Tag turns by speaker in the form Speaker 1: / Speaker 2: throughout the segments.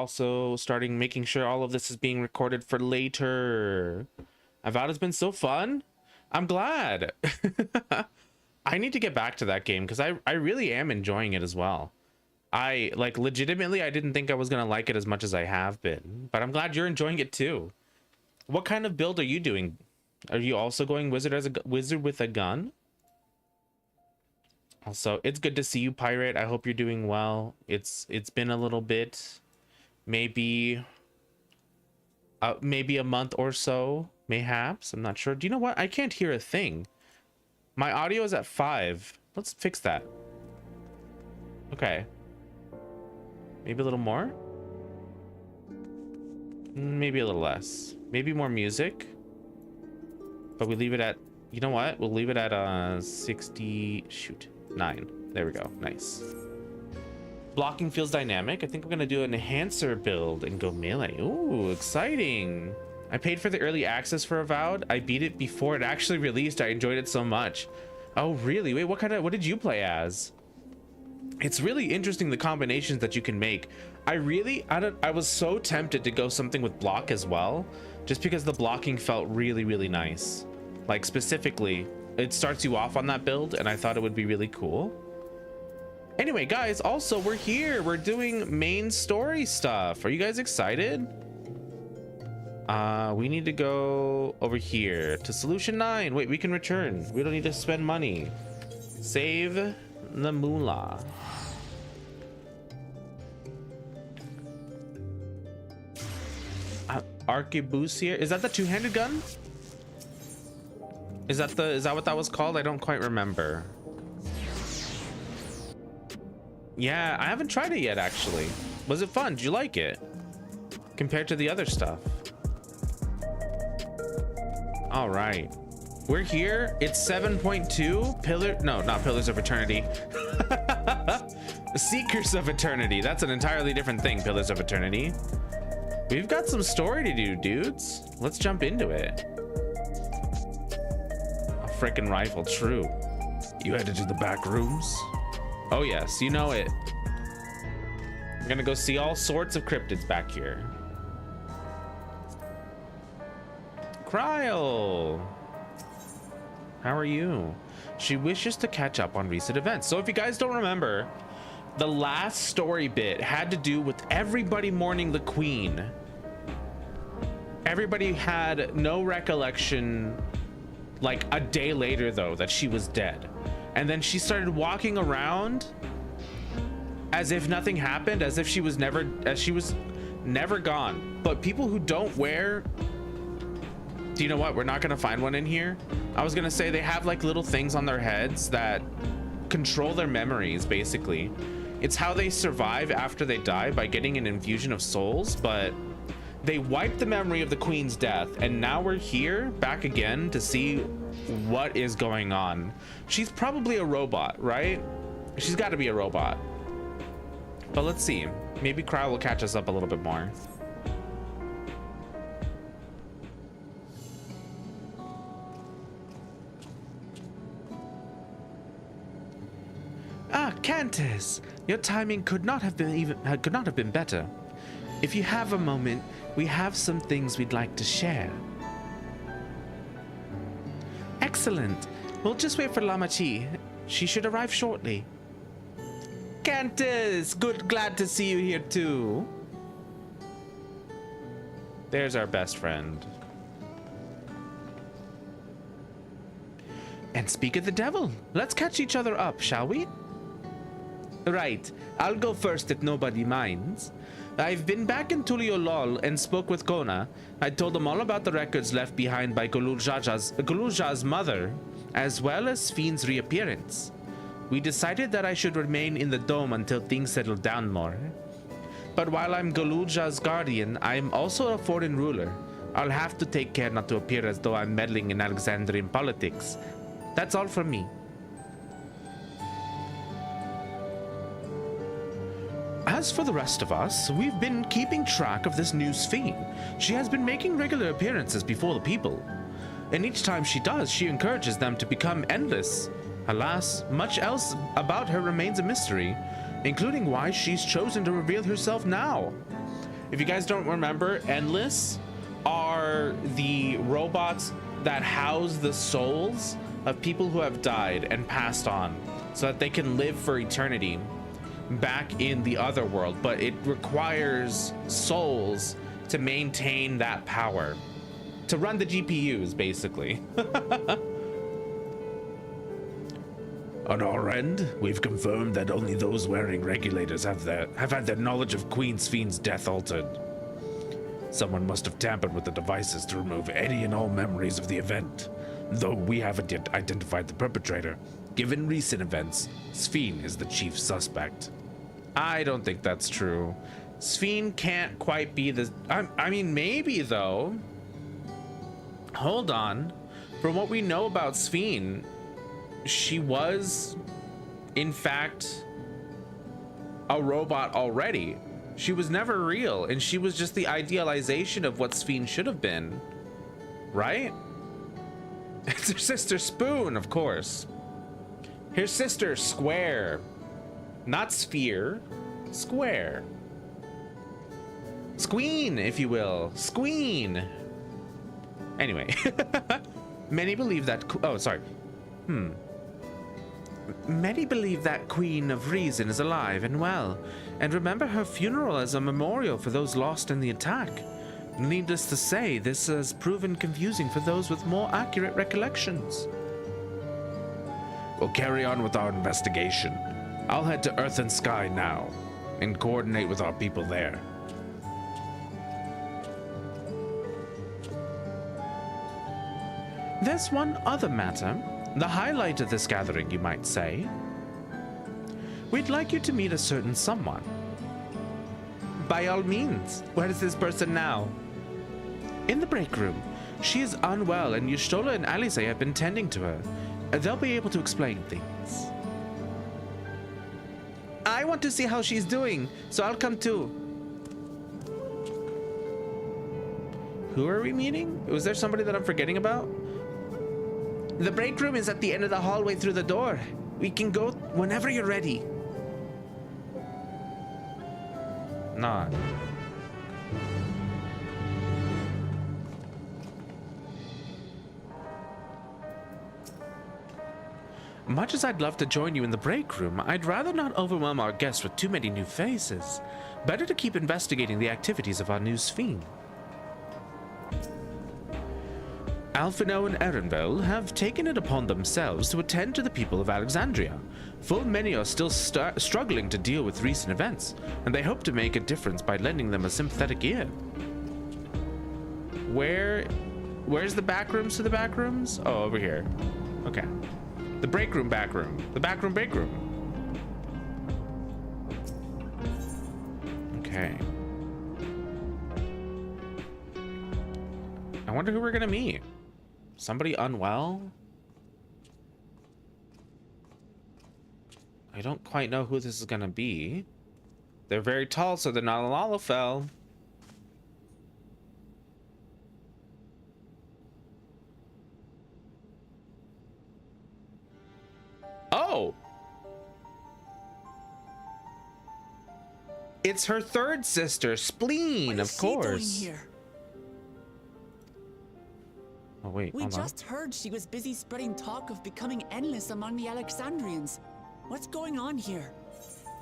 Speaker 1: also starting making sure all of this is being recorded for later. Avowed has been so fun. I'm glad. I need to get back to that game because I really am enjoying it as well. I like legitimately I didn't think I was gonna like it as much as I have been, but I'm glad you're enjoying it too. What kind of build are you doing? Are you also going wizard with a gun? Also, it's good to see you, Pirate. I hope you're doing well. It's been a little bit, maybe a month or so, mayhaps. I'm not sure. Do you know what? I can't hear a thing. My audio is at 5. Let's fix that. Okay. Maybe a little more? Maybe a little less. Maybe more music. But we leave it at, you know what? We'll leave it at 60, shoot, 9. There we go. Nice. Blocking feels dynamic. I think we're gonna do an enhancer build and go melee. Ooh, exciting. I paid for the early access for Avowed. I beat it before it actually released. I enjoyed it so much. Oh, really? Wait, what did you play as? It's really interesting the combinations that you can make. I was so tempted to go something with block as well, just because the blocking felt really, really nice. Like specifically, it starts you off on that build, and I thought it would be really cool. Anyway, guys, also we're here. We're doing main story stuff. Are you guys excited? We need to go over here to solution 9. Wait, we can return. We don't need to spend money. Save the moolah. Arquebusier, is that the two-handed gun? Is that what that was called? I don't quite remember. Yeah, I haven't tried it yet, actually. Was it fun? Did you like it compared to the other stuff? All right, we're here. It's 7.2 not Pillars of Eternity. Seekers of Eternity. That's an entirely different thing. Pillars of Eternity. We've got some story to do, dudes. Let's jump into it. A frickin' rifle, true. You had to do the back rooms? Oh yes, you know it. We're gonna go see all sorts of cryptids back here. Cryle, how are you? She wishes to catch up on recent events. So if you guys don't remember, the last story bit had to do with everybody mourning the queen. Everybody had no recollection, like a day later though, that she was dead. And then she started walking around as if nothing happened, as if she was never gone. But people who don't wear, do you know what? We're not gonna find one in here. I was gonna say they have like little things on their heads that control their memories, basically. It's how they survive after they die, by getting an infusion of souls, but they wiped the memory of the queen's death, and now we're here back again to see what is going on. She's probably a robot, right? She's got to be a robot. But let's see. Maybe Cryle will catch us up a little bit more. Ah, Cantus, your timing could not have been better. If you have a moment, we have some things we'd like to share. Excellent. We'll just wait for Lamachi. She should arrive shortly. Cantus, glad to see you here too. There's our best friend. And speak of the devil, let's catch each other up, shall we? Right, I'll go first if nobody minds. I've been back in Tuliolol and spoke with Kona. I told him all about the records left behind by Gululja's mother, as well as Fiend's reappearance. We decided that I should remain in the dome until things settle down more. But while I'm Gululja's guardian, I'm also a foreign ruler. I'll have to take care not to appear as though I'm meddling in Alexandrian politics. That's all from me. As for the rest of us, we've been keeping track of this new Sphinx. She has been making regular appearances before the people. And each time she does, she encourages them to become endless. Alas, much else about her remains a mystery, including why she's chosen to reveal herself now. If you guys don't remember, Endless are the robots that house the souls of people who have died and passed on so that they can live for eternity back in the other world, but it requires souls to maintain that power, to run the GPUs, basically.
Speaker 2: On our end, we've confirmed that only those wearing regulators have had their knowledge of Queen Sphne's death altered. Someone must have tampered with the devices to remove any and all memories of the event. Though we haven't yet identified the perpetrator, given recent events, Sphene is the chief suspect.
Speaker 1: I don't think that's true. Sphene can't quite be the... I mean, maybe, though. Hold on. From what we know about Sphene, she was, in fact, a robot already. She was never real, and she was just the idealization of what Sphene should have been. Right? It's her sister Spoon, of course. Her sister Square. Not Sphere. Square. Squeen, if you will. Squeen. Anyway. Many believe that... Oh, sorry. Many believe that Queen of Reason is alive and well, and remember her funeral as a memorial for those lost in the attack. Needless to say, this has proven confusing for those with more accurate recollections.
Speaker 2: We'll carry on with our investigation. I'll head to Earth and Sky now, and coordinate with our people there.
Speaker 1: There's one other matter, the highlight of this gathering, you might say. We'd like you to meet a certain someone. By all means, where is this person now? In the break room. She is unwell, and Y'shtola and Alice have been tending to her. They'll be able to explain things. I want to see how she's doing, so I'll come too. Who are we meeting? Was there somebody that I'm forgetting about? The break room is at the end of the hallway through the door. We can go whenever you're ready. Nod. Much as I'd love to join you in the break room, I'd rather not overwhelm our guests with too many new faces. Better to keep investigating the activities of our new Sphene. Alphino and Erenvel have taken it upon themselves to attend to the people of Alexandria. Full many are still struggling to deal with recent events, and they hope to make a difference by lending them a sympathetic ear. Where's the back rooms to the back rooms? Oh, over here. Okay. The break room, back room. The back room, break room. Okay. I wonder who we're gonna meet. Somebody unwell? I don't quite know who this is gonna be. They're very tall, so they're not a Lalafell. Oh! It's her third sister, Spleen, of course.
Speaker 3: What is she doing here?
Speaker 1: Oh wait,
Speaker 3: We
Speaker 1: hold on.
Speaker 3: just heard she was busy spreading talk of becoming endless among the Alexandrians. What's going on here?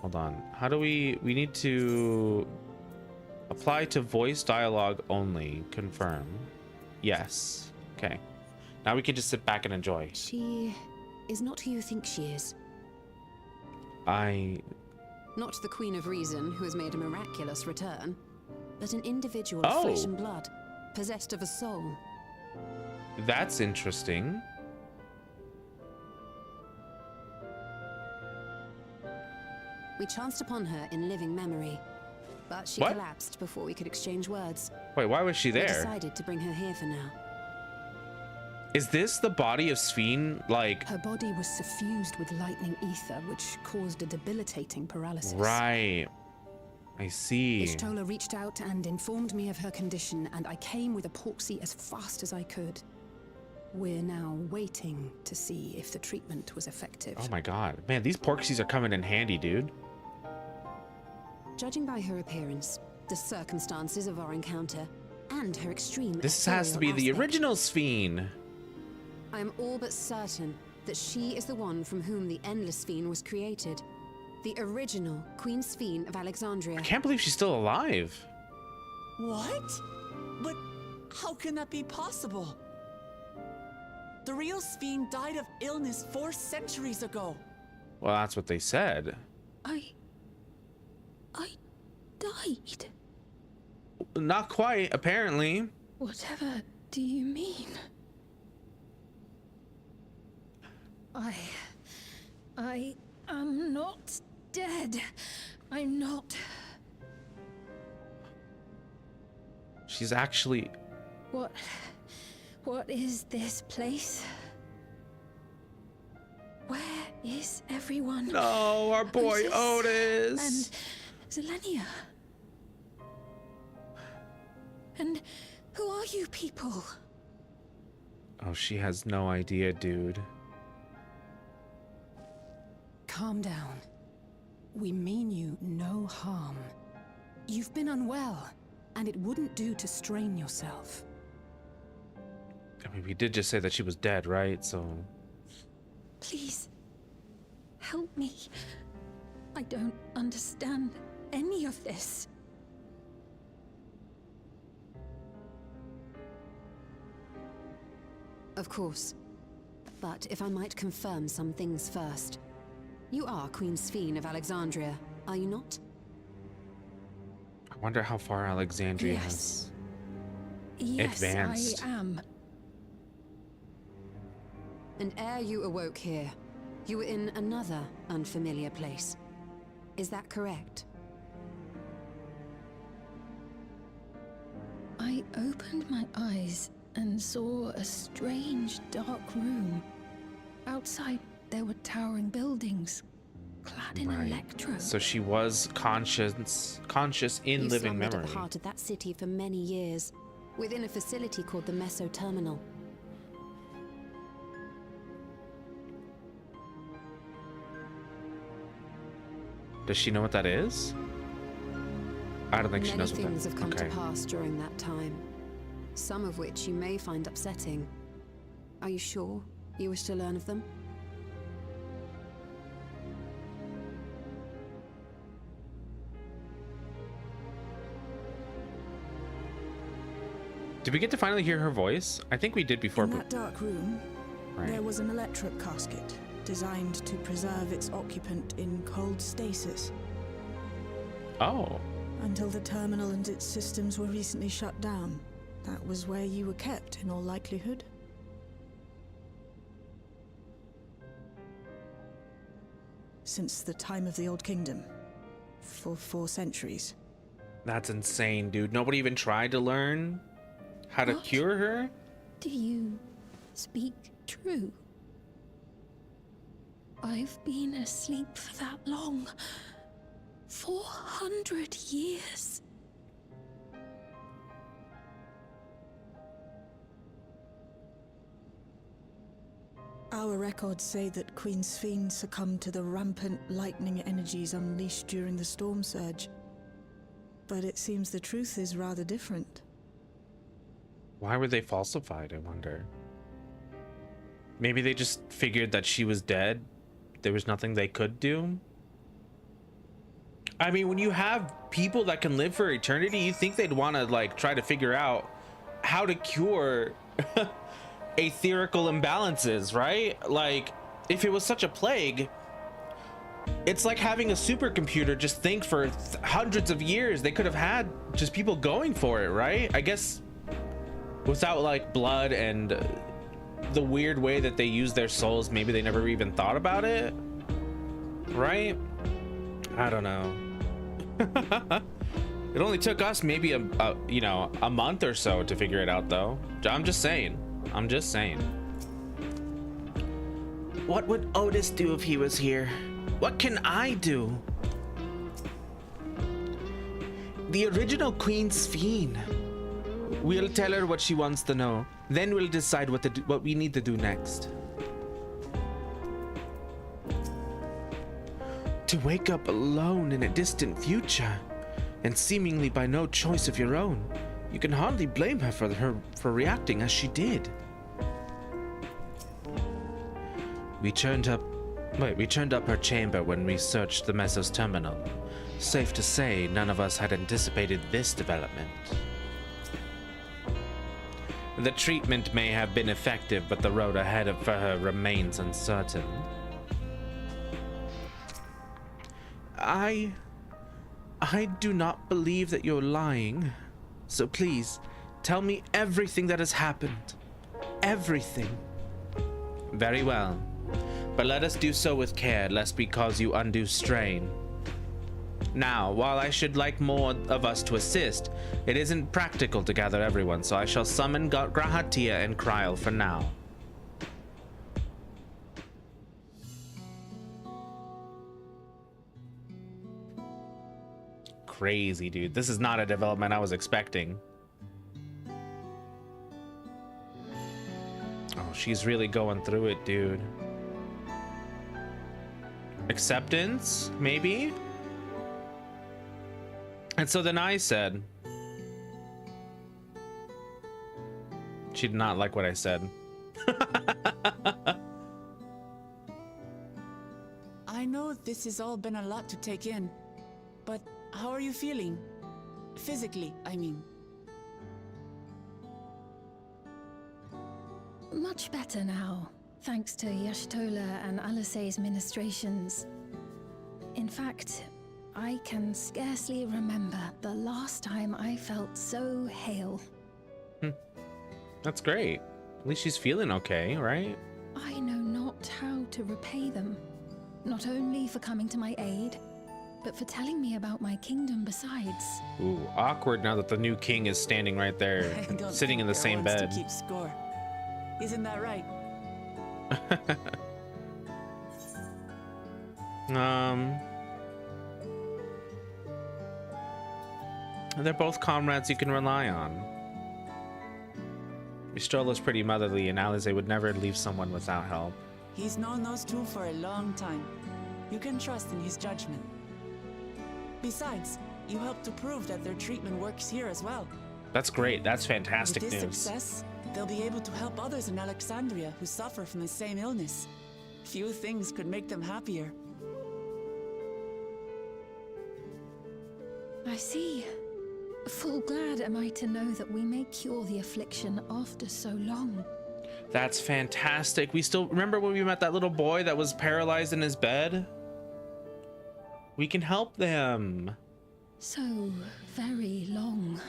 Speaker 1: Hold on. How do we need to apply to voice dialogue only. Confirm. Yes. Okay. Now we can just sit back and enjoy.
Speaker 4: She is not who you think she is.
Speaker 5: Not the Queen of Reason, who has made a miraculous return.
Speaker 4: But an individual of flesh and blood, possessed of a soul.
Speaker 1: That's interesting.
Speaker 4: We chanced upon her in living memory, but she collapsed before we could exchange words.
Speaker 1: Wait, why was she there?
Speaker 4: We decided to bring her here for now.
Speaker 1: Is this the body of Sphene? Like,
Speaker 6: her body was suffused with lightning ether, which caused a debilitating paralysis.
Speaker 1: Right. I see.
Speaker 6: Y'shtola reached out and informed me of her condition, and I came with a porksy as fast as I could. We're now waiting to see if the treatment was effective.
Speaker 1: Oh my god. Man, these porksies are coming in handy, dude.
Speaker 4: Judging by her appearance, the circumstances of our encounter, and her extreme
Speaker 1: This has to be the
Speaker 4: ethereal aspect.
Speaker 1: original Sphene.
Speaker 4: I am all but certain that she is the one from whom the Endless Sphene was created. The original Queen Sphene of Alexandria.
Speaker 1: I can't believe she's still alive.
Speaker 3: What? But how can that be possible? The real Sphene died of illness 4 centuries ago.
Speaker 1: Well, that's what they said.
Speaker 6: I died.
Speaker 1: Not quite, apparently.
Speaker 6: Whatever do you mean? I am not dead. I'm not.
Speaker 1: She's actually...
Speaker 6: What is this place? Where is everyone?
Speaker 1: No, our boy Otis.
Speaker 6: And Zelenia. And who are you people?
Speaker 1: Oh, she has no idea, dude.
Speaker 6: Calm down. We mean you no harm. You've been unwell, and it wouldn't do to strain yourself.
Speaker 1: I mean, we did just say that she was dead, right? So...
Speaker 6: Please, help me. I don't understand any of this.
Speaker 4: Of course. But if I might confirm some things first. You are Queen Sphene of Alexandria, are you not?
Speaker 1: I wonder how far Alexandria has advanced.
Speaker 6: Yes, I am.
Speaker 4: And ere you awoke here, you were in another unfamiliar place. Is that correct?
Speaker 6: I opened my eyes and saw a strange dark room. Outside, there were towering buildings, clad in electro.
Speaker 1: So she was conscious in living
Speaker 4: slumbered
Speaker 1: memory.
Speaker 4: at the heart of that city for many years, within a facility called the Meso Terminal.
Speaker 1: Does she know what that is? I don't think she knows what that
Speaker 4: Many
Speaker 1: is.
Speaker 4: things have come
Speaker 1: Okay.
Speaker 4: to pass during that time, some of which you may find upsetting. Are you sure you wish to learn of them?
Speaker 1: Did we get to finally hear her voice? I think we did before.
Speaker 7: In
Speaker 1: But...
Speaker 7: that dark room,
Speaker 1: Right.
Speaker 7: there was an electric casket designed to preserve its occupant in cold stasis
Speaker 1: Oh.
Speaker 7: until the terminal and its systems were recently shut down. That was where you were kept, in all likelihood. Since the time of the Old Kingdom, for 4 centuries.
Speaker 1: That's insane, dude. Nobody even tried to learn how to
Speaker 6: What?
Speaker 1: cure her?
Speaker 6: Do you speak true? I've been asleep for that long. 400 years.
Speaker 7: Our records say that Queen Sphene succumbed to the rampant lightning energies unleashed during the storm surge. But it seems the truth is rather different.
Speaker 1: Why were they falsified, I wonder? Maybe they just figured that she was dead. There was nothing they could do. I mean, when you have people that can live for eternity, you think they'd want to like try to figure out how to cure etherical imbalances, right? Like, if it was such a plague, it's like having a supercomputer just think for hundreds of years. They could have had just people going for it, right? I guess without like blood and the weird way that they use their souls, maybe they never even thought about it, right? I don't know. It only took us maybe a month or so to figure it out, though. I'm just saying. What would Otis do if he was here? What can I do? The original Queen Sphene. We'll tell her what she wants to know. Then we'll decide what we need to do next. To wake up alone in a distant future.
Speaker 2: and seemingly by no choice of your own. You can hardly blame her for reacting as she did. We turned up her chamber when we searched the Mesos terminal. Safe to say, none of us had anticipated this development. The treatment may have been effective, but the road ahead for her remains uncertain. I do not believe that you're lying. So please, tell me everything that has happened. Everything. Very well. But let us do so with care, lest we cause you undue strain. Now, while I should like more of us to assist, it isn't practical to gather everyone, so I shall summon Grahatia and Kryl for now. Crazy, dude. This is not a development I was expecting. Oh, she's really going through it, dude. Acceptance, maybe? And so then I said... She did not like what I said.
Speaker 3: I know this has all been a lot to take in, but how are you feeling? Physically, I mean.
Speaker 6: Much better now, thanks to Yashtola and Alisei's ministrations. In fact, I can scarcely remember the last time I felt so hale.
Speaker 1: That's great. At least she's feeling okay, right?
Speaker 6: I know not how to repay them. Not only for coming to my aid, but for telling me about my kingdom besides.
Speaker 1: Ooh, awkward now that the new king is standing right there, sitting in the same bed.
Speaker 3: To keep score. Isn't that right?
Speaker 1: They're both comrades you can rely on. Yashtola's pretty motherly, and Alizé would never leave someone without help.
Speaker 3: He's known those two for a long time. You can trust in his judgment. Besides, you helped to prove that their treatment works here as well.
Speaker 1: That's great. That's fantastic
Speaker 3: With this
Speaker 1: news.
Speaker 3: success, they'll be able to help others in Alexandria who suffer from the same illness. Few things could make them happier.
Speaker 6: I see. Full glad am I to know that we may cure the affliction after so long.
Speaker 1: That's fantastic. We still remember when we met that little boy that was paralyzed in his bed? We can help them.
Speaker 6: So very long.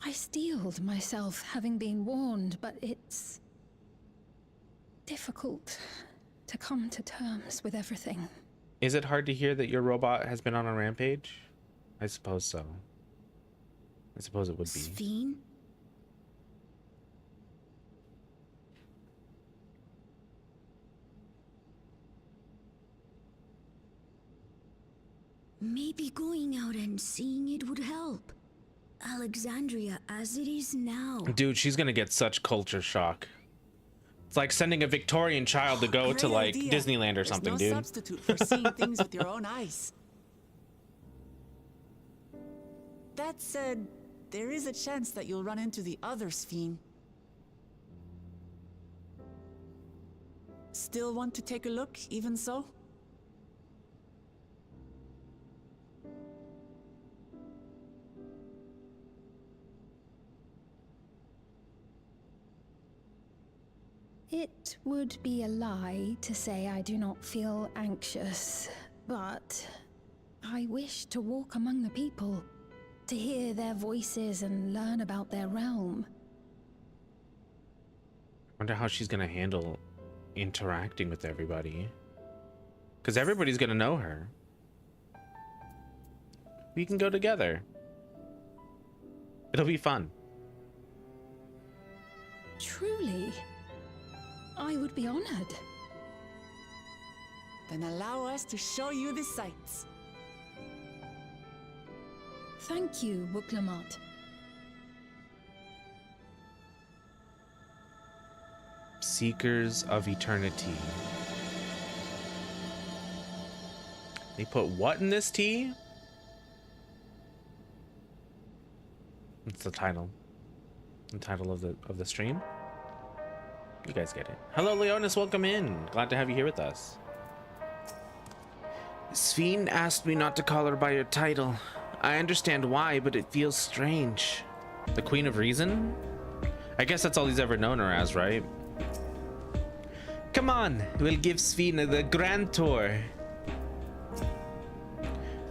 Speaker 6: I steeled myself, having been warned, but it's difficult to come to terms with everything.
Speaker 1: Is it hard to hear that your robot has been on a rampage? I suppose so. I suppose it would be.
Speaker 8: Sphene? Maybe going out and seeing it would help. Alexandria as it is now.
Speaker 1: Dude, she's gonna get such culture shock. It's like sending a Victorian child to go to like
Speaker 3: idea.
Speaker 1: Disneyland or something,
Speaker 3: There's no
Speaker 1: dude.
Speaker 3: substitute for seeing things with your own eyes. That said, there is a chance that you'll run into the other Sphene. Still want to take a look, even so?
Speaker 6: It would be a lie to say I do not feel anxious, but I wish to walk among the people, to hear their voices and learn about their realm.
Speaker 1: Wonder how she's gonna handle interacting with everybody. Because everybody's gonna know her. We can go together. It'll be fun.
Speaker 6: Truly, I would be honored.
Speaker 3: Then allow us to show you the sights.
Speaker 6: Thank you, Wuklamat.
Speaker 1: Seekers of Eternity. They put what in this tea? It's the title. The title of the stream. You guys get it. Hello, Leonis. Welcome in. Glad to have you here with us. Sphene asked me not to call her by her title. I understand why, but it feels strange. The Queen of Reason? I guess that's all he's ever known her as, right? Come on, we'll give Sphene the grand tour.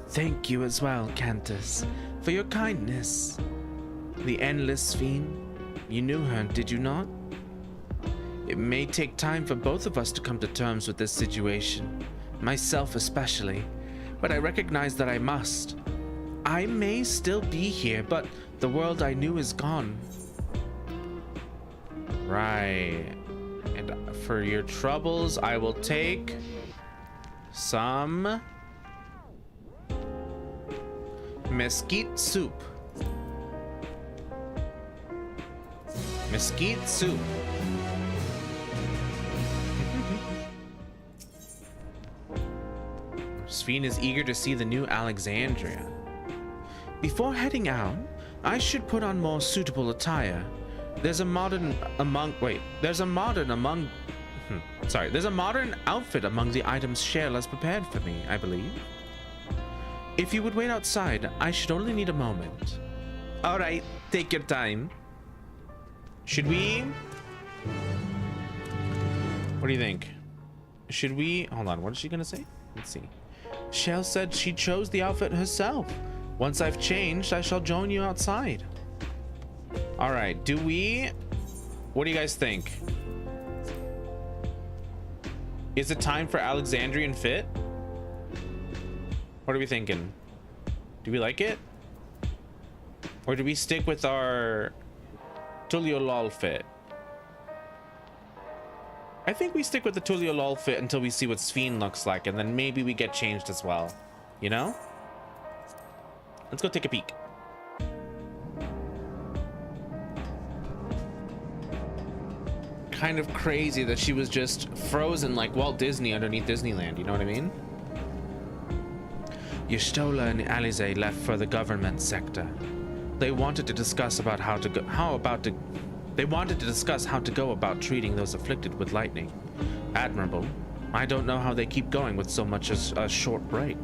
Speaker 1: Thank you as well, Cantus, for your kindness. The Endless Sphene, you knew her, did you not? It may take time for both of us to come to terms with this situation, myself especially, but I recognize that I must. I may still be here, but the world I knew is gone. Right. And for your troubles, I will take some mesquite soup. Mesquite soup. Sphene is eager to see the new Alexandria. Before heading out, I should put on more suitable attire. There's a modern outfit among the items Shale has prepared for me, I believe. If you would wait outside, I should only need a moment. All right, take your time. Should we? What do you think? Should we? Hold on, what is she gonna say? Let's see. Shale said she chose the outfit herself. Once I've changed, I shall join you outside. All right, do we? What do you guys think? Is it time for Alexandrian fit? What are we thinking? Do we like it? Or do we stick with our Tulio Lol fit? I think we stick with the Tulio Lol fit until we see what Sphene looks like, and then maybe we get changed as well. You know? Let's go take a peek. Kind of crazy that she was just frozen like Walt Disney underneath Disneyland, you know what I mean? Y'shtola and Alize left for the government sector. They wanted to discuss about how to go about treating those afflicted with lightning. Admirable. I don't know how they keep going with so much as a short break.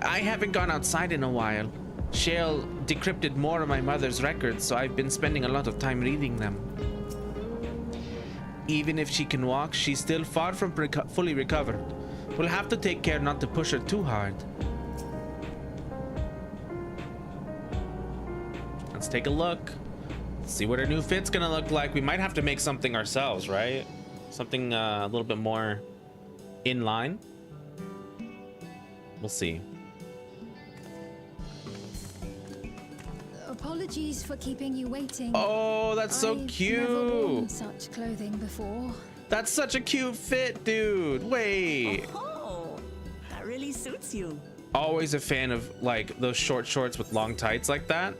Speaker 1: I haven't gone outside in a while. Shale decrypted more of my mother's records, so I've been spending a lot of time reading them. Even if she can walk, she's still far from fully recovered. We'll have to take care not to push her too hard. Let's take a look. See what our new fit's gonna look like. We might have to make something ourselves, right? Something a little bit more in line. We'll see.
Speaker 6: Apologies for keeping you waiting.
Speaker 1: Oh, that's so
Speaker 6: I've
Speaker 1: cute.
Speaker 6: never worn such clothing before.
Speaker 1: That's such a cute fit, dude. Wait.
Speaker 3: Oh, that really suits you.
Speaker 1: Always a fan of like those short shorts with long tights like that.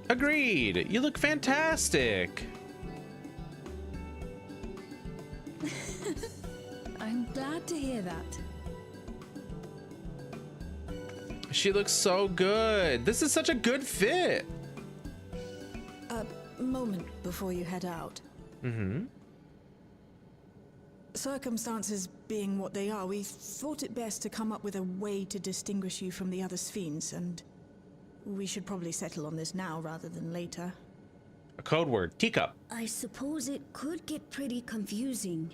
Speaker 1: Agreed. You look fantastic.
Speaker 6: I'm glad to hear that.
Speaker 1: She looks so good. This is such a good fit.
Speaker 7: A moment before you head out. Circumstances being what they are, we thought it best to come up with a way to distinguish you from the other Sphenes, and we should probably settle on this now rather than later.
Speaker 1: A code word, teacup.
Speaker 8: I suppose it could get pretty confusing.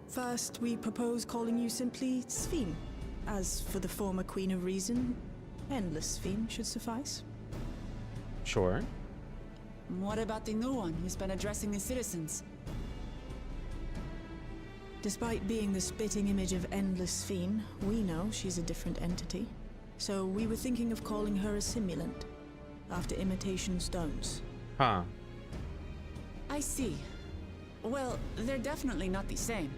Speaker 7: First, we propose calling you simply Sphene. As for the former Queen of Reason, Endless Sphene should suffice.
Speaker 1: Sure.
Speaker 3: What about the new one who's been addressing the citizens?
Speaker 7: Despite being the spitting image of Endless Sphene, we know she's a different entity. So we were thinking of calling her a simulant, after imitation stones.
Speaker 1: Huh.
Speaker 3: I see. Well, they're definitely not the same.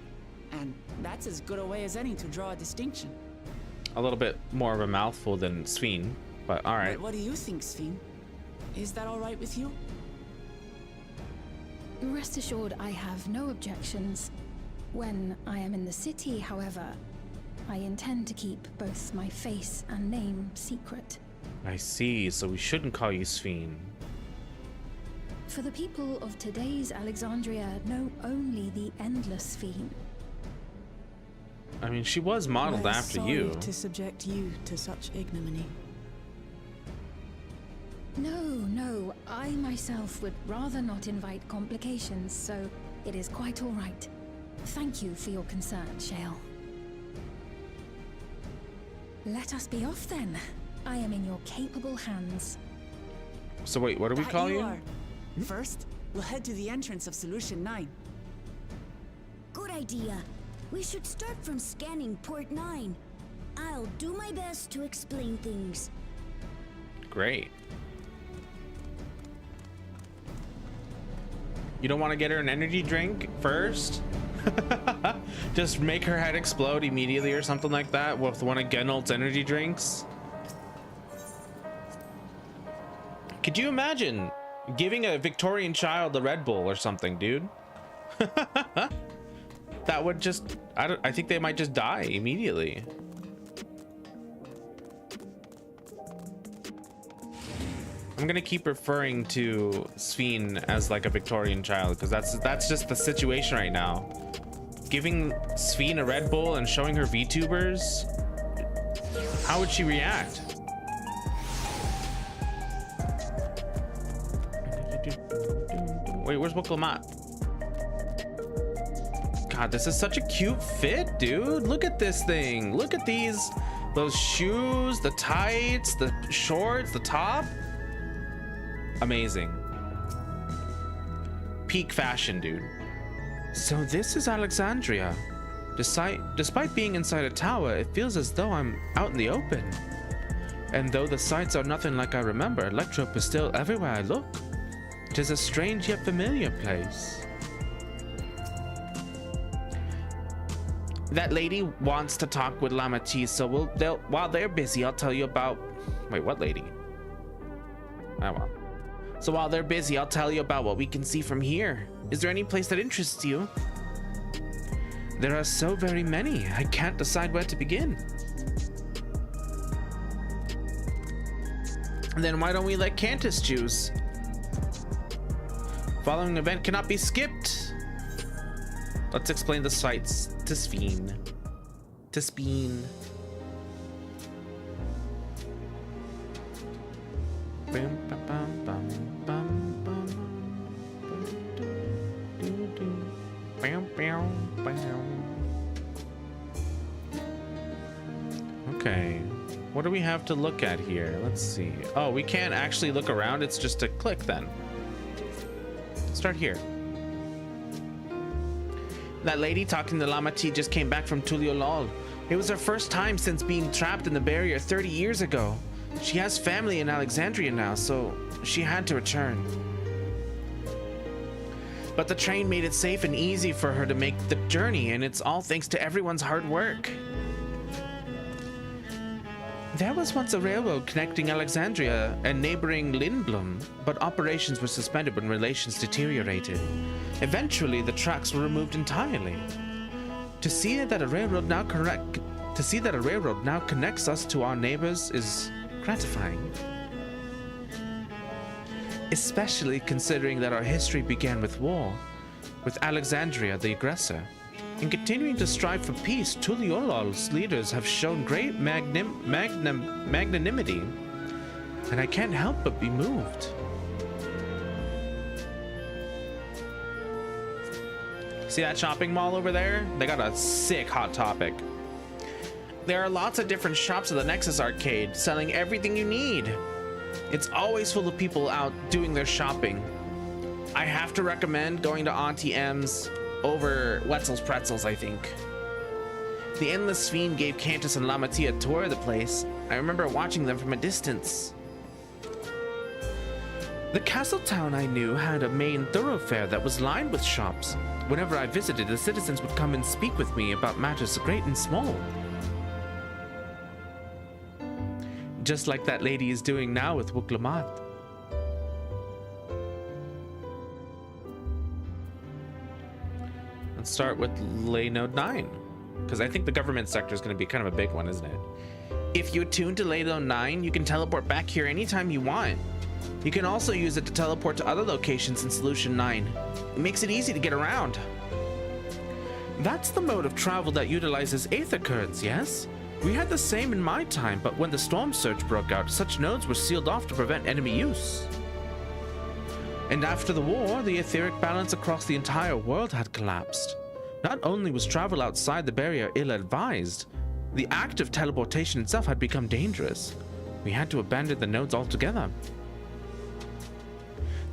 Speaker 3: And that's as good a way as any to draw a distinction.
Speaker 1: A little bit more of a mouthful than Sphene, but all right.
Speaker 3: But what do you think, Sphene? Is that all right with you?
Speaker 6: rest assured I have no objections. When I am in the city, however, I intend to keep both my face and name secret.
Speaker 1: I see, so we shouldn't call you Sphene.
Speaker 6: For the people of today's Alexandria know only the Endless Fiend.
Speaker 1: I mean, she was modeled
Speaker 7: We're
Speaker 1: after
Speaker 7: sorry
Speaker 1: you.
Speaker 7: to subject you to such ignominy.
Speaker 6: No, I myself would rather not invite complications, so it is quite all right. Thank you for your concern, Shale. Let us be off then. I am in your capable hands.
Speaker 1: So wait, what do we
Speaker 3: That
Speaker 1: call you?
Speaker 3: are. First, we'll head to the entrance of Solution 9.
Speaker 8: Good idea. We should start from scanning Port 9. I'll do my best to explain things.
Speaker 1: Great. You don't want to get her an energy drink first? Just make her head explode immediately or something like that with one of Genolt's energy drinks? Could you imagine giving a Victorian child a Red Bull or something, dude? That would just, I think they might just die immediately. I'm gonna keep referring to Sphene as like a Victorian child because that's just the situation right now. Giving Sphene a Red Bull and showing her VTubers, how would she react? Wait, where's Wooklamat? God, this is such a cute fit, dude. Look at this thing. Look at those shoes, the tights, the shorts, the top. Amazing. Peak fashion, dude. So this is Alexandria. Despite being inside a tower, it feels as though I'm out in the open. And though the sights are nothing like I remember, Electrope is still everywhere I look. It is a strange yet familiar place. That lady wants to talk with Lamati, so while they're busy, I'll tell you about... Wait, what lady? Oh well. So while they're busy, I'll tell you about what we can see from here. Is there any place that interests you? There are so very many, I can't decide where to begin. Then why don't we let Cantus choose? Following event cannot be skipped. Let's explain the sights to Sphene. To Sphene. Bam, bam, bam, bam, bam, bam. Bam, bam, bam. Okay. What do we have to look at here? Let's see. Oh, we can't actually look around. It's just a click then. Start here. That lady talking to Lamati just came back from Tuliolol. It was her first time since being trapped in the barrier 30 years ago. She has family in Alexandria now, so she had to return. But the train made it safe and easy for her to make the journey, and it's all thanks to everyone's hard work. There was once a railroad connecting Alexandria and neighboring Lindblom, but operations were suspended when relations deteriorated. Eventually, the tracks were removed entirely. To see that a railroad now connects us to our neighbors is gratifying. Especially considering that our history began with war, with Alexandria the aggressor. In continuing to strive for peace, Tuliolol's leaders have shown great magnanimity, and I can't help but be moved. See that shopping mall over there? They got a sick Hot Topic. There are lots of different shops at the Nexus Arcade, selling everything you need. It's always full of people out doing their shopping. I have to recommend going to Auntie M's over Wetzel's Pretzels, I think. The Endless Fiend gave Cantus and Lamati a tour of the place. I remember watching them from a distance. The castle town I knew had a main thoroughfare that was lined with shops. Whenever I visited, the citizens would come and speak with me about matters great and small. Just like that lady is doing now with Wooklamat. let's start with lay node 9, because I think the government sector is going to be kind of a big one, isn't it? If you attune to lay node 9, you can teleport back here anytime you want. You can also use it to teleport to other locations in Solution 9. It makes it easy to get around. That's the mode of travel that utilizes aether currents, yes? We had the same in my time, but when the storm surge broke out, such nodes were sealed off to prevent enemy use. And after the war, the etheric balance across the entire world had collapsed. Not only was travel outside the barrier ill-advised, the act of teleportation itself had become dangerous. We had to abandon the nodes altogether.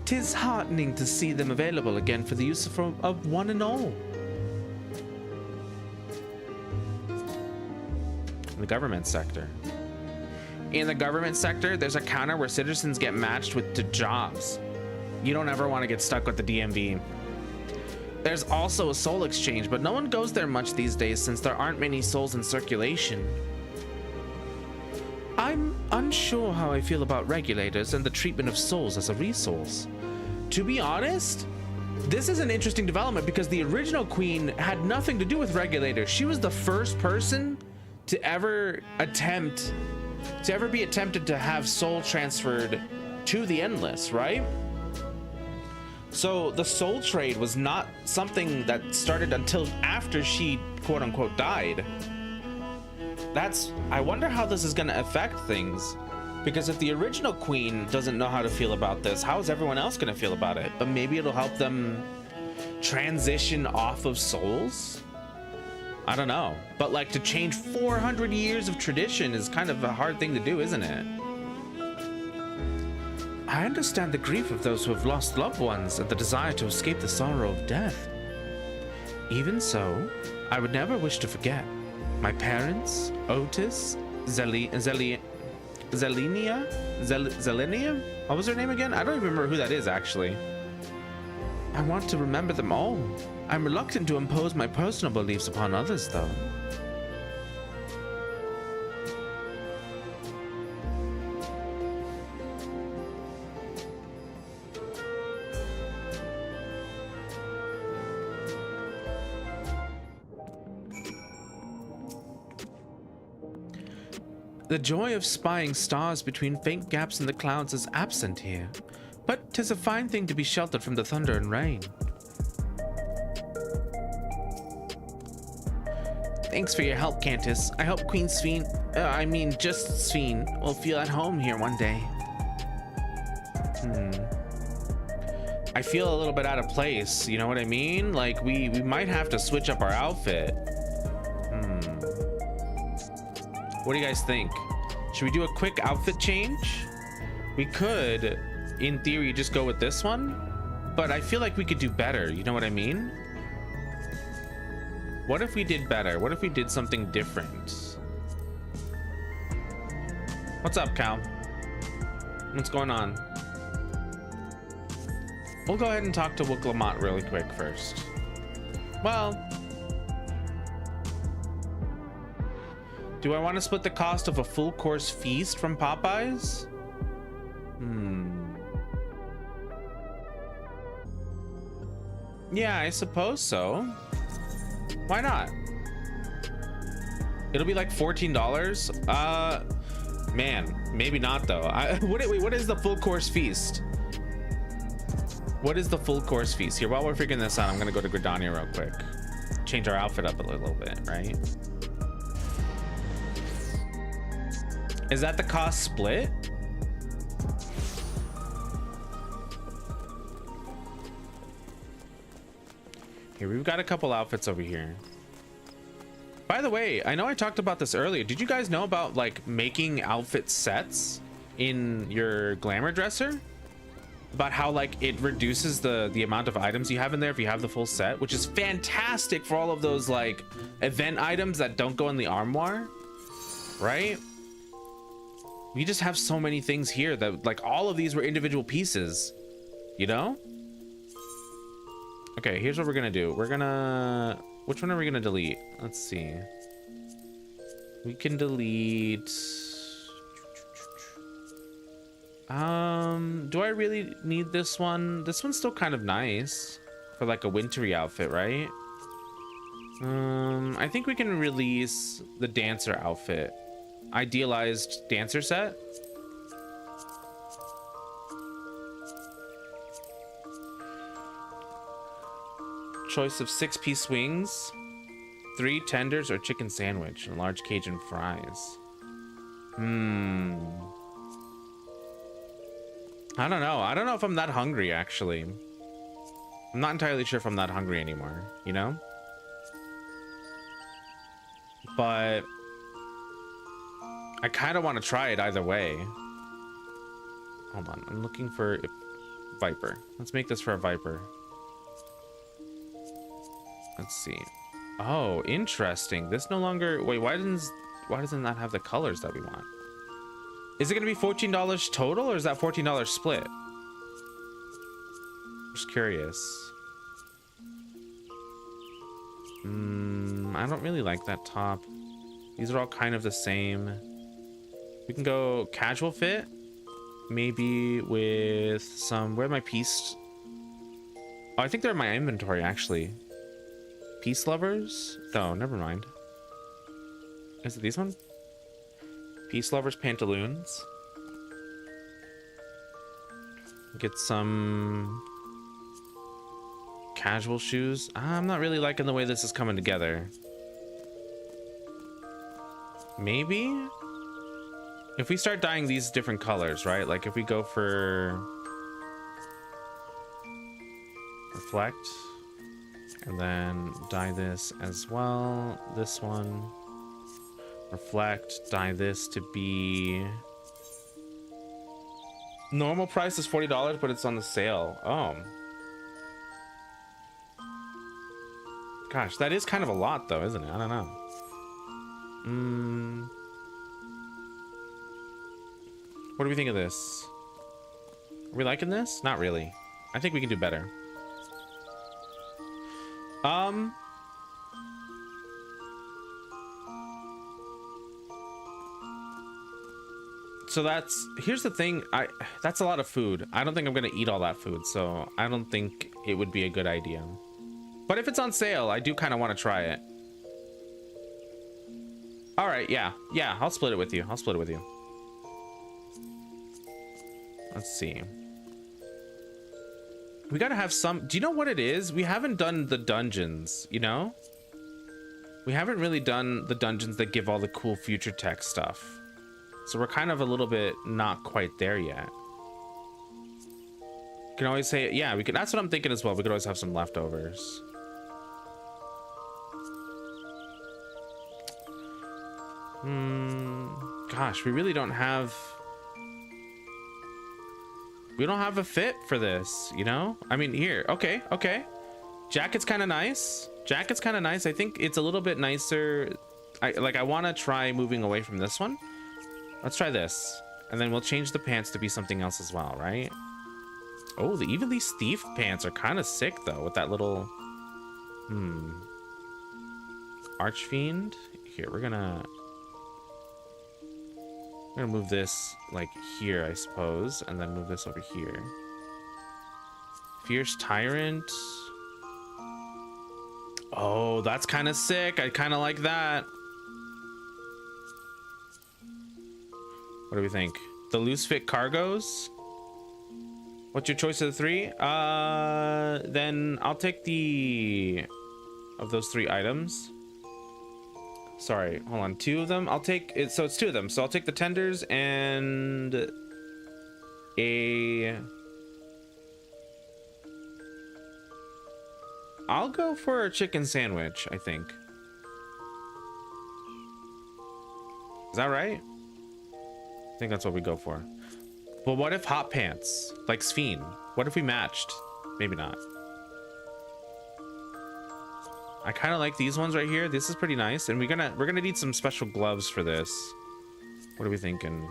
Speaker 1: 'Tis heartening to see them available again for the use of one and all. In the government sector. In the government sector, there's a counter where citizens get matched to jobs. You don't ever want to get stuck with the DMV. There's also a soul exchange, but no one goes there much these days since there aren't many souls in circulation. I'm unsure how I feel about regulators and the treatment of souls as a resource. To be honest, this is an interesting development because the original queen had nothing to do with regulators. She was the first person to ever be attempted to have soul transferred to the Endless, right? So the soul trade was not something that started until after she quote unquote died. I wonder how this is going to affect things, because if the original queen doesn't know how to feel about this, how is everyone else going to feel about it? But maybe it'll help them transition off of souls. I don't know, but like to change 400 years of tradition is kind of a hard thing to do, isn't it? I understand the grief of those who have lost loved ones and the desire to escape the sorrow of death. Even so, I would never wish to forget my parents, Otis, Zelenia? What was her name again? I don't even remember who that is, actually. I want to remember them all. I'm reluctant to impose my personal beliefs upon others, though. The joy of spying stars between faint gaps in the clouds is absent here, but 'tis a fine thing to be sheltered from the thunder and rain. Thanks for your help, Cantus. I hope Queen Sphene, just Sphene, will feel at home here one day. I feel a little bit out of place, you know what I mean? Like, we might have to switch up our outfit. What do you guys think? Should we do a quick outfit change? We could, in theory, just go with this one, but I feel like we could do better, you know what I mean? What if we did better? What if we did something different? What's up, Cal? What's going on? We'll go ahead and talk to Wooklamont really quick first. Well, do I want to split the cost of a full course feast from Popeyes? Yeah, I suppose so. Why not? It'll be like $14. Man, maybe not though. What is the full course feast? What is the full course feast? Here, while we're figuring this out, I'm gonna go to Gridania real quick. Change our outfit up a little bit, right? Is that the cost split? Here, we've got a couple outfits over here. By the way, I know I talked about this earlier. Did you guys know about like making outfit sets in your glamour dresser? About how like it reduces the amount of items you have in there if you have the full set, which is fantastic for all of those like event items that don't go in the armoire, right? We just have so many things here that like all of these were individual pieces, you know? Okay, here's what we're gonna do. Which one are we gonna delete? Let's see. We can delete. Do I really need this one? This one's still kind of nice for like a wintry outfit, right? I think we can release the dancer outfit. Idealized dancer set. Choice of 6-piece wings, 3 tenders, or chicken sandwich, and large Cajun fries. I don't know. I don't know if I'm that hungry, actually. I'm not entirely sure if I'm that hungry anymore, you know? But I kind of want to try it either way. Hold on. I'm looking for a Viper. Let's make this for a Viper. Let's see. Oh, interesting. This no longer... Wait, why doesn't that have the colors that we want? Is it going to be $14 total, or is that $14 split? Just curious. I don't really like that top. These are all kind of the same. We can go casual fit. Maybe with some... Where are my piece? Oh, I think they're in my inventory, actually. Peace lovers? No, never mind. Is it these ones? Peace lovers pantaloons. Get some casual shoes. I'm not really liking the way this is coming together. Maybe if we start dyeing these different colors, right? Like if we go for reflect and then dye this as well. This one, reflect, dye this to be normal price is $40, but it's on the sale. Oh gosh, that is kind of a lot though, isn't it? I don't know. What do we think of this? Are we liking this? Not really. I think we can do better. So here's the thing. That's a lot of food. I don't think I'm gonna eat all that food, so I don't think it would be a good idea. But if it's on sale, I do kind of want to try it. All right, yeah, I'll split it with you. Let's see. We gotta have some... Do you know what it is? We haven't done the dungeons, you know? We haven't really done the dungeons that give all the cool future tech stuff. So we're kind of a little bit not quite there yet. You can always say, yeah, we could... That's what I'm thinking as well. We could always have some leftovers. Gosh, we really don't have... We don't have a fit for this, you know? I mean, here, okay. Jacket's kind of nice. I think it's a little bit nicer. I want to try moving away from this one. Let's try this. And then we'll change the pants to be something else as well, right? Oh, even these thief pants are kind of sick, though, with that little... Archfiend. Here, we're gonna move this like here, I suppose, and then move this over here. Fierce Tyrant. Oh, that's kind of sick. I kind of like that. What do we think? The loose fit cargos. What's your choice of the 3? Then I'll take of those 3 items. Sorry, hold on. 2 of them. I'll take it. So it's 2 of them. So I'll take the tenders and I'll go for a chicken sandwich, I think. Is that right? I think that's what we go for. But what if hot pants? Like Sphene? What if we matched? Maybe not. I kind of like these ones right here. This is pretty nice, and we're gonna need some special gloves for this. What are we thinking?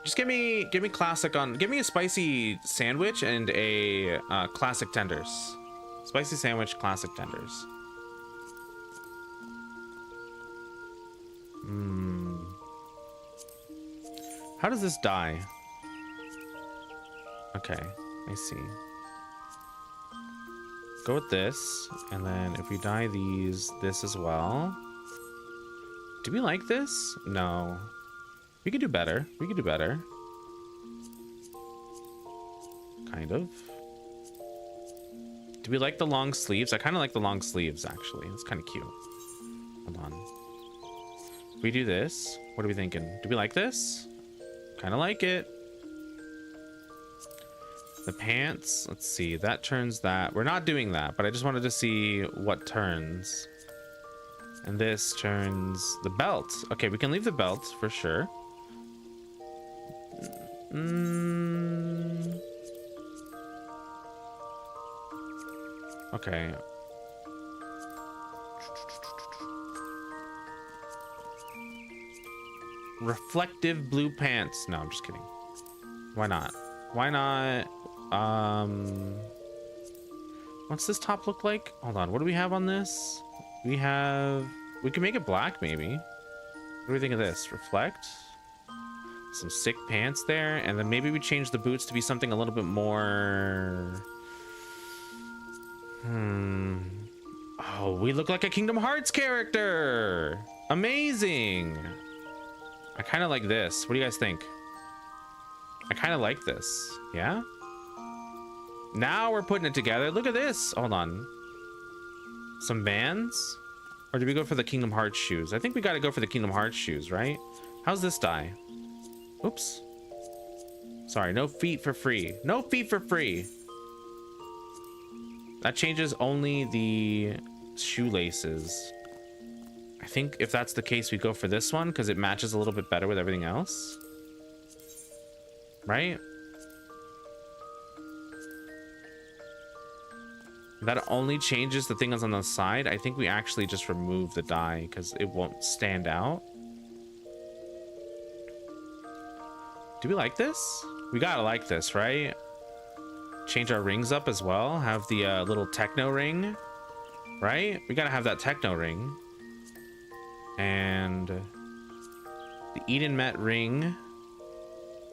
Speaker 1: Just give me classic on. Give me a spicy sandwich and a classic tenders. Spicy sandwich, classic tenders. How does this die? Okay, I see. Go with this, and then if we dye these, this as well. Do we like this? No. We could do better. We could do better. Kind of. Do we like the long sleeves? I kind of like the long sleeves, actually. It's kind of cute. Hold on. If we do this, what are we thinking? Do we like this? Kind of like it. The pants, let's see. That turns that. We're not doing that, but I just wanted to see what turns. And this turns the belt. Okay, we can leave the belt for sure. Okay. Reflective blue pants. No, I'm just kidding. Why not? Why not? What's this top look like? Hold on. What do we have on this? We can make it black maybe. What do we think of this? Reflect. Some sick pants there. And then maybe we change the boots to be something a little bit more... Oh, we look like a Kingdom Hearts character. Amazing. I kind of like this. What do you guys think? I kind of like this. Yeah? Now we're putting it together. Look at this. Hold on. Some Vans? Or did we go for the Kingdom Hearts shoes? I think we got to go for the Kingdom Hearts shoes, right? How's this die? Oops. Sorry, no feet for free. No feet for free. That changes only the shoelaces. I think if that's the case, we go for this one because it matches a little bit better with everything else. Right? That only changes the things on the side. I think we actually just remove the dye because it won't stand out. Do we like this? We gotta like this, right? Change our rings up as well. Have the little techno ring, right? We gotta have that techno ring. And the Eden Met ring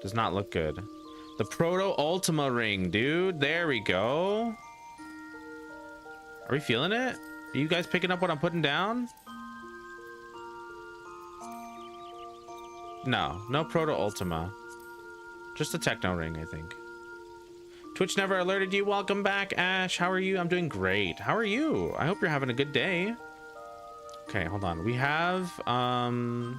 Speaker 1: does not look good. The Proto Ultima ring, dude. There we go. Are we feeling it? Are you guys picking up what I'm putting down? No, no Proto Ultima. Just a techno ring, I think. Twitch never alerted you. Welcome back, Ash. How are you? I'm doing great. How are you? I hope you're having a good day. Okay, hold on. We have, do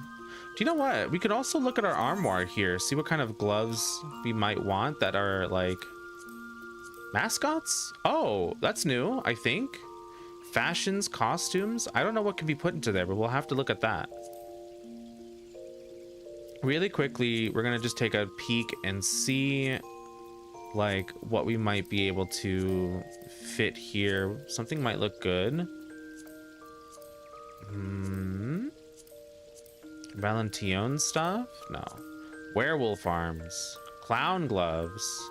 Speaker 1: you know what? We could also look at our armoire here, see what kind of gloves we might want that are like mascots. Oh, that's new, I think. Fashions, costumes. I don't know what can be put into there, but we'll have to look at that. Really quickly, we're gonna just take a peek and see like what we might be able to fit here. Something might look good. Valentine stuff? No. Werewolf arms. Clown gloves.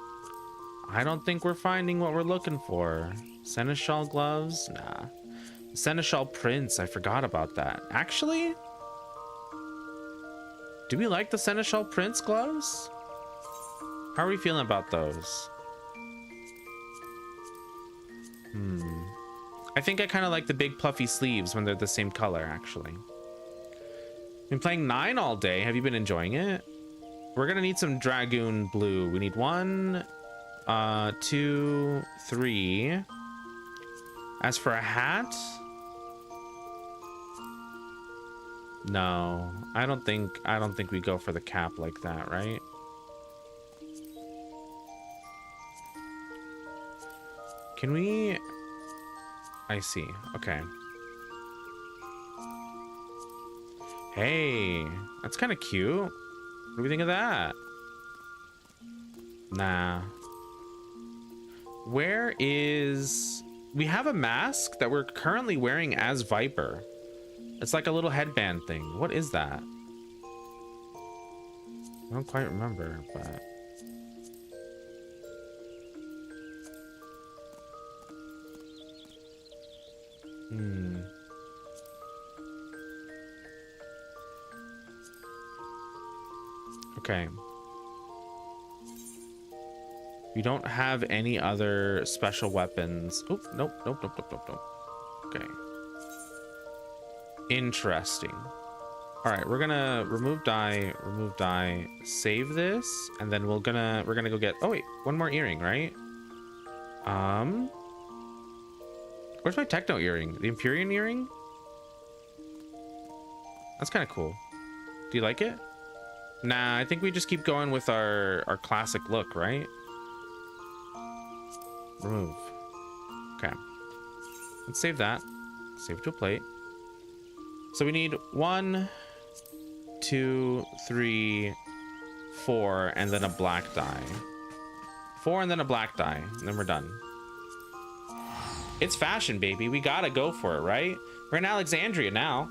Speaker 1: I don't think we're finding what we're looking for. Seneschal gloves? Nah. Seneschal prints. I forgot about that. Actually, do we like the Seneschal prints gloves? How are we feeling about those? I think I kind of like the big puffy sleeves when they're the same color, actually. Been playing 9 all day. Have you been enjoying it? We're gonna need some Dragoon blue. We need 1, 2, 3. As for a hat, no, I don't think we go for the cap like that, right? Can we? I see. Okay. Hey, that's kind of cute. What do we think of that? Nah. Where is... We have a mask that we're currently wearing as Viper. It's like a little headband thing. What is that? I don't quite remember, but... Okay, We don't have any other special weapons. Oh, nope, nope, nope, nope, nope, nope. Okay. Interesting. All right, we're gonna remove die, save this, and then we're gonna go get, oh wait, one more earring, right? Where's my techno earring? The Empyrean earring? That's kind of cool. Do you like it? Nah, I think we just keep going with our classic look, right? Remove. Okay. Let's save that. Save to a plate. So we need 1, 2, 3, 4, and then a black die. 4 and then a black die, and then we're done. It's fashion, baby. We gotta go for it, right? We're in Alexandria now.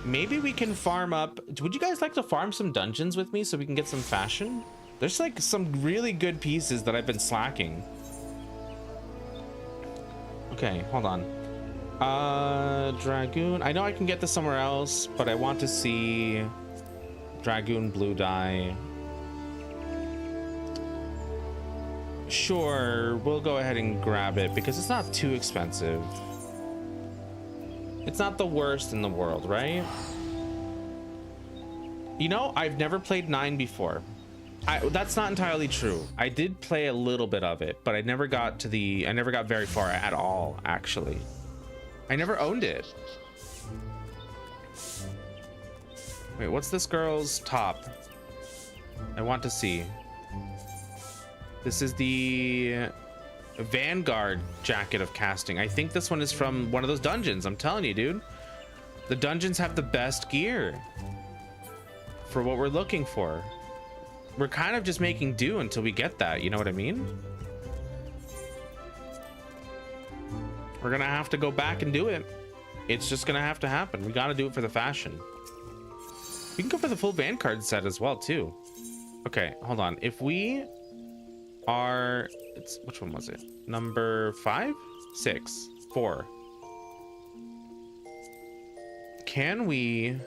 Speaker 1: Maybe we can farm up. Would you guys like to farm some dungeons with me so we can get some fashion? There's like some really good pieces that I've been slacking. Okay, hold on. Dragoon. I know I can get this somewhere else, but I want to see Dragoon blue dye. Sure, we'll go ahead and grab it because it's not too expensive. It's not the worst in the world, right? You know, I've never played 9 before. That's not entirely true. I did play a little bit of it, but I never got very far at all, actually. I never owned it. Wait, what's this girl's top? I want to see. This is the Vanguard jacket of casting. I think this one is from one of those dungeons. I'm telling you, dude. The dungeons have the best gear for what we're looking for. We're kind of just making do until we get that. You know what I mean? We're gonna have to go back and do it. It's just gonna have to happen. We gotta do it for the fashion. We can go for the full Vanguard set as well, too. Okay, hold on. If we are... which one was it? Number 5? 6? 4. Can we...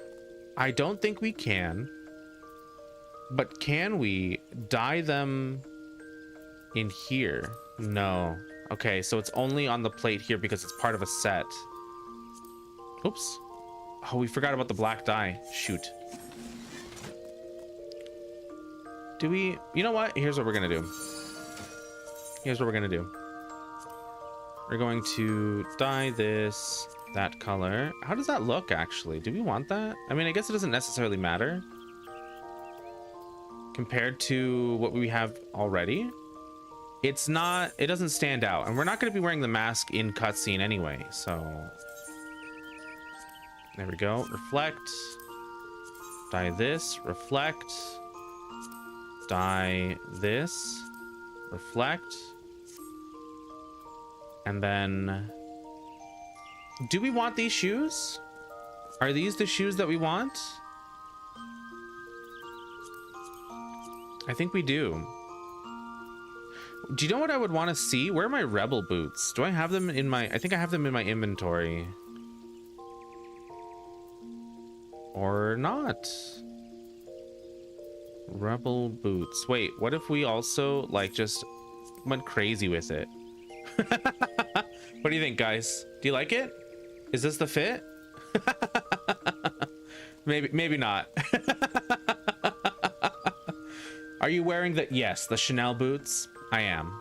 Speaker 1: I don't think we can. But can we dye them in here? No. Okay, so it's only on the plate here because it's part of a set. Oops. Oh, we forgot about the black dye. Shoot. Do we... You know what? Here's what we're gonna do. Here's what we're gonna do. We're going to dye this that color. How does that look, actually? Do we want that? I mean, I guess it doesn't necessarily matter compared to what we have already. It's not... It doesn't stand out. And we're not going to be wearing the mask in cutscene anyway, so... There we go. Reflect. Dye this. Reflect. Dye this. Reflect. And then... Do we want these shoes? Are these the shoes that we want? I think we do. Do you know what I would want to see? Where are my rebel boots? Do I have them in my... I think I have them in my inventory. Or not. Rebel boots. Wait, what if we also, like, just went crazy with it? What do you think, guys? Do you like it? Is this the fit? Maybe not. Are you wearing the... Yes, the Chanel boots? I am.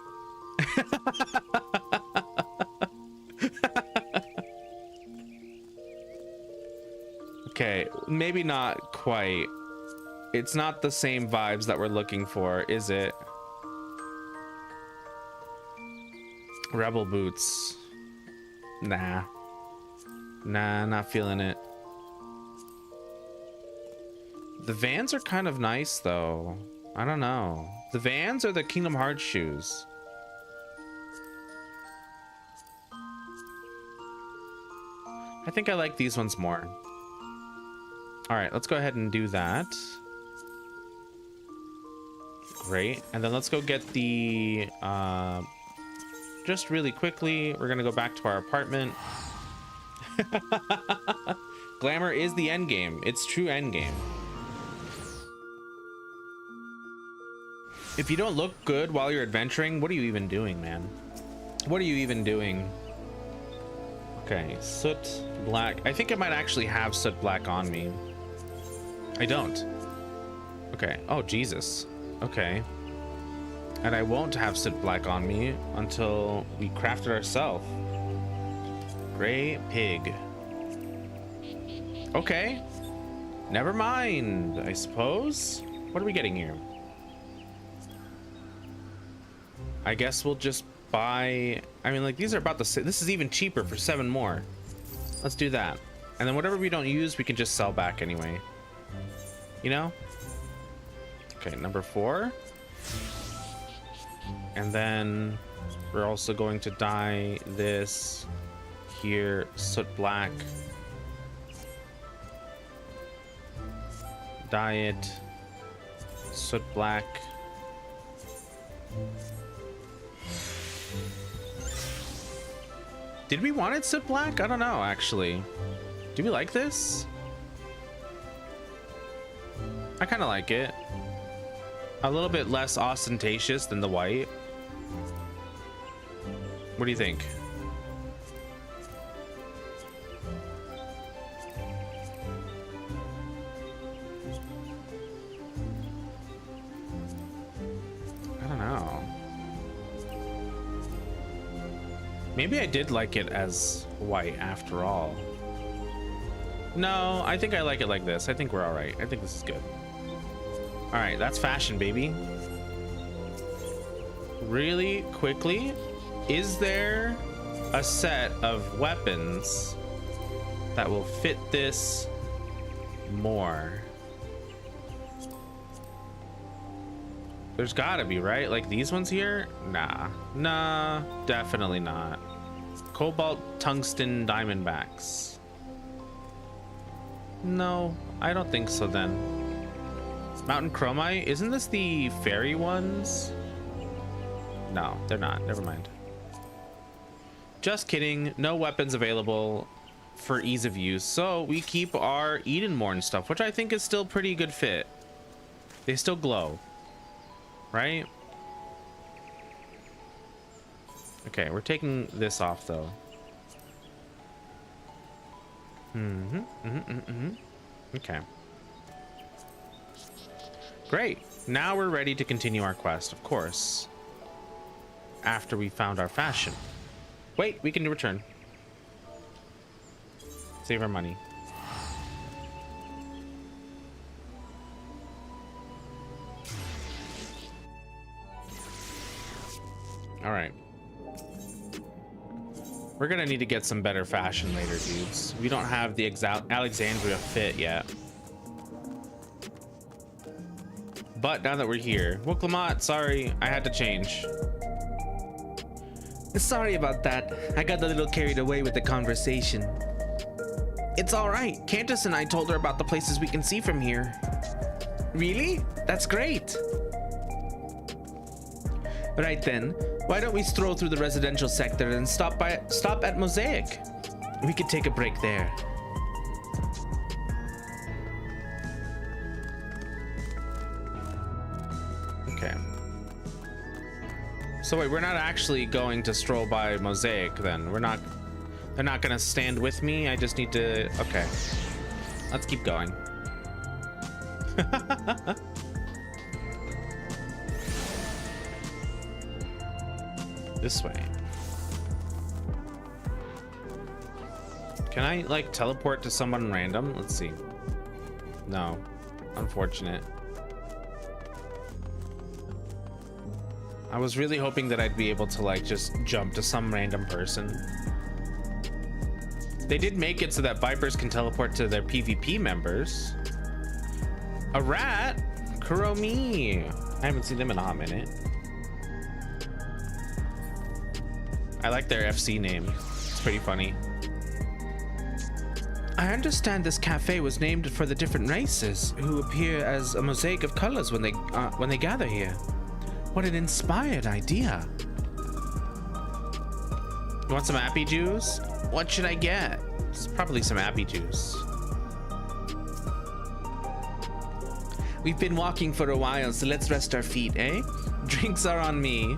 Speaker 1: Okay, maybe not quite. It's not the same vibes that we're looking for, is it? Rebel boots. Nah. Nah, not feeling it. The Vans are kind of nice, though. I don't know. The Vans or the Kingdom Hearts shoes? I think I like these ones more. All right, let's go ahead and do that. Great. And then let's go get the... just really quickly, we're going to go back to our apartment. Glamour is the end game. It's true end game. If you don't look good while you're adventuring, what are you even doing, man? What are you even doing? Okay, soot black. I think I might actually have soot black on me. I don't. Okay. Oh, Jesus. Okay. And I won't have soot black on me until we craft it ourselves. Gray pig. Okay. Never mind, I suppose. What are we getting here? I guess we'll just buy... I mean, like, these are about the same. This is even cheaper for 7 more. Let's do that. And then whatever we don't use, we can just sell back anyway. You know? Okay, number 4. And then we're also going to dye this here soot black. Dye it soot black. Did we want it soot black? I don't know, actually. Do we like this? I kind of like it. A little bit less ostentatious than the white. What do you think? I don't know. Maybe I did like it as white after all. No, I think I like it like this. I think we're all right. I think this is good. All right, that's fashion, baby. Really quickly, is there a set of weapons that will fit this more? There's gotta be, right? Like these ones here? Nah, definitely not. Cobalt, tungsten, diamondbacks. No, I don't think so then. Mountain chromite, isn't this the fairy ones? No, they're not. Never mind. Just kidding. No weapons available for ease of use. So we keep our Edenmorn stuff, which I think is still pretty good fit. They still glow, right? Okay, we're taking this off though. Okay. Great. Now we're ready to continue our quest, of course. After we found our fashion. Wait, we can return. Save our money. All right. We're gonna need to get some better fashion later, dudes. We don't have the Alexandria fit yet. But now that we're here, well, Clement, sorry, I had to change.
Speaker 9: Sorry about that. I got a little carried away with the conversation.
Speaker 10: It's all right. Candace and I told her about the places we can see from here.
Speaker 9: Really? That's great. Right then, why don't we stroll through the residential sector and stop at Mosaic? We could take a break there.
Speaker 1: Okay. So wait, we're not actually going to stroll by Mosaic then. They're not gonna stand with me. I just need to, okay. Let's keep going. This way. Can I like teleport to someone random? Let's see. No, unfortunate. I was really hoping that I'd be able to like just jump to some random person. They did make it so that Vipers can teleport to their PvP members. A rat? Kuromi. I haven't seen them in a hot minute. I like their FC name. It's pretty funny.
Speaker 9: I understand this cafe was named for the different races who appear as a mosaic of colors when they gather here. What an inspired idea.
Speaker 1: You want some appy juice? What should I get? It's probably some appy juice.
Speaker 9: We've been walking for a while, so let's rest our feet, eh? Drinks are on me.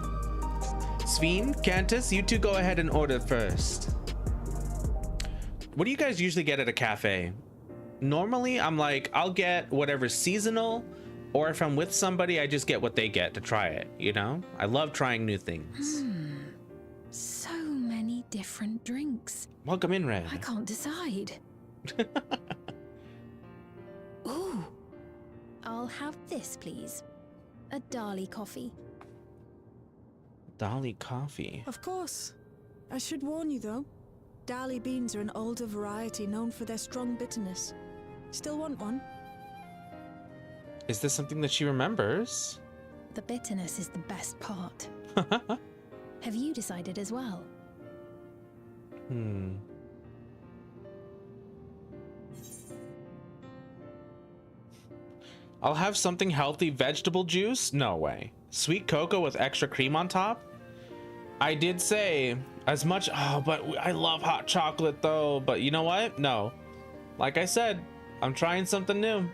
Speaker 9: Sveen, Cantus, you two go ahead and order first. What do you guys usually get at a cafe? Normally, I'm like, I'll get whatever's seasonal, or if I'm with somebody, I just get what they get to try it, you know? I love trying new things.
Speaker 6: So many different drinks.
Speaker 9: Welcome in, Red.
Speaker 6: I can't decide. Ooh. I'll have this, please. A Dali coffee.
Speaker 9: Dali coffee.
Speaker 7: Of course. I should warn you, though. Dali beans are an older variety known for their strong bitterness. Still want one?
Speaker 9: Is this something that she remembers?
Speaker 6: The bitterness is the best part. Have you decided as well?
Speaker 9: I'll have something healthy. Vegetable juice? No way. Sweet cocoa with extra cream on top? I did say as much. Oh, but I love hot chocolate though. But you know what? No. Like I said, I'm trying something new.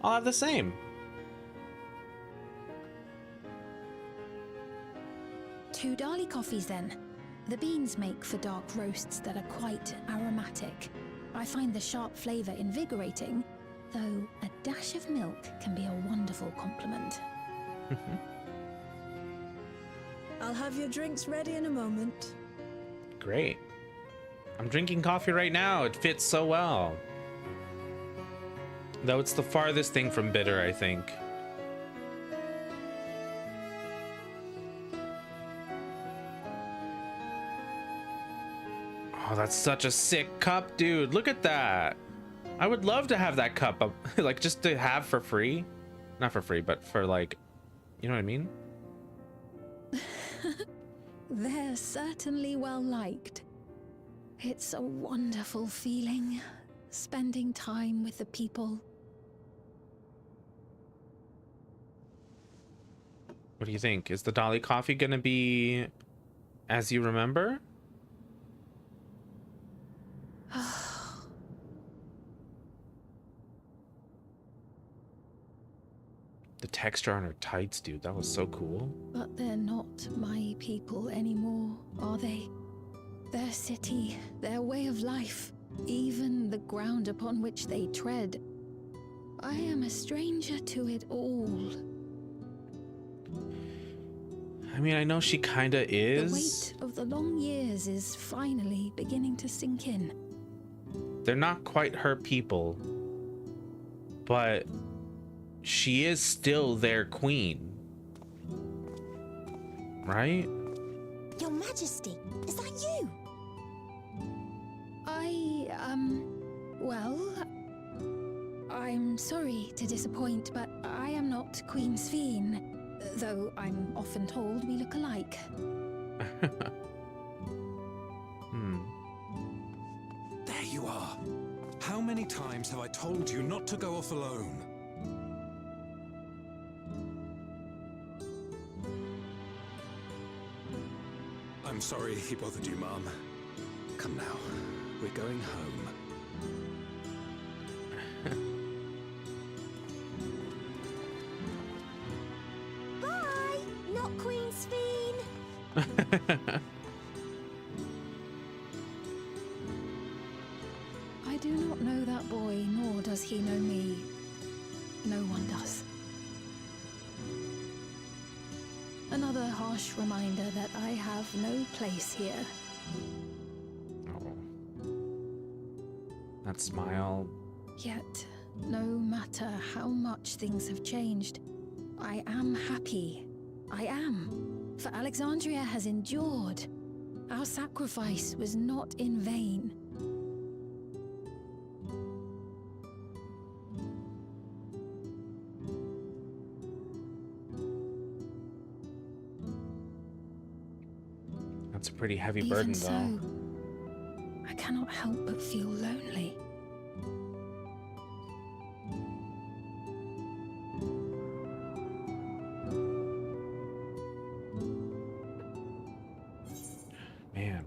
Speaker 9: I'll have the same.
Speaker 6: Two Dali coffees then. The beans make for dark roasts that are quite aromatic. I find the sharp flavor invigorating, though a dash of milk can be a wonderful complement.
Speaker 7: I'll have your drinks ready in a moment.
Speaker 9: Great. I'm drinking coffee right now. It fits so well. Though it's the farthest thing from bitter, I think. Oh, that's such a sick cup, dude. Look at that. I would love to have that cup up, like just to have for free. Not for free, but for like, you know what I mean?
Speaker 6: They're certainly well liked. It's a wonderful feeling, spending time with the people.
Speaker 9: What do you think? Is the Dali coffee gonna be as you remember? The texture on her tights, dude, that was so cool.
Speaker 6: But they're not my people anymore, are they? Their city, their way of life, even the ground upon which they tread. I am a stranger to it all.
Speaker 9: I mean, I know she kinda is.
Speaker 6: The weight of the long years is finally beginning to sink in.
Speaker 9: They're not quite her people, but she is still their queen, right?
Speaker 8: Your Majesty, is that you?
Speaker 6: Well, I'm sorry to disappoint, but I am not Queen Sveen, though I'm often told we look alike.
Speaker 11: There you are. How many times have I told you not to go off alone? I'm sorry he bothered you, Mom. Come now, we're going home.
Speaker 8: Bye, not Queen Sveen.
Speaker 6: I do not know that boy, nor does he know me. No one does. Another harsh reminder that I have no place here.
Speaker 9: Oh. That smile.
Speaker 6: Yet, no matter how much things have changed, I am happy. I am. For Alexandria has endured. Our sacrifice was not in vain.
Speaker 9: That's a pretty heavy
Speaker 6: Even
Speaker 9: burden,
Speaker 6: so,
Speaker 9: though.
Speaker 6: I cannot help but feel lonely.
Speaker 9: Man.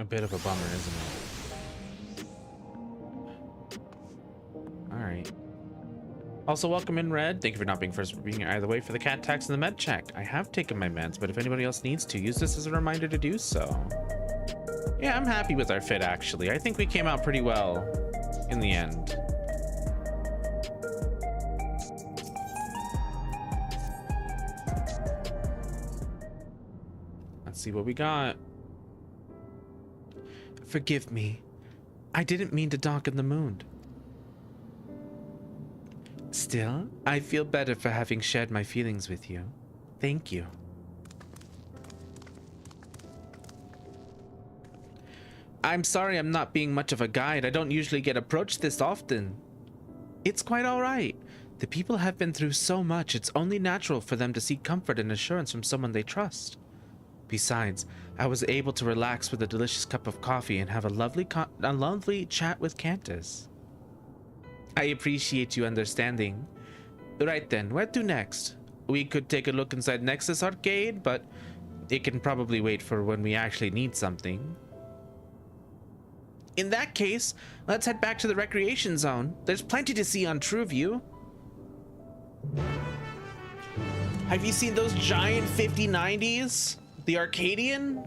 Speaker 1: A bit of a bummer, isn't it? All right. Also, welcome in, Red. Thank you for not being first for being here either way for the cat tax and the med check. I have taken my meds, but if anybody else needs to, use this as a reminder to do so. Yeah, I'm happy with our fit, actually. I think we came out pretty well in the end. Let's see what we got.
Speaker 10: Forgive me. I didn't mean to darken the mood. Still, I feel better for having shared my feelings with you. Thank you. I'm sorry I'm not being much of a guide. I don't usually get approached this often. It's quite all right. The people have been through so much, it's only natural for them to seek comfort and assurance from someone they trust. Besides, I was able to relax with a delicious cup of coffee and have a lovely chat with Cantus. I appreciate you understanding. Right then, where to next? We could take a look inside Nexus Arcade, but it can probably wait for when we actually need something. In that case, let's head back to the recreation zone. There's plenty to see on TrueView. Have you seen those giant 5090s? The Arcadian?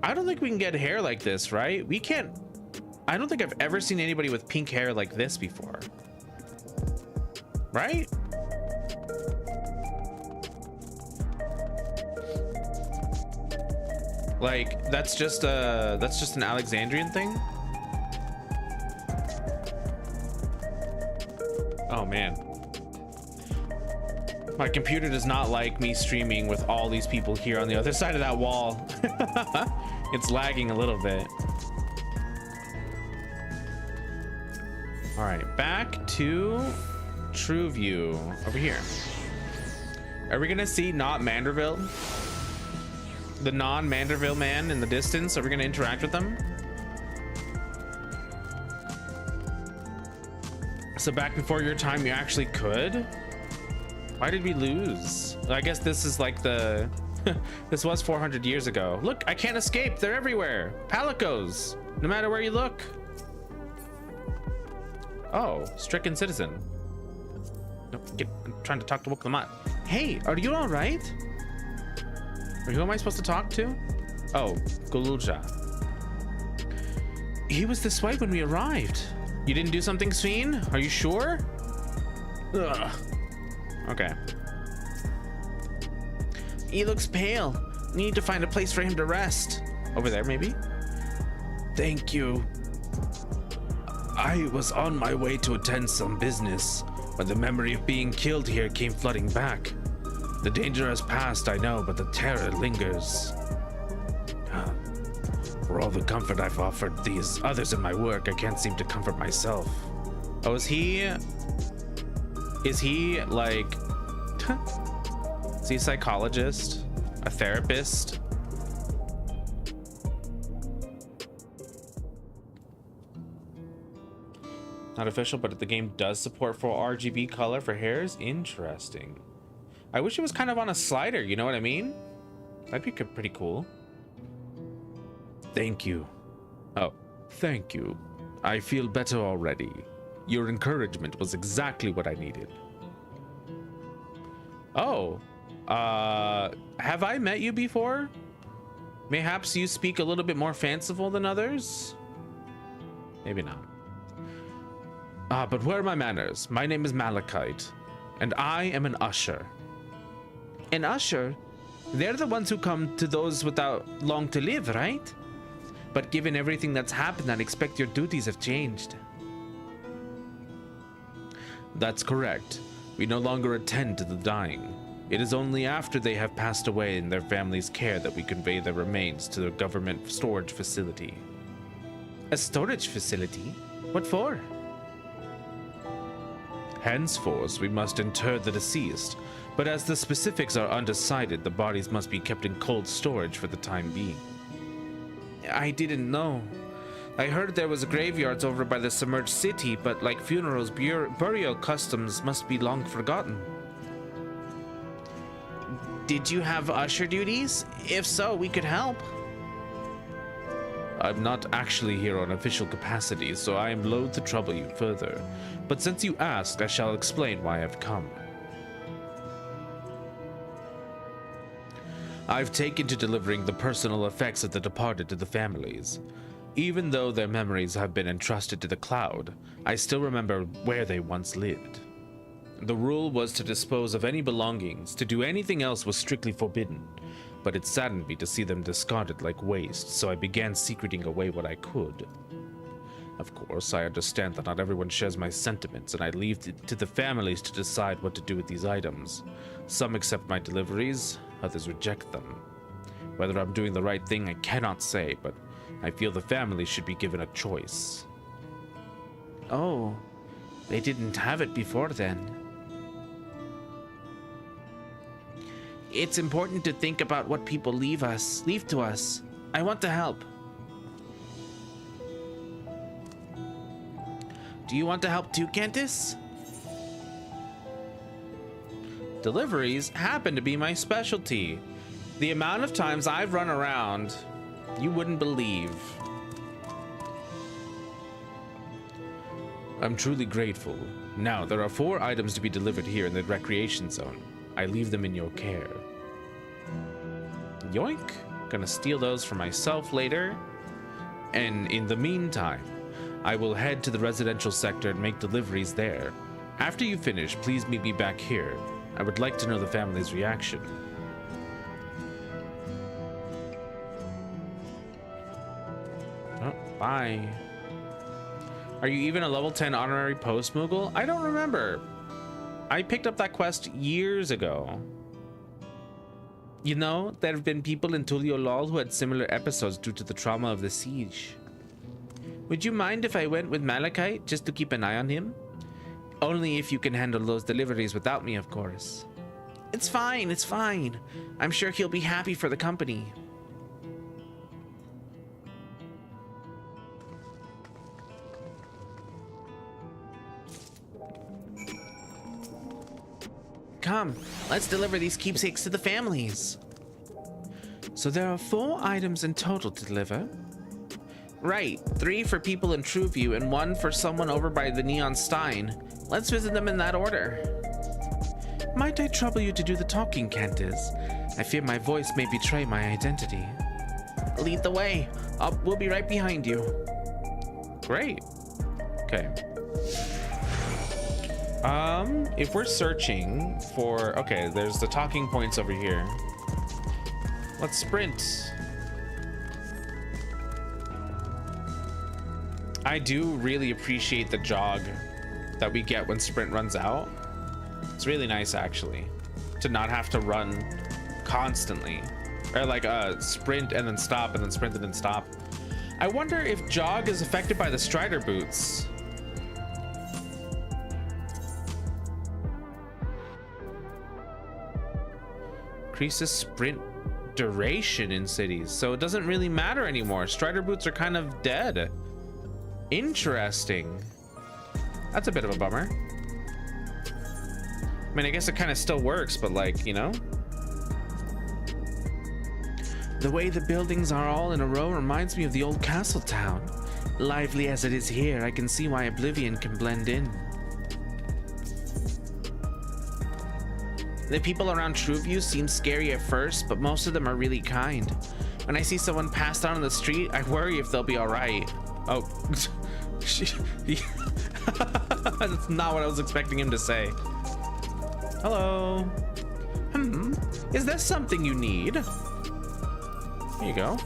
Speaker 1: I don't think we can get hair like this, right? We can't. I don't think I've ever seen anybody with pink hair like this before. Right? Like, that's just an Alexandrian thing? Oh man. My computer does not like me streaming with all these people here on the other side of that wall. It's lagging a little bit. All right, back to TrueView over here. Are we gonna see not Manderville? The non-Manderville man in the distance? Are we gonna interact with them? So back before your time, you actually could? Why did we lose? I guess this is like the... This was 400 years ago. Look, I can't escape. They're everywhere. Palicos. No matter where you look. Oh, stricken citizen. Nope, I'm trying to talk to Wokamat. Hey, are you all right? Or who am I supposed to talk to? Oh, Goluja. He was this way when we arrived. You didn't do something, Sphene? Are you sure? Ugh. Okay.
Speaker 10: He looks pale. We need to find a place for him to rest.
Speaker 1: Over there, maybe?
Speaker 2: Thank you. I was on my way to attend some business when the memory of being killed here came flooding back. The danger has passed, I know, but the terror lingers. For all the comfort I've offered these others in my work, I can't seem to comfort myself.
Speaker 1: Oh, is he like... Is he a psychologist? A therapist? Not official, but the game does support full RGB color for hairs. Interesting. I wish it was kind of on a slider, you know what I mean? That'd be pretty cool.
Speaker 2: Thank you.
Speaker 1: Oh.
Speaker 2: Thank you. I feel better already. Your encouragement was exactly what I needed.
Speaker 1: Oh. Have I met you before? Mayhaps you speak a little bit more fanciful than others? Maybe not.
Speaker 2: But where are my manners? My name is Malachite, and I am an usher.
Speaker 10: An usher? They're the ones who come to those without long to live, right? But given everything that's happened, I'd expect your duties have changed.
Speaker 2: That's correct. We no longer attend to the dying. It is only after they have passed away in their family's care that we convey their remains to the government storage facility.
Speaker 10: A storage facility? What for?
Speaker 2: Henceforth, we must inter the deceased, but as the specifics are undecided, the bodies must be kept in cold storage for the time being.
Speaker 10: I didn't know. I heard there was graveyards over by the submerged city, but like funerals, burial customs must be long forgotten. Did you have usher duties? If so, we could help.
Speaker 2: I'm not actually here on official capacity, so I am loath to trouble you further. But since you asked, I shall explain why I've come. I've taken to delivering the personal effects of the departed to the families. Even though their memories have been entrusted to the cloud, I still remember where they once lived. The rule was to dispose of any belongings. To do anything else was strictly forbidden, but it saddened me to see them discarded like waste, so I began secreting away what I could. Of course, I understand that not everyone shares my sentiments, and I leave it to the families to decide what to do with these items. Some accept my deliveries, others reject them. Whether I'm doing the right thing, I cannot say, but I feel the families should be given a choice.
Speaker 10: Oh, they didn't have it before then. It's important to think about what people leave to us. I want to help. Do you want to help too, Cantus?
Speaker 1: Deliveries happen to be my specialty. The amount of times I've run around, you wouldn't believe.
Speaker 2: I'm truly grateful. Now, there are 4 items to be delivered here in the recreation zone. I leave them in your care.
Speaker 1: Yoink. Gonna steal those for myself later.
Speaker 2: And in the meantime, I will head to the residential sector and make deliveries there. After you finish, please meet me back here. I would like to know the family's reaction.
Speaker 1: Oh, bye. Are you even a level 10 honorary post, Moogle? I don't remember. I picked up that quest years ago.
Speaker 10: You know, there have been people in Tulio Lol who had similar episodes due to the trauma of the siege. Would you mind if I went with Malachite just to keep an eye on him? Only if you can handle those deliveries without me, of course. It's fine, it's fine. I'm sure he'll be happy for the company. Come, let's deliver these keepsakes to the families. So there are 4 items in total to deliver. Right, 3 for people in Trueview and 1 for someone over by the Neon Stein. Let's visit them in that order. Might I trouble you to do the talking, Cantus? I fear my voice may betray my identity. Lead the way. We'll be right behind you.
Speaker 1: Great. Okay. If we're searching for... Okay, there's the talking points over here. Let's sprint. I do really appreciate the jog that we get when sprint runs out. It's really nice, actually, to not have to run constantly. Or like sprint and then stop and then sprint and then stop. I wonder if jog is affected by the Strider boots. Increases sprint duration in cities, so it doesn't really matter anymore. Strider boots are kind of dead. Interesting. That's a bit of a bummer. I mean, I guess it kind of still works, but like, you know.
Speaker 10: The way the buildings are all in a row reminds me of the old castle town. Lively as it is here, I can see why Oblivion can blend in. The people around Trueview seem scary at first, but most of them are really kind. When I see someone passed out on the street, I worry if they'll be alright.
Speaker 1: Oh. That's not what I was expecting him to say. Hello.
Speaker 10: Is there something you need?
Speaker 1: Here you go.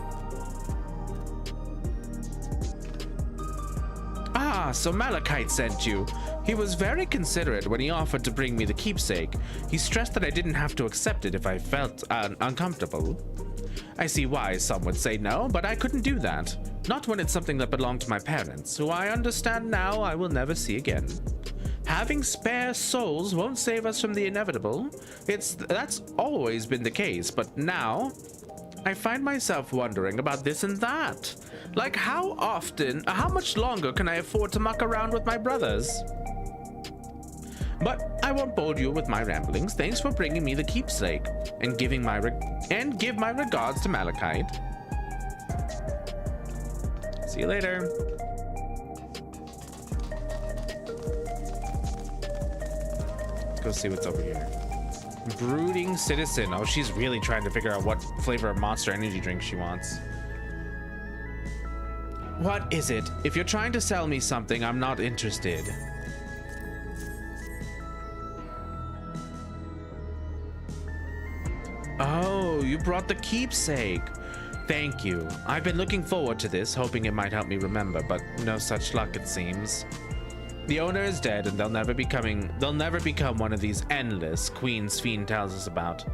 Speaker 10: Ah, so Malachite sent you. He was very considerate when he offered to bring me the keepsake. He stressed that I didn't have to accept it if I felt uncomfortable. I see why some would say no, but I couldn't do that. Not when it's something that belonged to my parents, who I understand now I will never see again. Having spare souls won't save us from the inevitable. That's always been the case, but now I find myself wondering about this and that. Like how much longer can I afford to muck around with my brothers? But I won't bore you with my ramblings. Thanks for bringing me the keepsake and give my regards to Malachite. See you later. Let's go see what's over here. Brooding citizen. Oh, she's really trying to figure out what flavor of Monster Energy drink she wants. What is it? If you're trying to sell me something, I'm not interested. Oh, you brought the keepsake. Thank you. I've been looking forward to this, hoping it might help me remember, but no such luck, it seems. The owner is dead, and they'll never become one of these endless Queen's Fiend tells us about.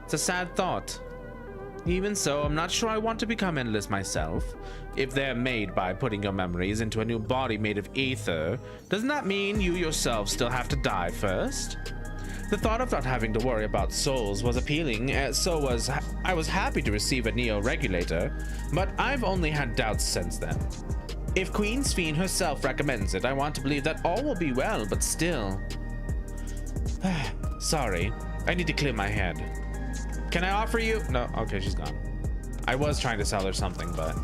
Speaker 10: It's a sad thought. Even so, I'm not sure I want to become endless myself. If they're made by putting your memories into a new body made of ether, doesn't that mean you yourself still have to die first? The thought of not having to worry about souls was appealing, I was happy to receive a Neo-Regulator, but I've only had doubts since then. If Queen's Fiend herself recommends it, I want to believe that all will be well, but still. Sorry, I need to clear my head. Can I offer you? No, okay, she's gone. I was trying to sell her something, but...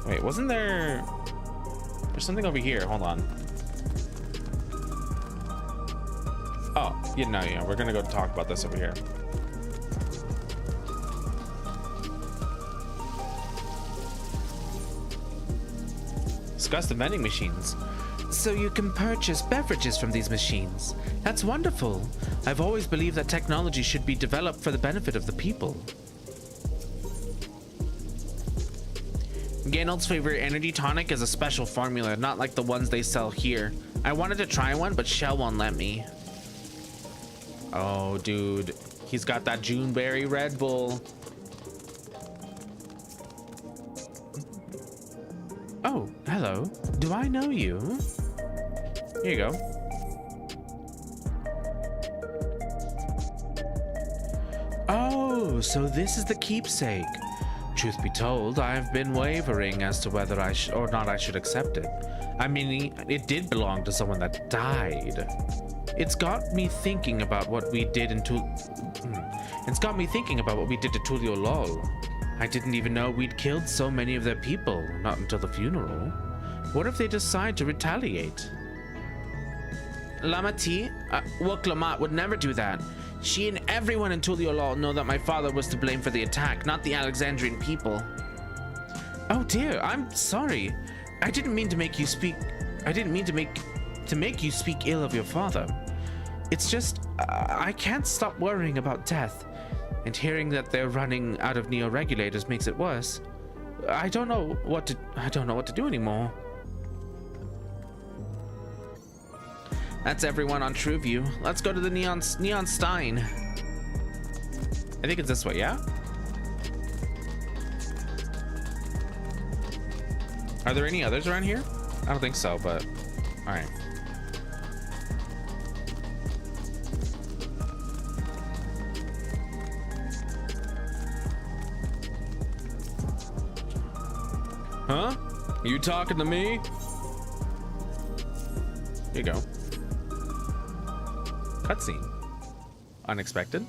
Speaker 10: Wait, wasn't there... There's something over here, hold on. Oh, yeah, we're gonna go talk about this over here. Discuss the vending machines. So you can purchase beverages from these machines. That's wonderful. I've always believed that technology should be developed for the benefit of the people. Gandalf's favorite energy tonic is a special formula, not like the ones they sell here. I wanted to try one, but Shell won't let me. Oh, dude. He's got that Juneberry Red Bull. Oh, hello. Do I know you? Here you go. Oh, so this is the keepsake. Truth be told, I've been wavering as to whether I should or not I should accept it. I mean, it did belong to someone that died. It's got me thinking about what we did to Tulio Lol. I didn't even know we'd killed so many of their people, not until the funeral. What if they decide to retaliate? Lamati? Woklamat would never do that. She and everyone in Tulio Lol know that my father was to blame for the attack, not the Alexandrian people. Oh dear, I'm sorry. I didn't mean to make you speak ill of your father. It's just, I can't stop worrying about death. And hearing that they're running out of Neo-Regulators makes it worse. I don't know what to do anymore. That's everyone on TrueView. Let's go to the Neon Stein. I think it's this way, yeah? Are there any others around here? I don't think so, but all right. Huh? You talking to me? Here you go. Cutscene. Unexpected.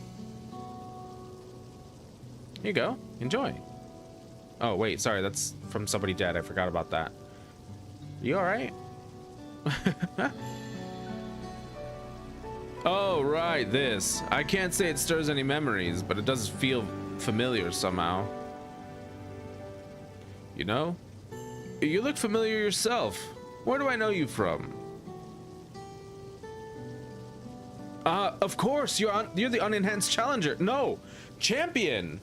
Speaker 10: Here you go. Enjoy. Oh, wait. Sorry. That's from somebody dead. I forgot about that. You all right? Oh, right. This. I can't say it stirs any memories, but it does feel familiar somehow. You know? You look familiar yourself. Where do I know you from? Of course, you're the unenhanced challenger. No, champion.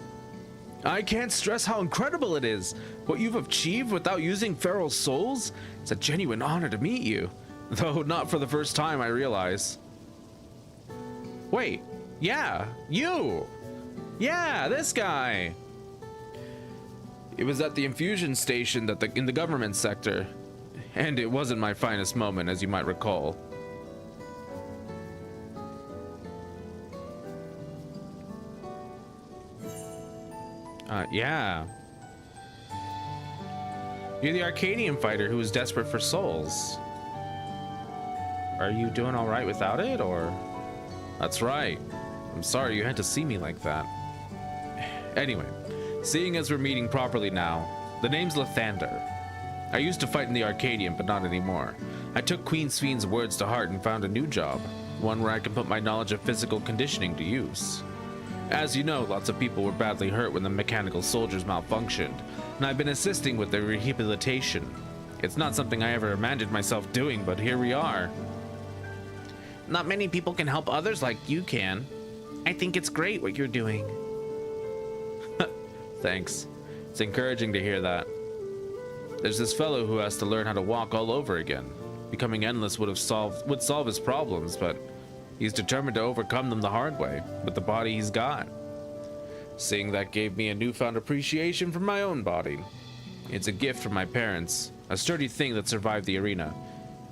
Speaker 10: I can't stress how incredible it is. What you've achieved without using feral souls. It's a genuine honor to meet you. Though not for the first time, I realize. Wait, yeah, you. Yeah, this guy. It was at the infusion station in the government sector. And it wasn't my finest moment, as you might recall. Yeah. You're the Arcadian fighter who was desperate for souls.
Speaker 1: Are you doing all right without it, or?
Speaker 2: That's right. I'm sorry you had to see me like that. Anyway, seeing as we're meeting properly now, the name's Lathander. I used to fight in the Arcadian, but not anymore. I took Queen Spheen's words to heart and found a new job, one where I can put my knowledge of physical conditioning to use. As you know, lots of people were badly hurt when the mechanical soldiers malfunctioned, and I've been assisting with their rehabilitation. It's not something I ever imagined myself doing, but here we are.
Speaker 10: Not many people can help others like you can. I think it's great what you're doing.
Speaker 2: Thanks. It's encouraging to hear that. There's this fellow who has to learn how to walk all over again. Becoming endless would solve his problems, but he's determined to overcome them the hard way, with the body he's got. Seeing that gave me a newfound appreciation for my own body. It's a gift from my parents, a sturdy thing that survived the arena,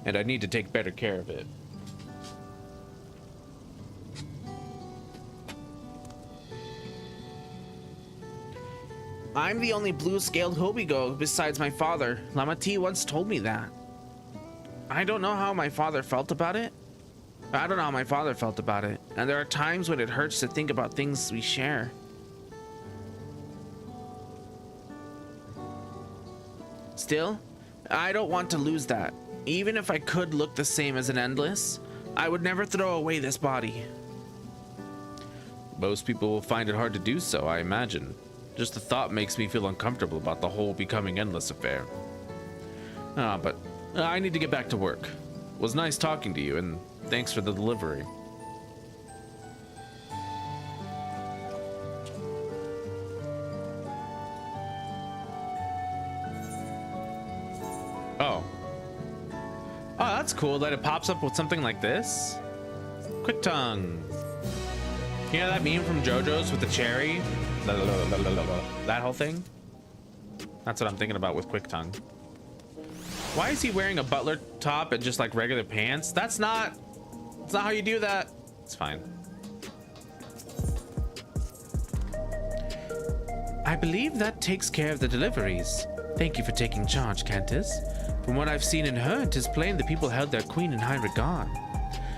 Speaker 2: and I need to take better care of it.
Speaker 10: I'm the only blue-scaled Hobigo besides my father. Lama T once told me that. I don't know how my father felt about it. And there are times when it hurts to think about things we share. Still, I don't want to lose that. Even if I could look the same as an Endless, I would never throw away this body.
Speaker 2: Most people will find it hard to do so, I imagine. Just the thought makes me feel uncomfortable about the whole becoming endless affair. But I need to get back to work. It was nice talking to you, and thanks for the delivery.
Speaker 1: Oh. Oh, that's cool that it pops up with something like this. Quick tongue. You know that meme from JoJo's with the cherry? That whole thing? That's what I'm thinking about with Quick Tongue. Why is he wearing a butler top and just like regular pants? That's not how you do that. It's fine.
Speaker 10: I believe that takes care of the deliveries. Thank you for taking charge, Cantus. From what I've seen and heard, 'tis plain the people held their queen in high regard.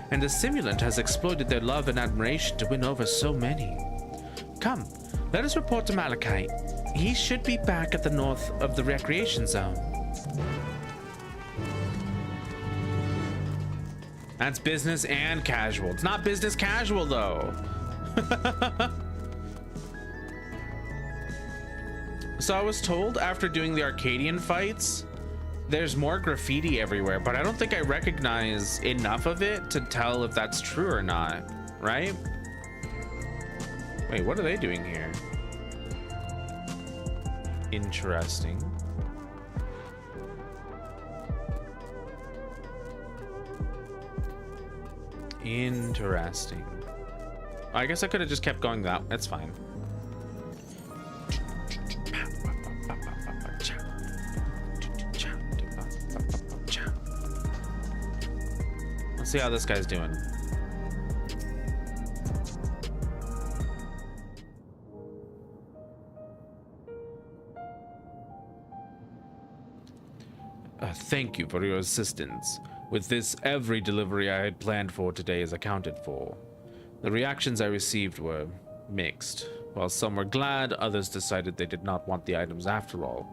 Speaker 10: And the simulant has exploited their love and admiration to win over so many. Come, let us report to Malachite. He should be back at the north of the recreation zone.
Speaker 1: That's business and casual. It's not business casual though. So I was told after doing the Arcadian fights, there's more graffiti everywhere, but I don't think I recognize enough of it to tell if that's true or not, right? Wait, what are they doing here? Interesting. Interesting. I guess I could have just kept going that. That's fine. Let's see how this guy's doing.
Speaker 2: Thank you for your assistance. With this, every delivery I had planned for today is accounted for. The reactions I received were mixed. While some were glad, others decided they did not want the items after all.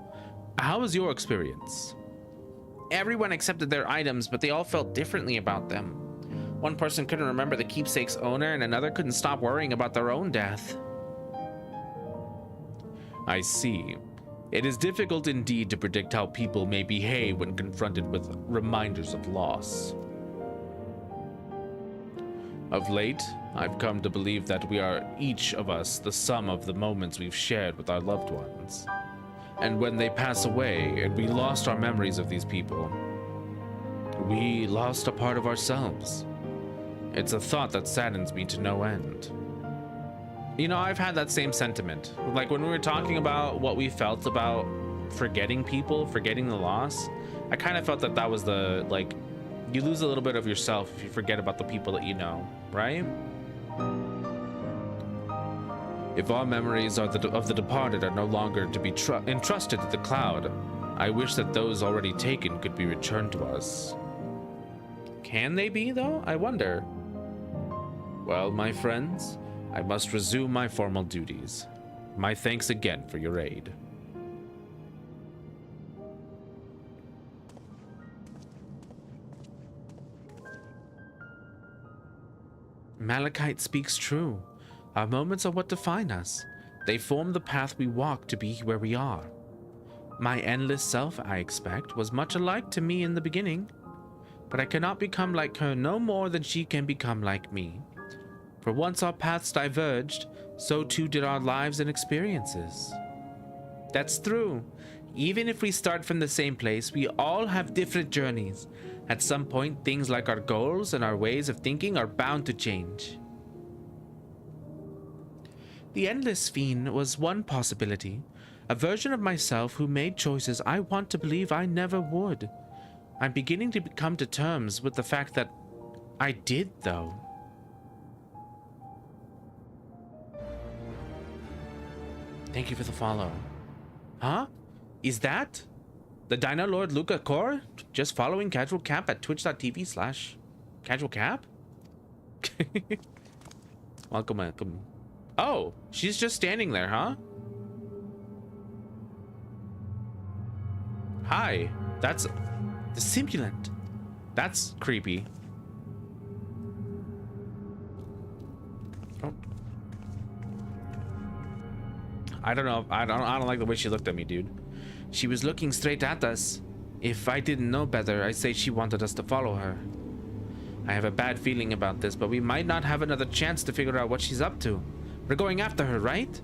Speaker 2: How was your experience?
Speaker 10: Everyone accepted their items, but they all felt differently about them. One person couldn't remember the keepsake's owner, and another couldn't stop worrying about their own death.
Speaker 2: I see. It is difficult indeed to predict how people may behave when confronted with reminders of loss. Of late, I've come to believe that we are each of us the sum of the moments we've shared with our loved ones. And when they pass away and we lost our memories of these people, we lost a part of ourselves. It's a thought that saddens me to no end.
Speaker 1: You know, I've had that same sentiment. Like when we were talking about what we felt about forgetting people, forgetting the loss, I kind of felt that that was the, like, you lose a little bit of yourself if you forget about the people that you know, right?
Speaker 2: If our memories of the departed are no longer to be entrusted to the cloud, I wish that those already taken could be returned to us.
Speaker 1: Can they be, though? I wonder. Well, my friends, I must resume my formal duties. My thanks again for your aid.
Speaker 10: Malachite speaks true. Our moments are what define us. They form the path we walk to be where we are. My endless self, I expect, was much alike to me in the beginning, but I cannot become like her no more than she can become like me. For once our paths diverged, so too did our lives and experiences. That's true. Even if we start from the same place, we all have different journeys. At some point, things like our goals and our ways of thinking are bound to change. The Endless Fiend was one possibility, a version of myself who made choices I want to believe I never would. I'm beginning to come to terms with the fact that I did, though. Thank you for the follow. Huh? Is that the Dino Lord Luca Core? Just following Casualcap at twitch.tv/Casualcap? Welcome, welcome. Oh, she's just standing there, huh? Hi, that's the simulant. That's creepy. Oh. I don't know. I don't like the way she looked at me, dude. She was looking straight at us. If I didn't know better, I'd say she wanted us to follow her. I have a bad feeling about this, but we might not have another chance to figure out what she's up to. We're going after her, right?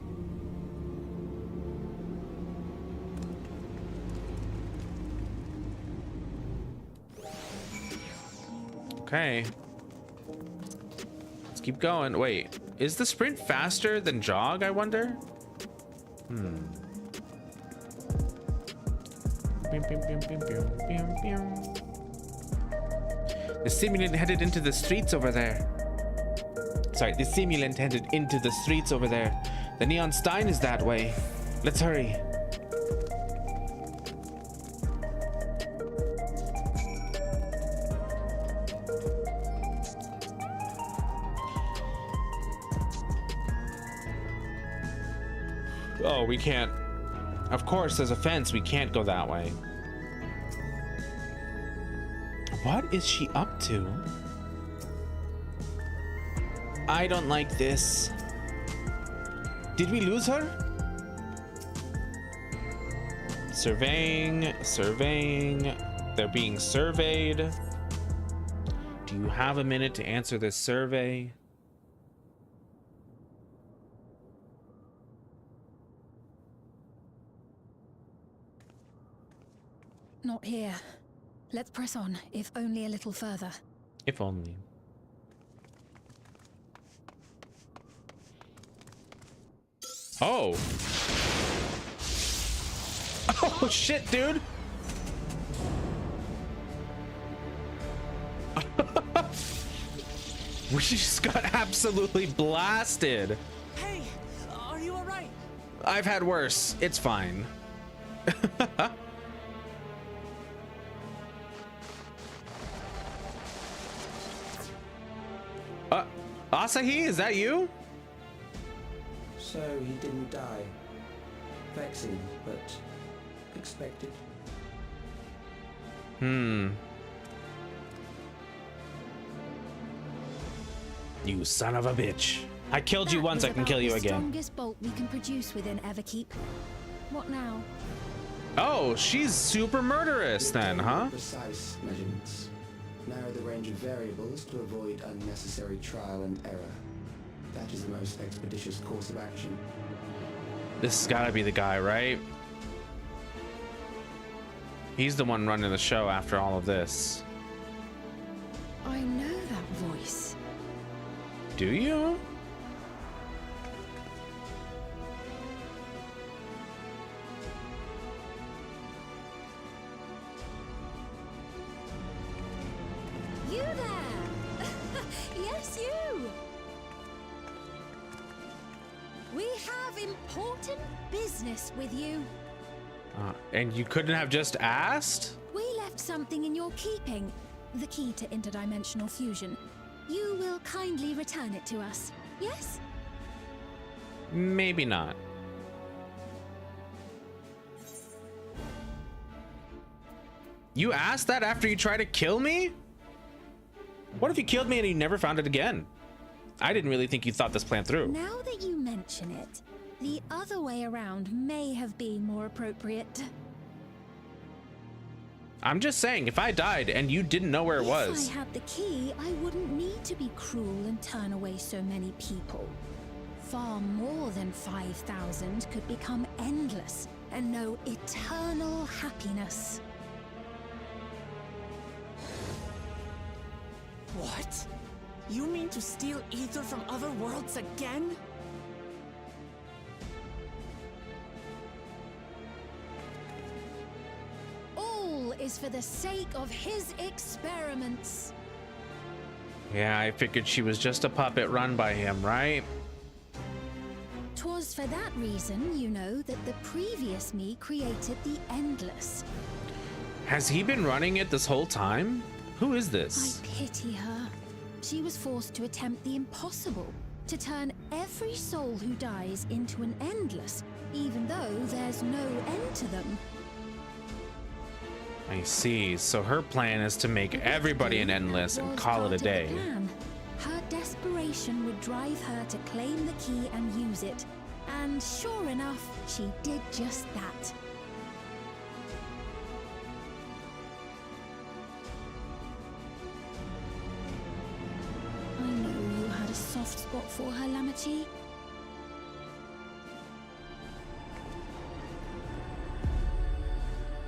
Speaker 10: Okay. Let's keep going. Wait, is the sprint faster than jog, I wonder? The simulant headed into the streets over there. Sorry, the simulant headed into the streets over there. The Neon Stein is that way. Let's hurry. Oh, we can't. Of course, there's a fence. We can't go that way. What is she up to? I don't like this. Did we lose her? Surveying, surveying. They're being surveyed. Do you have a minute to answer this survey?
Speaker 6: Not here. Let's press on, if only a little further.
Speaker 1: If only. Oh. Oh shit, dude. We just got absolutely blasted.
Speaker 3: Hey, are you alright?
Speaker 1: I've had worse. It's fine. Asahi, is that you?
Speaker 12: So he didn't die. Vexing, but expected.
Speaker 1: You son of a bitch. I killed you once, I can kill you again.
Speaker 8: Strongest bolt we can produce within Everkeep. What now?
Speaker 1: Oh, she's super murderous then, huh?
Speaker 12: Precise measurements. Narrow the range of variables to avoid unnecessary trial and error. That is the most expeditious course of action.
Speaker 1: This has got to be the guy, right? He's the one running the show after all of this.
Speaker 4: I know that voice.
Speaker 1: Do you?
Speaker 8: You there! Yes, you! We have important business with you.
Speaker 1: And you couldn't have just asked?
Speaker 8: We left something in your keeping.
Speaker 6: the key to interdimensional fusion. You will kindly return it to us, yes?
Speaker 1: Maybe not. You asked that after you tried to kill me? What if you killed me and you never found it again? I didn't really think you thought this plan through.
Speaker 6: Now that you mention it, the other way around may have been more appropriate.
Speaker 1: I'm just saying, if I died and you didn't know where it was.
Speaker 6: If I had the key, I wouldn't need to be cruel and turn away so many people. Far more than 5,000 could become endless and know eternal happiness.
Speaker 3: What? You mean to steal ether from other worlds again?
Speaker 6: All is for the sake of his experiments.
Speaker 1: Yeah, I figured she was just a puppet run by him, right?
Speaker 6: 'Twas for that reason, you know, that the previous me created the Endless.
Speaker 1: Has he been running it this whole time? Who is
Speaker 6: I
Speaker 1: this?
Speaker 6: pity her. She was forced to attempt the impossible, to turn every soul who dies into an Endless, even though there's no end to them.
Speaker 1: I see. So her plan is to make everybody an endless and
Speaker 6: Was
Speaker 1: call
Speaker 6: part
Speaker 1: it a
Speaker 6: of the
Speaker 1: day.
Speaker 6: plan. Her desperation would drive her to claim the key and use it. And sure enough, she did just that. I know you had a soft spot for her, Lamachi.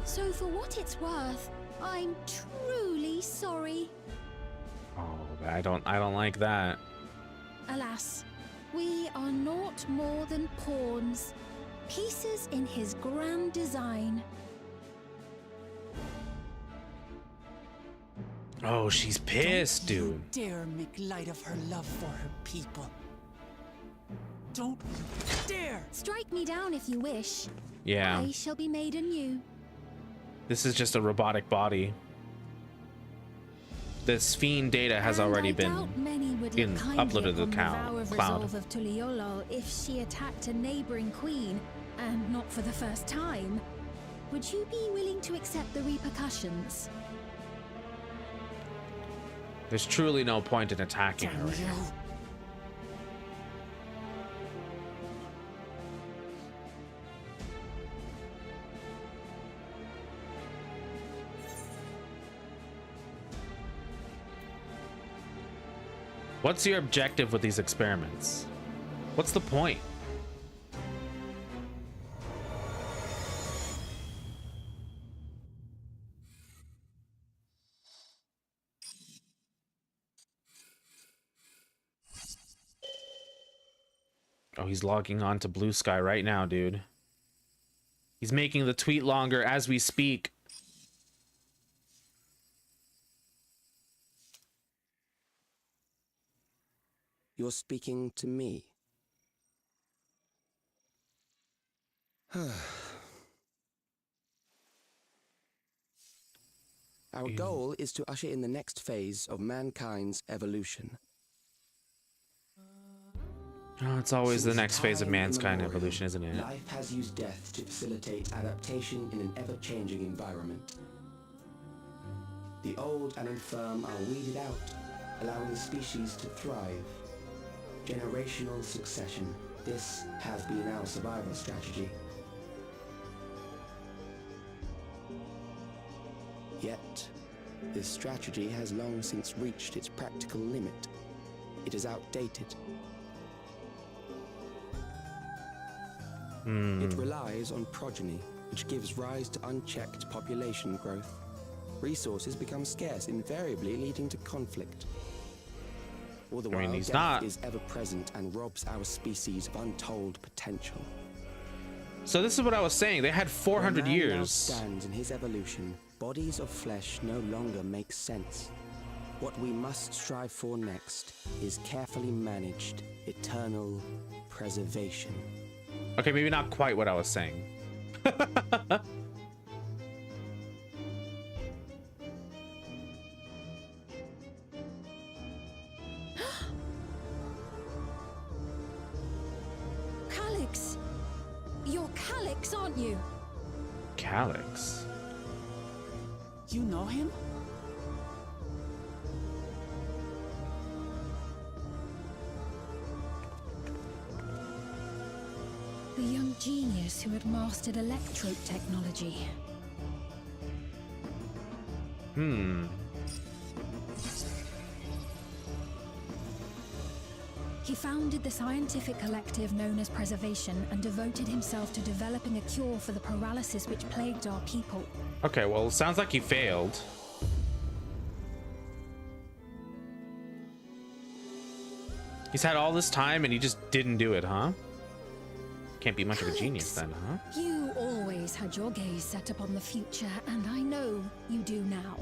Speaker 6: So for what it's worth, I'm truly sorry.
Speaker 1: Oh, I don't like that.
Speaker 6: Alas, we are naught more than pawns, pieces in his grand design.
Speaker 1: Oh, she's pissed,
Speaker 3: Don't
Speaker 1: dude.
Speaker 3: you dare make light of her love for her people. Don't you dare!
Speaker 6: Strike me down if you wish.
Speaker 1: Yeah.
Speaker 6: I shall be made anew.
Speaker 1: This is just a robotic body. This fiend data has already been uploaded to the cloud.
Speaker 6: Of Tuliolo if she attacked a neighboring queen, and not for the first time. Would you be willing to accept the repercussions?
Speaker 1: There's truly no point in attacking her.
Speaker 3: Damn you.
Speaker 1: What's your objective with these experiments? What's the point? Oh, he's logging on to Blue Sky right now, dude. He's making the tweet longer as we speak.
Speaker 12: You're speaking to me. Our goal is to usher in the next phase of mankind's evolution.
Speaker 1: Oh, it's always the
Speaker 12: Since
Speaker 1: next phase of
Speaker 12: time
Speaker 1: mankind
Speaker 12: immemorial,
Speaker 1: evolution, isn't it?
Speaker 12: Life has used death to facilitate adaptation in an ever-changing environment. The old and infirm are weeded out, allowing the species to thrive. Generational succession. This has been our survival strategy. Yet, this strategy has long since reached its practical limit. It is outdated. It relies on progeny, which gives rise to unchecked population growth. Resources become scarce, invariably leading to conflict. All the while,
Speaker 1: he's
Speaker 12: death
Speaker 1: not.
Speaker 12: is ever present and robs our species of untold potential.
Speaker 1: So this is what I was saying. They had 400
Speaker 12: Where man now
Speaker 1: years.
Speaker 12: stands in his evolution, bodies of flesh no longer make sense. What we must strive for next is carefully managed, eternal preservation.
Speaker 1: Okay, maybe not quite what I was saying.
Speaker 6: Calyx, aren't you?
Speaker 1: Calyx?
Speaker 3: You know him?
Speaker 6: The young genius who had mastered electrope technology. He founded the scientific collective known as Preservation and devoted himself to developing a cure for the paralysis which plagued our people.
Speaker 1: Okay, well, it sounds like he failed. He's had all this time and he just didn't do it, huh? Can't be much of a genius then, huh?
Speaker 6: You always had your gaze set upon the future, and I know you do now.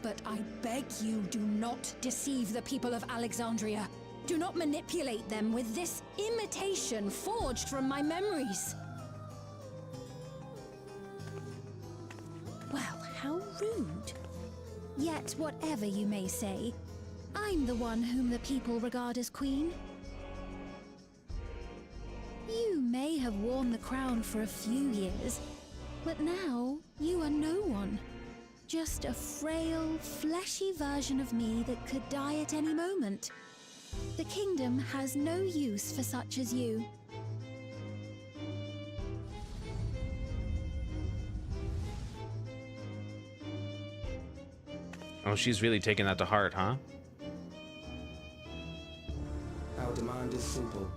Speaker 6: But I beg you, do not deceive the people of Alexandria. Do not manipulate them with this imitation forged from my memories. Well, how rude. Yet, whatever you may say, I'm the one whom the people regard as queen. You may have worn the crown for a few years, but now you are no one. Just a frail, fleshy version of me that could die at any moment. The kingdom has no use for such as you.
Speaker 1: Oh, she's really taking that to heart, huh?
Speaker 12: Our demand is simple.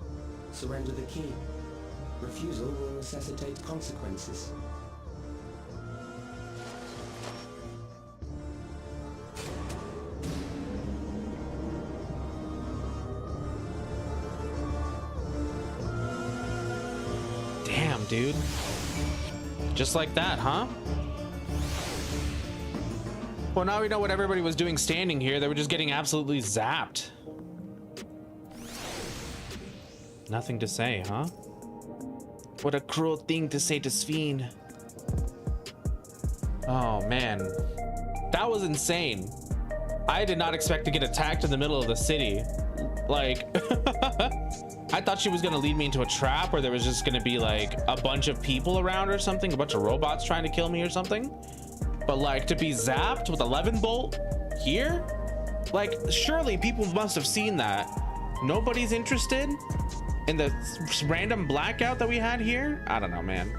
Speaker 12: Surrender the key. Refusal will necessitate consequences.
Speaker 1: Damn, dude. Just like that, huh? Well, now we know what everybody was doing standing here. They were just getting absolutely zapped. Nothing to say, huh? What a cruel thing to say to Sphene. Oh, man. That was insane. I did not expect to get attacked in the middle of the city. Like, I thought she was going to lead me into a trap where there was just going to be like a bunch of people around or something, a bunch of robots trying to kill me or something. But like to be zapped with 11 bolt here? Like, surely people must have seen that. Nobody's interested in the random blackout that we had here? I don't know, man.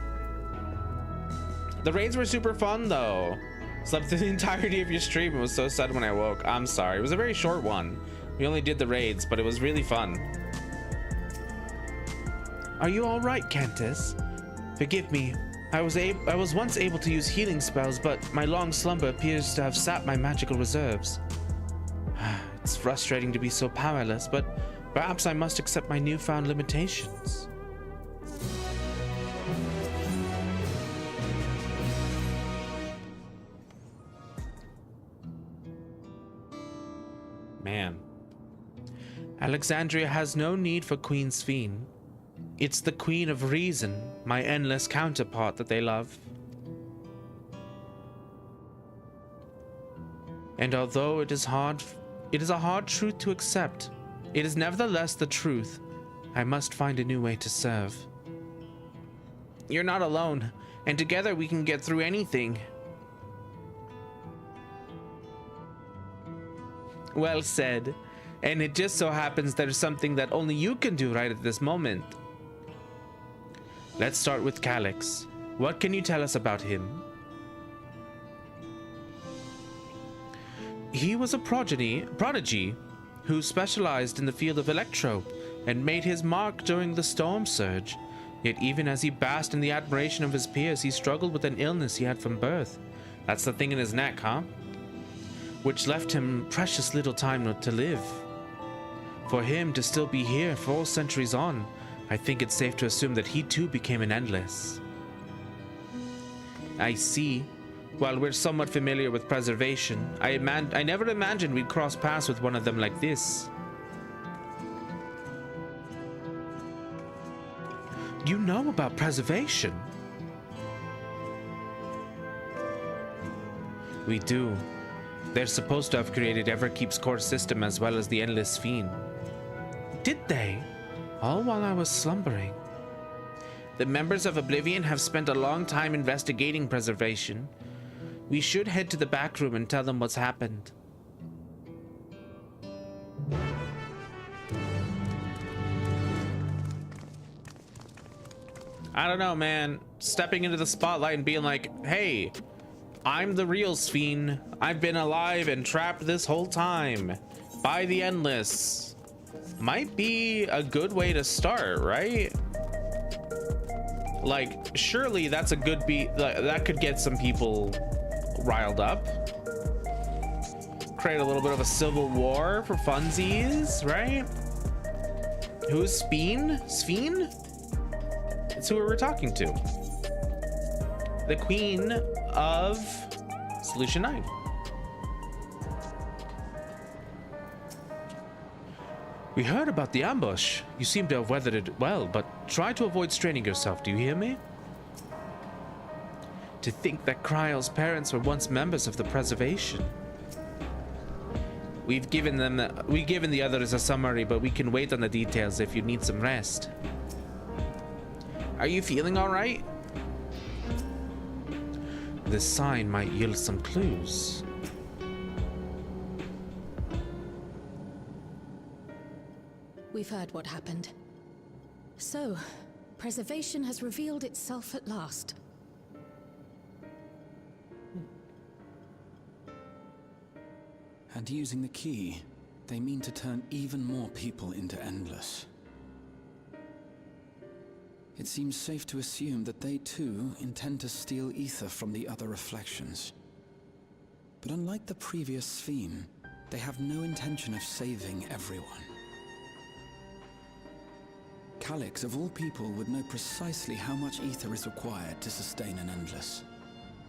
Speaker 1: The raids were super fun though. Slept through the entirety of your stream and was so sad when I woke. I'm sorry. It was a very short one. We only did the raids, but it was really fun.
Speaker 10: Are you all right, Cantus? Forgive me. I was once able to use healing spells, but my long slumber appears to have sapped my magical reserves. It's frustrating to be so powerless, but perhaps I must accept my newfound limitations.
Speaker 1: Man.
Speaker 10: Alexandria has no need for Queen Sphene. It's the Queen of Reason, my endless counterpart, that they love. And although it is a hard truth to accept, it is nevertheless the truth. I must find a new way to serve. You're not alone, and together we can get through anything. Well said. And it just so happens there's something that only you can do right at this moment. Let's start with Calyx. What can you tell us about him? He was a prodigy who specialized in the field of electro and made his mark during the storm surge. Yet even as he basked in the admiration of his peers, he struggled with an illness he had from birth.
Speaker 1: That's the thing in his neck, huh?
Speaker 10: Which left him precious little time to live. For him to still be here 4 centuries on, I think it's safe to assume that he too became an endless. I see. While we're somewhat familiar with preservation, I never imagined we'd cross paths with one of them like this. You know about preservation? We do. They're supposed to have created Everkeep's core system as well as the Endless Sphene. Did they? All while I was slumbering. The members of Oblivion have spent a long time investigating preservation. We should head to the back room and tell them what's happened. I don't know, man. Stepping into the spotlight and being like, hey, I'm the real Sphene. I've been alive and trapped this whole time by the Endless. Might be a good way to start, right? Like, surely that's a good beat. That could get some people riled up. Create a little bit of a civil war for funsies, right? Who's Sphene? Sphene? It's who we were talking to. The Queen of Solution 9. We heard about the ambush. You seem to have weathered it well, but try to avoid straining yourself, do you hear me? To think that Cryol's parents were once members of the Preservation. We've given the others a summary, but we can wait on the details if you need some rest. Are you feeling all right? This sign might yield some clues.
Speaker 4: We've heard what happened. So, preservation has revealed itself at last.
Speaker 11: And using the key, they mean to turn even more people into Endless. It seems safe to assume that they too intend to steal ether from the other reflections. But unlike the previous Sphene, they have no intention of saving everyone. Calyx, of all people, would know precisely how much ether is required to sustain an Endless.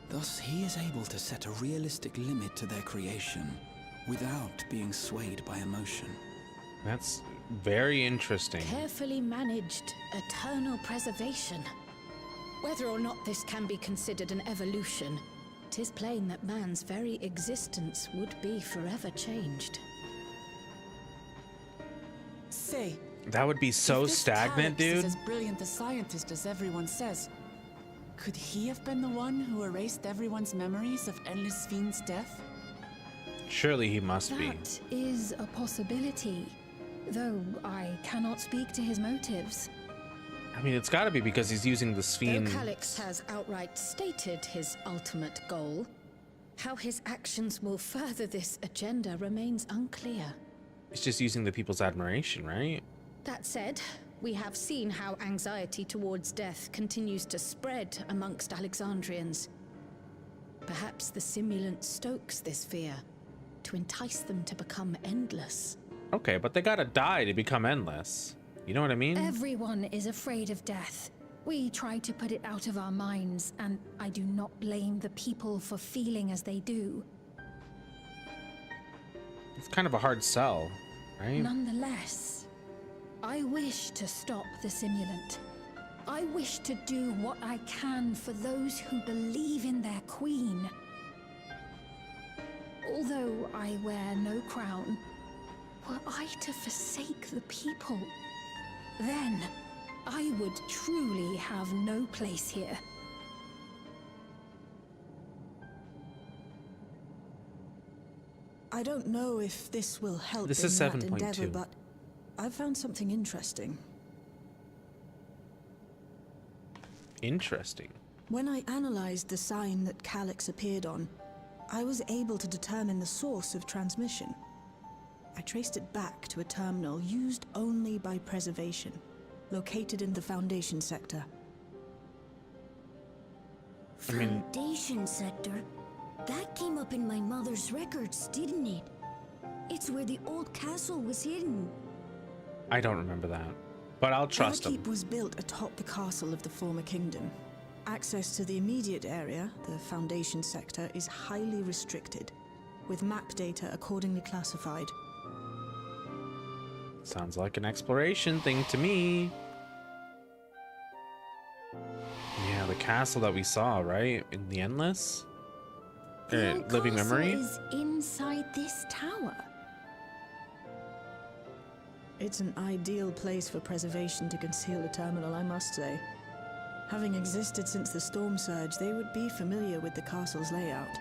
Speaker 11: Thus, he is able to set a realistic limit to their creation without being swayed by emotion.
Speaker 10: That's very interesting.
Speaker 4: Carefully managed eternal preservation. Whether or not this can be considered an evolution, 'tis plain that man's very existence would be forever changed.
Speaker 3: Say,
Speaker 10: That would be so
Speaker 3: if this
Speaker 10: stagnant,
Speaker 3: Calyx
Speaker 10: dude.
Speaker 3: is as brilliant a scientist as everyone says, could he have been the one who erased everyone's memories of Endless Sphene's death?
Speaker 10: Surely he must be.
Speaker 6: That is a possibility, though I cannot speak to his motives.
Speaker 10: I mean, it's got to be because he's using the Sphene.
Speaker 4: Though Calyx has outright stated his ultimate goal, how his actions will further this agenda remains unclear.
Speaker 10: He's just using the people's admiration, right?
Speaker 4: That said, we have seen how anxiety towards death continues to spread amongst Alexandrians. Perhaps the simulant stokes this fear to entice them to become endless.
Speaker 10: Okay, but they gotta die to become endless. You know what I mean?
Speaker 6: Everyone is afraid of death. We try to put it out of our minds, and I do not blame the people for feeling as they do.
Speaker 10: It's kind of a hard sell, right?
Speaker 6: Nonetheless, I wish to stop the simulant. I wish to do what I can for those who believe in their queen. Although I wear no crown, were I to forsake the people, then I would truly have no place here.
Speaker 7: I don't know if this will help
Speaker 10: This
Speaker 7: in
Speaker 10: is
Speaker 7: that
Speaker 10: 7.2.
Speaker 7: endeavor, but I've found something interesting.
Speaker 10: Interesting.
Speaker 7: When I analyzed the sign that Calyx appeared on, I was able to determine the source of transmission. I traced it back to a terminal used only by preservation, located in the Foundation sector.
Speaker 8: Foundation sector? That came up in my mother's records, didn't it? It's where the old castle was hidden.
Speaker 10: I don't remember that, but I'll trust him.
Speaker 7: Keep was built atop the castle of the former kingdom. Access to the immediate area, the Foundation sector, is highly restricted, with map data accordingly classified.
Speaker 10: Sounds like an exploration thing to me. Yeah, the castle that we saw, right? In the Endless?
Speaker 6: The
Speaker 10: Living
Speaker 6: castle
Speaker 10: Memory?
Speaker 6: is inside this tower.
Speaker 7: It's an ideal place for preservation to conceal the terminal, I must say. Having existed since the storm surge, they would be familiar with the castle's layout.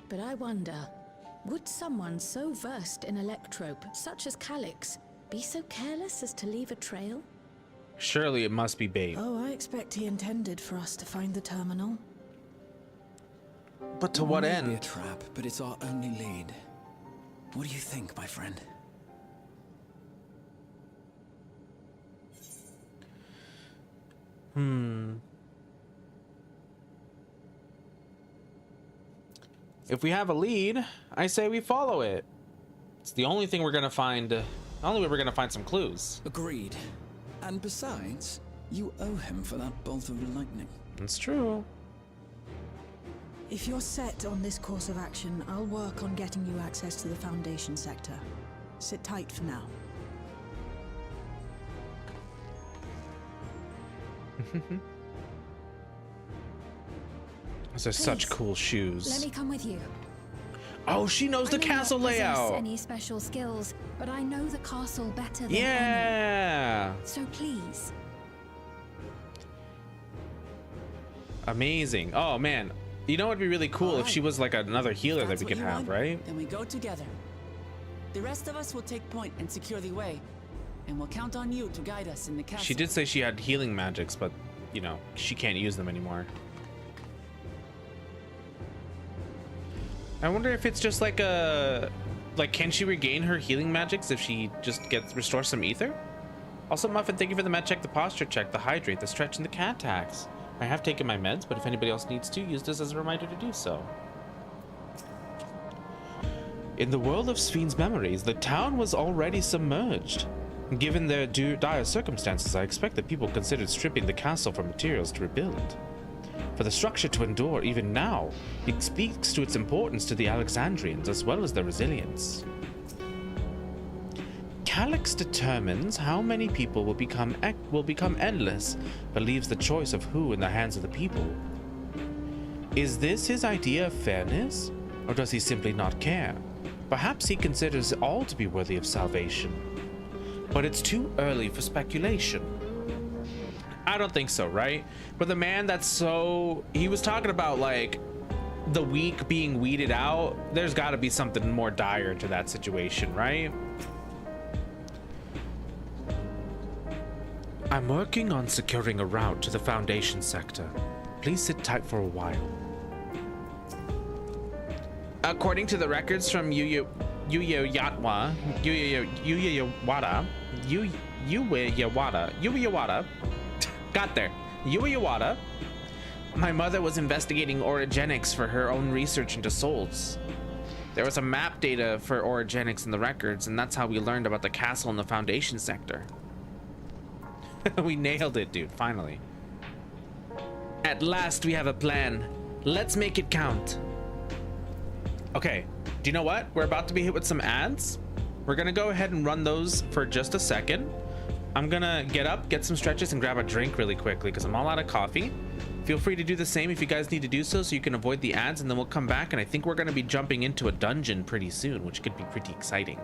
Speaker 4: But I wonder, would someone so versed in electrope, such as Calix, be so careless as to leave a trail?
Speaker 10: Surely it must be bait.
Speaker 7: Oh, I expect he intended for us to find the terminal.
Speaker 10: But to what
Speaker 11: It may be a
Speaker 10: end?
Speaker 11: trap, but it's our only lead. What do you think, my friend?
Speaker 10: If we have a lead, I say we follow it. It's the only thing we're gonna find. Only way we're gonna find some clues.
Speaker 11: Agreed. And besides, you owe him for that bolt of lightning.
Speaker 10: It's true.
Speaker 7: If you're set on this course of action, I'll work on getting you access to the Foundation sector. Sit tight for now.
Speaker 10: Those are such
Speaker 6: Please,
Speaker 10: cool shoes.
Speaker 6: Let me come with you.
Speaker 10: Oh, she knows the
Speaker 6: I may
Speaker 10: castle
Speaker 6: not possess
Speaker 10: layout.
Speaker 6: any special skills, but I know the castle better than
Speaker 10: Yeah.
Speaker 6: any. So please.
Speaker 10: Amazing. Oh man. You know what'd be really cool if she was like another healer that
Speaker 3: That's
Speaker 10: we
Speaker 3: what
Speaker 10: could
Speaker 3: you
Speaker 10: have,
Speaker 3: want,
Speaker 10: right?
Speaker 3: Then we go together. The rest of us will take point and secure the way, and we'll count on you to guide us in the castle.
Speaker 10: She did say she had healing magics, but you know, she can't use them anymore. I wonder if it's just like a can she regain her healing magics if she just restores some ether? Also, Muffin, thank you for the med check, the posture check, the hydrate, the stretch, and the cat tax. I have taken my meds, but if anybody else needs to, use this as a reminder to do so. In the world of Sphyn's memories, the town was already submerged. Given their dire circumstances, I expect that people considered stripping the castle for materials to rebuild. For the structure to endure even now, it speaks to its importance to the Alexandrians as well as their resilience. Calix determines how many people will become endless, but leaves the choice of who in the hands of the people. Is this his idea of fairness, or does he simply not care? Perhaps he considers all to be worthy of salvation. But it's too early for speculation. I don't think so, right? But the man that's he was talking about like the weak being weeded out. There's got to be something more dire to that situation, right? I'm working on securing a route to the Foundation sector. Please sit tight for a while. According to the records from Uyawada, got there. Uyawada. My mother was investigating orogenics for her own research into souls. There was a map data for orogenics in the records, and that's how we learned about the castle in the Foundation sector. We nailed it, dude, finally. At last we have a plan. Let's make it count. Okay, do you know what? We're about to be hit with some ads. We're gonna go ahead and run those for just a second. I'm gonna get up, get some stretches, and grab a drink really quickly because I'm all out of coffee. Feel free to do the same if you guys need to do so you can avoid the ads, and then we'll come back, and I think we're gonna be jumping into a dungeon pretty soon, which could be pretty exciting.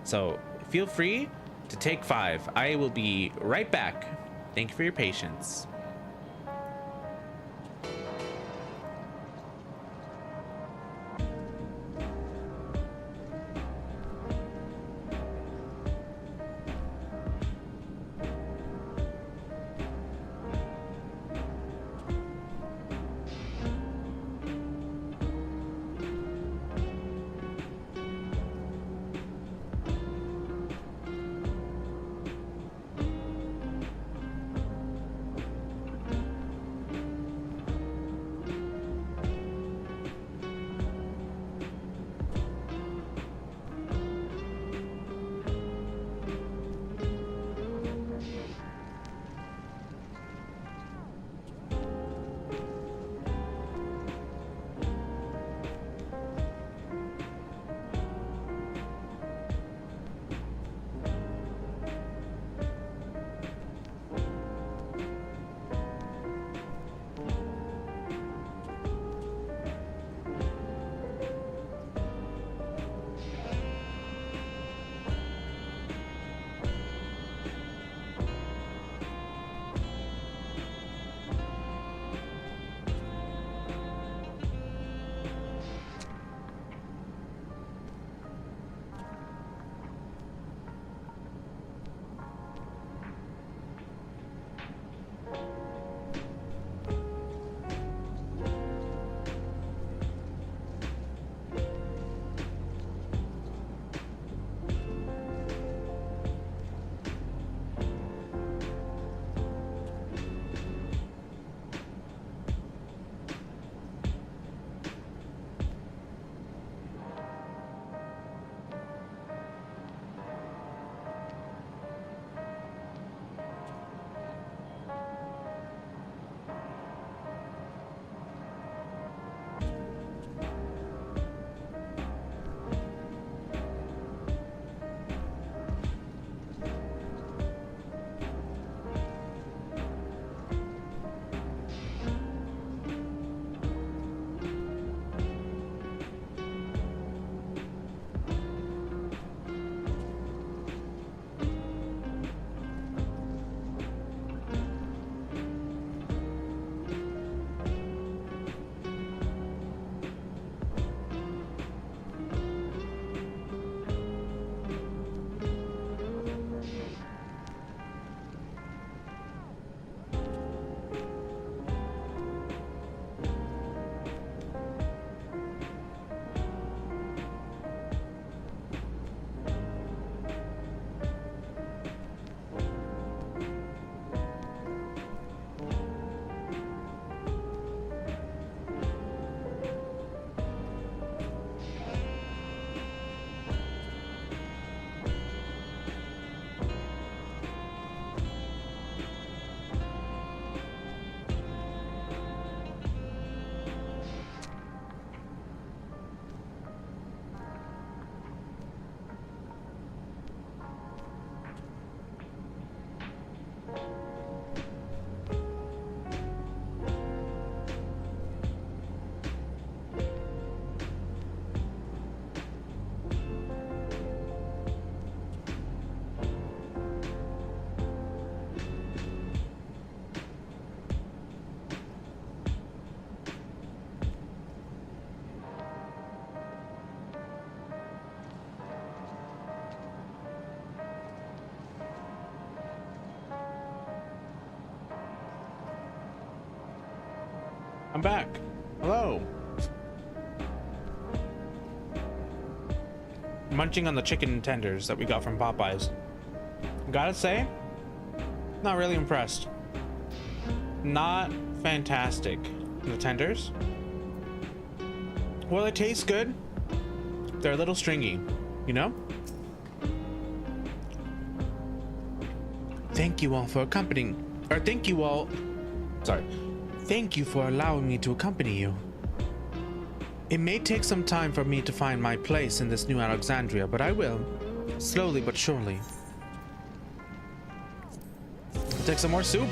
Speaker 10: So feel free to take 5. I will be right back. Thank you for your patience.
Speaker 1: I'm back. Hello. Munching on the chicken tenders that we got from Popeyes. Gotta say, not really impressed. Not fantastic. The tenders, well, they taste good. They're a little stringy, you know? Thank you all for accompanying, or thank you all, sorry. Thank you for allowing me to accompany you. It may take some time for me to find my place in this new Alexandria, but I will, slowly but surely. I'll take some more soup.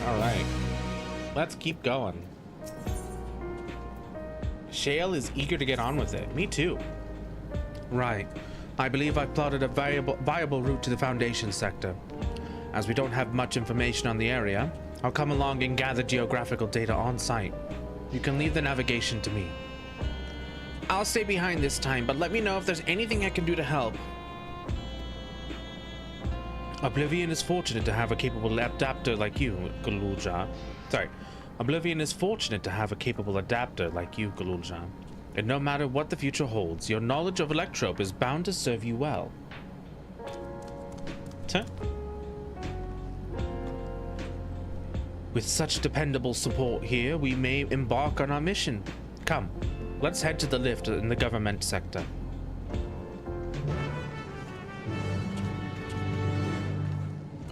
Speaker 1: All right, let's keep going. Shale is eager to get on with it. Me too. Right. I believe I've plotted a viable route to the Foundation sector. As we don't have much information on the area, I'll come along and gather geographical data on site. You can leave the navigation to me. I'll stay behind this time, but let me know if there's anything I can do to help. Oblivion is fortunate to have a capable adapter like you, Galulja. Sorry. Oblivion is fortunate to have a capable adapter like you, Galulja. And no matter what the future holds, your knowledge of Electrope is bound to serve you well. Huh? With such dependable support here, we may embark on our mission. Come, let's head to the lift in the government sector.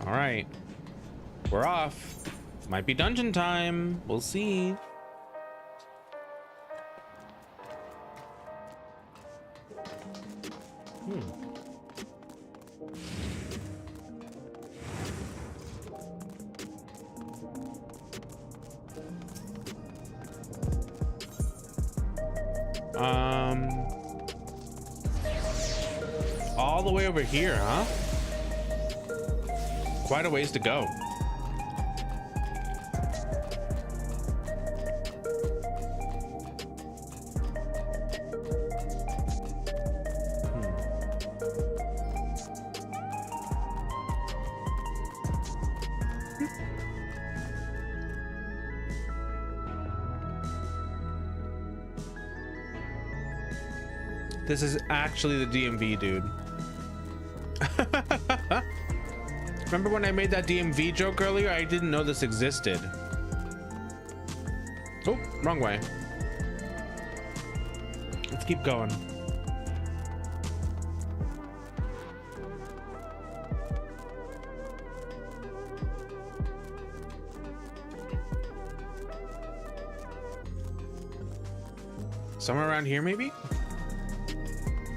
Speaker 1: All right, we're off. Might be dungeon time. We'll see. All the way over here, huh? Quite a ways to go. This is actually the DMV, dude. Remember when I made that DMV joke earlier? I didn't know this existed. Oh, wrong way. Let's keep going. Somewhere around here, maybe?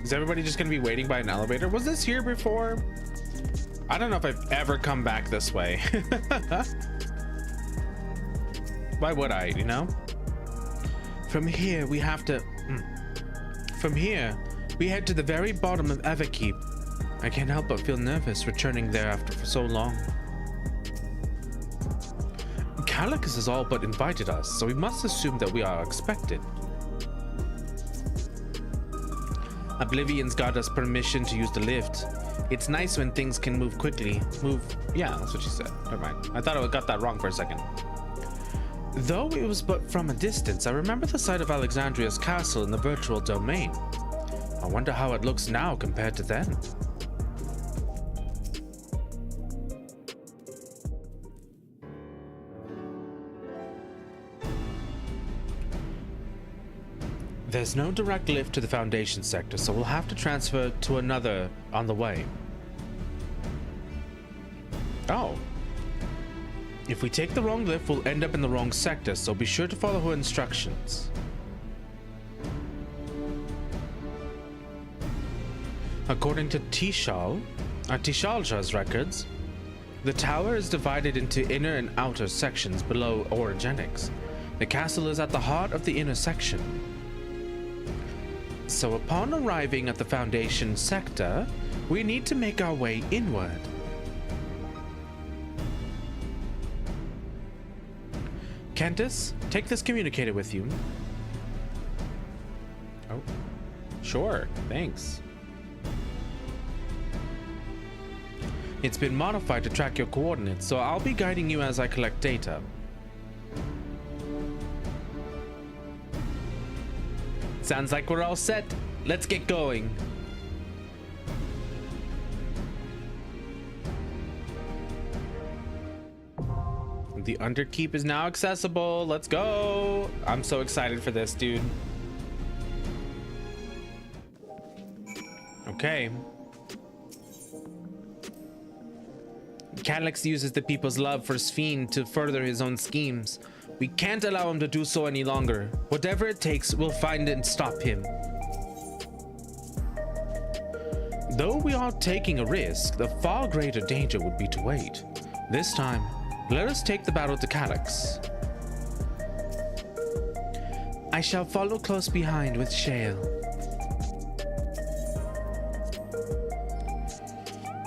Speaker 1: Is everybody just gonna be waiting by an elevator? Was this here before? I don't know if I've ever come back this way. Why would I, you know? From here, we have to... From here, we head to the very bottom of Everkeep. I can't help but feel nervous returning there after for so long. Calicus has all but invited us, so we must assume that we are expected. Oblivion's got us permission to use the lift. It's nice when things can move quickly. Yeah, that's what she said. Never mind. I thought I got that wrong for a second. Though it was but from a distance, I remember the sight of Alexandria's castle in the virtual domain. I wonder how it looks now compared to then. There's no direct lift to the Foundation sector, so we'll have to transfer to another on the way. Oh. If we take the wrong lift, we'll end up in the wrong sector, so be sure to follow her instructions. According to Tishalja's records, the tower is divided into inner and outer sections below Orogenics. The castle is at the heart of the inner section. So upon arriving at the Foundation sector, we need to make our way inward. Cantus, take this communicator with you. Oh, sure, thanks. It's been modified to track your coordinates, so I'll be guiding you as I collect data.
Speaker 10: Sounds like we're all set. Let's get going. The Underkeep is now accessible. Let's go. I'm so excited for this, dude. Okay. Calyx uses the people's love for Sphene to further his own schemes. We can't allow him to do so any longer. Whatever it takes, we'll find and stop him. Though we are taking a risk, the far greater danger would be to wait. This time, let us take the battle to Calyx. I shall follow close behind with Shale.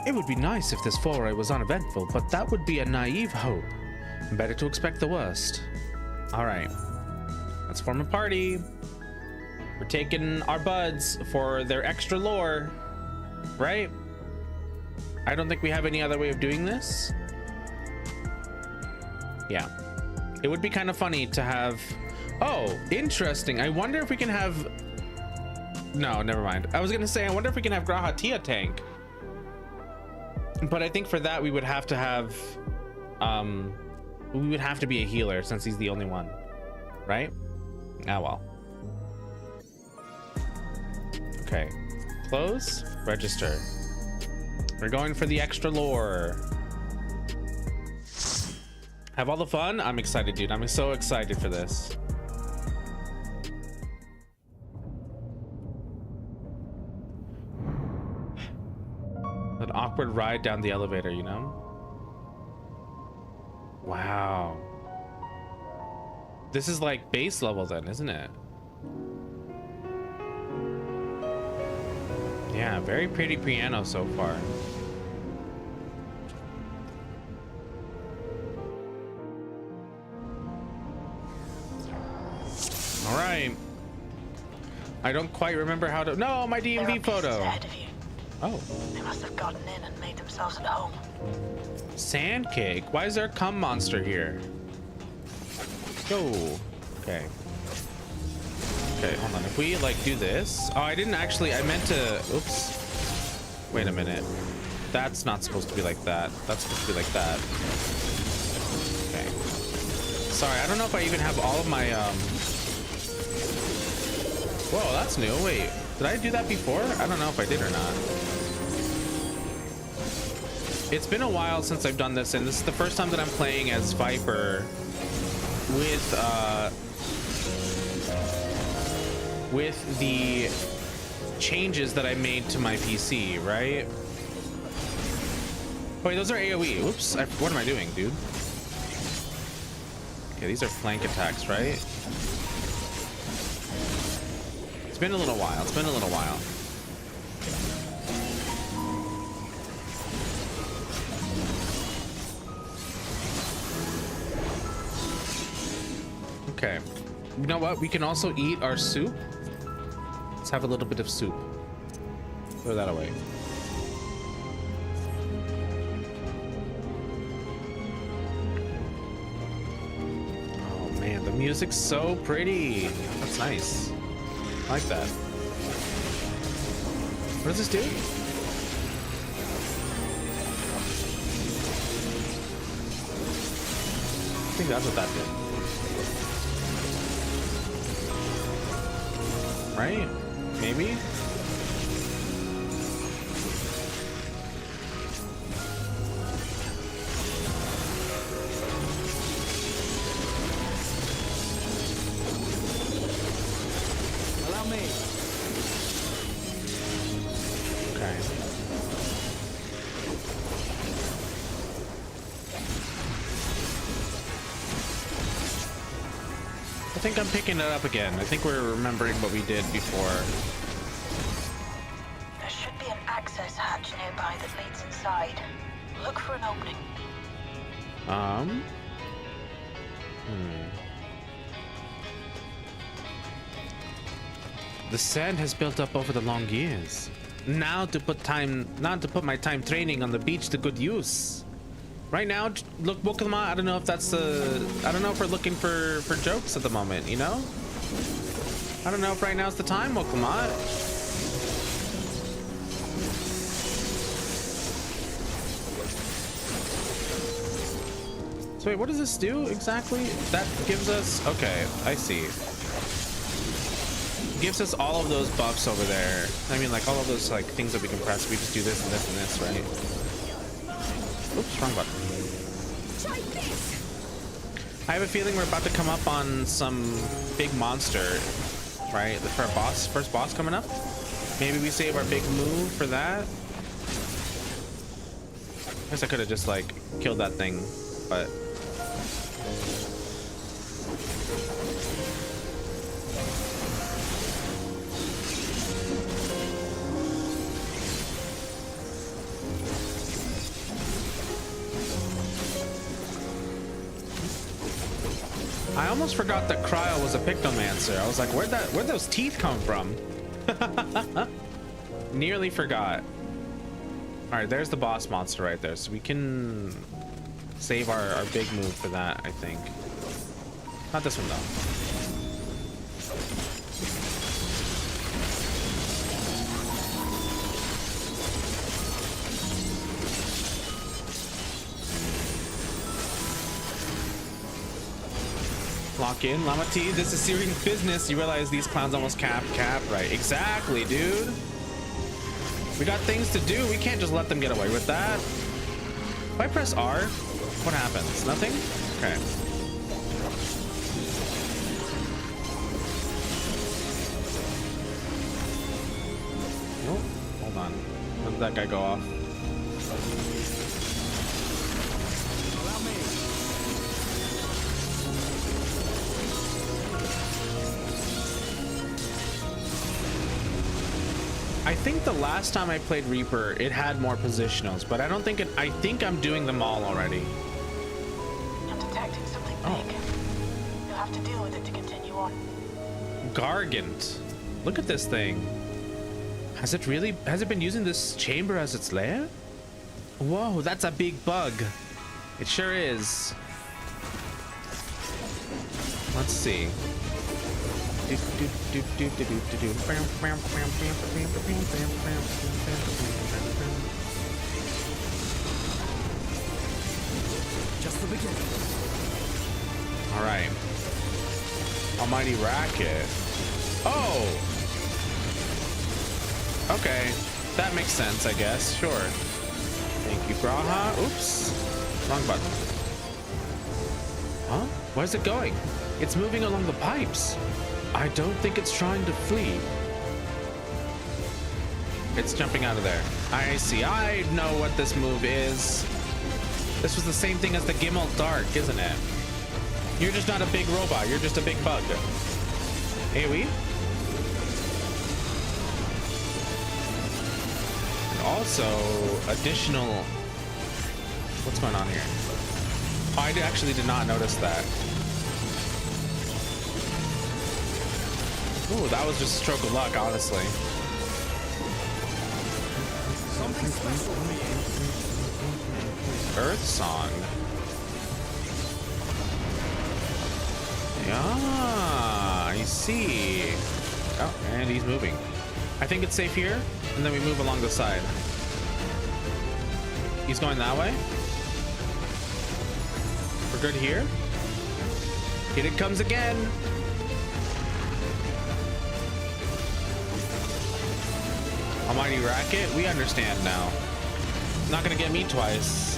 Speaker 10: It would be nice if this foray was uneventful, but that would be a naive hope. Better to expect the worst. All right, let's form a party. We're taking our buds for their extra lore, right? I don't think we have any other way of doing this. Yeah, it would be kind of funny to have. Oh, interesting. I wonder if we can have. No, never mind. I was gonna say, I wonder if we can have Graha Tia tank. But I think for that we would have to have. We would have to be a healer since he's the only one, right? Ah, well. Okay, close, register. We're going for the extra lore. Have all the fun. I'm excited, dude. I'm so excited for this. An awkward ride down the elevator, you know? Wow. This is like base level then, isn't it? Yeah, very pretty piano so far. All right. I don't quite remember how to. No, my DMV photo. Oh.
Speaker 13: They must have gotten in and made themselves at home.
Speaker 10: Sand cake. Why is there a cum monster here? Go. Okay. Okay, hold on. If we like do this. Oh, I didn't actually. I meant to. Oops. Wait a minute. That's not supposed to be like that. That's supposed to be like that. Okay. Sorry, I don't know if I even have all of my. Whoa, that's new. Wait, did I do that before? I don't know if I did or not. It's been a while since I've done this, and this is the first time that I'm playing as Viper with the changes that I made to my PC, right? Wait, those are AoE. Oops, what am I doing, dude? Okay, these are flank attacks, right? It's been a little while. It's been a little while. Okay. You know what? We can also eat our soup. Let's have a little bit of soup. Throw that away. Oh man, the music's so pretty. That's nice. I like that. What does this do? I think that's what that did. Right? Maybe?
Speaker 11: Allow me.
Speaker 10: Okay. I think I'm picking it up again. I think we're remembering what we did before.
Speaker 13: There should be an access hatch nearby that leads inside. Look for an opening.
Speaker 10: The sand has built up over the long years. Now to put my time training on the beach to good use. Right now, look, Bokuma, I don't know if that's I don't know if we're looking for jokes at the moment, you know?
Speaker 1: I don't know if right now's the time, Moklamat. So wait, what does this do exactly? That gives us, okay, I see. Gives us all of those buffs over there. I mean, like all of those like things that we can press. We just do this and this and this, right? Oops, wrong button. I have a feeling we're about to come up on some big monster, right? For our boss, first boss coming up. Maybe we save our big move for that. I guess I could have just like killed that thing, but. I almost forgot that Cryo was a Pictomancer. I was like, where'd those teeth come from? Nearly forgot. All right, there's the boss monster right there. So we can save our big move for that, I think. Not this one, though. Lock in, Llama T. This is serious business. You realize these clowns almost cap, right? Exactly, dude. We got things to do. We can't just let them get away with that. If I press R, what happens? Nothing? Okay. Oh, hold on. When did that guy go off? I think the last time I played Reaper, it had more positionals, but I don't think it. I think I'm doing them all already.
Speaker 13: I'm detecting something big. You'll have to deal with it to continue on.
Speaker 1: Gargant. Look at this thing. Has it been using this chamber as its lair? Whoa, that's a big bug. It sure is. Let's see.
Speaker 11: Just the beginning.
Speaker 1: All right. Almighty Racket. Oh. Okay. That makes sense, I guess. Sure. Thank you, Graha. Oops. Wrong button. Huh? Where's it going? It's moving along the pipes. I don't think it's trying to flee. It's jumping out of there. I see. I know what this move is. This was the same thing as the Gimel Dark, isn't it? You're just not a big robot. You're just a big bug. AoE? And also, additional... What's going on here? Oh, I actually did not notice that. Ooh, that was just a stroke of luck, honestly.
Speaker 11: Something special for me.
Speaker 1: Earth Song. Yeah, I see. Oh, and he's moving. I think it's safe here, and then we move along the side. He's going that way. We're good here. Here it comes again. Almighty Racket, we understand now. Not gonna get me twice.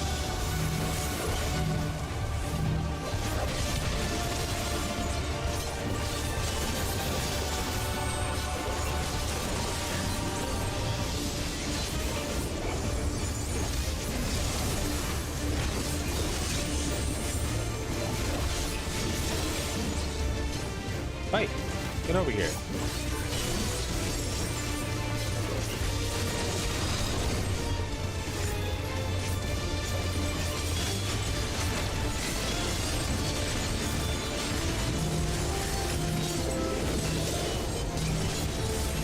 Speaker 1: Fight! Get over here.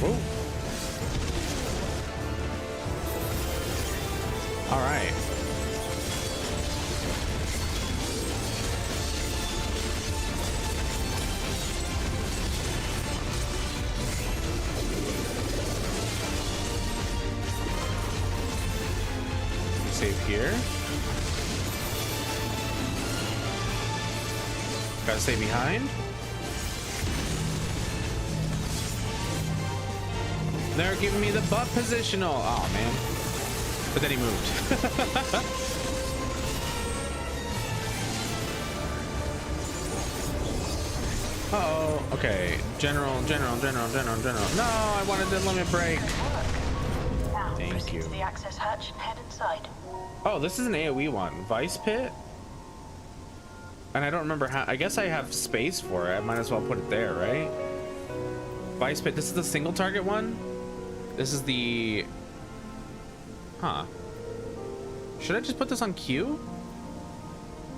Speaker 1: Whoa. All right. save here. Gotta stay behind. They're giving me the butt positional. Oh man. But then he moved. Uh-oh. Okay. General. No, I wanted the limit break.
Speaker 13: Now,
Speaker 1: Thank
Speaker 13: proceed
Speaker 1: you.
Speaker 13: to the access hatch and head inside.
Speaker 1: Oh, this is an AoE one. Vice pit? And I don't remember how. I guess I have space for it. I might as well put it there, right? Vice pit. This is the single target one? This is the... Huh. Should I just put this on Q?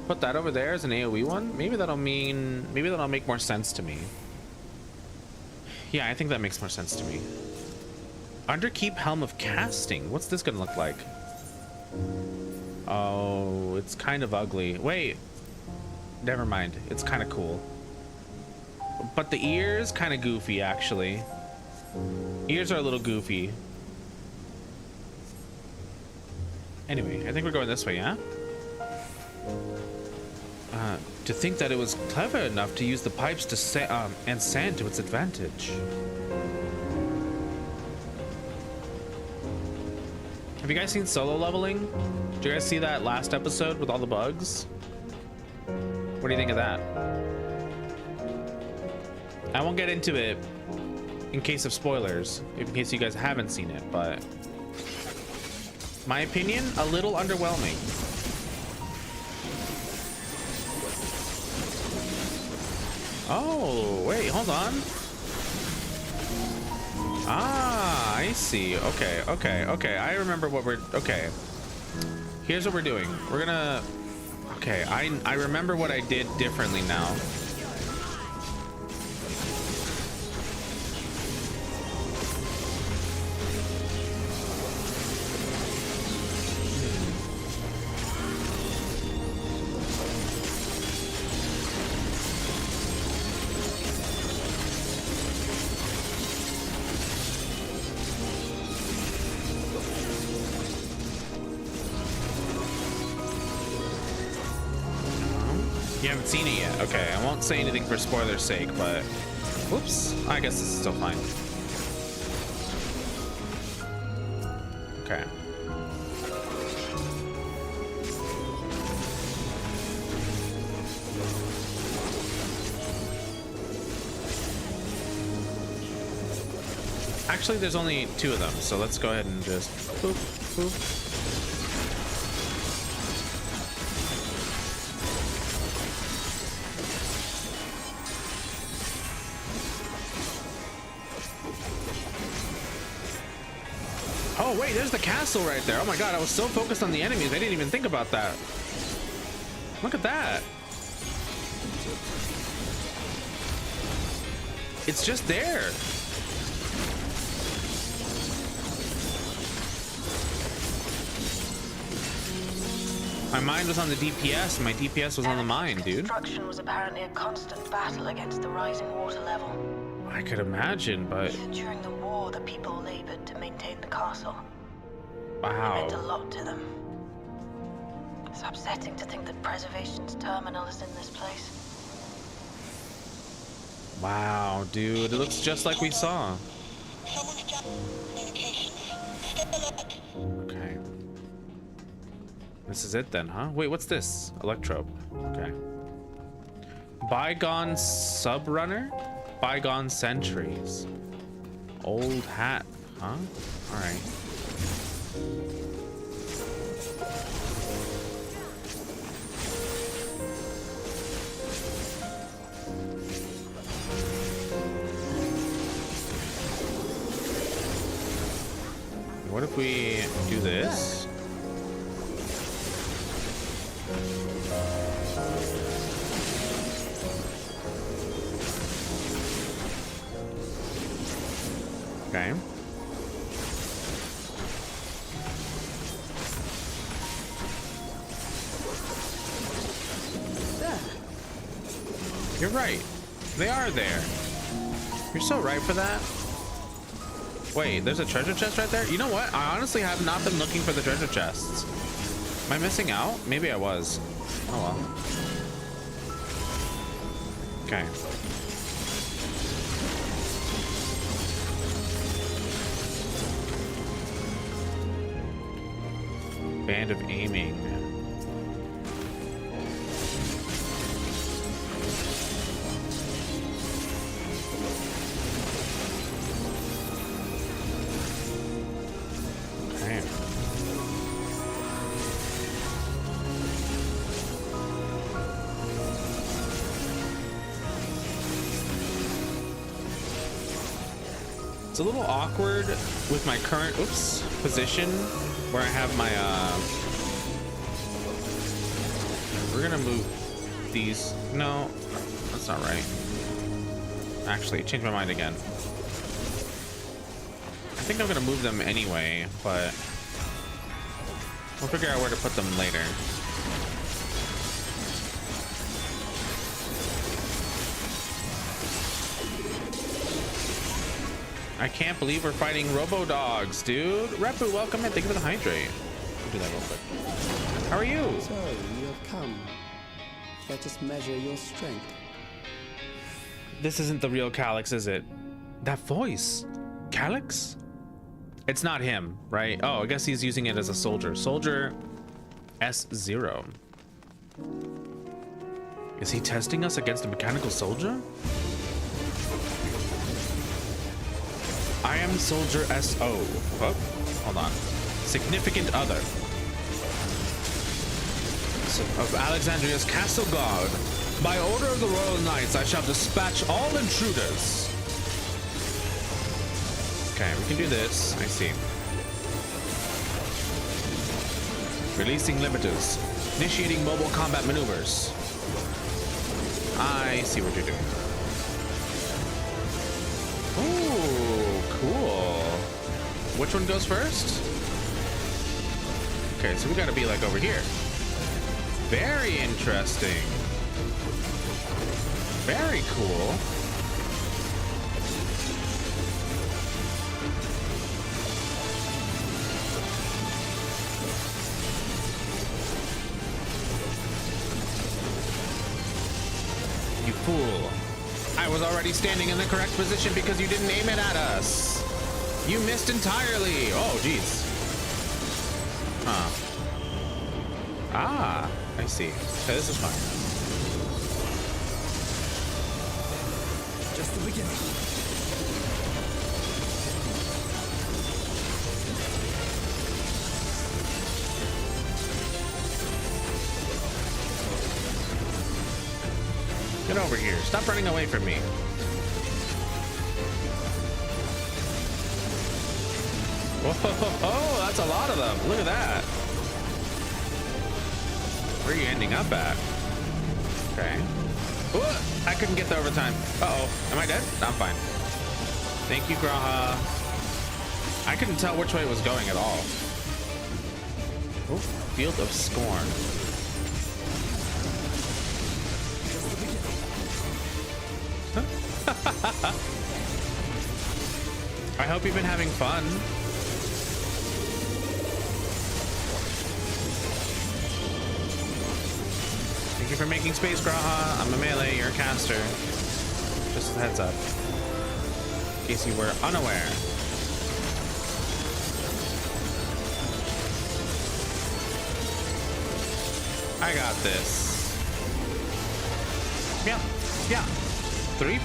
Speaker 1: Put that over there as an AoE one? Maybe that'll mean... Maybe that'll make more sense to me. Yeah, I think that makes more sense to me. Underkeep Helm of Casting. What's this gonna look like? Oh, it's kind of ugly. Wait. Never mind. It's kind of cool. But the ears, kind of goofy, actually. Ears are a little goofy. Anyway, I think we're going this way, yeah? To think that it was clever enough to use the pipes to and sand to its advantage. Have you guys seen Solo Leveling? Did you guys see that last episode with all the bugs? What do you think of that? I won't get into it in case of spoilers, in case you guys haven't seen it, but my opinion, a little underwhelming. Oh, wait, hold on. Ah, I see. Okay. I remember what we're... Okay. Here's what we're doing. We're gonna... Okay, I remember what I did differently now. You haven't seen it yet. Okay, I won't say anything for spoiler's sake, but... Whoops. I guess this is still fine. Okay. Actually, there's only 2 of them, so let's go ahead and just... Boop, boop. Oh, wait, there's the castle right there. Oh my god, I was so focused on the enemies, I didn't even think about that. Look at that. It's just there. My mind was on the DPS, and my DPS was on the mine, dude.
Speaker 13: Construction was apparently a constant battle against the rising water level.
Speaker 1: I could imagine, but...
Speaker 13: Even during the war, the people labored to maintain the castle.
Speaker 1: Wow.
Speaker 13: It meant a lot to them. It's upsetting to think that preservation's terminal is in this place.
Speaker 1: Wow, dude, it looks just like we saw. Okay. This is it then, huh? Wait, what's this? Electrope. Okay. Bygone Subrunner? Bygone Centuries. Old hat, huh? Alright. What if we do this? Okay.
Speaker 3: There.
Speaker 1: You're right. They are there. You're so right for that. Wait, there's a treasure chest right there? You know what? I honestly have not been looking for the treasure chests. Am I missing out? Maybe I was. Oh well. Okay. Band of aiming. Okay. It's a little awkward with my current position where I have my we're gonna move these. No, that's not right. Actually, change my mind again. I think I'm gonna move them anyway, but we'll figure out where to put them later. I can't believe we're fighting robo-dogs, dude. Repu, welcome in. Thank you for the hydrate. We'll do that real quick. How are you?
Speaker 12: So, you have come. Let us measure your strength.
Speaker 1: This isn't the real Calyx, is it? That voice. Calyx? It's not him, right? Oh, I guess he's using it as a soldier. Soldier S0. Is he testing us against a mechanical soldier? I am Soldier SO. Oh, hold on. Significant other. Of Alexandria's Castle Guard. By order of the Royal Knights, I shall dispatch all intruders. Okay, we can do this. I see. Releasing limiters. Initiating mobile combat maneuvers. I see what you're doing. Ooh, cool. Which one goes first? Okay, so we gotta be like over here. Very interesting. Very cool. You fool. I was already standing in the correct position because you didn't aim it at us. You missed entirely. Oh, jeez. Huh. Ah, I see. Okay, this is fine.
Speaker 11: Just the beginning.
Speaker 1: Get over here. Stop running away from me. Whoa, that's a lot of them. Look at that. Where are you ending up at? Okay. Ooh, I couldn't get the overtime. Uh-oh. Am I dead? No, I'm fine. Thank you, Graha. I couldn't tell which way it was going at all. Ooh, Field of Scorn. I hope you've been having fun. Thank you for making space, Graha. I'm a melee, you're a caster. Just a heads up. In case you were unaware. I got this. Yeah, yeah. 3%.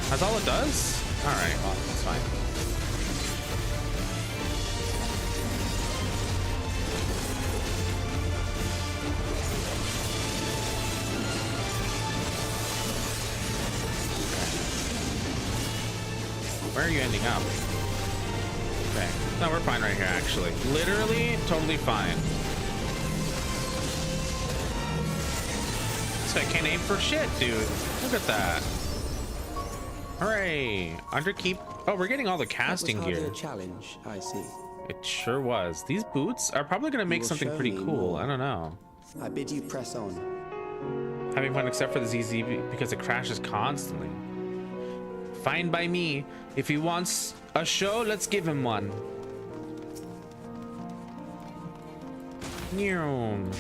Speaker 1: That's all it does? Alright, well, that's fine. Where are you ending up? Okay. No, we're fine right here, actually. Literally, totally fine. This guy can't aim for shit, dude. Look at that. Hooray! Underkeep. Oh, we're getting all the casting gear.
Speaker 12: A challenge, I see.
Speaker 1: It sure was. These boots are probably gonna make something pretty cool. I don't know.
Speaker 12: I bid you press on.
Speaker 1: Having fun except for the ZZ because it crashes constantly. Fine by me. If he wants a show, let's give him one. Neum.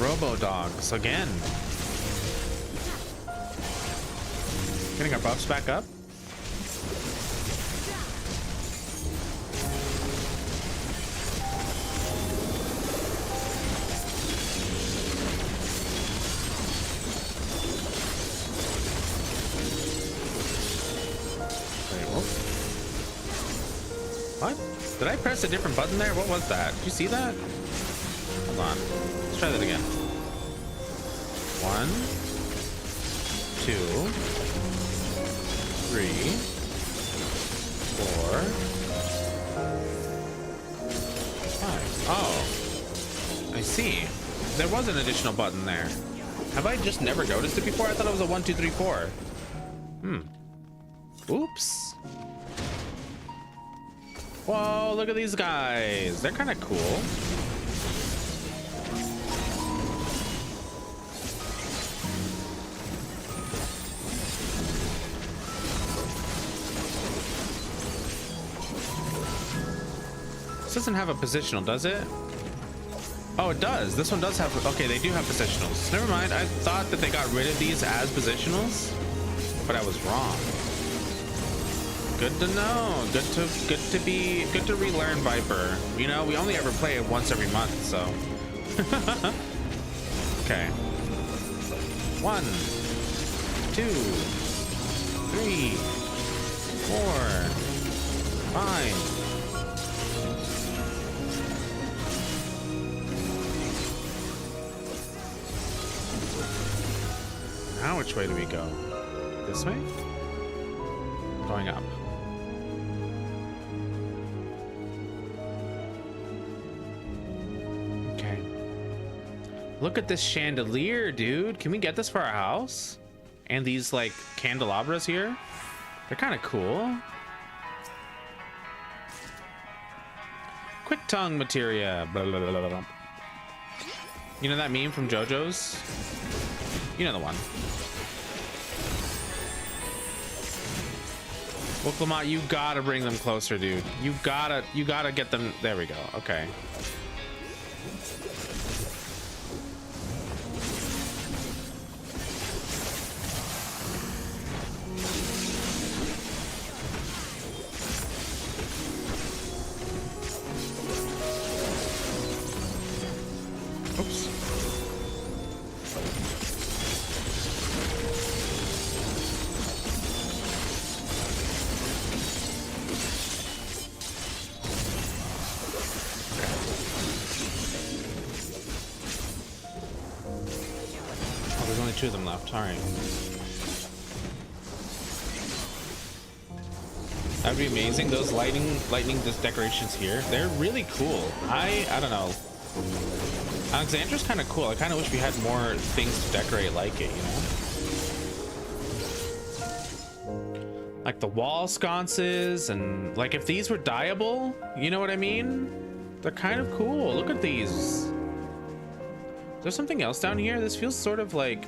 Speaker 1: Robo dogs again. Getting our buffs back up. What? Did I press a different button there? What was that? Did you see that? Hold on. Let's try that again. 1, 2, 3, 4, 5. Oh. I see. There was an additional button there. Have I just never noticed it before? I thought it was a 1, 2, 3, 4. Oops. Whoa, look at these guys. They're kind of cool. This doesn't have a positional, does it? Oh, it does. This one does have... Okay, they do have positionals. Never mind. I thought that they got rid of these as positionals, but I was wrong. Good to know. Good to relearn Viper. You know, we only ever play it once every month, so. Okay. 1, 2, 3, 4, 5. Now which way do we go? This way? Going up. Look at this chandelier, dude. Can we get this for our house? And these like candelabras here, they're kind of cool. Quick tongue materia. Blah, blah, blah, blah, blah. You know that meme from JoJo's? You know the one. Well, Lamont, you gotta bring them closer, dude. You gotta get them. There we go. Okay. Two of them left. All right. That'd be amazing. Those lightning decorations here, they're really cool. I don't know. Alexandra's kind of cool. I kind of wish we had more things to decorate like it, you know? Like the wall sconces, and like if these were dyeable, you know what I mean? They're kind of cool. Look at these. Is there something else down here? This feels sort of like,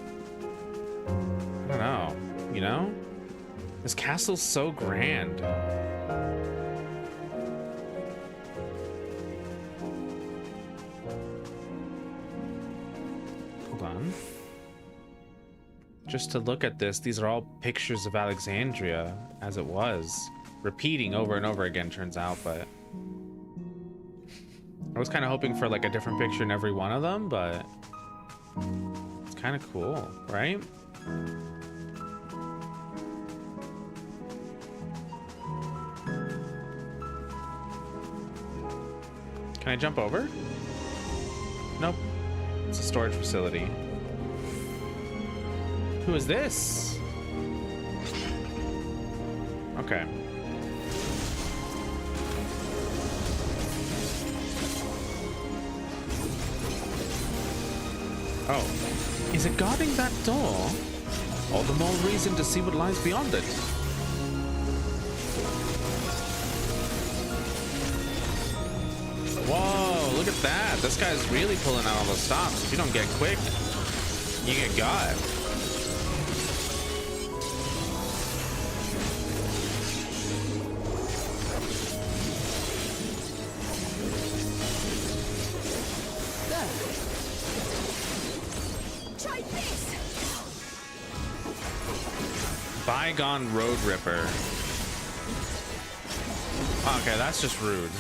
Speaker 1: I don't know, you know? This castle's so grand. Hold on. Just to look at this, these are all pictures of Alexandria as it was. Repeating over and over again, turns out, but... I was kind of hoping for like a different picture in every one of them, but... It's kind of cool, right? Can I jump over? Nope. It's a storage facility. Who is this? Okay. Oh. Is it guarding that door? All the more reason to see what lies beyond it. Whoa, look at that. This guy's really pulling out all the stops. If you don't get quick, you get got. Bygone Road Ripper. Okay, that's just rude.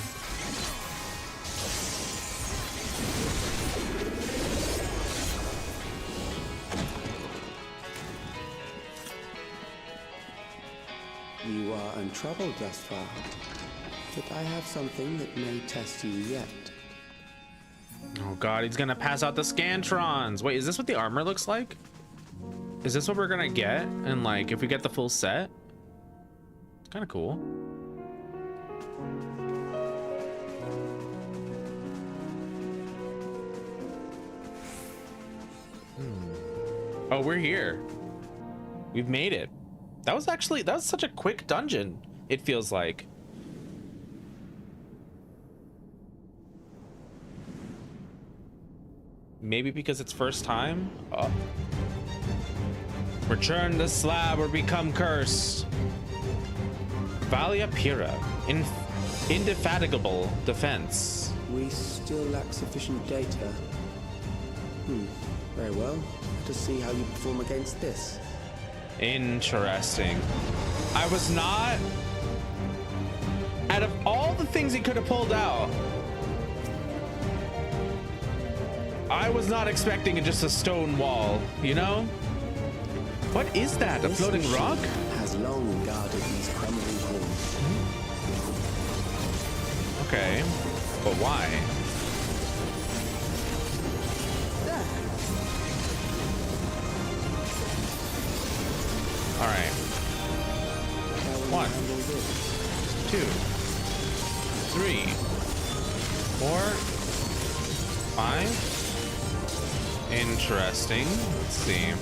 Speaker 12: You are untroubled thus far, but I have something that may test you yet.
Speaker 1: Oh god, he's gonna pass out the Scantrons. Wait, is this what the armor looks like? Is this what we're gonna get? And like, if we get the full set? It's kind of cool. Oh, we're here. We've made it. That was such a quick dungeon, it feels like. Maybe because it's first time? Oh. Return the slab or become cursed. Valia Pira. Indefatigable defense.
Speaker 12: We still lack sufficient data. Very well. Let us see how you perform against this.
Speaker 1: Interesting. I was not... Out of all the things he could have pulled out, I was not expecting just a stone wall, you know? What is that? A floating rock?
Speaker 12: Has long guarded these crumbling halls.
Speaker 1: Okay, but why? All right. 1, 2, 3, 4, 5. Interesting. Let's see.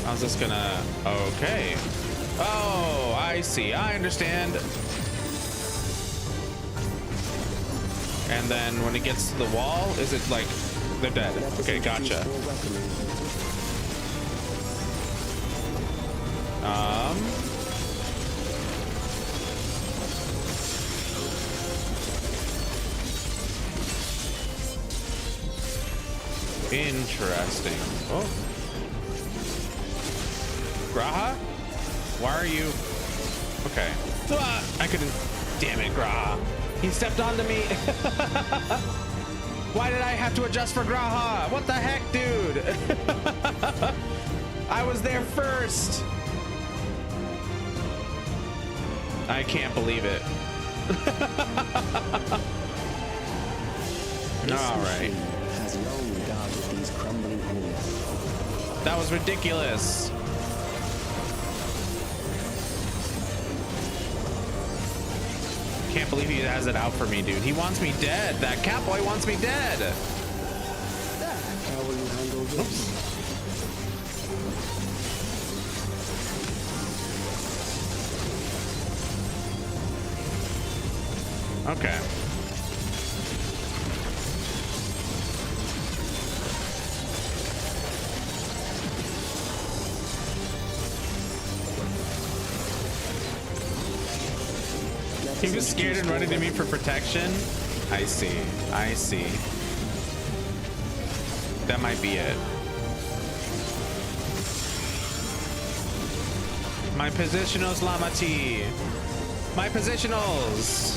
Speaker 1: How's this gonna... Okay. Oh, I see. I understand. And then when it gets to the wall, is it like they're dead? Okay, gotcha. Interesting. Oh. Graha? Why are you... Okay. Ah, I couldn't... Damn it, Graha. He stepped onto me. Why did I have to adjust for Graha? What the heck, dude? I was there first. I can't believe it. All right.
Speaker 12: Has long guarded these crumbling halls.
Speaker 1: That was ridiculous. Can't believe he has it out for me, dude. He wants me dead. That Catboy wants me dead.
Speaker 12: How will you handle this?
Speaker 1: Okay. He was scared and running to me for protection. I see. I see. That might be it. My positionals, Lamati. My positionals.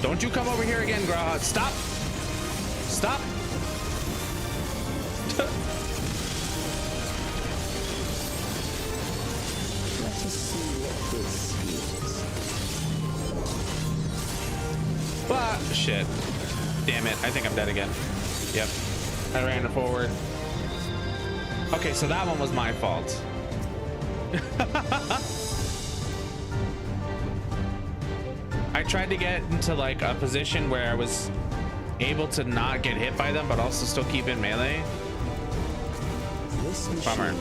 Speaker 1: Don't you come over here again, Graha. Stop. Stop.
Speaker 12: Let us see what this is.
Speaker 1: Ah, shit. Damn it. I think I'm dead again. Yep. I ran it forward. Okay, so that one was my fault. I tried to get into like a position where I was able to not get hit by them, but also still keep in melee. Bummer.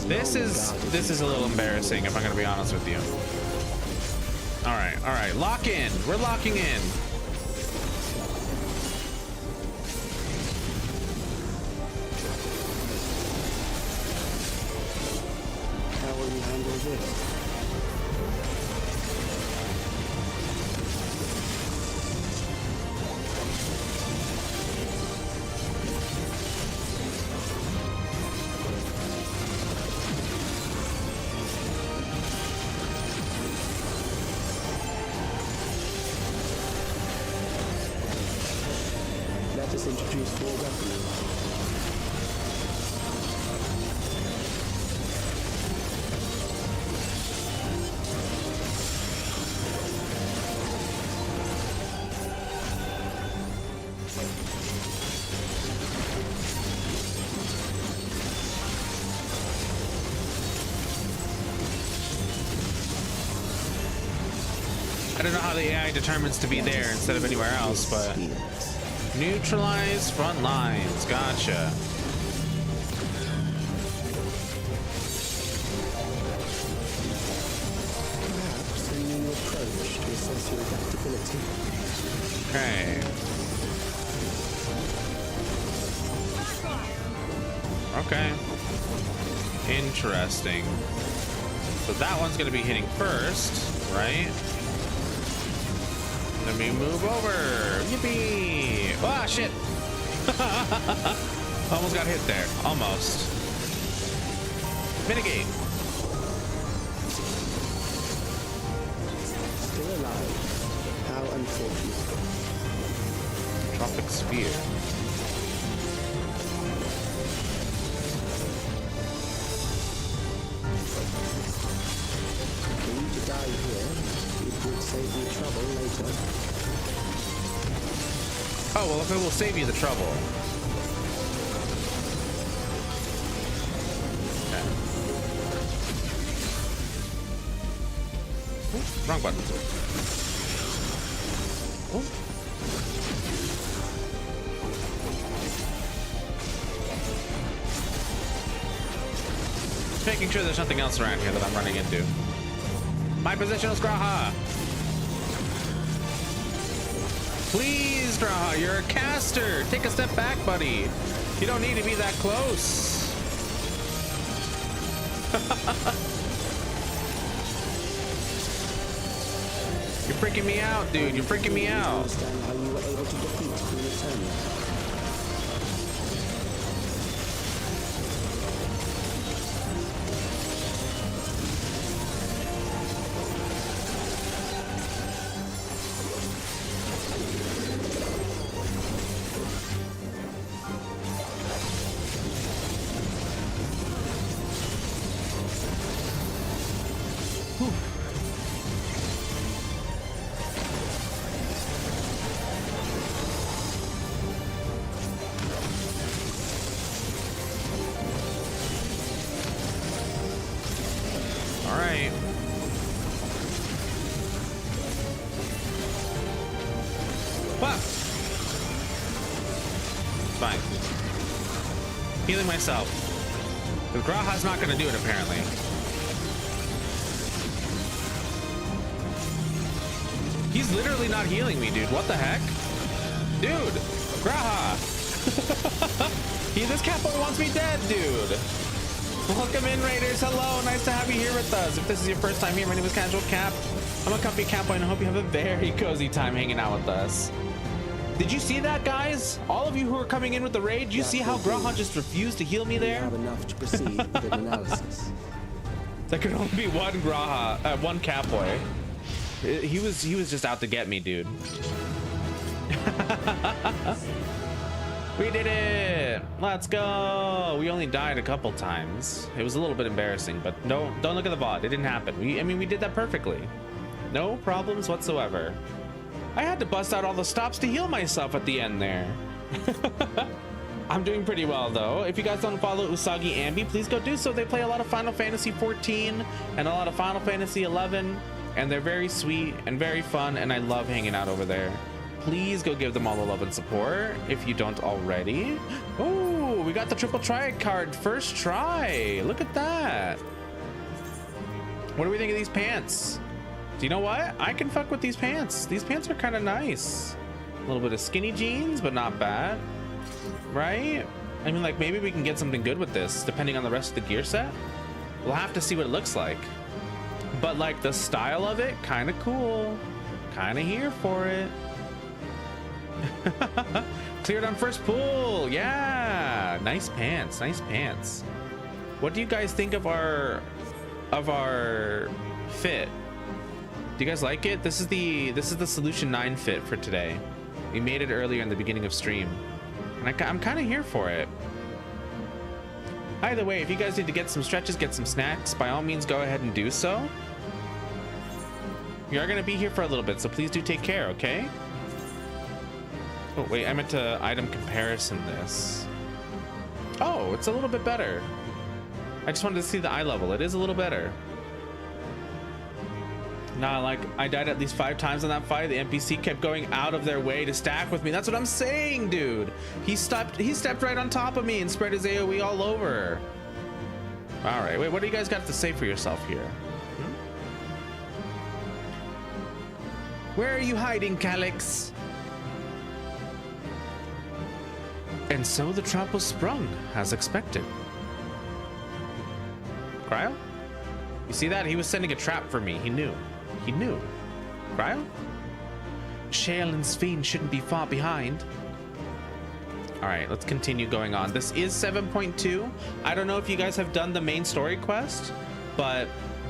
Speaker 1: This is a little embarrassing, if I'm gonna be honest with you. All right, lock in. We're locking in.
Speaker 12: How will you handle this? us introduce more weaponry.
Speaker 1: I don't know how the AI determines to be there instead of anywhere else, but neutralize front lines. Gotcha.
Speaker 12: Perhaps a new approach to assess your adaptability.
Speaker 1: Okay. Okay. Interesting. So that one's gonna be hitting first, right? Let me move over. Yippee! Ah, shit! Almost got hit there. Almost. Mitigate.
Speaker 12: Still alive. How unfortunate.
Speaker 1: Tropic sphere.
Speaker 12: For you to die here, it would save you trouble later.
Speaker 1: Oh, well, if it will save you the trouble. Okay. Ooh, wrong button. Ooh. Just making sure there's nothing else around here that I'm running into. My positional Graha. Please, Graha, you're a caster. Take a step back, buddy. You don't need to be that close. You're freaking me out, dude. You're freaking me out.
Speaker 12: Understand how you were able to defeat Queen Eternia.
Speaker 1: Healing myself. Because Graha's not going to do it, apparently. He's literally not healing me, dude. What the heck? Dude! Graha! This Catboy wants me dead, dude! Welcome in, Raiders. Hello. Nice to have you here with us. If this is your first time here, my name is Casualcap. I'm a comfy Catboy, and I hope you have a very cozy time hanging out with us. Did you see that, guys? All of you who are coming in with the raid, you see how Graha just refused to heal me there?
Speaker 12: You have enough to proceed with an analysis.
Speaker 1: There could only be one Graha, one Catboy. He was just out to get me, dude. We did it! Let's go! We only died a couple times. It was a little bit embarrassing, but no, don't look at the VOD. It didn't happen. We did that perfectly. No problems whatsoever. I had to bust out all the stops to heal myself at the end there. I'm doing pretty well though. If you guys don't follow Usagi Ambi, please go do so. They play a lot of Final Fantasy 14 and a lot of Final Fantasy 11, and they're very sweet and very fun, and I love hanging out over there. Please go give them all the love and support if you don't already. Oh, we got the triple triad card first try. Look at that. What do we think of these pants? Do you know what? I can fuck with these pants. These pants are kind of nice. A little bit of skinny jeans, but not bad. Right? I mean, like, maybe we can get something good with this, depending on the rest of the gear set. We'll have to see what it looks like. But, like, the style of it, kind of cool. Kind of here for it. Cleared on first pull. Yeah. Nice pants. Nice pants. What do you guys think of our fit? Do you guys like it? This is the Solution 9 fit for today. We made it earlier in the beginning of stream. And I'm kind of here for it. Either way, if you guys need to get some stretches, get some snacks, by all means, go ahead and do so. We are going to be here for a little bit, so please do take care, okay? Oh, wait, I meant to item comparison this. Oh, it's a little bit better. I just wanted to see the eye level. It is a little better. Nah, like, I died at least 5 times in that fight. The NPC kept going out of their way to stack with me. That's what I'm saying, dude. He stepped right on top of me and spread his AoE all over. All right, wait, what do you guys got to say for yourself here? Where are you hiding, Calyx? And so the trap was sprung, as expected. Cryo? You see that? He was sending a trap for me. He knew. He knew. Cryo? Shale and Sphene shouldn't be far behind. All right, let's continue going on. This is 7.2. I don't know if you guys have done the main story quest, but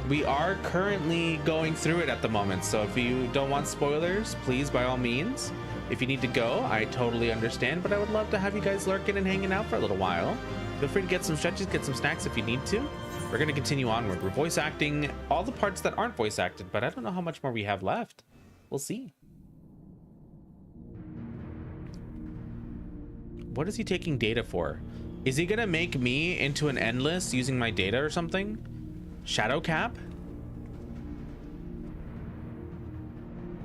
Speaker 1: we are currently going through it at the moment. So if you don't want spoilers, please, by all means, if you need to go, I totally understand, but I would love to have you guys lurking and hanging out for a little while. Feel free to get some stretches, get some snacks if you need to. We're going to continue onward. We're voice acting all the parts that aren't voice acted, but I don't know how much more we have left. We'll see. What is he taking data for? Is he going to make me into an endless using my data or something? Shadowcap?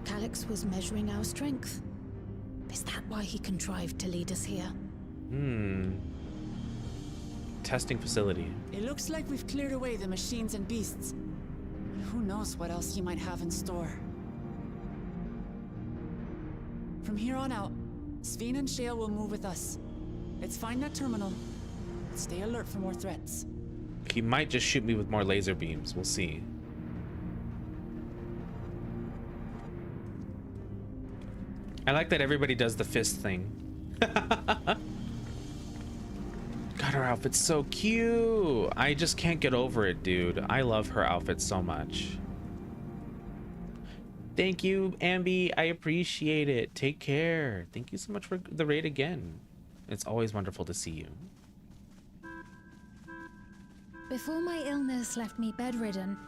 Speaker 4: Calyx was measuring our strength. Is that why he contrived to lead us here?
Speaker 1: Testing facility.
Speaker 3: It looks like we've cleared away the machines and beasts. Who knows what else he might have in store. From here on out, Sphene and Shale will move with us. Let's find that terminal. Stay alert for more threats.
Speaker 1: He might just shoot me with more laser beams. We'll see. I like that everybody does the fist thing. God, her outfit's so cute. I just can't get over it, dude. I love her outfit so much. Thank you, Ambi. I appreciate it. Take care. Thank you so much for the raid again. It's always wonderful to see you.
Speaker 6: Before my illness left me bedridden,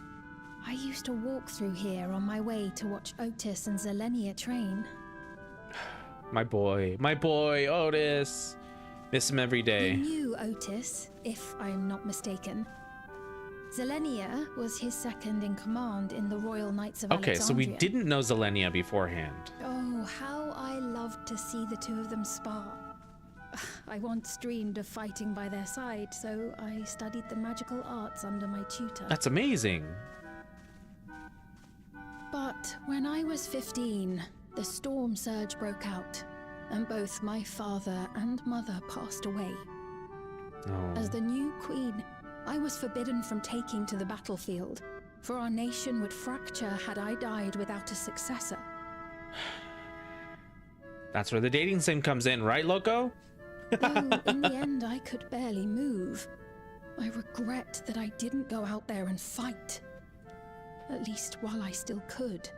Speaker 6: I used to walk through here on my way to watch Otis and Zelenia train.
Speaker 1: My boy, Otis. Miss him every day.
Speaker 6: You knew Otis, if I'm not mistaken. Zelenia was his second in command in the Royal Knights of
Speaker 1: Okay,
Speaker 6: Alexandria.
Speaker 1: so we didn't know Zelenia beforehand.
Speaker 6: Oh, how I loved to see the two of them spar. I once dreamed of fighting by their side, so I studied the magical arts under my tutor.
Speaker 1: That's amazing.
Speaker 6: But when I was 15, the storm surge broke out, and both my father and mother passed away.
Speaker 1: Oh.
Speaker 6: As the new queen, I was forbidden from taking to the battlefield, for our nation would fracture had I died without a successor.
Speaker 1: That's where the dating sim comes in, right, Loco?
Speaker 6: Though in the end I could barely move, I regret that I didn't go out there and fight. At least while I still could.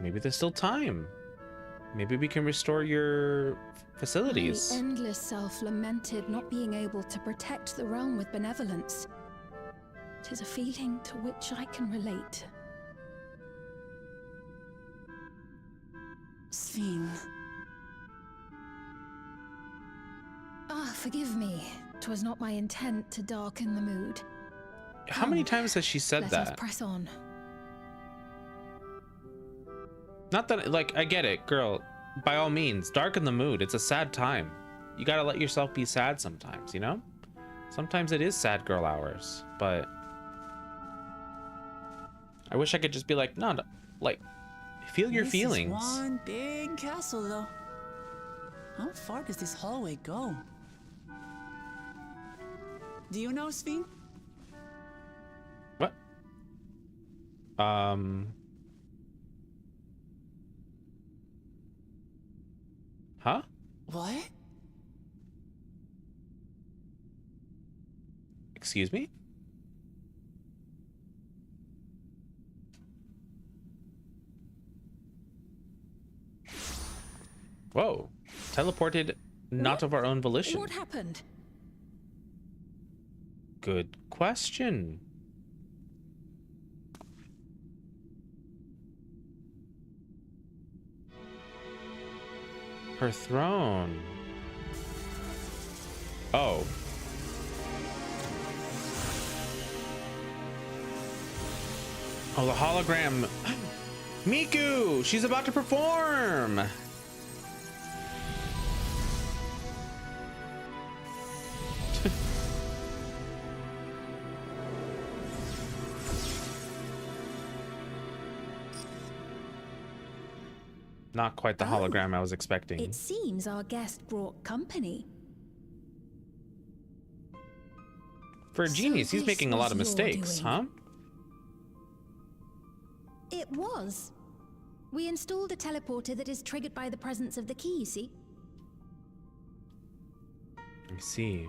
Speaker 1: Maybe there's still time. Maybe we can restore your facilities.
Speaker 6: My endless self lamented not being able to protect the realm with benevolence. 'Tis a feeling to which I can relate.
Speaker 3: Sphene.
Speaker 6: Ah, forgive me. 'Twas not my intent to darken the mood.
Speaker 1: How many times has she said
Speaker 6: Let
Speaker 1: that?
Speaker 6: us press on.
Speaker 1: Not that, like, I get it, girl. By all means, darken the mood. It's a sad time. You gotta let yourself be sad sometimes, you know? Sometimes it is sad girl hours, but I wish I could just be like, no, like, feel your feelings.
Speaker 3: This is one big castle, though. How far does this hallway go? Do you know, Sphene?
Speaker 1: What? Huh?
Speaker 3: What?
Speaker 1: Excuse me? Whoa. Teleported not of our own volition?
Speaker 4: What happened?
Speaker 1: Good question. Her throne. Oh. Oh, the hologram. Miku! She's about to perform! Not quite the hologram I was expecting.
Speaker 6: It seems our guest brought company.
Speaker 1: For a genius, he's
Speaker 6: this
Speaker 1: making a lot
Speaker 6: was
Speaker 1: of
Speaker 6: your
Speaker 1: mistakes,
Speaker 6: doing.
Speaker 1: huh?
Speaker 6: It was. We installed a teleporter that is triggered by the presence of the key, you see?
Speaker 1: I see.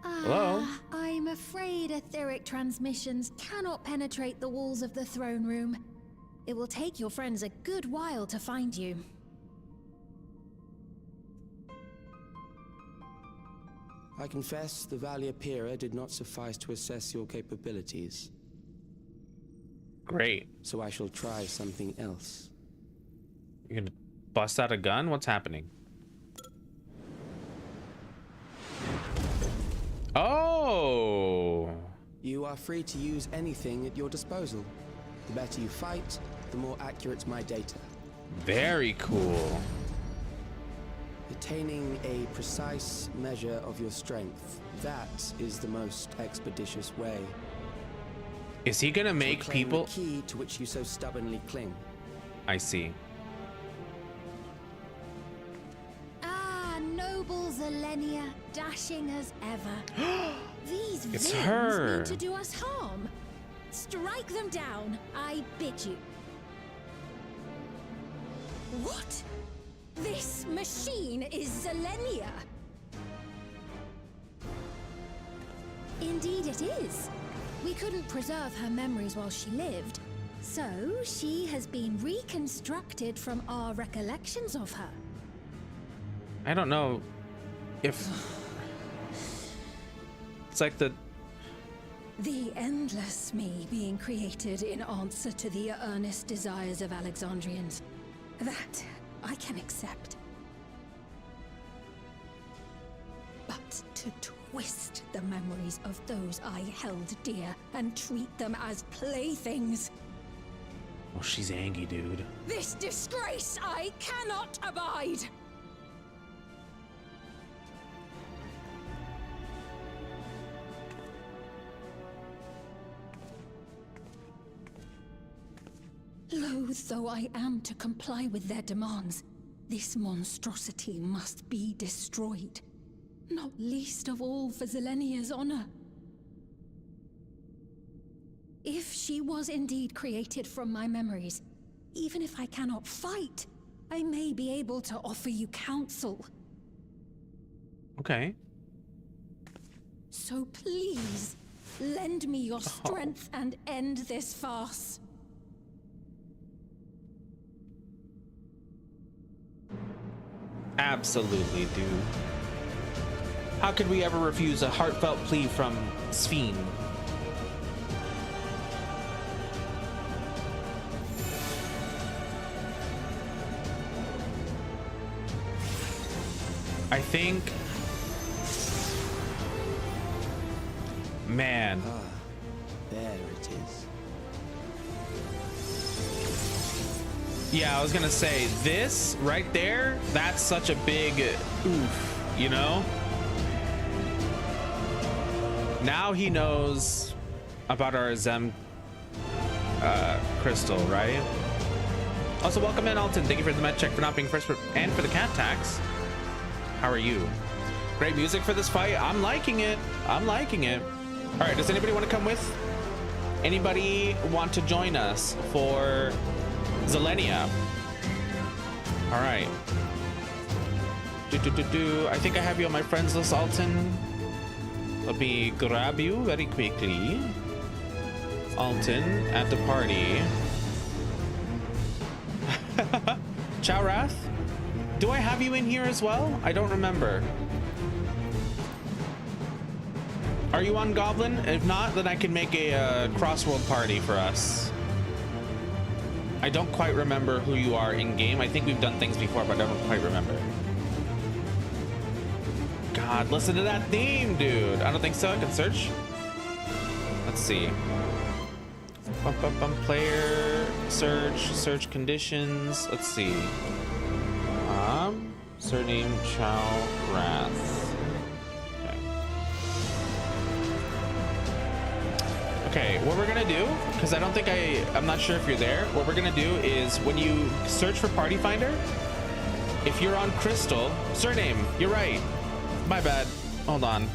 Speaker 1: Hello?
Speaker 6: I'm afraid etheric transmissions cannot penetrate the walls of the throne room. It will take your friends a good while to find you.
Speaker 12: I confess the Valia Pira did not suffice to assess your capabilities.
Speaker 1: Great.
Speaker 12: So I shall try something else.
Speaker 1: You're gonna bust out a gun? What's happening? Oh!
Speaker 12: You are free to use anything at your disposal. The better you fight, the more accurate my data.
Speaker 1: Very cool.
Speaker 12: Attaining a precise measure of your strength, that is the most expeditious way.
Speaker 1: Is he gonna make
Speaker 12: Reclaim
Speaker 1: people...
Speaker 12: the key to which you so stubbornly cling.
Speaker 1: I see.
Speaker 6: Ah, noble Zelenia, dashing as ever. These
Speaker 1: It's
Speaker 6: villains
Speaker 1: her.
Speaker 6: mean to do us harm. Strike them down, I bid you. What? This machine is Zelenia. Indeed it is. We couldn't preserve her memories while she lived, so she has been reconstructed from our recollections of her.
Speaker 1: I don't know if... It's like the...
Speaker 6: The endless me being created in answer to the earnest desires of Alexandrians. That I can accept. But to twist the memories of those I held dear and treat them as playthings.
Speaker 1: Oh, she's angry, dude.
Speaker 6: This disgrace I cannot abide! Loath though I am to comply with their demands, this monstrosity must be destroyed. Not least of all for Zelenia's honor. If she was indeed created from my memories, even if I cannot fight, I may be able to offer you counsel.
Speaker 1: Okay.
Speaker 6: So please, lend me your strength and end this farce.
Speaker 1: Absolutely, dude. How could we ever refuse a heartfelt plea from Sphene? I think... Man.
Speaker 12: Ah, there it is.
Speaker 1: Yeah, I was gonna say, this right there, that's such a big oof, you know? Now he knows about our Zem crystal, right? Also, welcome in, Alton. Thank you for the med check, for not being first, and for the cat tax. How are you? Great music for this fight. I'm liking it. I'm liking it. All right, does anybody want to come with? Anybody want to join us for Zelenia? All right. I think I have you on my friends list, Alton. Let me grab you very quickly. Alton at the party. Ciao, Wrath. Do I have you in here as well? I don't remember. Are you on Goblin? If not, then I can make a crossworld party for us. I don't quite remember who you are in game. I think we've done things before, but I don't quite remember. God, listen to that theme, dude. I don't think so. I can search. Let's see. Player, search conditions. Let's see. Surname Chow Wrath. Okay, what we're gonna do, because I don't think I'm not sure if you're there. What we're gonna do is when you search for Party Finder, if you're on Crystal, surname, you're right. My bad. Hold on.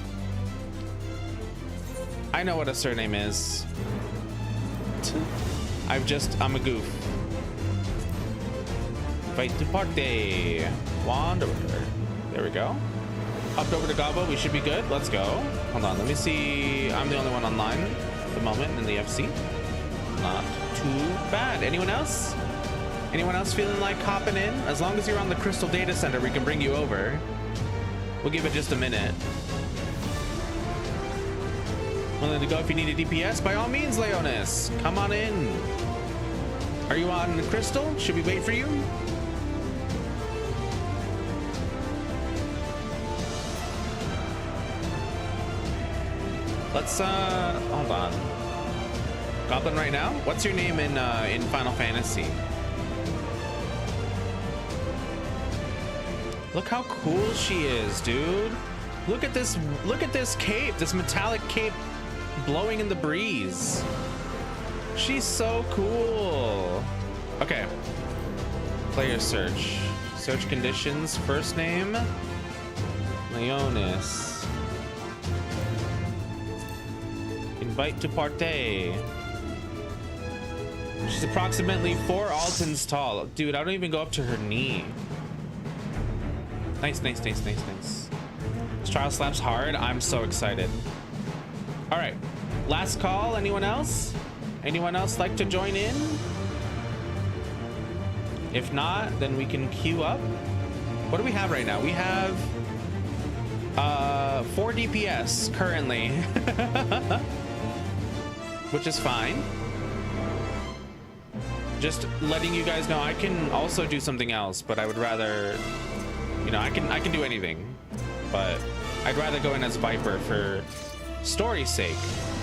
Speaker 1: I know what a surname is. I'm a goof. Fight to party. Wanderer. There we go. Hopped over to Gobbo. We should be good. Let's go. Hold on. Let me see. I'm the only one online at the moment in the FC. Not too bad. Anyone else? Anyone else feeling like hopping in? As long as you're on the Crystal Data Center, we can bring you over. We'll give it just a minute. Willing to go if you need a DPS? By all means, Leonis. Come on in. Are you on Crystal? Should we wait for you? Let's hold on. Goblin right now? What's your name in Final Fantasy? Look how cool she is, dude. Look at this cape, this metallic cape blowing in the breeze. She's so cool. Okay. Player search. Search conditions. First name, Leonis. Invite to party. She's approximately 4 Altons tall. Dude, I don't even go up to her knee. Nice. This trial slaps hard. I'm so excited. All right, last call. Anyone else? Anyone else like to join in? If not, then we can queue up. What do we have right now? We have 4 DPS currently, which is fine. Just letting you guys know I can also do something else, but I would rather, you know, I can do anything, but I'd rather go in as Viper for story's sake,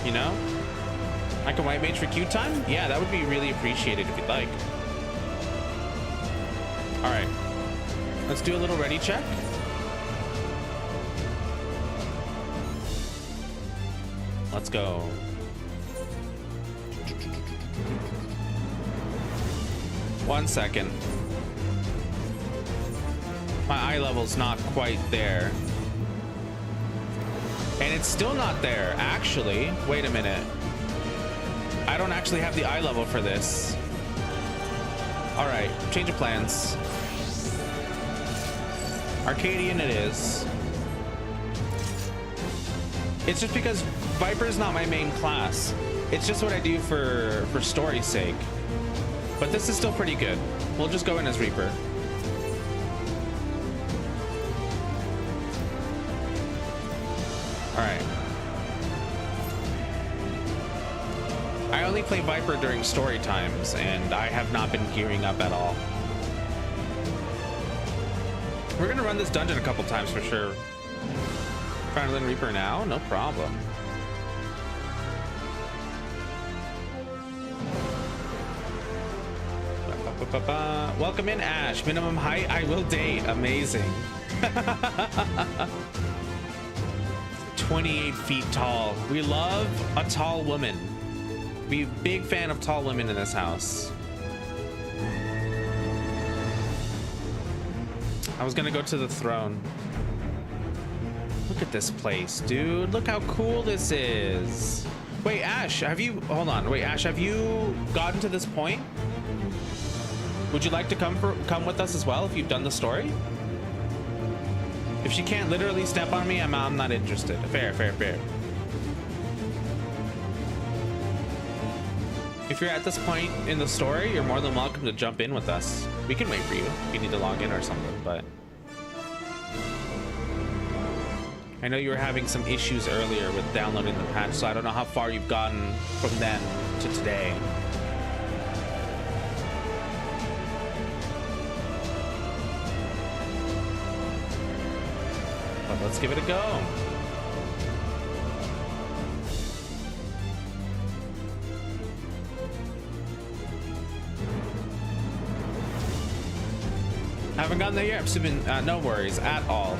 Speaker 1: you know? I can white mage for queue time? Yeah, that would be really appreciated if you'd like. All right, let's do a little ready check. Let's go. One second. My eye level's not quite there. And it's still not there, actually. Wait a minute. I don't actually have the eye level for this. All right, change of plans. Arcadian it is. It's just because Viper is not my main class. It's just what I do for story's sake. But this is still pretty good. We'll just go in as Reaper. All right. I only play Viper during story times, and I have not been gearing up at all. We're gonna run this dungeon a couple times for sure. Trying to learn Reaper now? No problem. Welcome in, Ash. Minimum height, I will date. Amazing. 28 feet tall. We love a tall woman. Be a big fan of tall women in this house. I was gonna go to the throne. Look at this place, dude. Look how cool this is. Wait, Ash, have you... Hold on. Wait, Ash, have you gotten to this point? Would you like to come with us as well if you've done the story? If she can't literally step on me, I'm not interested. Fair. If you're at this point in the story, you're more than welcome to jump in with us. We can wait for you if you need to log in or something, but I know you were having some issues earlier with downloading the patch, so I don't know how far you've gotten from then to today. But let's give it a go. Haven't gotten there yet. No worries at all.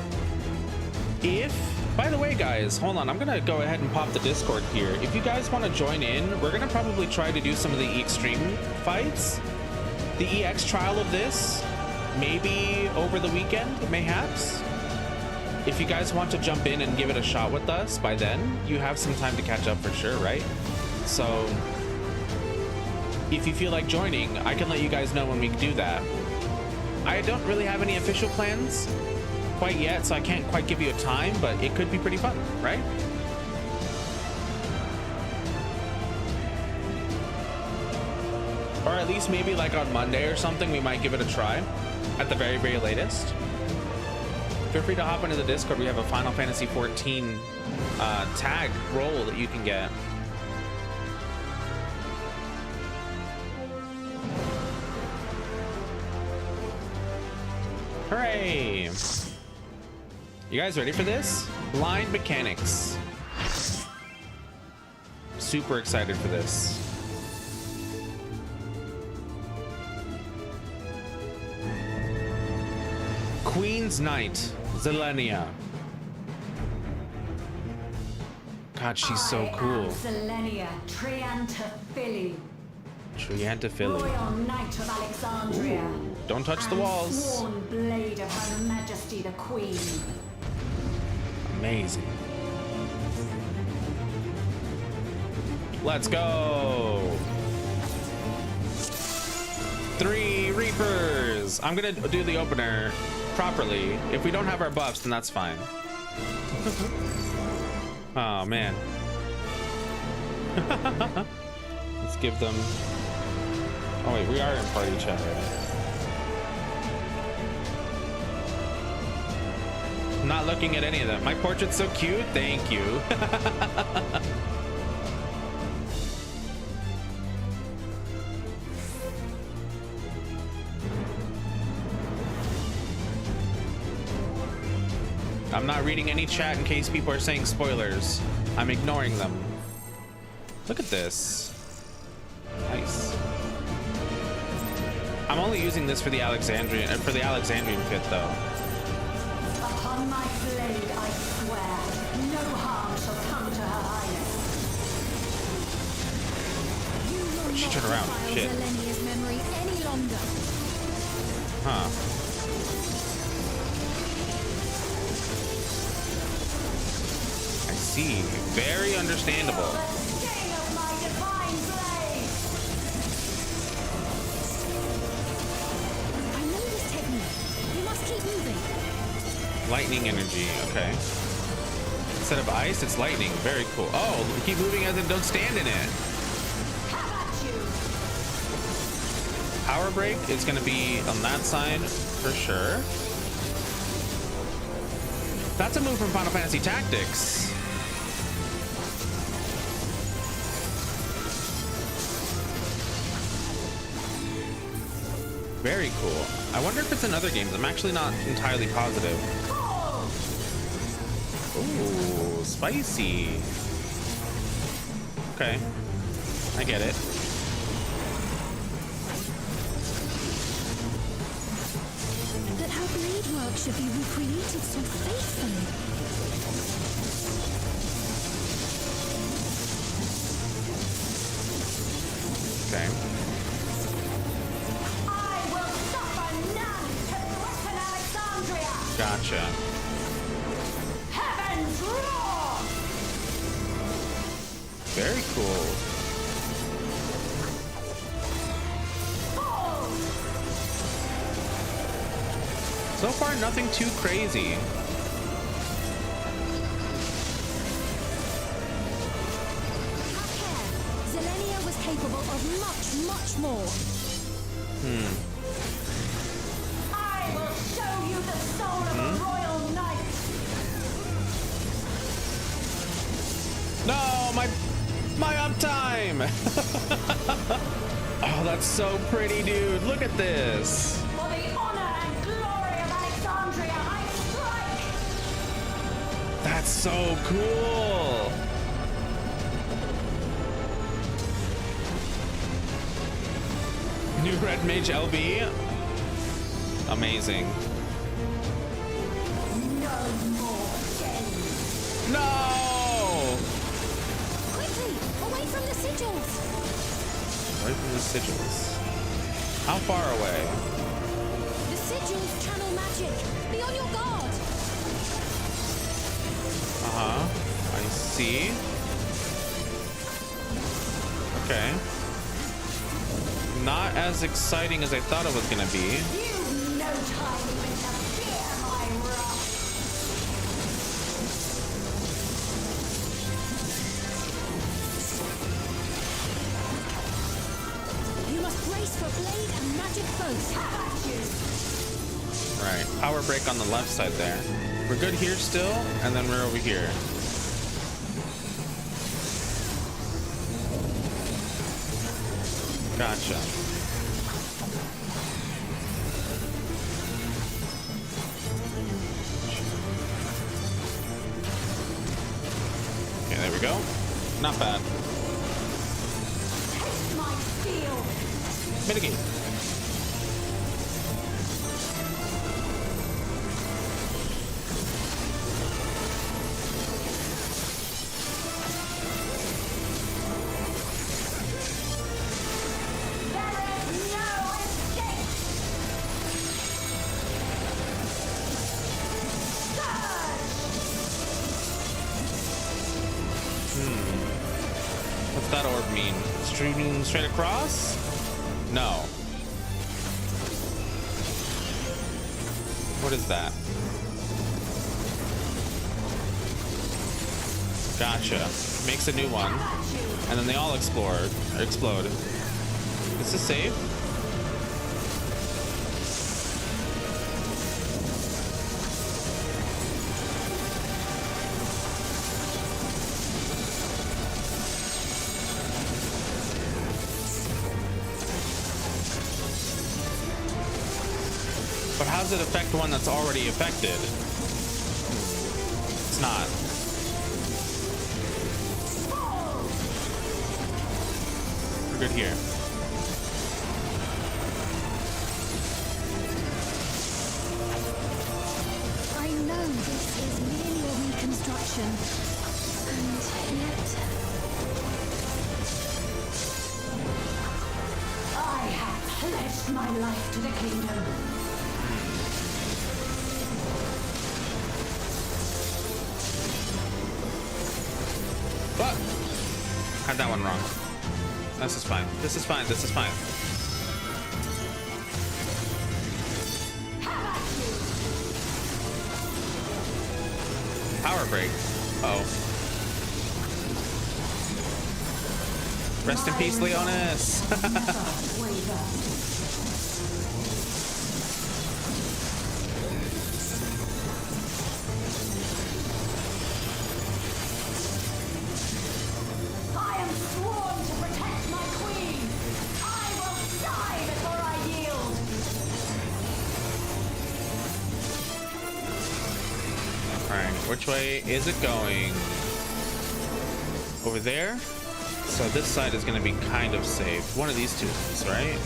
Speaker 1: By the way, guys, hold on. I'm gonna go ahead and pop the Discord here. If you guys want to join in, we're gonna probably try to do some of the extreme fights, the EX trial of this, maybe over the weekend, mayhaps. If you guys want to jump in and give it a shot with us, by then you have some time to catch up for sure, right? So if you feel like joining, I can let you guys know when we do that. I don't really have any official plans quite yet, so I can't quite give you a time, but it could be pretty fun, right? Or at least maybe like on Monday or something, we might give it a try at the very, very latest. Feel free to hop into the Discord. We have a Final Fantasy XIV tag role that you can get. Hooray! You guys ready for this? Blind mechanics. Super excited for this. Queen's Knight, Zelenia. God, she's so cool.
Speaker 14: Zelenia Triantaphili.
Speaker 1: Triantaphili.
Speaker 14: Royal Knight of Alexandria.
Speaker 1: Ooh, don't touch the walls.
Speaker 14: Sworn blade of Her Majesty the Queen.
Speaker 1: Amazing. Let's go. 3 Reapers. I'm gonna do the opener properly. If we don't have our buffs, then that's fine. Oh man. Let's give them. Oh wait, we are in party chat right? Not looking at any of them. My portrait's so cute. Thank you. I'm not reading any chat in case people are saying spoilers. I'm ignoring them. Look at this. Nice. I'm only using this for the Alexandrian fit though.
Speaker 14: Upon my blade, I swear, no harm shall come to Her Highness.
Speaker 1: Where'd she turn around? Shit.
Speaker 6: Zelenia's memory any longer.
Speaker 1: Huh. I see. Very understandable. Lightning energy, okay. Instead of ice, it's lightning. Very cool. Oh, keep moving as in don't stand in it. Power break is going to be on that side for sure. That's a move from Final Fantasy Tactics. Very cool. I wonder if it's in other games. I'm actually not entirely positive. Ooh, spicy. Okay, I get it.
Speaker 6: But how blade work should be recreated so faithfully.
Speaker 1: Okay. Gotcha.
Speaker 14: Heaven's roar!
Speaker 1: Very cool. So far, nothing too crazy.
Speaker 6: Zelenia was capable of much, much more.
Speaker 14: I will show you the soul of a royal knight.
Speaker 1: No, my uptime. Oh, that's so pretty, dude. Look at this.
Speaker 14: For the honor and glory of Alexandria, I strike.
Speaker 1: That's so cool. New Red Mage LB. Amazing.
Speaker 14: No more games.
Speaker 1: No!
Speaker 6: Quickly, away from the sigils.
Speaker 1: Away from the sigils. How far away?
Speaker 6: The sigils channel magic. Be on your guard.
Speaker 1: I see. Okay. Not as exciting as I thought it was gonna be.
Speaker 14: You've no time even to fear my wrath.
Speaker 6: You must brace for blade and magic both.
Speaker 1: Right. Power break on the left side there. We're good here still, and then we're over here. Gotcha. Okay, there we go. Not bad.
Speaker 14: Taste my steel.
Speaker 1: Mitigate. What's that orb mean? Shooting straight across? No. What is that? Gotcha. Makes a new one. And then they all explode. Is this safe? But how does it affect one that's already affected? It's not. We're good here.
Speaker 6: I know this is merely a reconstruction, and yet
Speaker 14: I have pledged my life to the kingdom.
Speaker 1: But had that one wrong. This is fine. This is fine. This is fine. Power break. Uh oh. Rest in peace, Leonis.
Speaker 14: I am sworn to protect my queen. I will die before I yield.
Speaker 1: Alright, which way is it going? Over there? So this side is going to be kind of safe. One of these two is, right?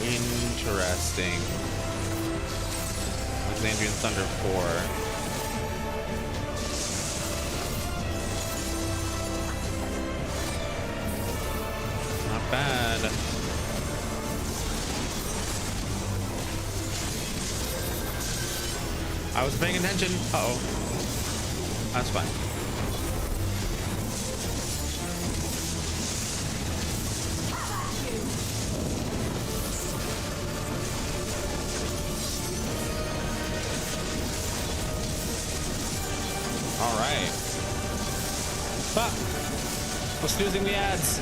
Speaker 1: Interesting. Alexandrian Thunder 4. Not bad. I was paying attention. Uh-oh. That's fine. All right. But We're snoozing the ads.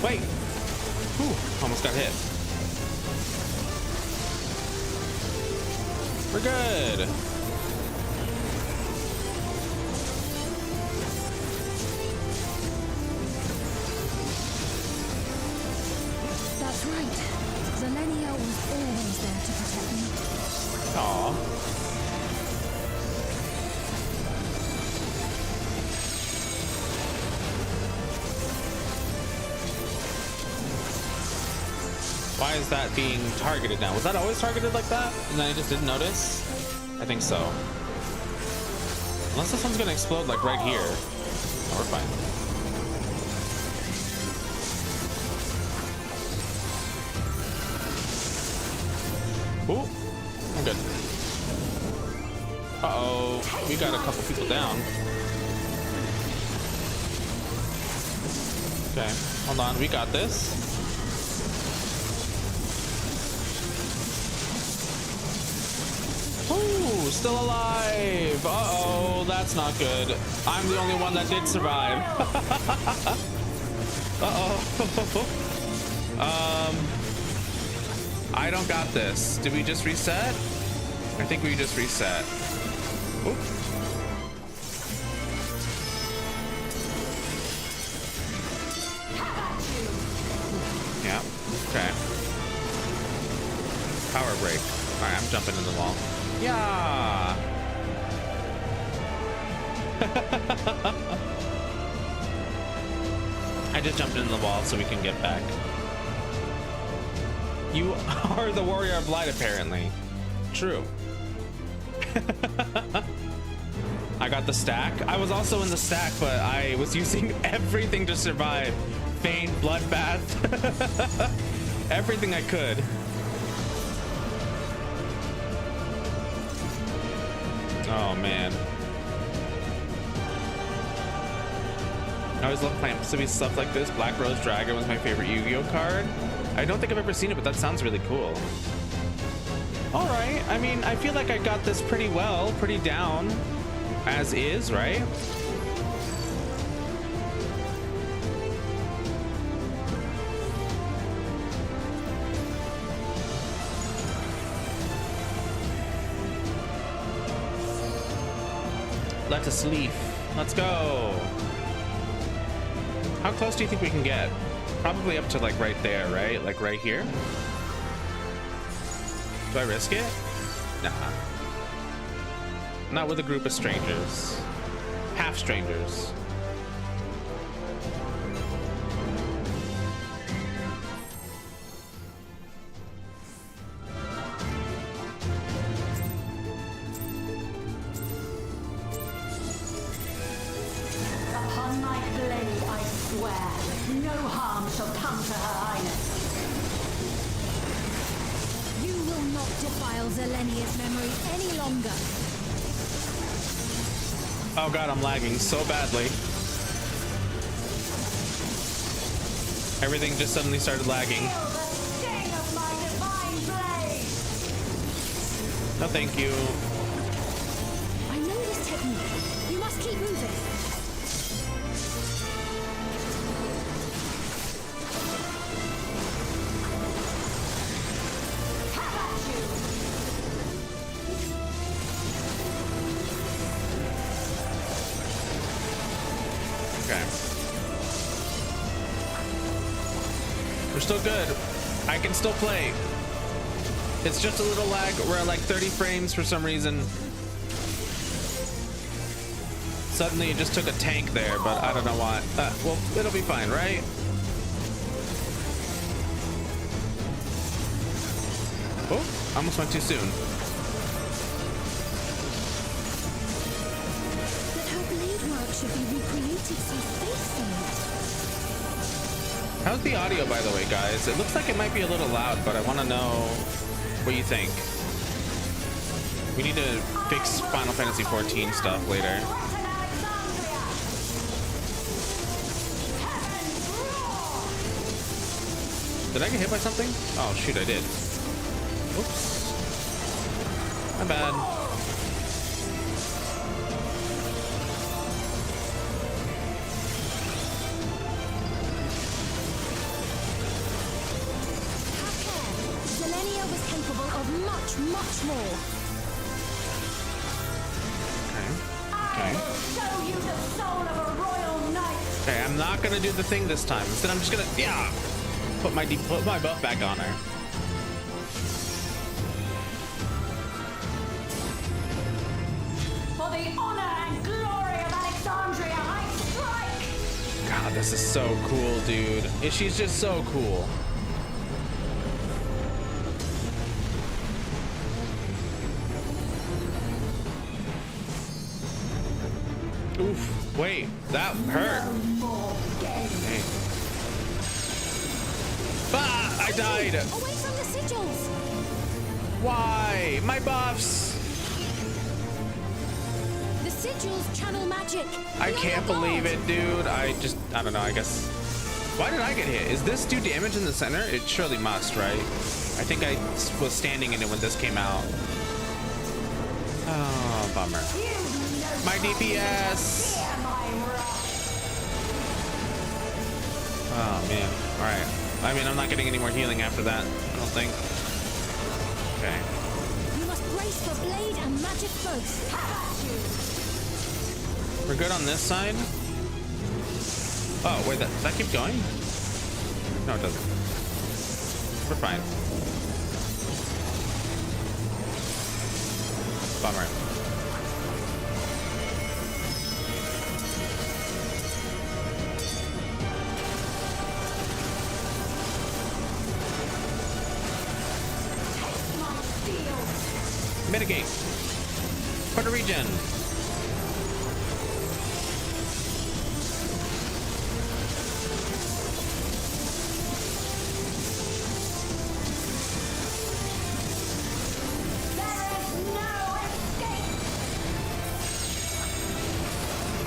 Speaker 1: Wait. Whew, almost got hit. We're good.
Speaker 6: That's right. Zelenia was always there to protect me.
Speaker 1: Aw. Why is that being targeted now? Was that always targeted like that? And then I just didn't notice? I think so. Unless this one's gonna explode like right here. Oh, we're fine. Ooh, I'm good. Uh-oh, we got a couple people down. Okay, hold on, we got this. Ooh, still alive. Uh-oh, that's not good. I'm the only one that did survive. Uh-oh. I don't got this. Did we just reset? I think we just reset. Oop. Yeah, okay. Power break. All right, I'm jumping in the wall. Yeah. I just jumped into the wall so we can get back. You are the warrior of light, apparently. True. I got the stack. I was also in the stack, but I was using everything to survive. Feign, bloodbath. Everything I could. Oh man. I always love playing stuff like this. Black Rose Dragon was my favorite Yu-Gi-Oh card. I don't think I've ever seen it, but that sounds really cool. All right. I mean, I feel like I got this pretty well, pretty down as is, right? Lettuce leaf. Let's go. How close do you think we can get? Probably up to like right there, right? Like right here. Do I risk it? Nah. Not with a group of strangers. Half strangers.
Speaker 14: Upon my blade, I swear, no harm shall come to Her Highness.
Speaker 6: You will not defile Zelenia's memory any longer.
Speaker 1: Oh god, I'm lagging so badly. Everything just suddenly started lagging.
Speaker 14: Feel the sting of my divine blade.
Speaker 1: No, thank you.
Speaker 6: I know this technique. You must keep moving.
Speaker 1: Okay. We're still good. I can still play. It's just a little lag. We're at like 30 frames for some reason. Suddenly it just took a tank there, but I don't know why. Well, it'll be fine, right? Oh, almost went too soon.
Speaker 6: But her blade work should be recreated so faithfully.
Speaker 1: How's the audio, by the way, guys? It looks like it might be a little loud, but I want to know what you think. We need to fix Final Fantasy XIV stuff later. Did I get hit by something? Oh, shoot, I did. Oops. My bad.
Speaker 6: much, much more.
Speaker 1: Okay.
Speaker 14: Show you the soul of a royal knight.
Speaker 1: Okay, I'm not gonna do the thing this time. Instead, I'm just gonna, yeah, put my buff back on her.
Speaker 14: For the honor and glory of Alexandria, I strike.
Speaker 1: God, this is so cool, dude. She's just so cool. Oof, wait, that hurt. Okay. Ah, I died.
Speaker 6: Away from the sigils.
Speaker 1: Why? My buffs.
Speaker 6: The sigils channel magic.
Speaker 1: I can't believe it, dude. I don't know, I guess. Why did I get hit? Is this do damage in the center? It surely must, right? I think I was standing in it when this came out. Oh, bummer. My DPS. Oh, man. All right. I mean, I'm not getting any more healing after that, I don't think. Okay.
Speaker 6: You must brace for blade and magic both.
Speaker 1: We're good on this side. Oh, wait, does that keep going? No, it doesn't. We're fine. Bummer. Mitigate. Put a regen.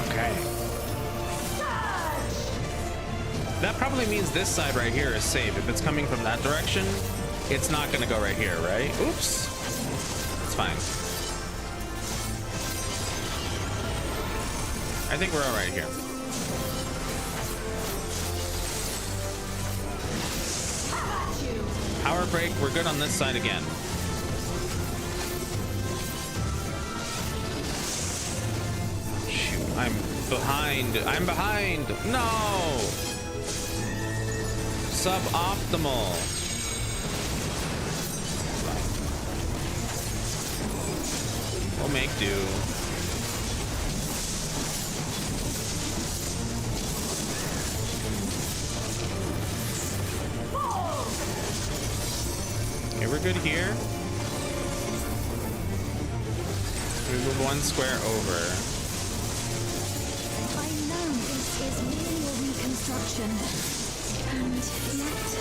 Speaker 1: Okay. That probably means this side right here is safe. If it's coming from that direction, it's not gonna go right here, right? Oops. It's fine. I think we're all right here. Power break. We're good on this side again. Shoot, I'm behind. I'm behind. No. Suboptimal. We'll make do. Okay, we're good here. We move one square over.
Speaker 6: I know this is merely a reconstruction, and yet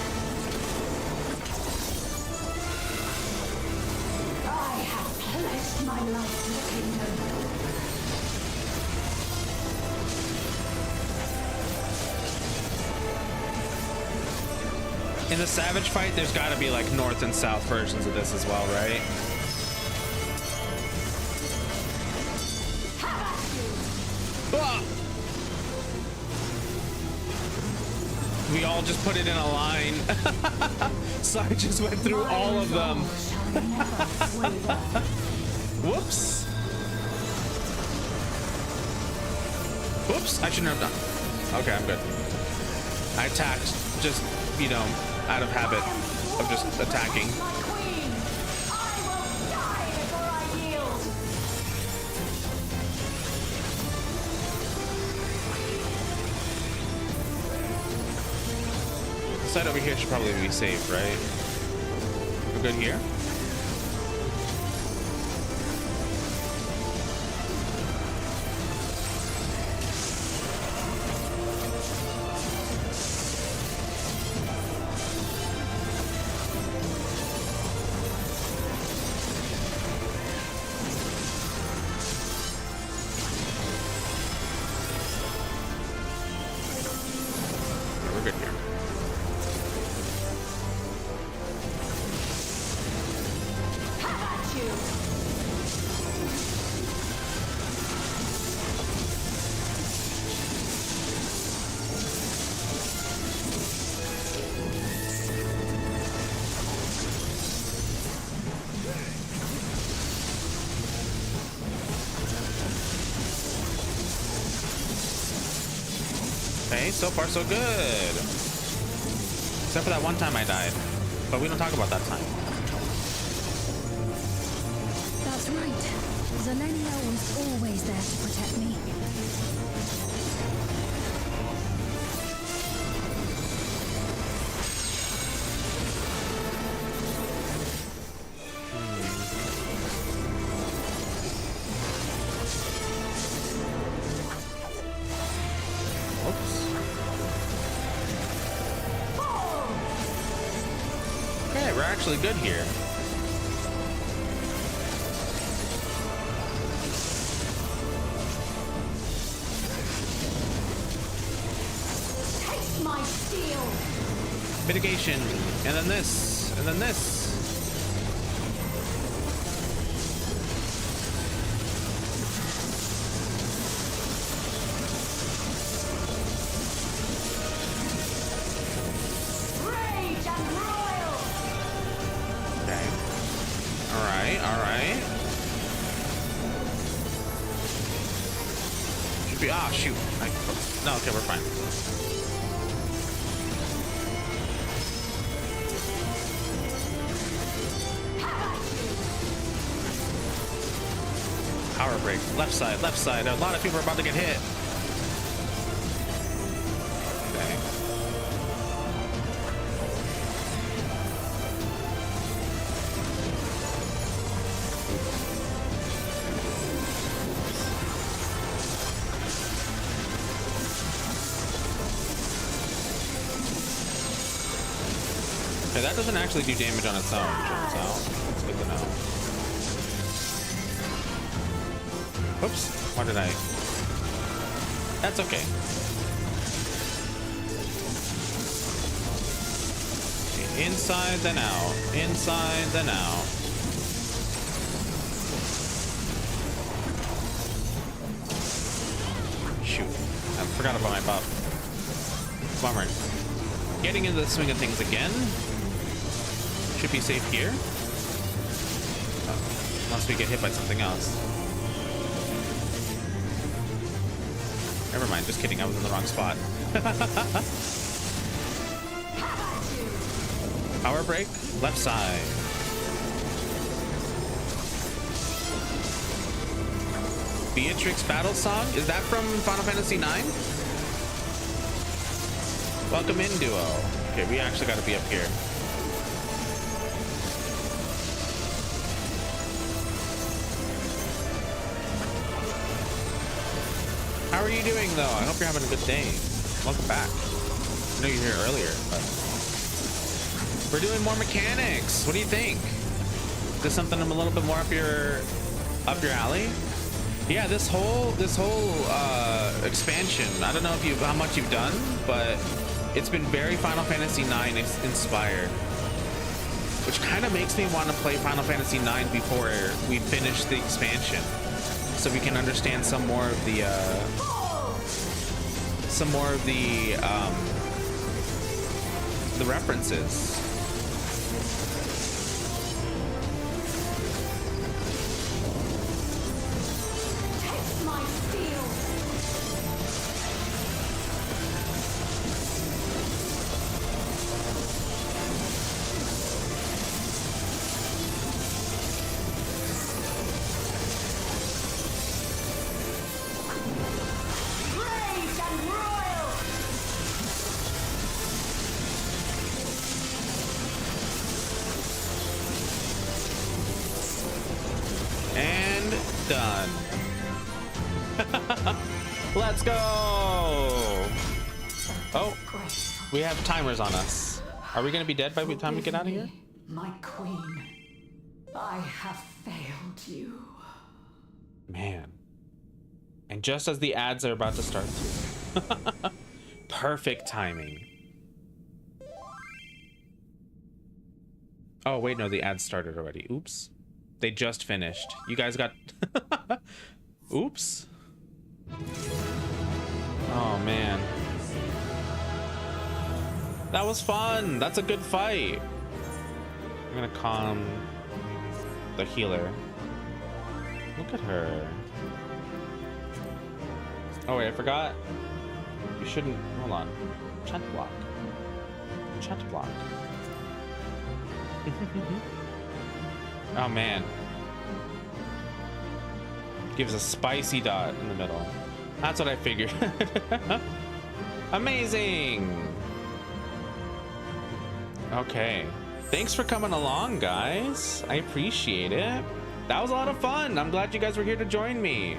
Speaker 14: I have pledged my life to the kingdom.
Speaker 1: In the Savage fight, there's got to be like north and south versions of this as well, right? Ah! We all just put it in a line. So I just went through all of them. Whoops. Whoops, I shouldn't have done. Okay, I'm good. I attacked just, you know, out of habit of just attacking. This side over here should probably be safe, right? We're good here? We're good here. Okay, so far so good. Except for that one time I died. But we don't talk about that time.
Speaker 6: That's right. Zelenia was always there to protect me.
Speaker 1: Actually good here.
Speaker 14: Taste my steel.
Speaker 1: Mitigation, and then this, and then this. Ah, shoot. No, okay, we're fine. Power break. Left side, left side. A lot of people are about to get hit. Okay. Okay, that doesn't actually do damage on its own, turns out. That's good to know. Whoops. Why did I? That's okay. Okay, inside then out. Inside then out. Shoot. I forgot about my buff. Bummer. Getting into the swing of things again. Should be safe here. Unless we get hit by something else. Never mind, just kidding, I was in the wrong spot. Power break, left side. Beatrix battle song? Is that from Final Fantasy IX? Welcome in, duo. Okay, we actually gotta be up here. How are you doing, though? I hope you're having a good day. Welcome back. I know you were here earlier, but we're doing more mechanics. What do you think? Is this something I'm a little bit more up your alley? Yeah, this whole expansion. I don't know if how much you've done, but it's been very Final Fantasy IX inspired, which kind of makes me want to play Final Fantasy IX before we finish the expansion, so we can understand some more of the references. Done. Let's go. Oh, we have timers on us. Are we gonna be dead by the time we get out of here?
Speaker 14: My queen, I have failed you.
Speaker 1: Man. And just as the ads are about to start. Perfect timing. Oh, wait, no, the ads started already. Oops. They just finished. You guys got... Oops. Oh, man. That was fun. That's a good fight. I'm gonna calm the healer. Look at her. Oh, wait, I forgot. You shouldn't. Hold on. Chat block. Chat block. Oh man. Gives a spicy dot in the middle. That's what I figured. Amazing. Okay. Thanks for coming along, guys. I appreciate it. That was a lot of fun. I'm glad you guys were here to join me.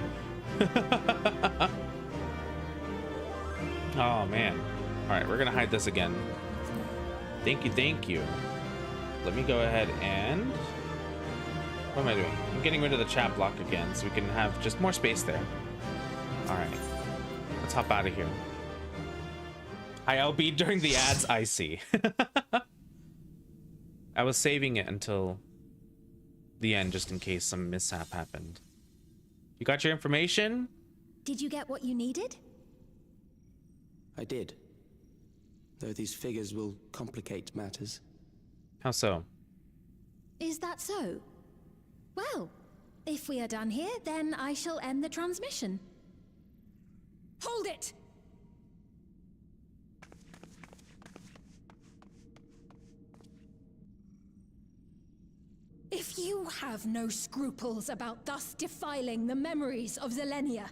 Speaker 1: Oh man. All right, we're gonna hide this again. Thank you, thank you. Let me go ahead and what am I doing? I'm getting rid of the chat block again so we can have just more space there. All right, let's hop out of here. I LB during the ads. I see. I was saving it until the end just in case some mishap happened. You got your information?
Speaker 6: Did you get what you needed?
Speaker 12: I did. Though these figures will complicate matters.
Speaker 1: How so?
Speaker 6: Is that so? Well, if we are done here, then I shall end the transmission. Hold it! If you have no scruples about thus defiling the memories of Zelenia,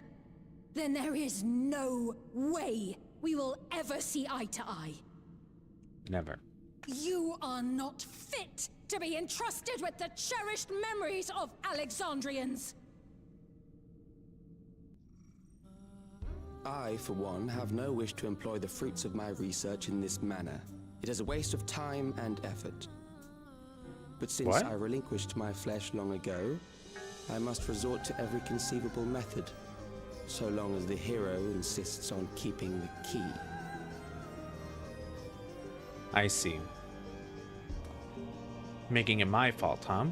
Speaker 6: then there is no way we will ever see eye to eye.
Speaker 1: Never.
Speaker 6: You are not fit to be entrusted with the cherished memories of Alexandrians.
Speaker 12: I, for one, have no wish to employ the fruits of my research in this manner. It is a waste of time and effort. But since I relinquished my flesh long ago, I must resort to every conceivable method, so long as the hero insists on keeping the key.
Speaker 1: I see. Making it my fault, huh?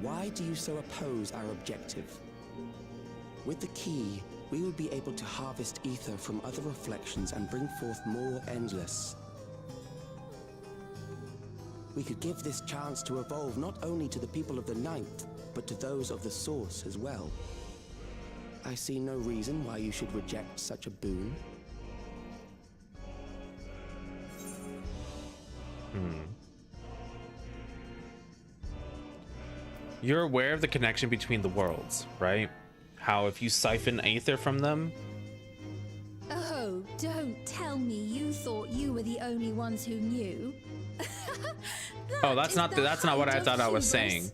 Speaker 12: Why do you so oppose our objective? With the key, we would be able to harvest ether from other reflections and bring forth more endless. We could give this chance to evolve not only to the people of the Ninth, but to those of the Source as well. I see no reason why you should reject such a boon.
Speaker 1: You're aware of the connection between the worlds, right? How if you siphon aether from them...
Speaker 6: Oh, don't tell me you thought you were the only ones who knew.
Speaker 1: Oh, that's not what I thought I was saying.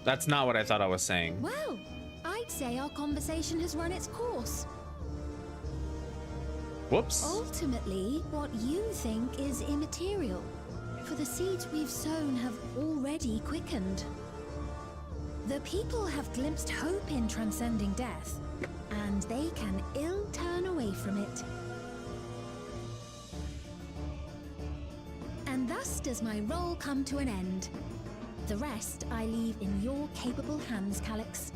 Speaker 1: That's not what I thought I was saying.
Speaker 6: Well, I'd say our conversation has run its course.
Speaker 1: Whoops.
Speaker 6: Ultimately, what you think is immaterial, for the seeds we've sown have already quickened. The people have glimpsed hope in transcending death, and they can ill turn away from it. And thus does my role come to an end. The rest I leave in your capable hands, Calyx.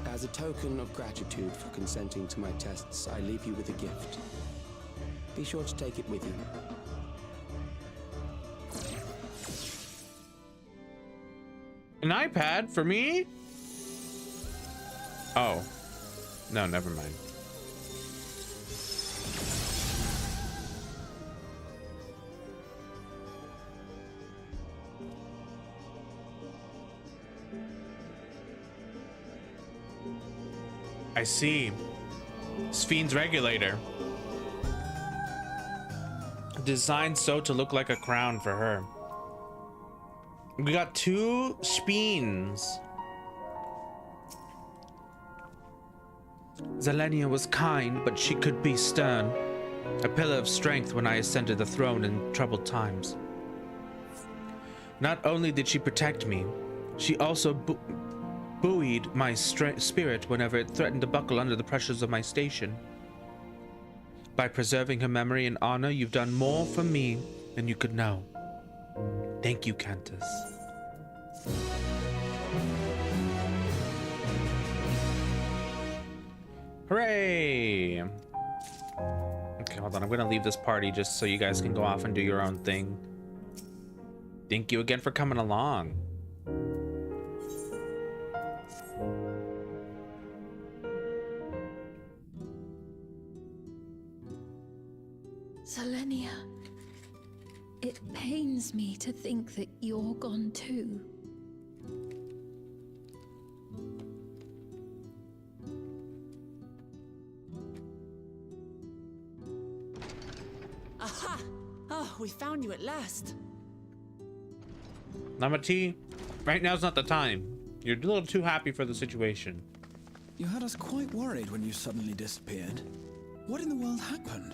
Speaker 12: As a token of gratitude for consenting to my tests, I leave you with a gift. Be sure to take it with you.
Speaker 1: An iPad for me? Oh. No, never mind. I see. Sphne's regulator. Designed so to look like a crown for her. We got 2 Sphenes. Zelenia was kind, but she could be stern. A pillar of strength when I ascended the throne in troubled times. Not only did she protect me, she also buoyed my spirit whenever it threatened to buckle under the pressures of my station. By preserving her memory and honor, you've done more for me than you could know. Thank you, Cantus. Hooray! Okay, hold on. I'm gonna leave this party just so you guys can go off and do your own thing. Thank you again for coming along.
Speaker 6: Selenia. It pains me to think that you're gone too.
Speaker 3: Aha! Oh, we found you at last.
Speaker 1: Namati, right now's not the time. You're a little too happy for the situation.
Speaker 11: You had us quite worried when you suddenly disappeared. What in the world happened?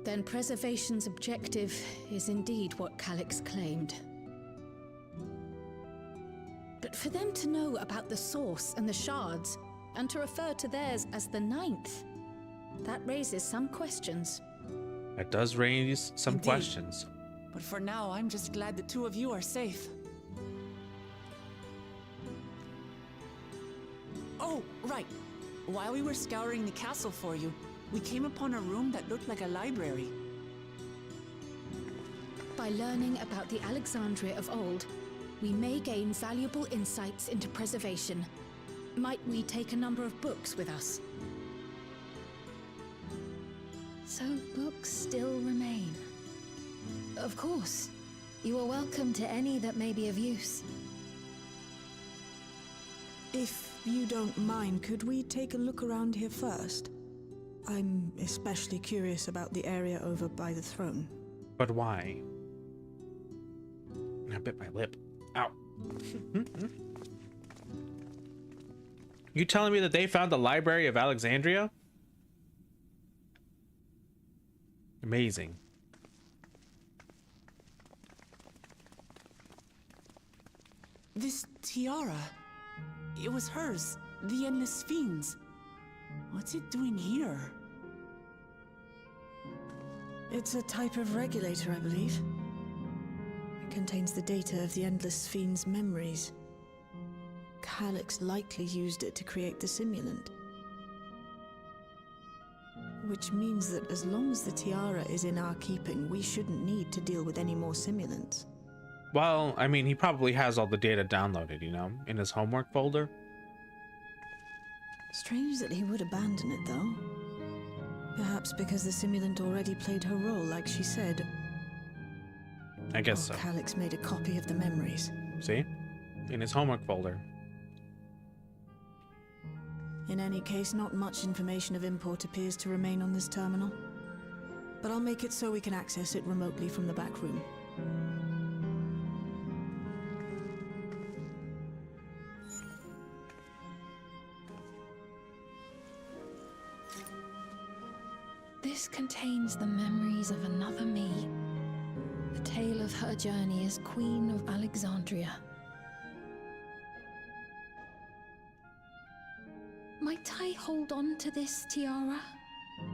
Speaker 4: Then preservation's objective is indeed what Calyx claimed. But for them to know about the source and the shards, and to refer to theirs as the 9th, that raises some questions.
Speaker 1: That does raise some
Speaker 3: Indeed.
Speaker 1: questions.
Speaker 3: But for now, I'm just glad the two of you are safe. Oh, right. While we were scouring the castle for you, we came upon a room that looked like a library.
Speaker 4: By learning about the Alexandria of old, we may gain valuable insights into preservation. Might we take a number of books with us?
Speaker 6: So books still remain. Of course. You are welcome to any that may be of use.
Speaker 7: If you don't mind, could we take a look around here first? I'm especially curious about the area over by the throne.
Speaker 1: But why? I bit my lip. Ow. You telling me that they found the Library of Alexandria? Amazing.
Speaker 3: This tiara, it was hers, the Endless Fiend's. What's it doing here?
Speaker 7: It's a type of regulator, I believe. It contains the data of the Endless Fiend's memories. Calyx likely used it to create the simulant. Which means that as long as the tiara is in our keeping, we shouldn't need to deal with any more simulants.
Speaker 1: Well, I mean, he probably has all the data downloaded, you know, in his homework folder.
Speaker 7: Strange that he would abandon it, though. Perhaps because the simulant already played her role, like she said.
Speaker 1: I guess so.
Speaker 7: Calyx made a copy of the memories.
Speaker 1: See? In his homework folder.
Speaker 7: In any case, not much information of import appears to remain on this terminal. But I'll make it so we can access it remotely from the back room.
Speaker 6: This contains the memories of another me. The tale of her journey as Queen of Alexandria. Might I hold on to this tiara?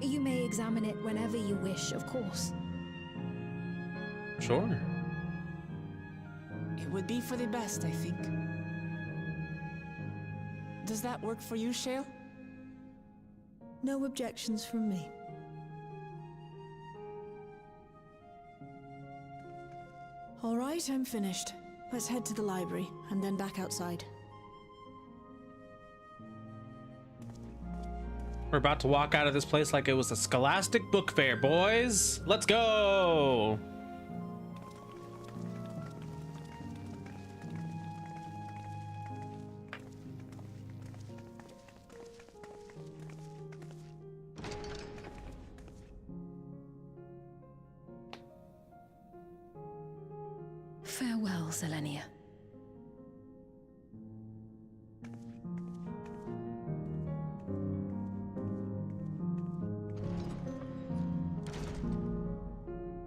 Speaker 6: You may examine it whenever you wish, of course.
Speaker 1: Sure.
Speaker 3: It would be for the best, I think. Does that work for you, Shale?
Speaker 7: No objections from me. All right, I'm finished. Let's head to the library, and then back outside.
Speaker 1: We're about to walk out of this place like it was a scholastic book fair, boys. Let's go.
Speaker 6: Farewell, Selenia.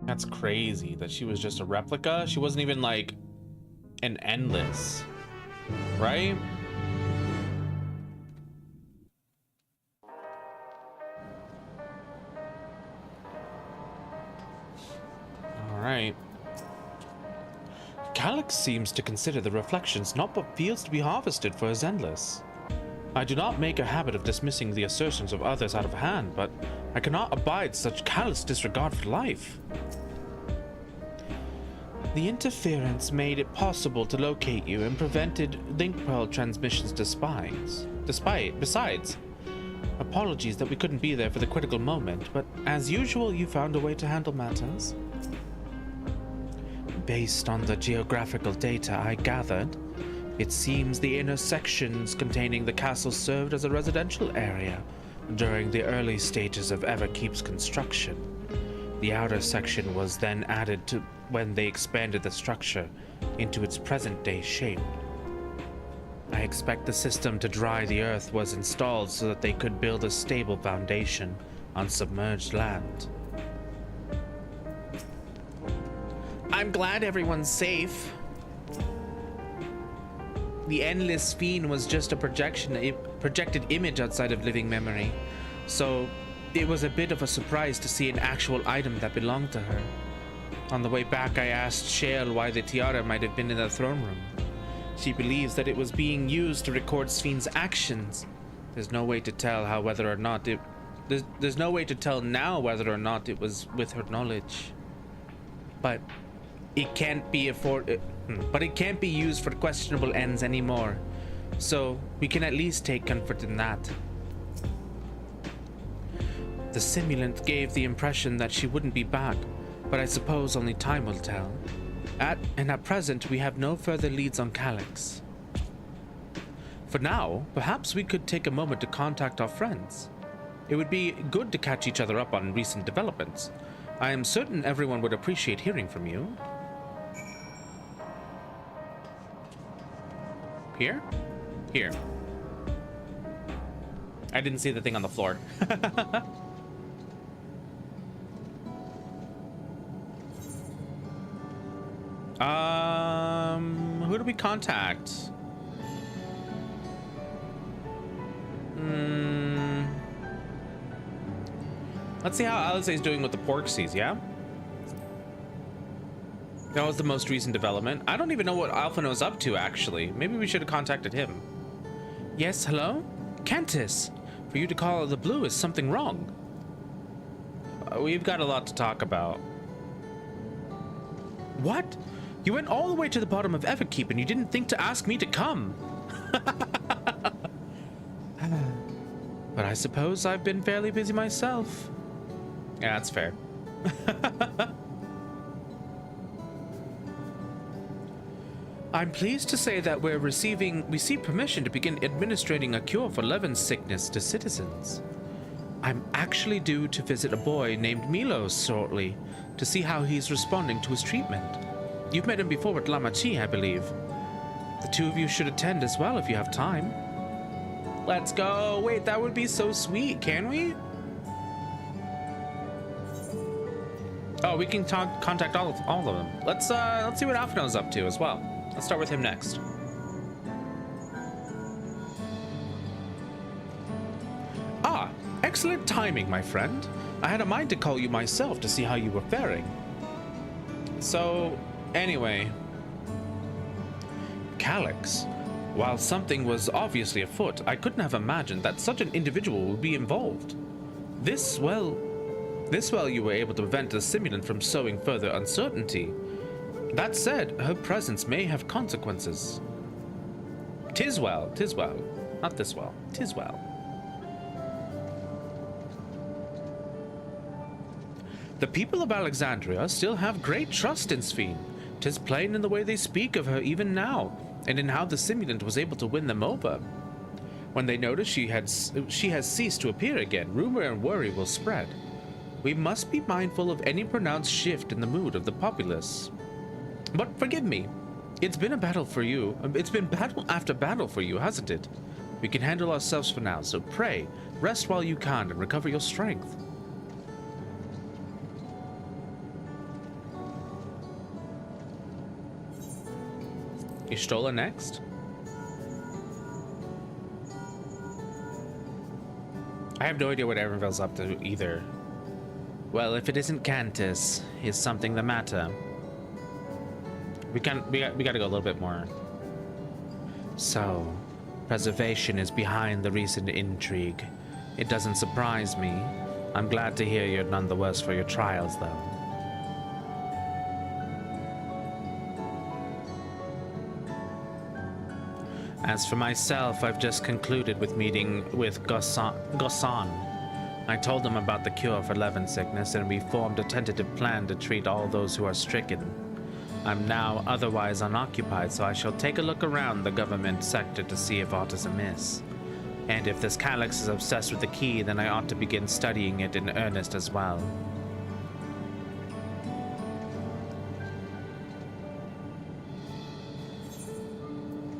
Speaker 1: That's crazy that she was just a replica. She wasn't even like an endless, right? All right. Calyx seems to consider the reflections not but fields to be harvested for his endless. I do not make a habit of dismissing the assertions of others out of hand, but I cannot abide such callous disregard for life.
Speaker 10: The interference made it possible to locate you and prevented link-pearl transmissions besides. Apologies that we couldn't be there for the critical moment, but as usual, you found a way to handle matters. Based on the geographical data I gathered, it seems the inner sections containing the castle served as a residential area during the early stages of Everkeep's construction. The outer section was then added to when they expanded the structure into its present-day shape. I expect the system to dry the earth was installed so that they could build a stable foundation on submerged land. I'm glad everyone's safe. The endless fiend was just a projected image outside of living memory, so it was a bit of a surprise to see an actual item that belonged to her. On the way back, I asked Shale why the tiara might have been in the throne room. She believes that it was being used to record Sfiend's actions. There's no way to tell now whether or not it was with her knowledge. But it can't be used for questionable ends anymore. So we can at least take comfort in that. The simulant gave the impression that she wouldn't be back, but I suppose only time will tell. At present, we have no further leads on Calyx. For now, perhaps we could take a moment to contact our friends. It would be good to catch each other up on recent developments. I am certain everyone would appreciate hearing from you. Here? Here. I didn't see the thing on the floor. Who do we contact? Let's see how Alice is doing with the Porksies, yeah? That was the most recent development. I don't even know what Alphino's up to, actually. Maybe we should have contacted him. Yes, hello? Cantus, for you to call the blue is something wrong. We've got a lot to talk about. What? You went all the way to the bottom of Everkeep and you didn't think to ask me to come. But I suppose I've been fairly busy myself. Yeah, that's fair. I'm pleased to say that we received permission to begin administering a cure for Levin's sickness to citizens. I'm actually due to visit a boy named Milos shortly to see how he's responding to his treatment. You've met him before at Lamachi, I believe. The two of you should attend as well if you have time. Let's go. Wait, that would be so sweet. Can we? Oh, we can contact all of them. Let's see what Alphino's up to as well. Let's start with him next. Ah, excellent timing, my friend. I had a mind to call you myself to see how you were faring. So, anyway, Calyx. While something was obviously afoot, I couldn't have imagined that such an individual would be involved. This well, you were able to prevent the simulant from sowing further uncertainty. That said, her presence may have consequences. 'Tis well. Not this well. 'Tis well. The people of Alexandria still have great trust in Sfiend. 'Tis plain in the way they speak of her even now, and in how the simulant was able to win them over. When they notice she has ceased to appear again, rumor and worry will spread. We must be mindful of any pronounced shift in the mood of the populace. But forgive me, it's been a battle for you. It's been battle after battle for you, hasn't it? We can handle ourselves for now, so pray, rest while you can and recover your strength. Y'shtola next? I have no idea what Erenvel's up to either. Well, if it isn't Cantus, is something the matter? We gotta go a little bit more. So, preservation is behind the recent intrigue. It doesn't surprise me. I'm glad to hear you're none the worse for your trials, though. As for myself, I've just concluded with meeting with Gossan. I told him about the cure for Levin sickness, and we formed a tentative plan to treat all those who are stricken. I'm now otherwise unoccupied, so I shall take a look around the government sector to see if aught is amiss. And if this Calyx is obsessed with the key, then I ought to begin studying it in earnest as well.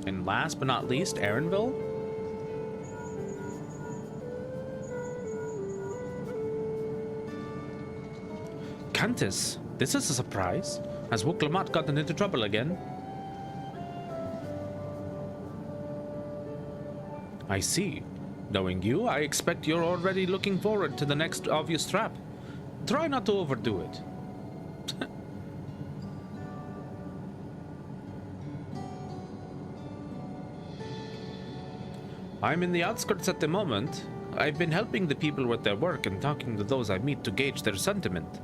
Speaker 10: And last but not least, Erenville. Countess, this is a surprise. Has Wuklamat gotten into trouble again? I see. Knowing you, I expect you're already looking forward to the next obvious trap. Try not to overdo it. I'm in the outskirts at the moment. I've been helping the people with their work and talking to those I meet to gauge their sentiment.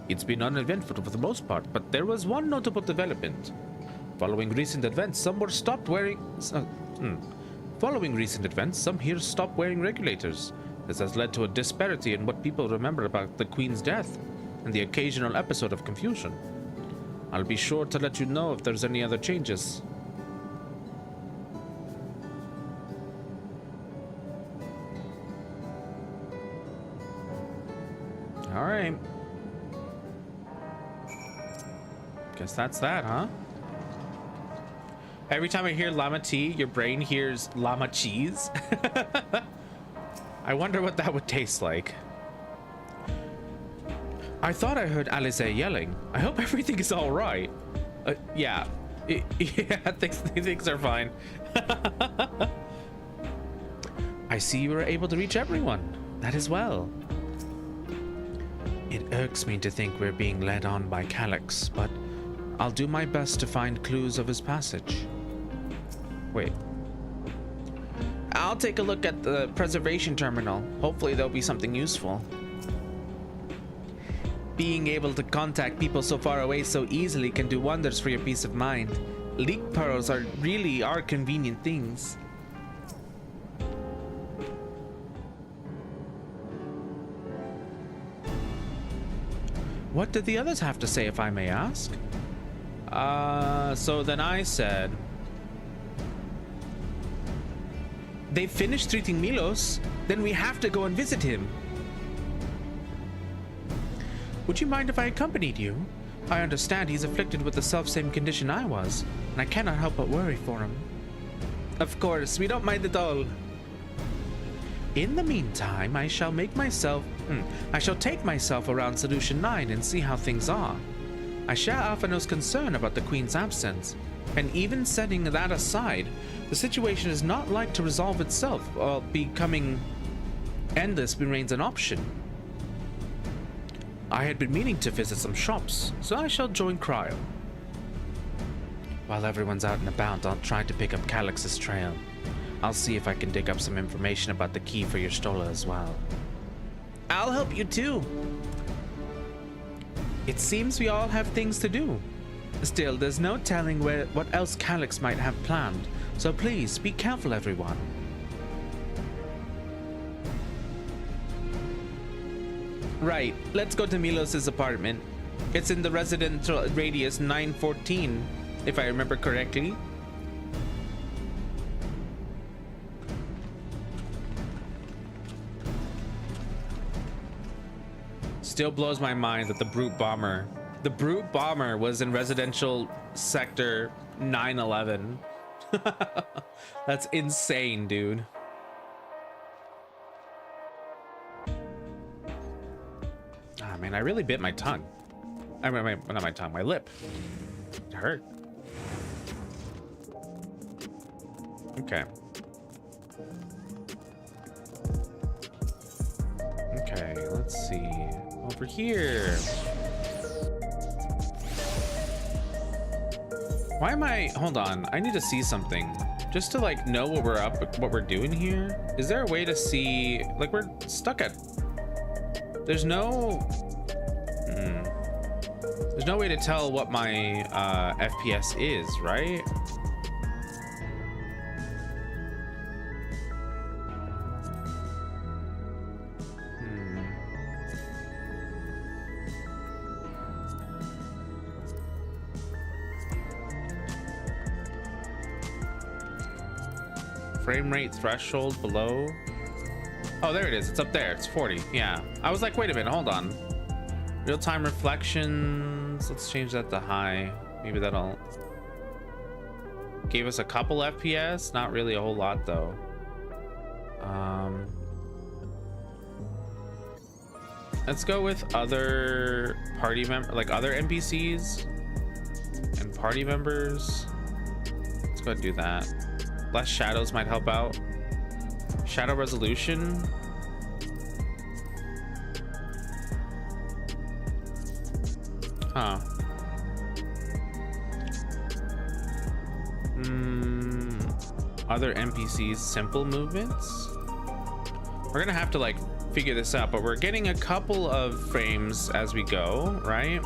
Speaker 10: It's been uneventful for the most part, but there was one notable development. Following recent events, some here stopped wearing regulators. This has led to a disparity in what people remember about the Queen's death and the occasional episode of confusion. I'll be sure to let you know if there's any other changes. All right. Guess that's that, huh? Every time I hear llama tea, your brain hears llama cheese. I wonder what that would taste like. I thought I heard Alice yelling. I hope everything is all right. Yeah. Yeah, things are fine. I see you were able to reach everyone. That is well. It irks me to think we're being led on by Calyx, but I'll do my best to find clues of his passage. Wait. I'll take a look at the preservation terminal. Hopefully there'll be something useful. Being able to contact people so far away so easily can do wonders for your peace of mind. Leak pearls really are convenient things. What did the others have to say, if I may ask? So then I said... They finished treating Milos, then we have to go and visit him. Would you mind if I accompanied you? I understand he's afflicted with the self-same condition I was, and I cannot help but worry for him. Of course, we don't mind at all. In the meantime, I shall take myself around Solution 9 and see how things are. I share Alphino's concern about the Queen's absence, and even setting that aside, the situation is not like to resolve itself, or becoming endless remains an option. I had been meaning to visit some shops, so I shall join Cryo. While everyone's out and about, I'll try to pick up Calyx's trail. I'll see if I can dig up some information about the key for your Stola as well. I'll help you too. It seems we all have things to do. Still, there's no telling what else Calyx might have planned, so please be careful, everyone. Right, let's go to Milos's apartment. It's in the residential radius 914, if I remember correctly. Still blows my mind that the Brute Bomber was in residential sector 911. That's insane, dude. Ah, man, I really bit my tongue. I mean, not my tongue, my lip. It hurt. Okay. Okay, let's see. Over here. Why am I... Hold on. I need to see something. Just to, like, know what we're doing here. Is there a way to see... Like, we're stuck at... There's no... There's no way to tell what my FPS is, right?
Speaker 1: frame rate threshold below. Oh, there it is. It's up there. It's 40. Yeah. I was like, wait a minute. Hold on. Real-time reflections. Let's change that to high. Maybe that'll... Gave us a couple FPS. Not really a whole lot, though. Let's go with other party member, like other NPCs and party members. Let's go ahead and do that. Less shadows might help out. Shadow resolution. Huh. Other NPCs, simple movements. We're gonna have to like figure this out, but we're getting a couple of frames as we go, right?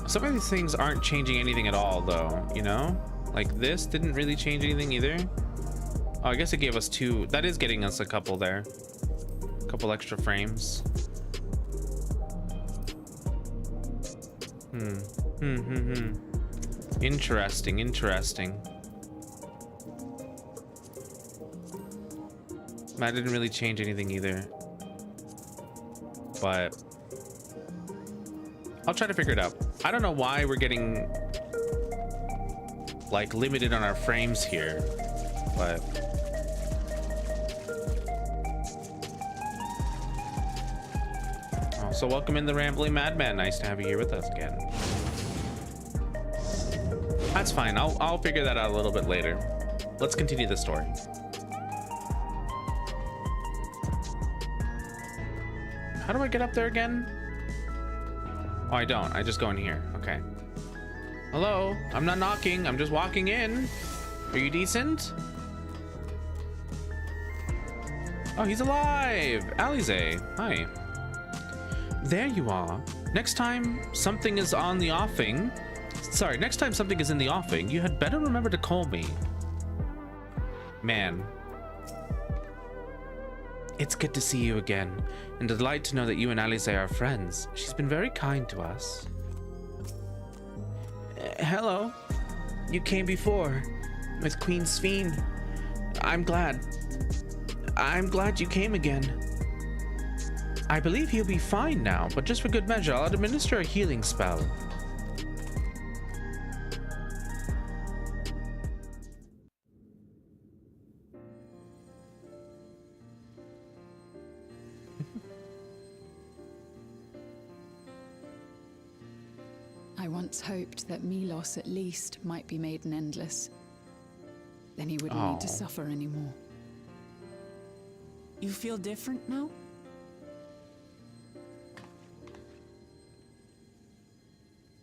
Speaker 1: Some of these things aren't changing anything at all, though, you know? Like this didn't really change anything either. Oh, I guess it gave us two. That is getting us a couple there. A couple extra frames. Interesting, interesting. That didn't really change anything either. But I'll try to figure it out. I don't know why we're getting like limited on our frames here, but so welcome in the Rambling Madman. Nice to have you here with us again. That's fine. I'll figure that out a little bit later. Let's continue the story. How do I get up there again? Oh, I don't. I just go in here. Okay. Hello? I'm not knocking. I'm just walking in. Are you decent? Oh, he's alive. Alize. Hi. There you are. Next time something is on the offing. Sorry, next time something is in the offing, you had better remember to call me. Man. It's good to see you again, and a delight to know that you and Alize are friends. She's been very kind to us. Hello. You came before with Queen Sphene. I'm glad you came again. I believe he'll be fine now, but just for good measure, I'll administer a healing spell.
Speaker 5: I once hoped that Milos at least might be made an endless. Then he wouldn't need to suffer anymore.
Speaker 3: You feel different now?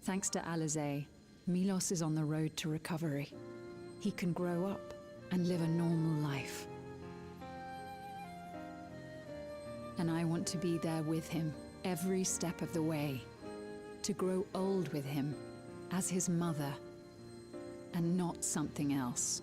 Speaker 5: Thanks to Alize, Milos is on the road to recovery. He can grow up and live a normal life. And I want to be there with him every step of the way. To grow old with him as his mother and not something else.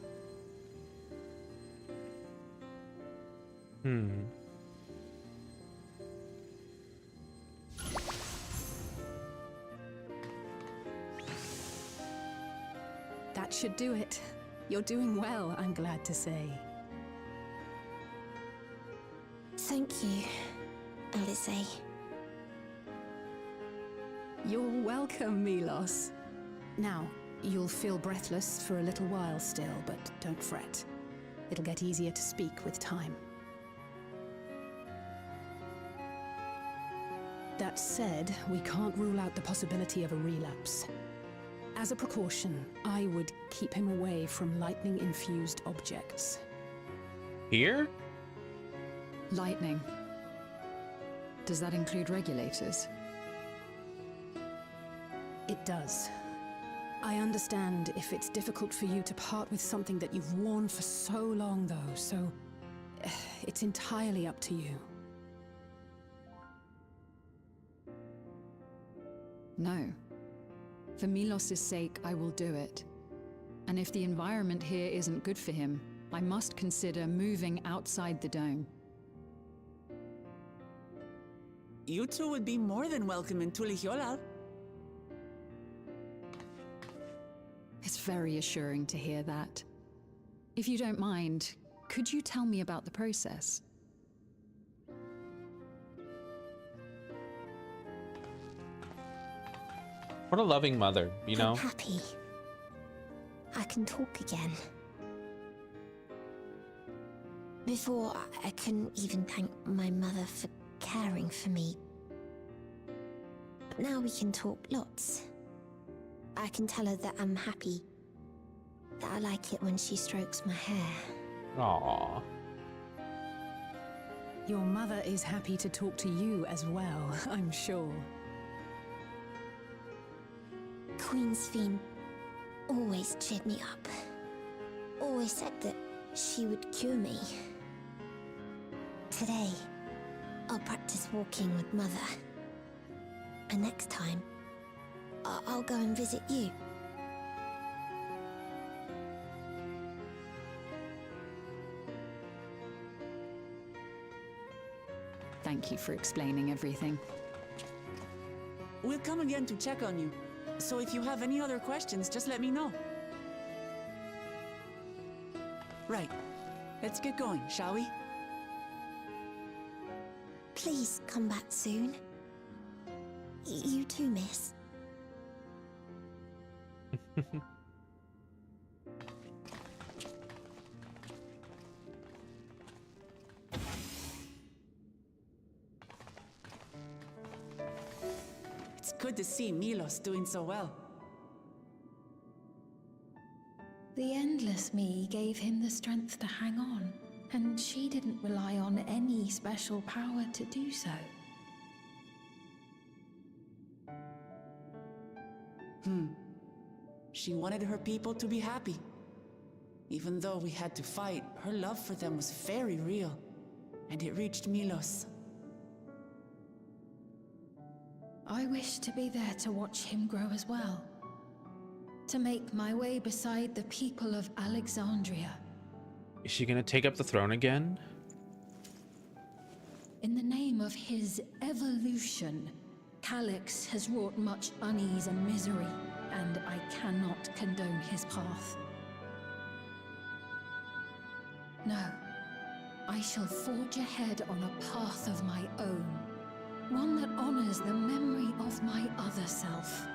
Speaker 4: That should do it. You're doing well, I'm glad to say.
Speaker 8: Thank you, Alize.
Speaker 4: You're welcome, Milos. Now, you'll feel breathless for a little while still, but don't fret. It'll get easier to speak with time. That said, we can't rule out the possibility of a relapse. As a precaution, I would keep him away from lightning-infused objects.
Speaker 1: Here?
Speaker 5: Lightning. Does that include regulators?
Speaker 4: It does. I understand if it's difficult for you to part with something that you've worn for so long, though, so it's entirely up to you.
Speaker 5: No. For Milos' sake, I will do it. And if the environment here isn't good for him, I must consider moving outside the dome.
Speaker 3: You two would be more than welcome in Tulihyolal.
Speaker 5: It's very assuring to hear that. If you don't mind, could you tell me about the process?
Speaker 1: What a loving mother, you know?
Speaker 15: I'm happy. I can talk again. Before, I couldn't even thank my mother for caring for me. But now we can talk lots. I can tell her that I'm happy. That I like it when she strokes my hair.
Speaker 1: Aww.
Speaker 4: Your mother is happy to talk to you as well, I'm sure.
Speaker 15: Queen's Fiend always cheered me up. Always said that she would cure me. Today, I'll practice walking with Mother. And next time, I'll go and visit you.
Speaker 5: Thank you for explaining everything.
Speaker 3: We'll come again to check on you. So if you have any other questions, just let me know. Right. Let's get going, shall we?
Speaker 15: Please come back soon. You too, miss.
Speaker 3: It's good to see Milos doing so well.
Speaker 6: The Endless Me gave him the strength to hang on, and she didn't rely on any special power to do so.
Speaker 3: She wanted her people to be happy. Even though we had to fight, her love for them was very real, and it reached Milos.
Speaker 6: I wish to be there to watch him grow as well. To make my way beside the people of Alexandria.
Speaker 1: Is she gonna take up the throne again?
Speaker 6: In the name of his evolution, Calyx has wrought much unease and misery, and I cannot condone his path. No, I shall forge ahead on a path of my own, one that honors the memory of my other self.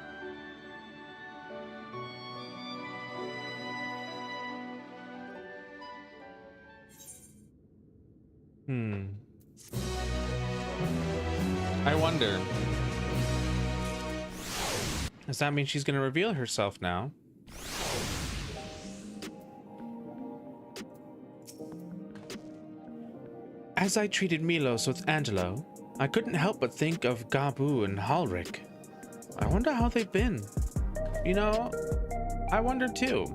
Speaker 1: I wonder. Does that mean she's gonna reveal herself now? As I treated Milos with Angelo, I couldn't help but think of Gabu and Halric. I wonder how they've been. You know, I wonder too.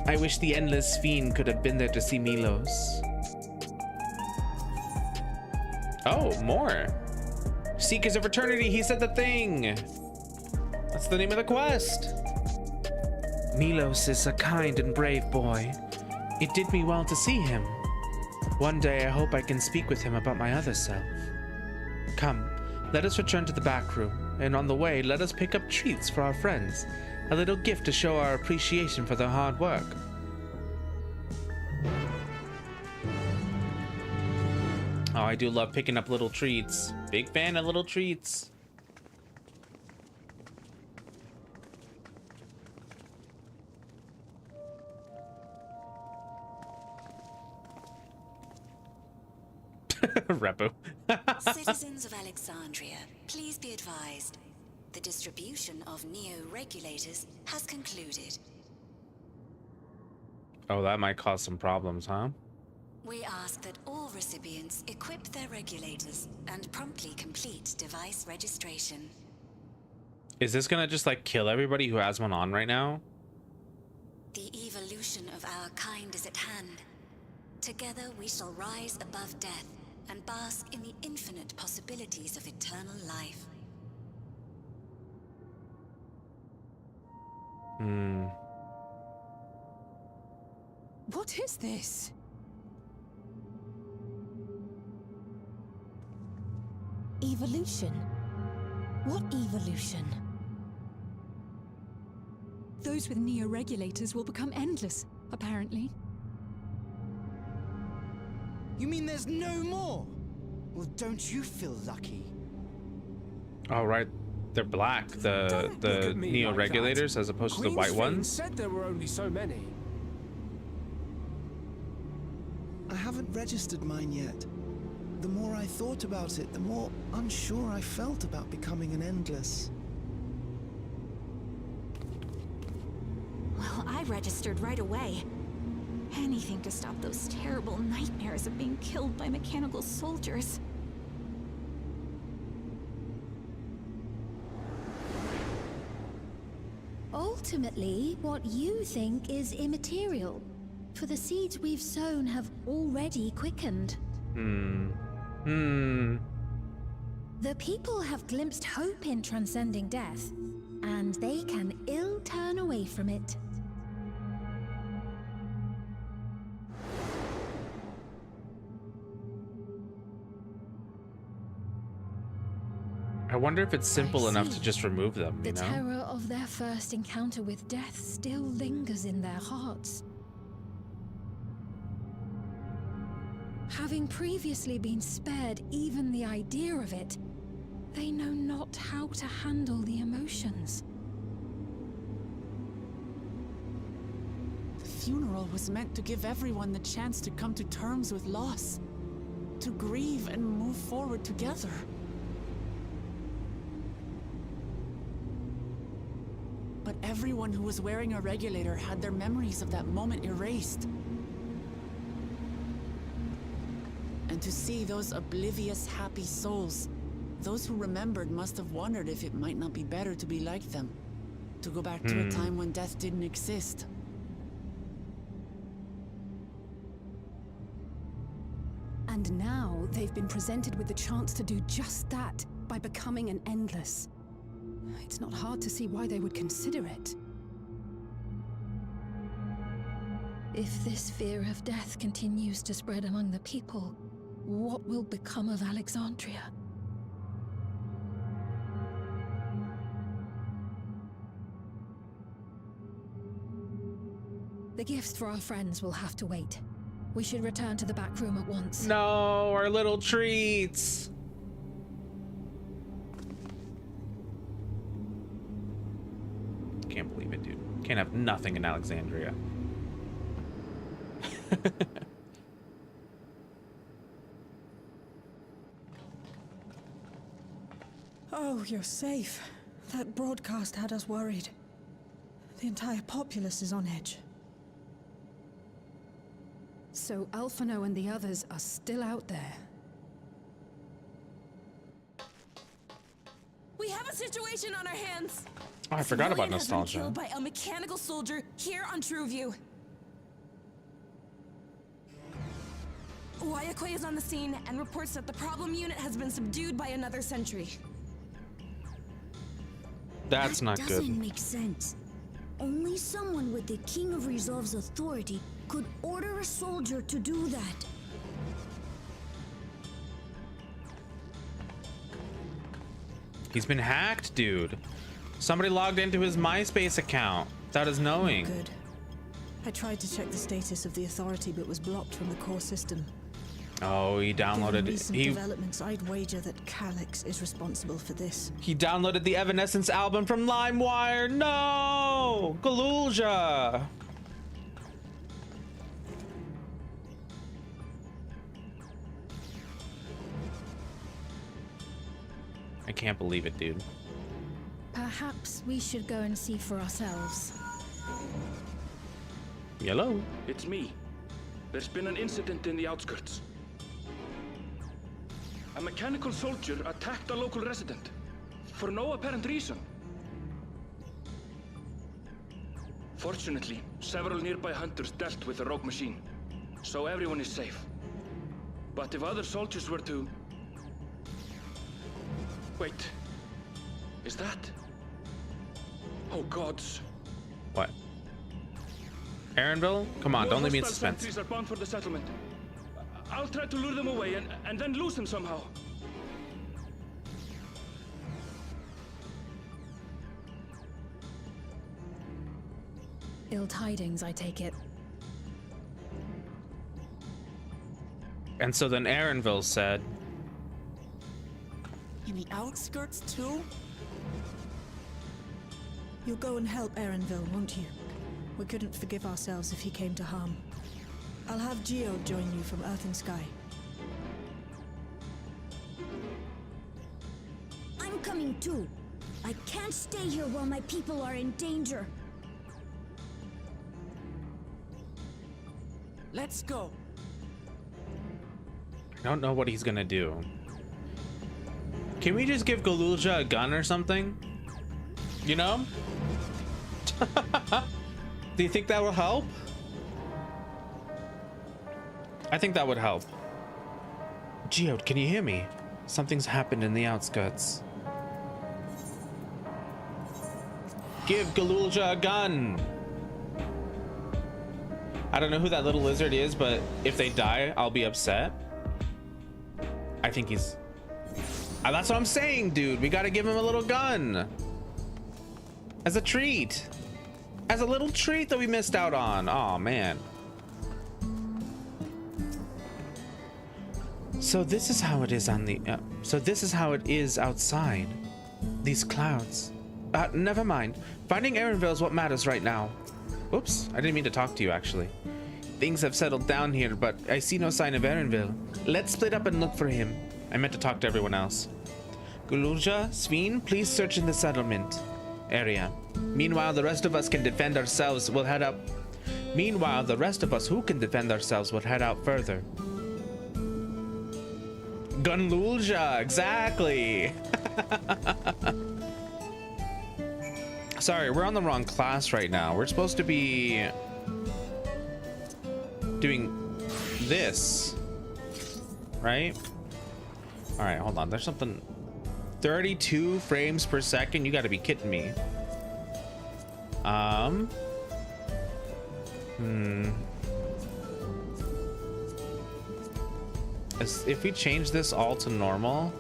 Speaker 1: I wish the Endless Fiend could have been there to see Milos. Oh, more. Seekers of Eternity, he said the thing. That's the name of the quest. Milos is a kind and brave boy. It did me well to see him. One day I hope I can speak with him about my other self. Come, let us return to the back room, and on the way let us pick up treats for our friends. A little gift to show our appreciation for their hard work. Oh, I do love picking up little treats. Big fan of little treats. Repo.
Speaker 16: Citizens of Alexandria, please be advised. The distribution of neo-regulators has concluded.
Speaker 1: Oh, that might cause some problems, huh?
Speaker 16: We ask that all recipients equip their regulators and promptly complete device registration.
Speaker 1: Is this gonna just like kill everybody who has one on right now?
Speaker 16: The evolution of our kind is at hand. Together we shall rise above death and bask in the infinite possibilities of eternal life.
Speaker 4: What is this?
Speaker 6: Evolution? What evolution?
Speaker 5: Those with neo-regulators will become endless, apparently.
Speaker 17: You mean there's no more? Well, don't you feel lucky?
Speaker 1: Oh, right. They're black. The neo regulators as opposed to the white ones.
Speaker 18: Said there were only so many.
Speaker 17: I haven't registered mine yet. The more I thought about it, the more unsure I felt about becoming an endless.
Speaker 19: Well, I registered right away. Anything to stop those terrible nightmares of being killed by mechanical soldiers.
Speaker 15: Ultimately, what you think is immaterial, for the seeds we've sown have already quickened. The people have glimpsed hope in transcending death, and they can ill turn away from it.
Speaker 1: I wonder if it's simple enough to just remove them, you
Speaker 15: The
Speaker 1: know?
Speaker 15: terror of their first encounter with death still lingers in their hearts. Having previously been spared even the idea of it, they know not how to handle the emotions.
Speaker 3: The funeral was meant to give everyone the chance to come to terms with loss, to grieve and move forward together. But everyone who was wearing a regulator had their memories of that moment erased. And to see those oblivious, happy souls, those who remembered must have wondered if it might not be better to be like them, to go back to a time when death didn't exist.
Speaker 20: And now they've been presented with the chance to do just that by becoming an endless. It's not hard to see why they would consider it.
Speaker 15: If this fear of death continues to spread among the people, what will become of Alexandria? The gifts for our friends will have to wait. We should return to the back room at once.
Speaker 1: No, our little treats. Can't believe it, dude. Can't have nothing in Alexandria.
Speaker 7: Oh, you're safe. That broadcast had us worried. The entire populace is on edge.
Speaker 20: So Alphino and the others are still out there.
Speaker 21: We have a situation on our hands.
Speaker 1: Oh, I forgot about
Speaker 21: Civilian has been
Speaker 1: nostalgia.
Speaker 21: killed by a mechanical soldier here on Trueview. Wayakwe is on the scene and reports that the problem unit has been subdued by another sentry.
Speaker 1: That's not
Speaker 8: That
Speaker 1: good.
Speaker 8: doesn't make sense. Only someone with the King of Resolve's authority could order a soldier to do that.
Speaker 1: He's been hacked, dude. Somebody logged into his MySpace account without his knowing.
Speaker 7: Good. I tried to check the status of the authority, but was blocked from the core system.
Speaker 1: Oh, he
Speaker 7: Given
Speaker 1: downloaded
Speaker 7: recent
Speaker 1: he
Speaker 7: developments, I'd wager that Calyx is responsible for this.
Speaker 1: he downloaded the Evanescence album from LimeWire. No, Galulja. I can't believe it, dude.
Speaker 15: Perhaps we should go and see for ourselves.
Speaker 1: Hello.
Speaker 22: It's me. There's been an incident in the outskirts. A mechanical soldier attacked a local resident for no apparent reason. Fortunately, several nearby hunters dealt with the rogue machine, so everyone is safe. But if other soldiers were to... Wait. Is that... Oh gods.
Speaker 1: What? Aaronville? Come on, don't leave me in
Speaker 22: Hostile
Speaker 1: suspense.
Speaker 22: sentries are bound for the settlement. I'll try to lure them away and then lose them somehow.
Speaker 6: Ill tidings, I take it.
Speaker 1: And so then Aaronville said,
Speaker 3: In the outskirts too?
Speaker 7: You'll go and help Aaronville, won't you? We couldn't forgive ourselves if he came to harm. I'll have Geode join you from Earth and Sky.
Speaker 8: I'm coming too. I can't stay here while my people are in danger.
Speaker 3: Let's go.
Speaker 1: I don't know what he's gonna do. Can we just give Galulja a gun or something? You know? Do you think that will help? I think that would help. Geode, can you hear me? Something's happened in the outskirts. Give Galulja a gun! I don't know who that little lizard is, but if they die, I'll be upset. I think he's... that's what I'm saying, dude. We gotta give him a little gun. As a treat. As a little treat that we missed out on. Oh man. So this is how it is on the... so this is how it is outside. These clouds. Never mind. Finding Aaronville is what matters right now. Oops, I didn't mean to talk to you, actually. Things have settled down here, but I see no sign of Aaronville. Let's split up and look for him. I meant to talk to everyone else. Galulja, Sveen, please search in the settlement area. Meanwhile, the rest of us can defend ourselves. We'll head up. Meanwhile, the rest of us who can defend ourselves will head out further. Gunlulja, exactly. Sorry, we're on the wrong class right now. We're supposed to be doing this, right? All right, hold on. There's something. 32 frames per second. You got to be kidding me. If we change this all to normal,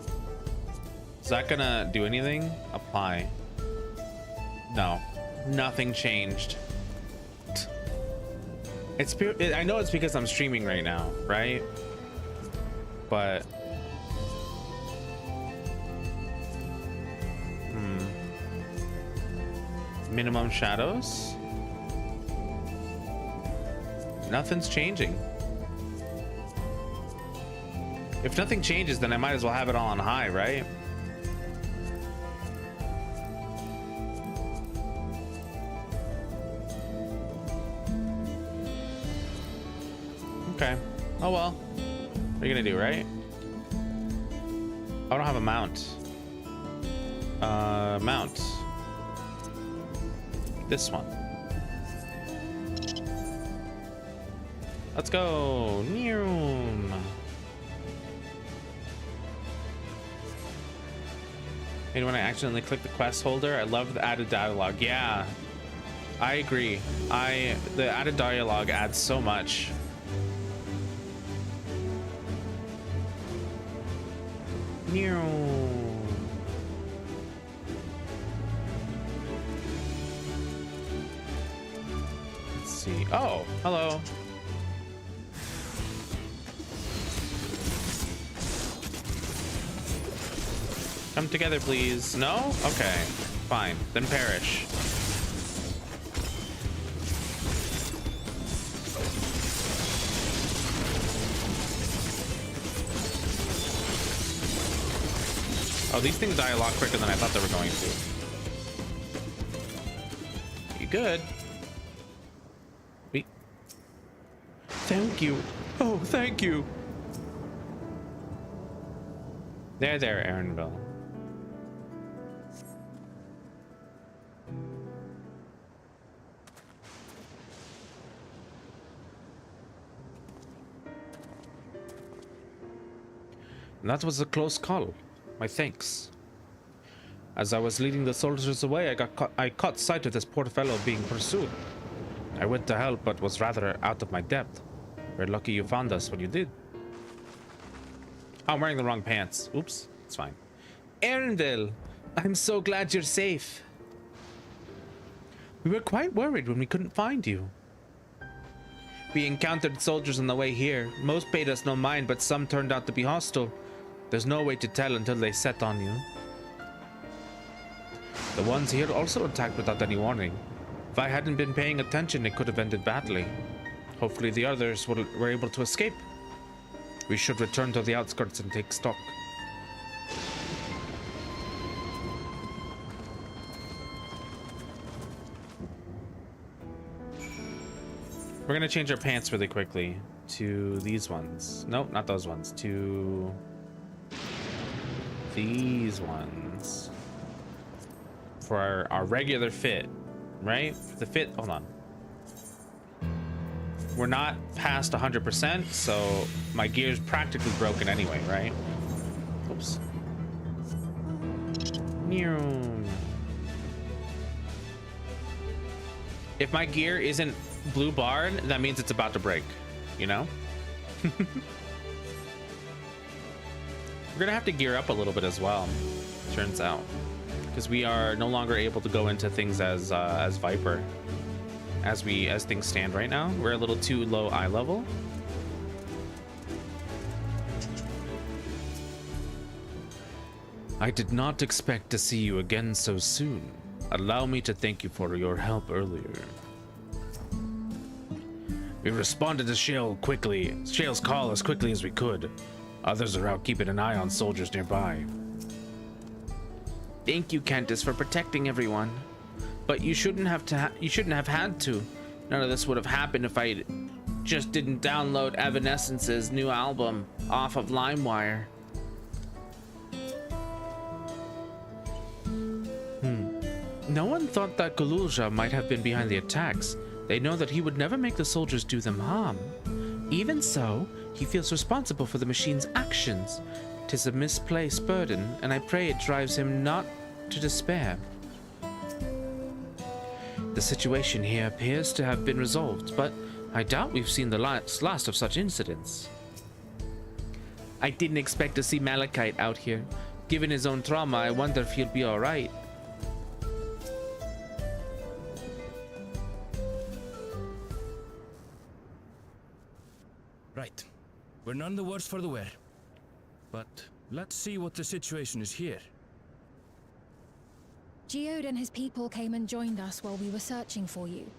Speaker 1: is that gonna do anything? Apply. No, nothing changed. I know it's because I'm streaming right now, right? But minimum shadows, nothing's changing. If nothing changes, then I might as well have it all on high, right? Okay. Oh well. What are you gonna do, right? I don't have a mount. Mount. This one. Let's go. Neum. And when I accidentally click the quest holder, I love the added dialogue. Yeah, I agree. The added dialogue adds so much. Let's see. Oh, hello. Come together, please. No? Okay. Fine. Then perish. Oh, these things die a lot quicker than I thought they were going to. You good? Thank you. Oh, thank you. There, Aaronville. That was a close call. My thanks. As I was leading the soldiers away, I caught sight of this poor fellow being pursued. I went to help, but was rather out of my depth. We're lucky you found us when you did. I'm wearing the wrong pants. Oops, it's fine. Aaronville, I'm so glad you're safe.
Speaker 10: We were quite worried when we couldn't find you. We encountered soldiers on the way here. Most paid us no mind, but some turned out to be hostile. There's no way to tell until they set on you. The ones here also attacked without any warning. If I hadn't been paying attention, it could have ended badly. Hopefully the others were able to escape. We should return to the outskirts and take stock. We're gonna change our pants really quickly to these ones. Nope, not those ones. To these ones. For our regular fit, right? The fit, hold on. We're not past 100%, so my gear's practically broken anyway, right? Oops. If my gear isn't blue barred, that means it's about to break, you know? We're gonna have to gear up a little bit as well, turns out, because we are no longer able to go into things as Viper. As things stand right now, we're a little too low eye level. I did not expect to see you again so soon. Allow me to thank you for your help earlier. We responded to Shale's call as quickly as we could. Others are out keeping an eye on soldiers nearby. Thank you, Candace, for protecting everyone. But you shouldn't have had to. None of this would have happened if I just didn't download Evanescence's new album off of LimeWire. No one thought that Gululja might have been behind the attacks. They know that he would never make the soldiers do them harm. Even so, he feels responsible for the machine's actions. 'Tis a misplaced burden, and I pray it drives him not to despair. The situation here appears to have been resolved, but I doubt we've seen the last of such incidents. I didn't expect to see Malachite out here. Given his own trauma, I wonder if he'll be alright.
Speaker 22: Right. We're none the worse for the wear. But let's see what the situation is here.
Speaker 6: Geode and his people came and joined us while we were searching for you.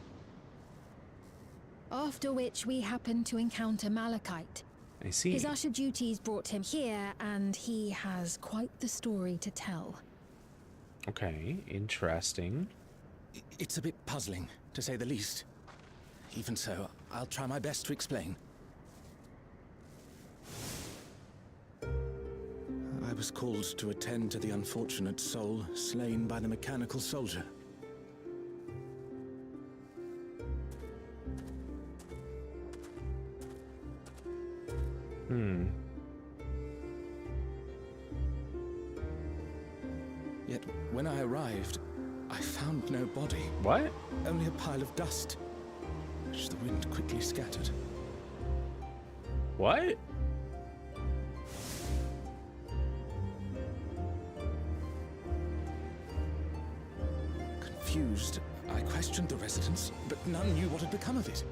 Speaker 6: After which we happened to encounter Malachite.
Speaker 10: I see.
Speaker 6: His usher duties brought him here, and he has quite the story to tell.
Speaker 10: Okay, interesting.
Speaker 11: It's a bit puzzling, to say the least. Even so, I'll try my best to explain. I was called to attend to the unfortunate soul slain by the mechanical soldier. Yet, when I arrived, I found no body.
Speaker 10: What?
Speaker 11: Only a pile of dust, which the wind quickly scattered.
Speaker 10: What?
Speaker 11: Confused, I questioned the residents, but none knew what had become of it.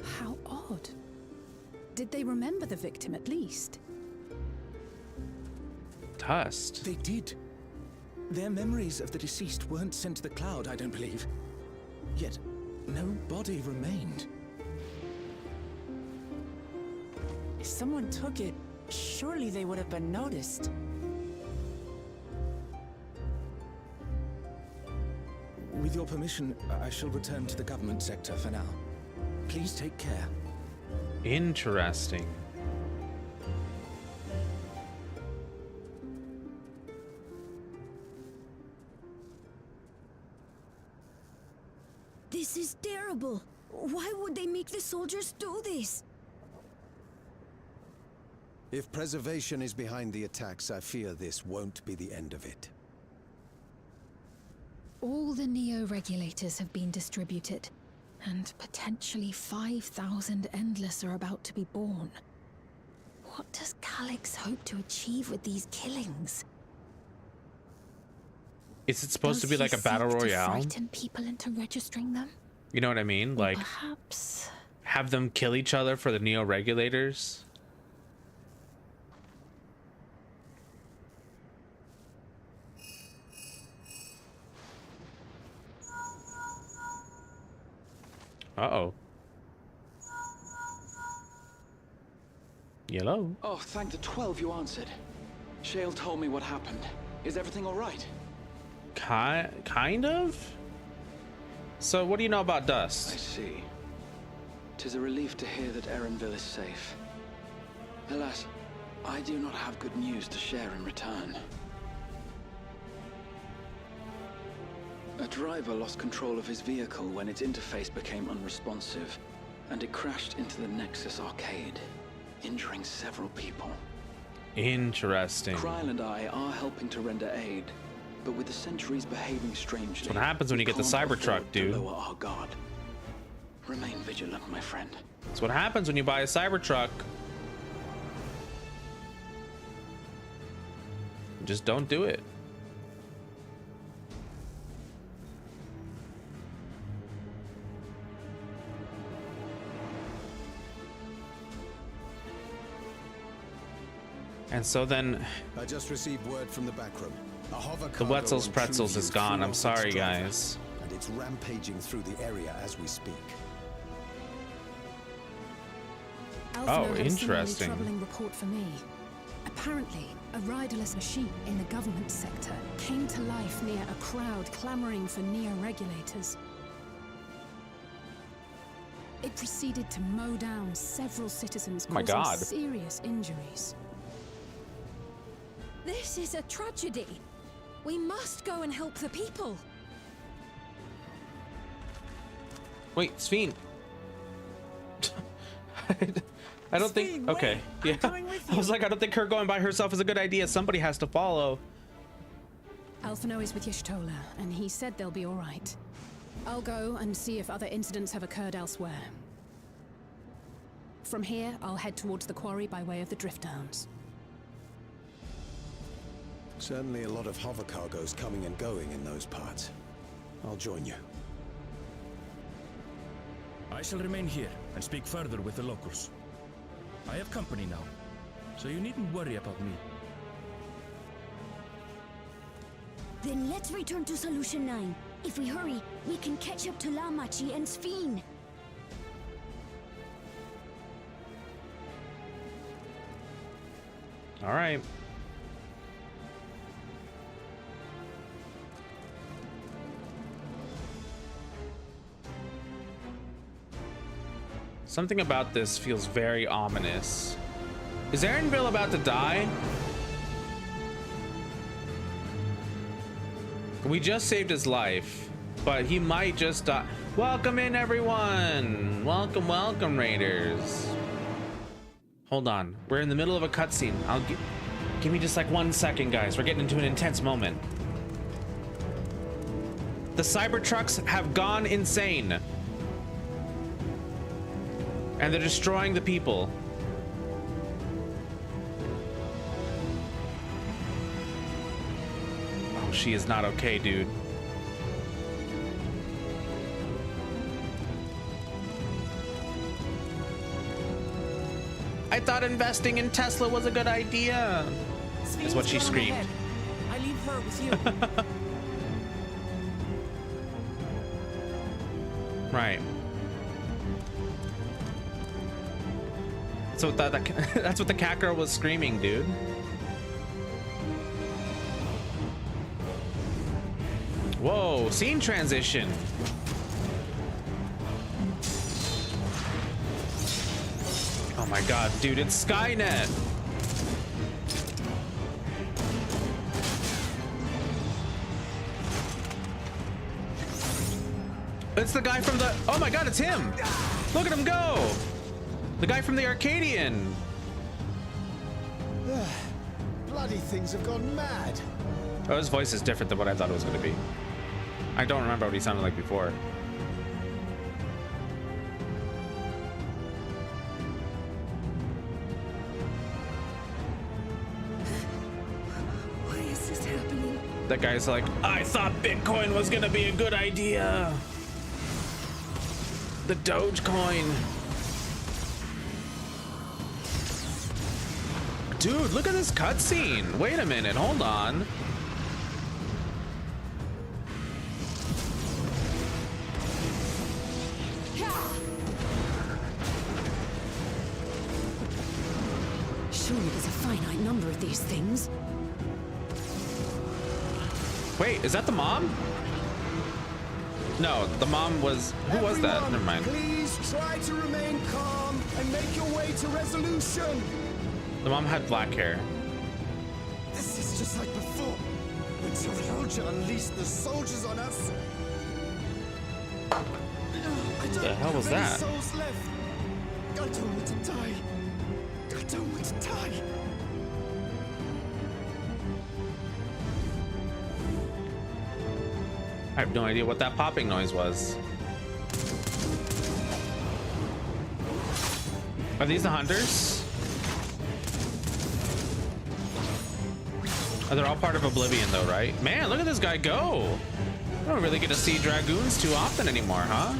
Speaker 20: How odd. Did they remember the victim at least?
Speaker 10: Dust.
Speaker 11: They did. Their memories of the deceased weren't sent to the cloud, I don't believe. Yet, no body remained.
Speaker 3: If someone took it, surely they would have been noticed.
Speaker 11: With your permission, I shall return to the government sector for now. Please take care.
Speaker 10: Interesting.
Speaker 8: This is terrible. Why would they make the soldiers do this?
Speaker 9: If preservation is behind the attacks, I fear this won't be the end of it.
Speaker 6: All the Neo-regulators have been distributed, and potentially 5,000 Endless are about to be born. What does Calyx hope to achieve with these killings?
Speaker 1: Is it supposed to be like a
Speaker 6: Those
Speaker 1: battle
Speaker 6: who seek
Speaker 1: royale?
Speaker 6: To frighten people into registering them?
Speaker 1: You know what I mean?
Speaker 6: Or
Speaker 1: Like,
Speaker 6: perhaps
Speaker 1: have them kill each other for the Neo regulators? Uh-oh. Yellow.
Speaker 11: Oh, thank the 12 you answered. Shale told me what happened. Is everything all right?
Speaker 1: Kind of? So what do you know about Dust?
Speaker 11: I see. 'Tis a relief to hear that Erenville is safe. Alas, I do not have good news to share in return. A driver lost control of his vehicle when its interface became unresponsive, and it crashed into the Nexus arcade, injuring several people.
Speaker 1: Interesting.
Speaker 11: Kryl and I are helping to render aid, but with the sentries behaving strangely,
Speaker 1: That's what happens when you get the Cybertruck, dude.
Speaker 11: Lower our guard. Remain vigilant, my friend.
Speaker 1: That's what happens when you buy a Cybertruck. Just don't do it. And so then
Speaker 9: I just received word from the back room. A hover
Speaker 1: the
Speaker 9: cargo
Speaker 1: Wetzel's
Speaker 9: on
Speaker 1: Pretzels
Speaker 9: True
Speaker 1: is
Speaker 9: View
Speaker 1: gone.
Speaker 9: threw
Speaker 1: I'm
Speaker 9: off its
Speaker 1: sorry,
Speaker 9: driver,
Speaker 1: guys.
Speaker 9: And it's rampaging through the area as we speak.
Speaker 20: Alpha
Speaker 1: Oh,
Speaker 20: had a similarly
Speaker 1: interesting.
Speaker 20: troubling report for me. Apparently, a riderless machine in the government sector came to life near a crowd clamoring for neo-regulators. It proceeded to mow down several citizens,
Speaker 1: Oh my
Speaker 20: causing
Speaker 1: God.
Speaker 20: serious injuries.
Speaker 19: This is a tragedy. We must go and help the people.
Speaker 1: Wait, Sphene. I don't think. Okay, yeah. I was like, I don't think her going by herself is a good idea. Somebody has to follow.
Speaker 20: Alphino is with Y'shtola, and he said they'll be all right. I'll go and see if other incidents have occurred elsewhere. From here, I'll head towards the quarry by way of the Drift Downs.
Speaker 9: Certainly a lot of hover cargoes coming and going in those parts. I'll join you.
Speaker 2: I shall remain here and speak further with the locals. I have company now, so you needn't worry about me.
Speaker 8: Then let's return to Solution 9. If we hurry, we can catch up to Lamachi and Sphene.
Speaker 1: All right. Something about this feels very ominous. Is Erenville about to die? We just saved his life, but he might just die. Welcome in, everyone. Welcome, welcome, Raiders. Hold on. We're in the middle of a cutscene. Give me just like 1 second, guys. We're getting into an intense moment. The Cybertrucks have gone insane. And they're destroying the people. Oh, she is not okay, dude. I thought investing in Tesla was a good idea. That's what she screamed.
Speaker 3: I leave her with you.
Speaker 1: Right. So that's what the cat girl was screaming, dude. Whoa, scene transition. Oh my god, dude, it's Skynet. It's the guy from the... Oh my god, it's him. Look at him go. The guy from the Arcadian.
Speaker 17: Bloody things have gone mad.
Speaker 1: Oh, his voice is different than what I thought it was going to be. I don't remember what he sounded like before.
Speaker 19: Why is this happening?
Speaker 1: That guy's like, I thought Bitcoin was gonna be a good idea. The Dogecoin. Dude, look at this cutscene. Wait a minute, hold on.
Speaker 20: Surely there's a finite number of these things.
Speaker 1: Wait, is that the mom? No, the mom was... Who was that? Never mind.
Speaker 17: Please try to remain calm and make your way to resolution.
Speaker 1: The mom had black hair.
Speaker 17: This is just like before. When Casualcap unleashed the soldiers on us.
Speaker 1: What the hell was that?
Speaker 17: Souls left. I don't want to die. I don't want to die.
Speaker 1: I have no idea what that popping noise was. Are these the hunters? Oh, they're all part of Oblivion though, right? Man, look at this guy go. I don't really get to see dragoons too often anymore, huh?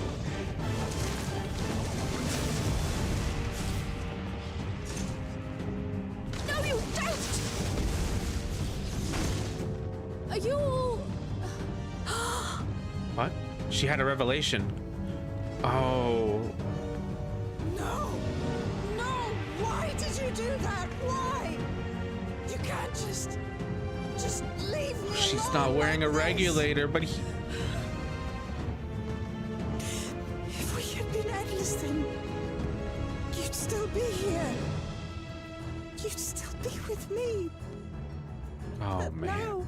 Speaker 20: No, you don't! Are you all...
Speaker 1: What? She had a revelation. Oh.
Speaker 17: No! No! Why did you do that? Why? You can't just leave me
Speaker 1: She's
Speaker 17: alone
Speaker 1: not wearing a
Speaker 17: like this.
Speaker 1: regulator, but he...
Speaker 17: If we had been endless, then you'd still be here. You'd still be with me.
Speaker 1: Oh,
Speaker 17: But
Speaker 1: man.
Speaker 17: now...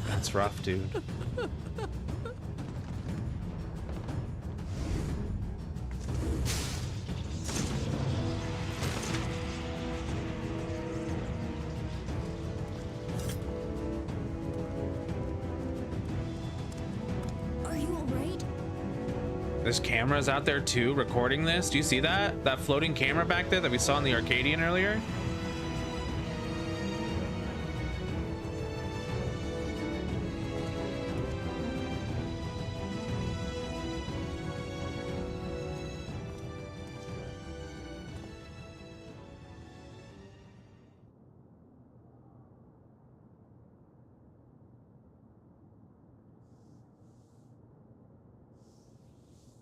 Speaker 1: That's rough, dude.
Speaker 8: Are you alright?
Speaker 1: There's cameras out there too recording this. Do you see that? That floating camera back there that we saw in the Arcadian earlier?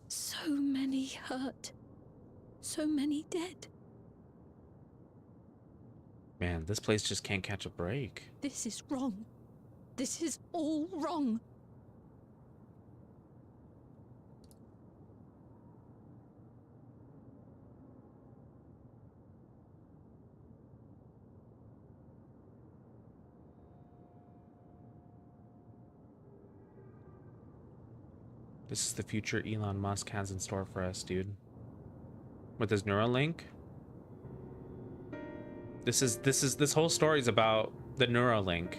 Speaker 6: So many hurt. So many dead.
Speaker 1: Man, this place just can't catch a break.
Speaker 6: This is wrong. This is all wrong.
Speaker 1: This is the future Elon Musk has in store for us, dude. With his Neuralink. This whole story is about the Neuralink.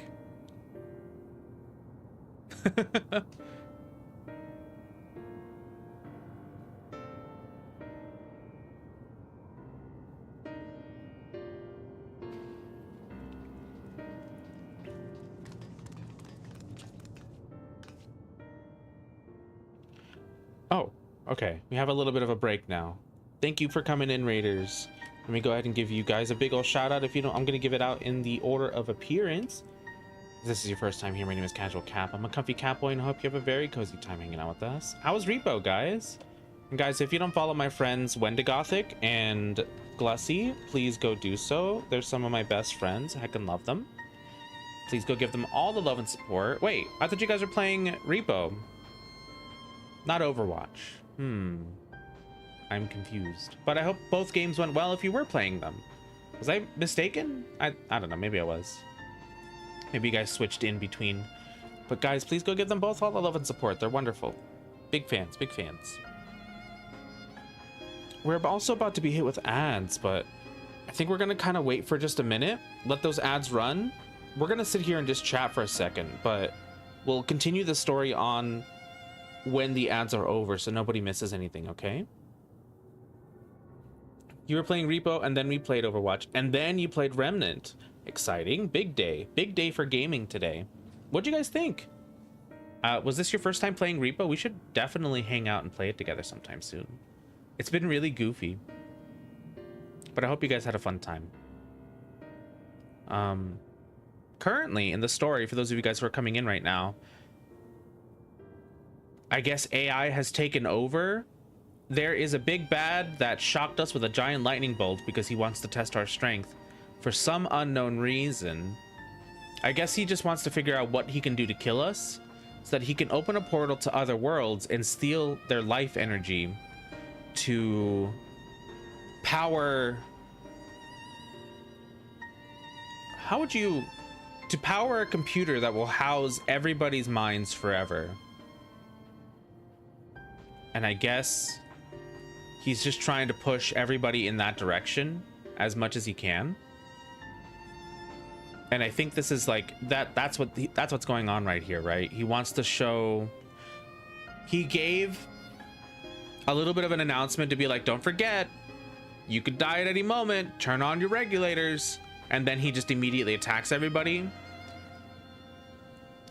Speaker 1: Oh, okay. We have a little bit of a break now. Thank you for coming in, Raiders. Let me go ahead and give you guys a big old shout out. If you don't, I'm going to give it out in the order of appearance. If this is your first time here, my name is Casualcap. I'm a comfy catboy and I hope you have a very cozy time hanging out with us. How was Repo, guys? And guys, if you don't follow my friends Wendigothic and Glussy, please go do so. They're some of my best friends. I heckin' love them. Please go give them all the love and support. Wait, I thought you guys were playing Repo. Not Overwatch. I'm confused. But I hope both games went well if you were playing them. Was I mistaken? I don't know. Maybe I was. Maybe you guys switched in between. But guys, please go give them both all the love and support. They're wonderful. Big fans. Big fans. We're also about to be hit with ads, but I think we're going to kind of wait for just a minute. Let those ads run. We're going to sit here and just chat for a second, but we'll continue the story on when the ads are over so nobody misses anything, okay? You were playing Repo and then we played Overwatch and then you played Remnant. Exciting. Big day. Big day for gaming today. What'd you guys think? Was this your first time playing Repo? We should definitely hang out and play it together sometime soon. It's been really goofy, but I hope you guys had a fun time. Currently in the story, for those of you guys who are coming in right now, I guess AI has taken over. There is a big bad that shocked us with a giant lightning bolt because he wants to test our strength for some unknown reason. I guess he just wants to figure out what he can do to kill us so that he can open a portal to other worlds and steal their life energy to power... How would you... To power a computer that will house everybody's minds forever. And I guess he's just trying to push everybody in that direction as much as he can. And I think this is like that's what's going on right here, right? He wants to show... He gave a little bit of an announcement to be like, don't forget, you could die at any moment, turn on your regulators. And then he just immediately attacks everybody.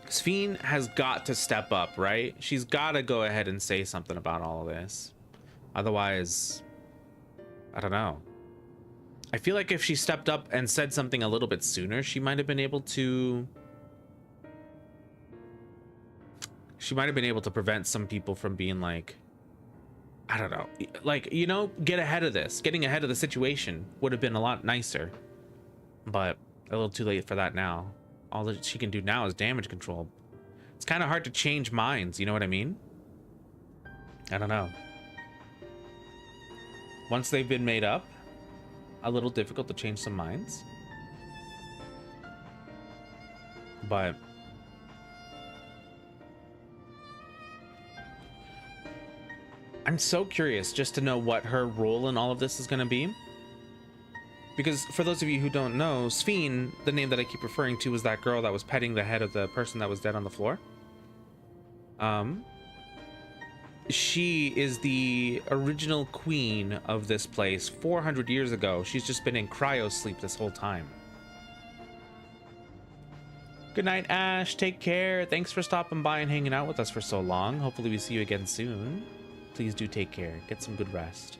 Speaker 1: Sphene has got to step up, right? She's got to go ahead and say something about all of this. Otherwise, I don't know. I feel like if she stepped up and said something a little bit sooner, she might have been able to... She might have been able to prevent some people from being like... I don't know. Like, you know, get ahead of this. Getting ahead of the situation would have been a lot nicer. But a little too late for that now. All that she can do now is damage control. It's kind of hard to change minds, you know what I mean? I don't know. Once they've been made up, a little difficult to change some minds. But I'm so curious just to know what her role in all of this is going to be. Because for those of you who don't know, Sphene, the name that I keep referring to, is that girl that was petting the head of the person that was dead on the floor. She is the original queen of this place 400 years ago. She's just been in cryo sleep this whole time. Good night, Ash. Take care. Thanks for stopping by and hanging out with us for so long. Hopefully we see you again soon. Please do take care. Get some good rest.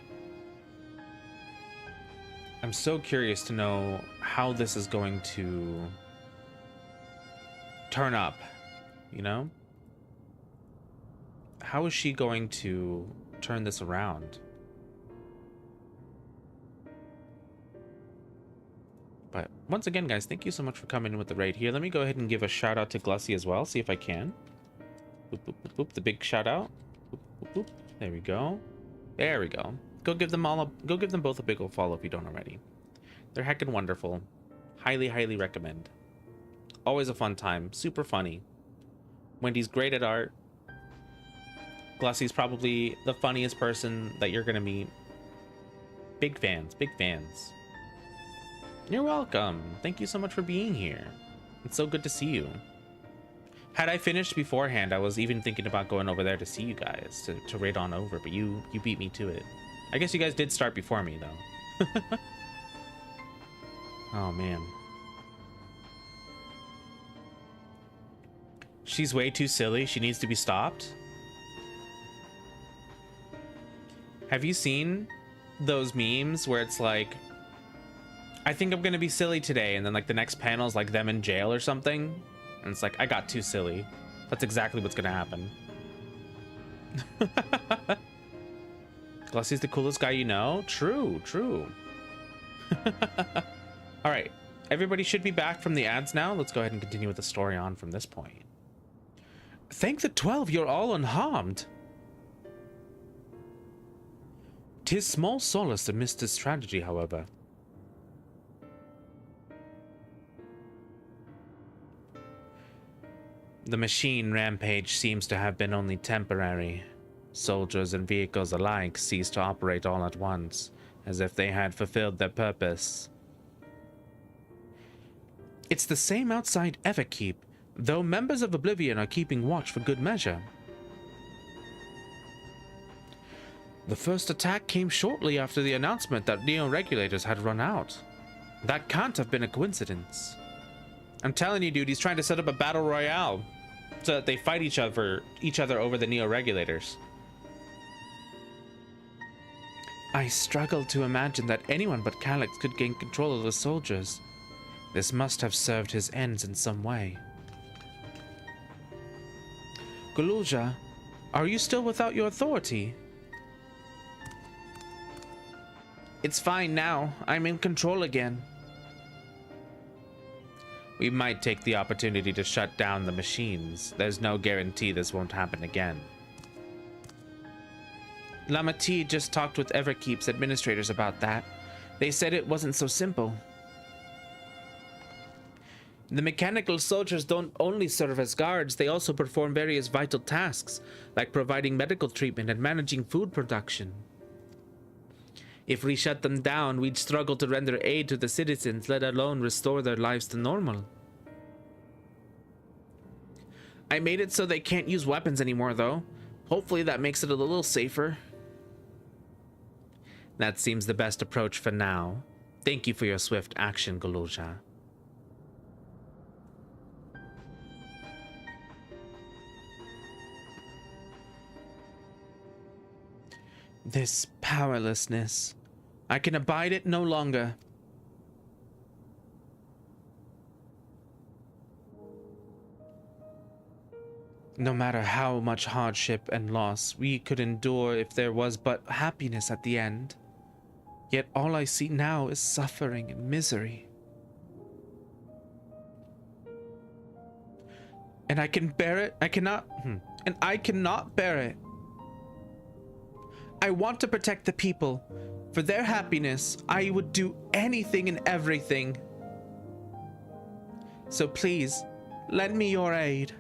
Speaker 1: I'm so curious to know how this is going to turn up, you know? How is she going to turn this around? But once again, guys, thank you so much for coming in with the raid here. Let me go ahead and give a shout out to Glussie as well, see if I can. Boop, boop, boop, boop, the big shout out. Boop, boop, boop. There we go. There we go. Go give them both a big ol' follow if you don't already. They're heckin' wonderful. Highly, highly recommend. Always a fun time. Super funny. Wendy's great at art. Glussie's probably the funniest person that you're gonna meet. Big fans, big fans. You're welcome. Thank you so much for being here. It's so good to see you. Had I finished beforehand, I was even thinking about going over there to see you guys, to raid on over, but you beat me to it. I guess you guys did start before me, though. Oh, man. She's way too silly. She needs to be stopped. Have you seen those memes where it's like, I think I'm gonna be silly today, and then like the next panel is like them in jail or something, and it's like, I got too silly. That's exactly what's gonna happen. Glussie's the coolest guy you know? True, true. All right, everybody should be back from the ads now. Let's go ahead and continue with the story on from this point. Thank the 12 you're all unharmed. 'Tis small solace amidst this tragedy, however. The machine rampage seems to have been only temporary. Soldiers and vehicles alike ceased to operate all at once, as if they had fulfilled their purpose. It's the same outside Everkeep, though members of Oblivion are keeping watch for good measure. The first attack came shortly after the announcement that Neo regulators had run out.
Speaker 10: That can't have been a coincidence. I'm telling you, dude, he's trying to set up a battle royale so that they fight each other over the neo-regulators. I struggle to imagine that anyone but Calyx could gain control of the soldiers. This must have served his ends in some way. Guluja, are you still without your authority? It's fine now. I'm in control again. We might take the opportunity to shut down the machines. There's no guarantee this won't happen again. Lamati just talked with Everkeep's administrators about that. They said it wasn't so simple. The mechanical soldiers don't only serve as guards, they also perform various vital tasks, like providing medical treatment and managing food production. If we shut them down, we'd struggle to render aid to the citizens, let alone restore their lives to normal. I made it so they can't use weapons anymore, though. Hopefully that makes it a little safer. That seems the best approach for now. Thank you for your swift action, Guluja. This powerlessness. I can abide it no longer. No matter how much hardship and loss we could endure if there was but happiness at the end. Yet all I see now is suffering and misery. And I can bear it. I cannot bear it. I want to protect the people. For their happiness, I would do anything and everything. So please, lend me your aid.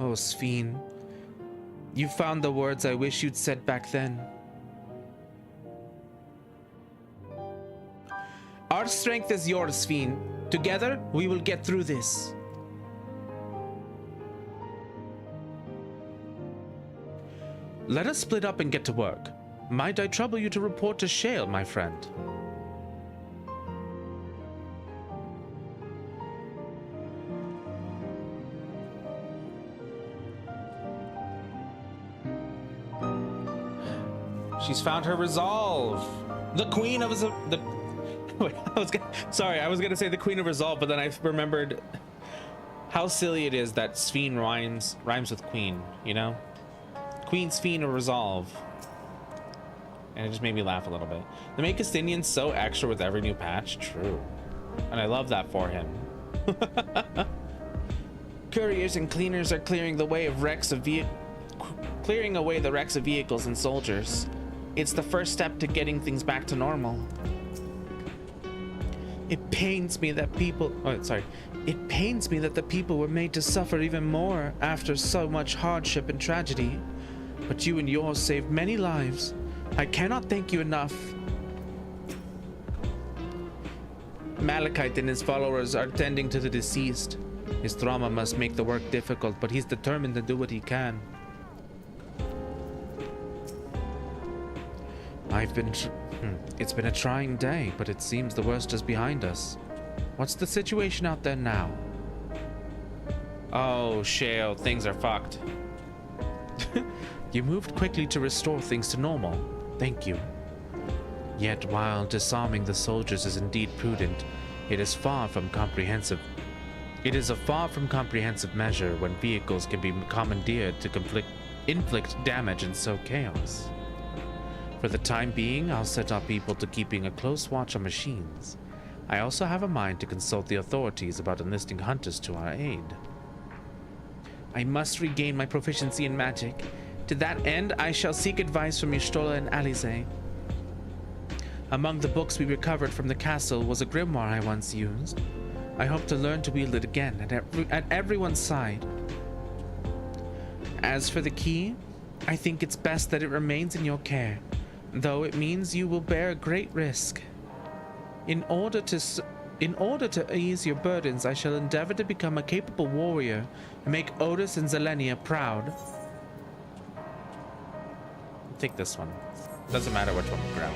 Speaker 10: Oh, Sphene, you found the words I wish you'd said back then. Our strength is yours, Sphene. Together, we will get through this. Let us split up and get to work. Might I trouble you to report to Shale, my friend? She's found her resolve. The queen of the. Wait, I was gonna say the queen of resolve, but then I remembered how silly it is that Sphene rhymes with queen. You know, Queen Sphene of resolve, and it just made me laugh a little bit. They make Castinian so extra with every new patch. True, and I love that for him. Couriers and cleaners are clearing away the wrecks of vehicles and soldiers. It's the first step to getting things back to normal. It pains me that It pains me that the people were made to suffer even more after so much hardship and tragedy. But you and yours saved many lives. I cannot thank you enough. Malachite and his followers are tending to the deceased. His trauma must make the work difficult, but he's determined to do what he can. It's been a trying day, but it seems the worst is behind us. What's the situation out there now? Oh, Shale, things are fucked. You moved quickly to restore things to normal. Thank you. Yet, while disarming the soldiers is indeed prudent, it is a far from comprehensive measure when vehicles can be commandeered to inflict damage and sow chaos. For the time being, I'll set our people to keeping a close watch on machines. I also have a mind to consult the authorities about enlisting hunters to our aid. I must regain my proficiency in magic. To that end, I shall seek advice from Y'shtola and Alisaie. Among the books we recovered from the castle was a grimoire I once used. I hope to learn to wield it again at everyone's side. As for the key, I think it's best that it remains in your care, though it means you will bear a great risk. In order to ease your burdens, I shall endeavor to become a capable warrior and make Otis and Zelenia proud.
Speaker 1: take this one. Doesn't matter which one we grab.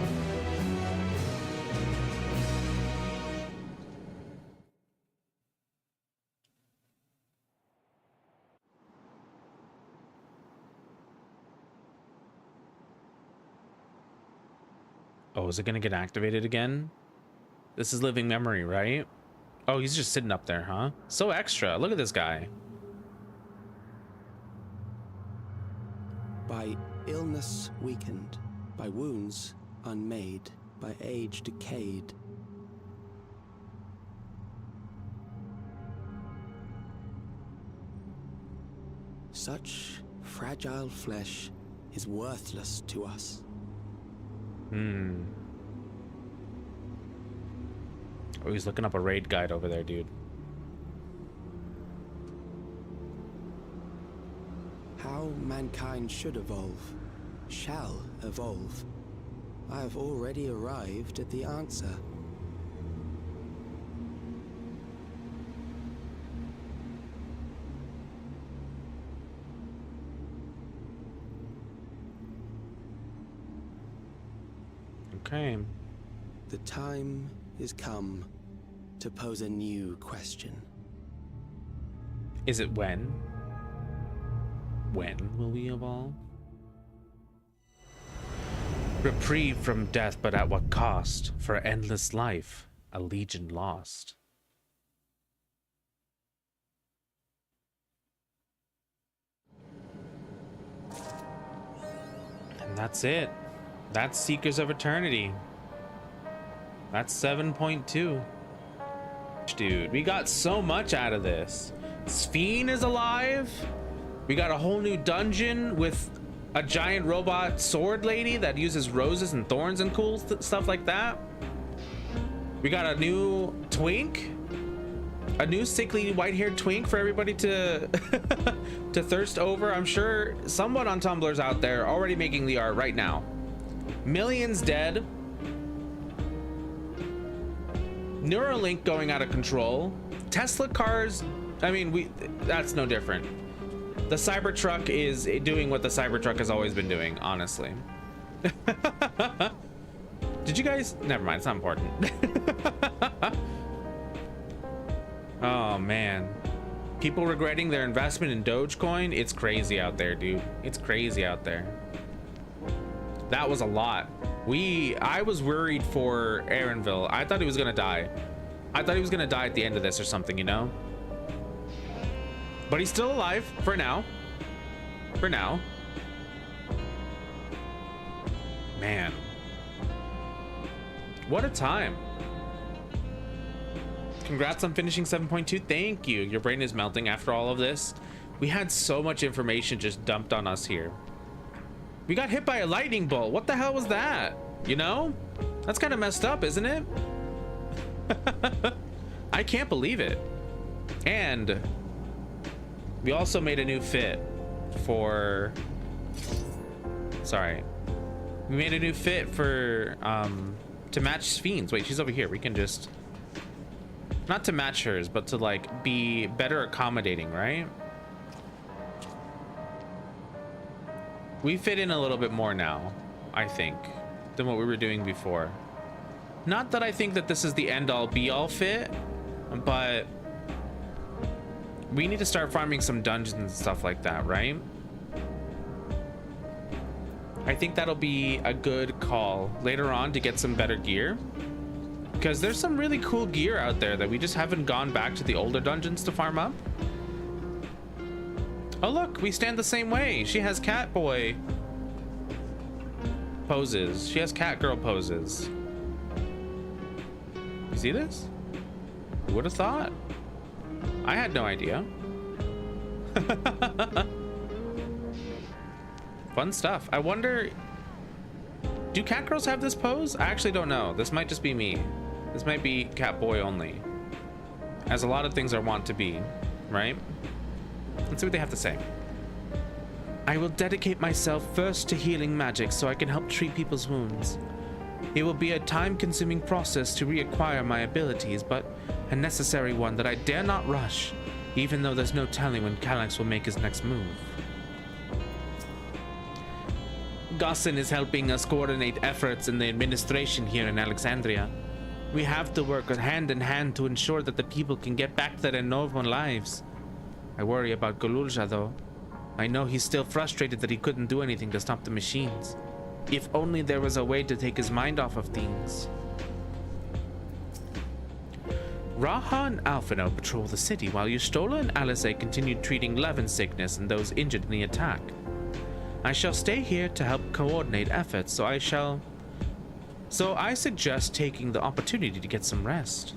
Speaker 1: Oh, is it gonna get activated again? This is living memory, right? Oh, he's just sitting up there, huh? So extra. Look at this guy.
Speaker 11: By illness weakened, by wounds unmade, by age decayed. Such fragile flesh is worthless to us.
Speaker 1: Oh, he's looking up a raid guide over there, dude.
Speaker 11: How mankind should evolve, shall evolve. I have already arrived at the answer.
Speaker 1: Okay.
Speaker 11: The time is come to pose a new question.
Speaker 1: Is it when? When will we evolve? Reprieve from death, but at what cost? For endless life, a legion lost. And that's it. That's Seekers of Eternity. That's 7.2. Dude, we got so much out of this. Sphene is alive. We got a whole new dungeon with a giant robot sword lady that uses roses and thorns and cool stuff like that. We got a new twink. A new sickly white-haired twink for everybody to to thirst over. I'm sure someone on Tumblr's out there already making the art right now. Millions dead. Neuralink going out of control. Tesla cars, I mean, that's no different. The Cybertruck is doing what the Cybertruck has always been doing, honestly. Did you guys? Never mind, it's not important. Oh, man. People regretting their investment in Dogecoin. It's crazy out there, dude. It's crazy out there. That was a lot. I was worried for Aaronville. I thought he was gonna die. I thought he was gonna die at the end of this or something, you know? But he's still alive for now. For now. Man. What a time. Congrats on finishing 7.2. Thank you. Your brain is melting after all of this. We had so much information just dumped on us here. We got hit by a lightning bolt. What the hell was that? You know? That's kind of messed up, isn't it? I can't believe it. And we also made a new fit for... Sorry. We made a new fit for, to match Sphene's. Wait, she's over here. We can just... Not to match hers, but to, like, be better accommodating, right? We fit in a little bit more now, I think, than what we were doing before. Not that I think that this is the end-all be-all fit, but we need to start farming some dungeons and stuff like that, right? I think that'll be a good call later on to get some better gear, because there's some really cool gear out there that we just haven't gone back to the older dungeons to farm up. Oh look, we stand the same way. She has Catboy poses. She has Catgirl poses. You see this? Who would have thought? I had no idea. Fun stuff. I wonder, do Catgirls have this pose? I actually don't know. This might just be me. This might be Catboy only. As a lot of things are wont to be, right? Let's see what they have to say. I will dedicate myself first to healing magic so I can help treat people's wounds. It will be a time-consuming process to reacquire my abilities, but a necessary one that I dare not rush, even though there's no telling when Calyx will make his next move.
Speaker 10: Gossin is helping us coordinate efforts in the administration here in Alexandria. We have to work hand in hand to ensure that the people can get back to their normal lives. I worry about Golulja, though. I know he's still frustrated that he couldn't do anything to stop the machines. If only there was a way to take his mind off of things. Raha and Alphino patrol the city while Y'shtola and Alice continued treating Levin sickness and those injured in the attack. I shall stay here to help coordinate efforts, so I suggest taking the opportunity to get some rest.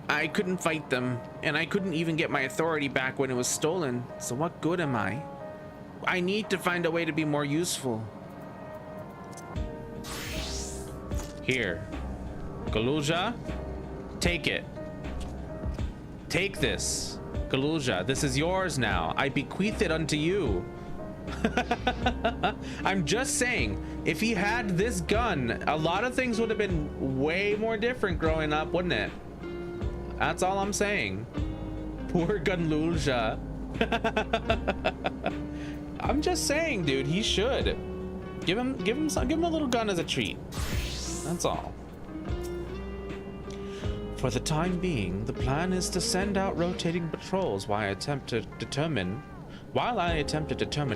Speaker 10: I couldn't fight them, and I couldn't even get my authority back when it was stolen, so what good am I? I need to find a way to be more useful. Here. Golulja, take it. Take this. Golulja, this is yours now. I bequeath it unto you. I'm just saying, if he had this gun, a lot of things would have been way more different growing up, wouldn't it? That's all I'm saying. Poor Golulja. I'm just saying, dude, he should. Give him a little gun as a treat. That's all. For the time being, the plan is to send out rotating patrols while I attempt to determine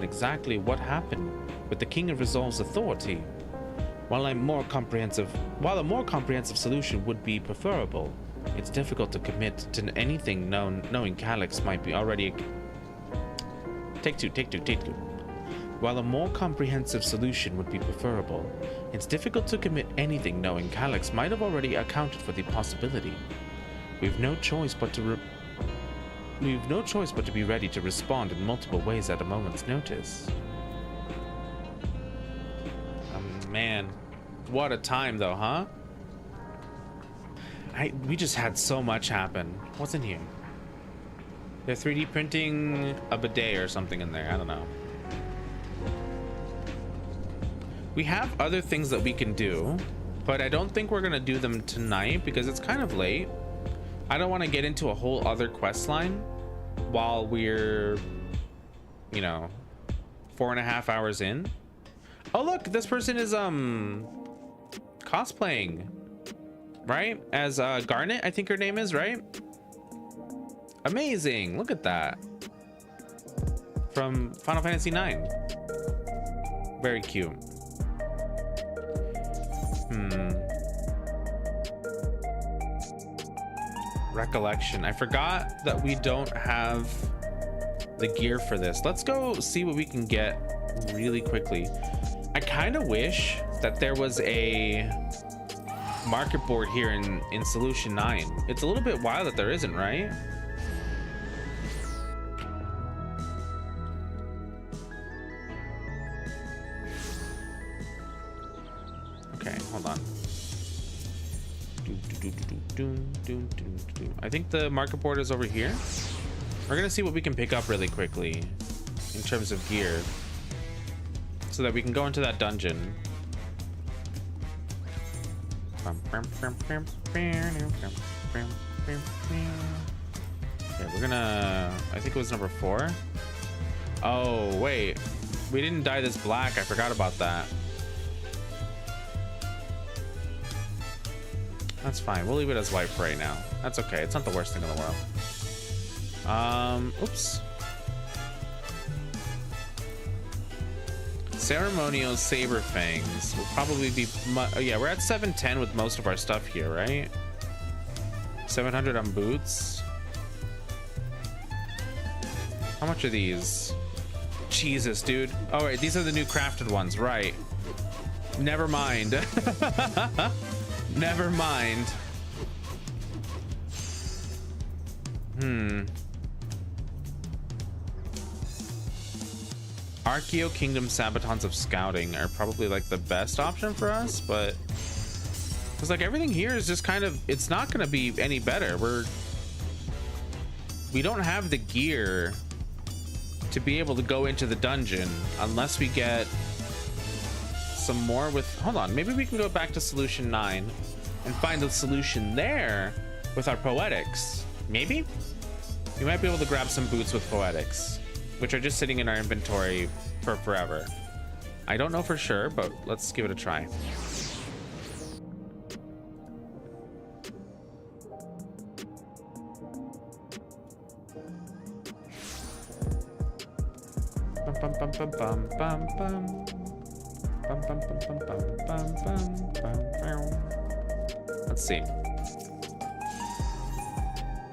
Speaker 10: exactly what happened with the King of Resolve's authority. While a more comprehensive solution would be preferable, it's difficult to commit to anything knowing Calyx might be already... Take two. While a more comprehensive solution would be preferable, it's difficult to commit anything knowing Calyx might have already accounted for the possibility. We've no choice but to be ready to respond in multiple ways at a moment's notice. Man, what a time though, huh? We just had so much happen. What's in here? They're 3D printing a bidet or something in there. I don't know. We have other things that we can do, but I don't think we're gonna do them tonight because it's kind of late. I don't want to get into a whole other quest line while we're, you know, 4.5 hours in. Oh look, this person is cosplaying, right? As Garnet, I think her name is, right? Amazing, look at that. From Final Fantasy IX. Very cute. Recollection. I forgot that we don't have the gear for this. Let's go see what we can get really quickly. I kind of wish that there was a market board here in Solution 9. It's a little bit wild that there isn't, right? Okay, hold on. I think the market board is over here. We're gonna see what we can pick up really quickly in terms of gear so that we can go into that dungeon. Okay, we're gonna, I think it was number 4. Oh wait, we didn't dye this black. I forgot about that. That's fine. We'll leave it as white for right now. That's okay. It's not the worst thing in the world. Oops. Ceremonial Saber Fangs will probably be... yeah, we're at 710 with most of our stuff here, right? 700 on boots. How much are these? Jesus, dude. Oh, wait. These are the new crafted ones, right? Never mind. Never mind. Archeo Kingdom Sabatons of Scouting are probably like the best option for us, but it's like everything here is just kind of, it's not going to be any better. We don't have the gear to be able to go into the dungeon unless we get some more with, hold on, maybe we can go back to Solution 9 and find a solution there with our poetics. Maybe we might be able to grab some boots with poetics.
Speaker 1: which are just sitting in our inventory for forever. I don't know for sure, but let's give it a try. Bum, bum, bum, bum, bum, bum. Bum, bum, bum, bum, bum, bum, bum, bum. Let's see.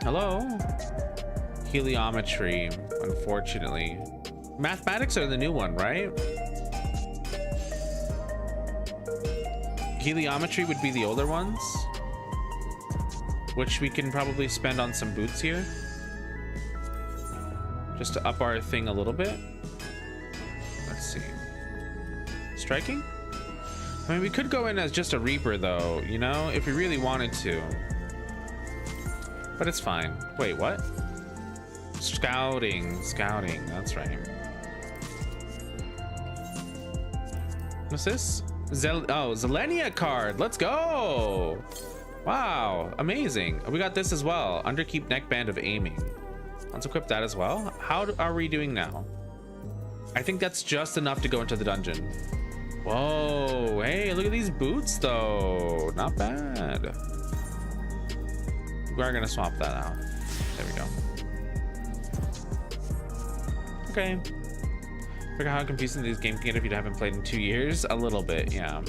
Speaker 1: Hello? Heliometry, unfortunately. Mathematics are the new one, right? Heliometry would be the older ones, which we can probably spend on some boots here, just to up our thing a little bit. Let's see. Striking? I mean, we could go in as just a Reaper, though, you know, if we really wanted to. But it's fine. Wait, what? Scouting, that's right. What's this? Zelenia card. Let's go. Wow, amazing. We got this as well. Underkeep neckband of aiming. Let's equip that as well. How are we doing now? I think that's just enough to go into the dungeon. Whoa, hey, look at these boots though. Not bad. We are gonna swap that out. There we go. Okay. Figure out how confusing these games can get if you haven't played in 2 years. A little bit, yeah.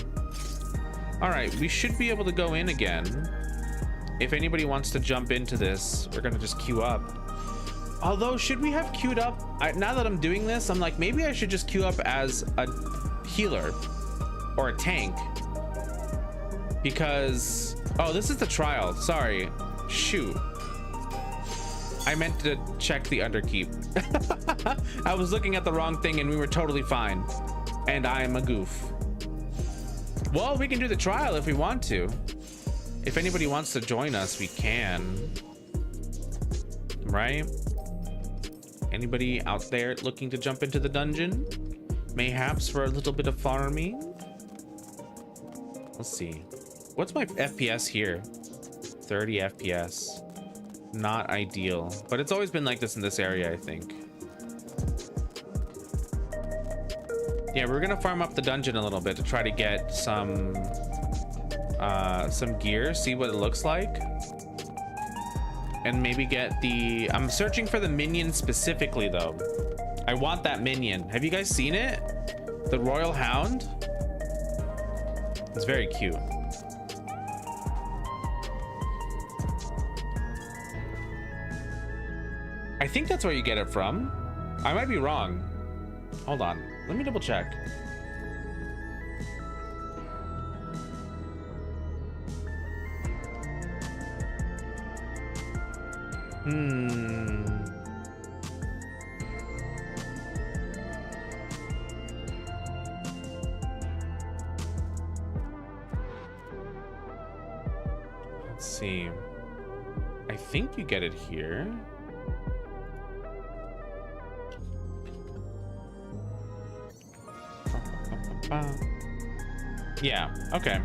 Speaker 1: All right, we should be able to go in again. If anybody wants to jump into this, we're gonna just queue up. Although, should we have queued up? Now that I'm doing this, I'm like, maybe I should just queue up as a healer or a tank. Because, oh, this is the trial. Sorry. Shoot. I meant to check the underkeep. I was looking at the wrong thing and we were totally fine. And I am a goof. Well, we can do the trial if we want to. If anybody wants to join us, we can. Right? Anybody out there looking to jump into the dungeon? Mayhaps for a little bit of farming? Let's see. What's my FPS here? 30 FPS. Not ideal, but it's always been like this in this area, I think. Yeah, we're gonna farm up the dungeon a little bit to try to get some gear, see what it looks like, and maybe get the. I'm searching for the minion specifically, though. I want that minion. Have you guys seen it? The Royal Hound. It's very cute. I think that's where you get it from. I might be wrong. Hold on. Let me double check. Let's see. I think you get it here. Yeah, okay.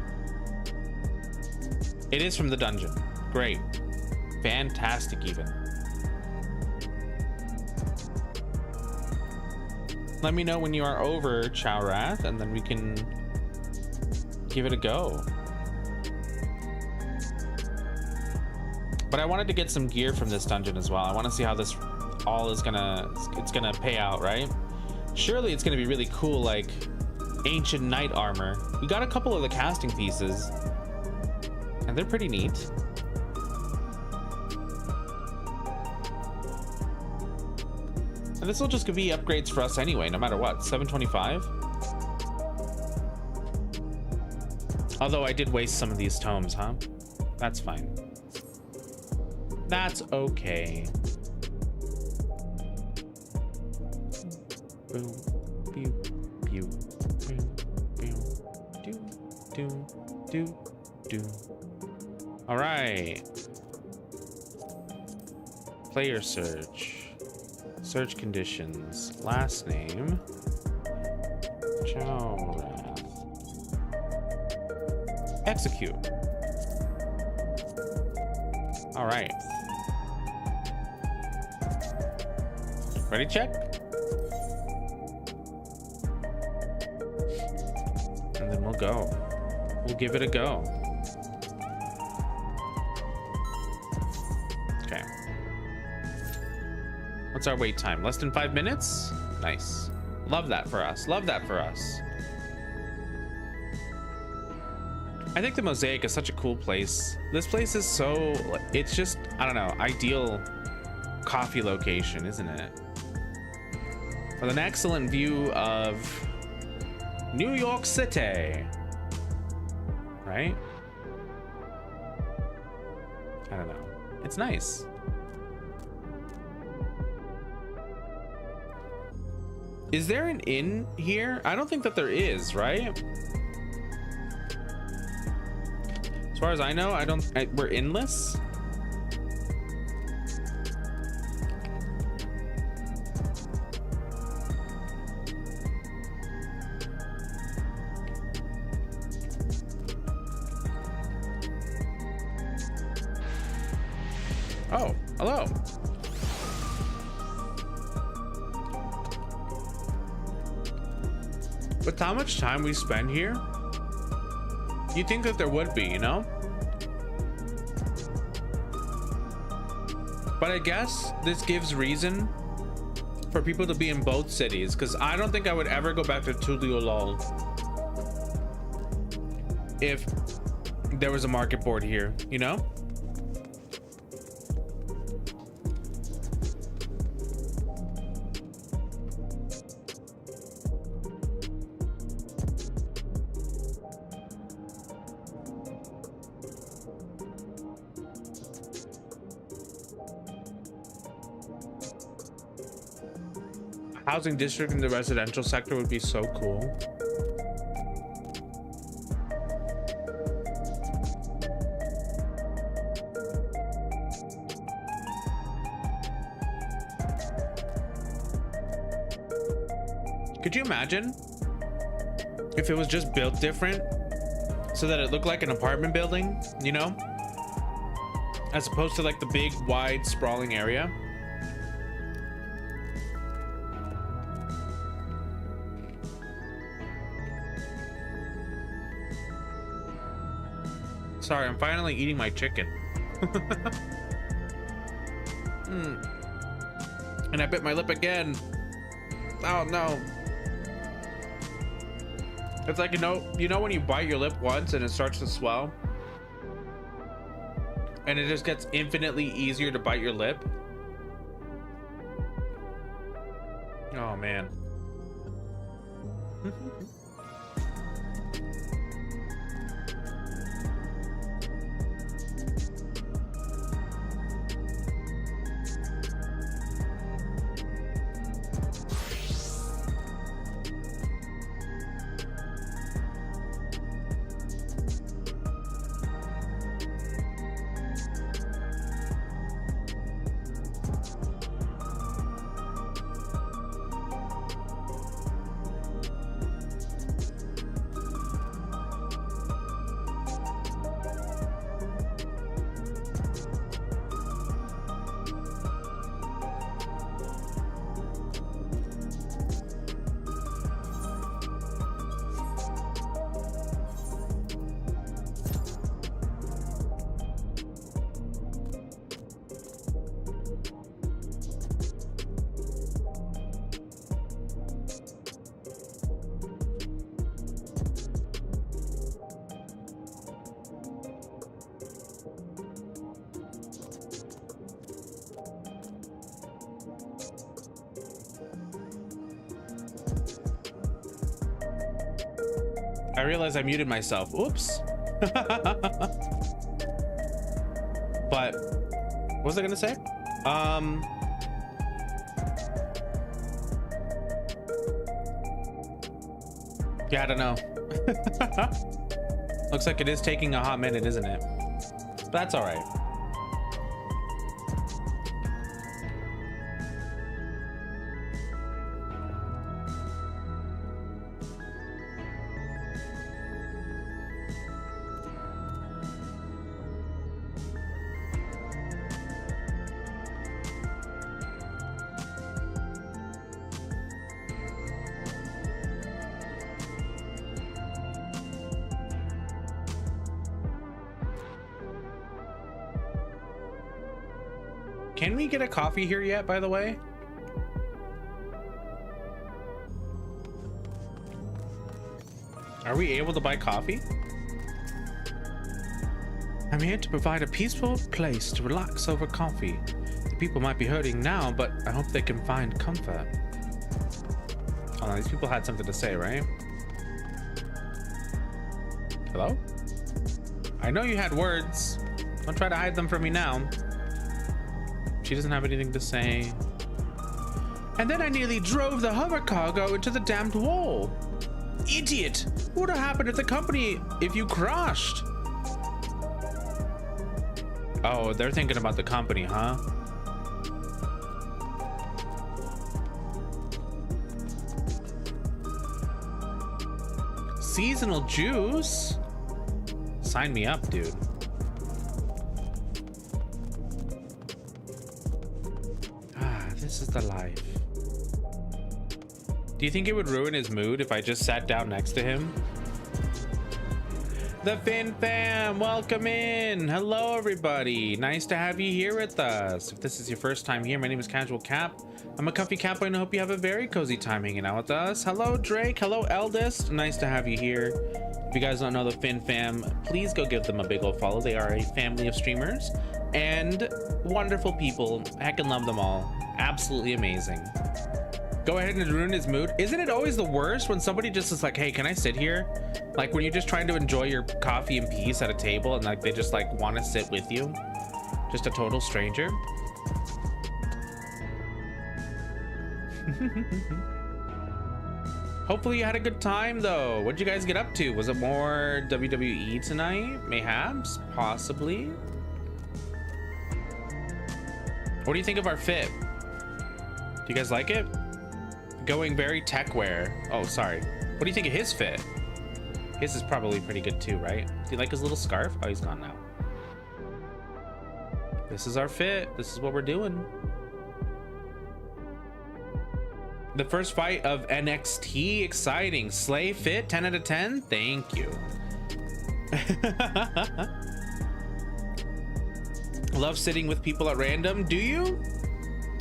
Speaker 1: It is from the dungeon. Great. Fantastic, even. Let me know when you are over, Chowrath, and then we can give it a go. But I wanted to get some gear from this dungeon as well. I want to see how this all is it's gonna pay out, right? Surely it's gonna be really cool, like ancient knight armor. We got a couple of the casting pieces and they're pretty neat. And this will just be upgrades for us anyway, no matter what. 725. Although I did waste some of these tomes, huh? That's fine. That's okay. Boom, pew, pew. Do. All right. Player search conditions. Last name. Chowrath. Execute. All right. Ready, check? And then we'll go. We'll give it a go. Okay. What's our wait time? Less than 5 minutes? Nice. Love that for us. Love that for us. I think the Mosaic is such a cool place. This place is so, it's just, I don't know, ideal coffee location, isn't it? With an excellent view of New York City. Right? I don't know. It's nice. Is there an inn here? I don't think that there is, right? As far as I know, we're innless. Oh, hello. With how much time we spend here, you'd think that there would be, you know? But I guess this gives reason for people to be in both cities, because I don't think I would ever go back to Tuliolol if there was a market board here, you know? Housing district in the residential sector would be so cool. Could you imagine if it was just built different so that it looked like an apartment building, you know, as opposed to like the big wide sprawling area? Sorry, I'm finally eating my chicken. And I bit my lip again. Oh no. It's like, you know when you bite your lip once and it starts to swell? And it just gets infinitely easier to bite your lip? Oh man. I realized I muted myself. Oops. But what was I gonna say? Yeah, I don't know. Looks like it is taking a hot minute, isn't it? But that's all right.
Speaker 10: Can we get a coffee here yet, by the way? Are we able to buy coffee? I'm here to provide a peaceful place to relax over coffee. The people might be hurting now, but I hope they can find comfort. Oh, these people had something to say, right? Hello? I know you had words. Don't try to hide them from me now. She doesn't have anything to say. And then I nearly drove the hover cargo into the damned wall. Idiot! What would have happened if you crashed? Oh, they're thinking about the company, huh? Seasonal juice? Sign me up, dude. Ah, this is the life. Do you think it would ruin his mood if I just sat down next to him? The Fin Fam, welcome in. Hello, everybody. Nice to have you here with us. If this is your first time here, my name is Casualcap. I'm a comfy catboy and I hope you have a very cozy time hanging out with us. Hello, Drake. Hello, Eldest. Nice to have you here. If you guys don't know the Fin Fam, please go give them a big old follow. They are a family of streamers and wonderful people. I can love them all. Absolutely amazing. Go ahead and ruin his mood. Isn't it always the worst when somebody just is like, hey, can I sit here? Like when you're just trying to enjoy your coffee in peace at a table and like they just like want to sit with you. Just a total stranger. Hopefully you had a good time though. What'd you guys get up to? Was it more WWE tonight? Mayhaps? Possibly? What do you think of our fit? Do you guys like it? Going very tech wear. Oh, sorry. What do you think of his fit? His is probably pretty good too, right? Do you like his little scarf? Oh, he's gone now. This is our fit. This is what we're doing. The first fight of NXT. Exciting. Slay fit. 10 out of 10. Thank you. Love sitting with people at random. Do you?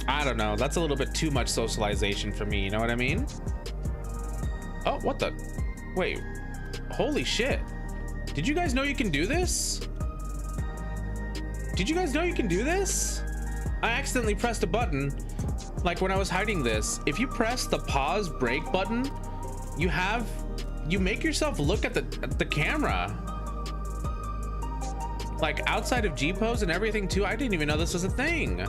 Speaker 10: I don't know. That's a little bit too much socialization for me. You know what I mean? Oh, what the? Wait. Holy shit. Did you guys know you can do this? Did you guys know you can do this? I accidentally pressed a button. Like when I was hiding this. If you press the pause break button, you make yourself look at the camera. Like outside of G-pose and everything too. I didn't even know this was a thing.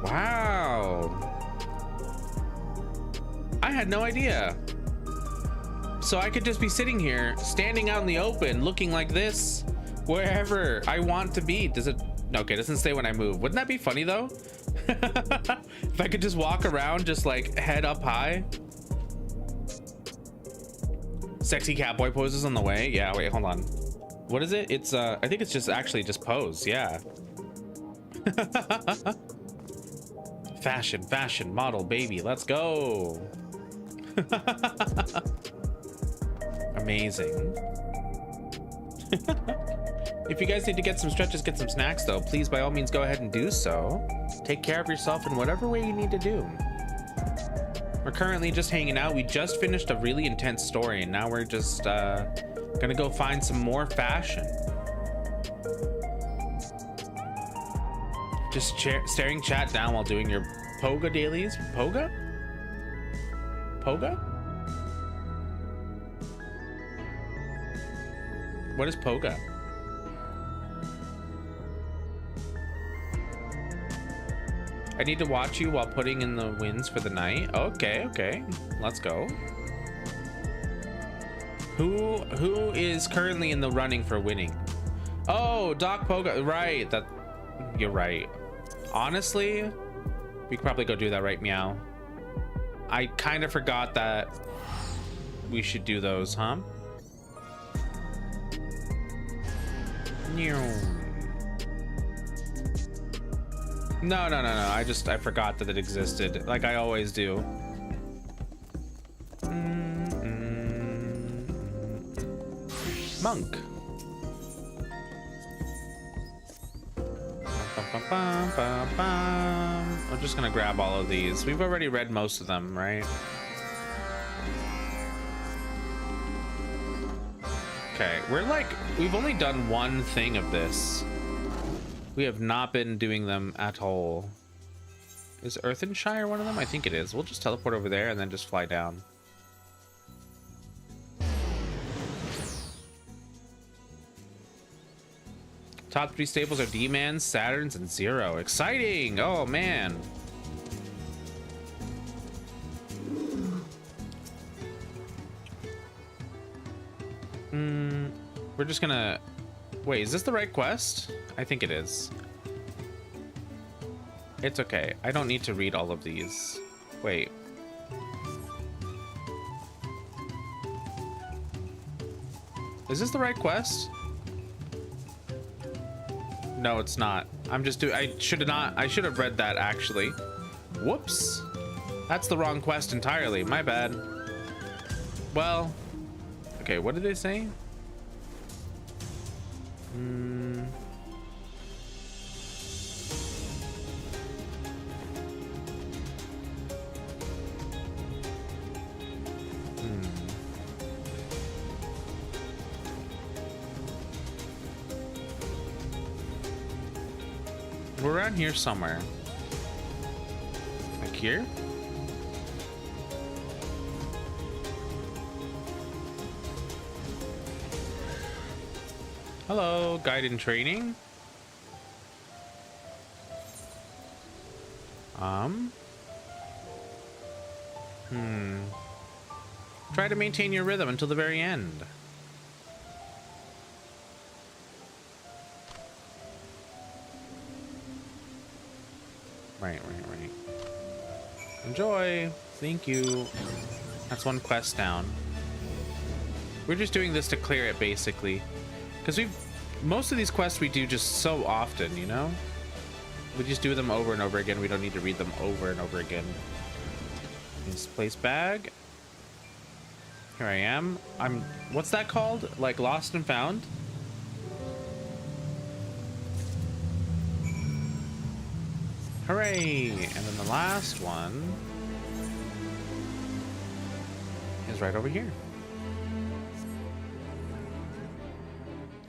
Speaker 10: Wow. I had no idea. So I could just be sitting here, standing out in the open, looking like this, wherever I want to be. Does it? Okay, it doesn't say when I move. Wouldn't that be funny though? If I could just walk around, just like head up high. Sexy catboy poses on the way. Yeah, wait, hold on. What is it? It's I think it's just actually just pose. Yeah. Fashion model baby, let's go. Amazing. If you guys need to get some stretches, get some snacks though, please by all means go ahead and do so. Take care of yourself in whatever way you need to do. We're currently just hanging out. We just finished a really intense story and now we're just gonna go find some more fashion. Just staring chat down while doing your Poga dailies. Poga? Poga? What is Poga? I need to watch you while putting in the wins for the night. Okay. Let's go. Who is currently in the running for winning? Oh, Doc Poga. Right. You're right. Honestly, we could probably go do that, right, Meow? I kind of forgot that we should do those, huh? No. I forgot that it existed, like I always do. Monk.
Speaker 1: We're just gonna grab all of these. We've already read most of them, right? Okay, we've only done one thing of this. We have not been doing them at all. Is Earthenshire one of them? I think it is. We'll just teleport over there and then just fly down. Top 3 staples are D-Mans, Saturns, and Zero. Exciting! Oh, man. We're just gonna... Wait, is this the right quest? I think it is. It's okay. I don't need to read all of these. Wait. Is this the right quest? No, it's not. I'm just doing... I should have read that, actually. Whoops. That's the wrong quest entirely. My bad. Well... Okay, what did they say? We're around here somewhere. Like here? Hello, guide in training. Try to maintain your rhythm until the very end. Right. Enjoy. Thank you. That's one quest down. We're just doing this to clear it, basically. Because most of these quests we do just so often, you know? We just do them over and over again. We don't need to read them over and over again. Misplaced bag. Here I am. What's that called? Like lost and found? Hooray! And then the last one is right over here.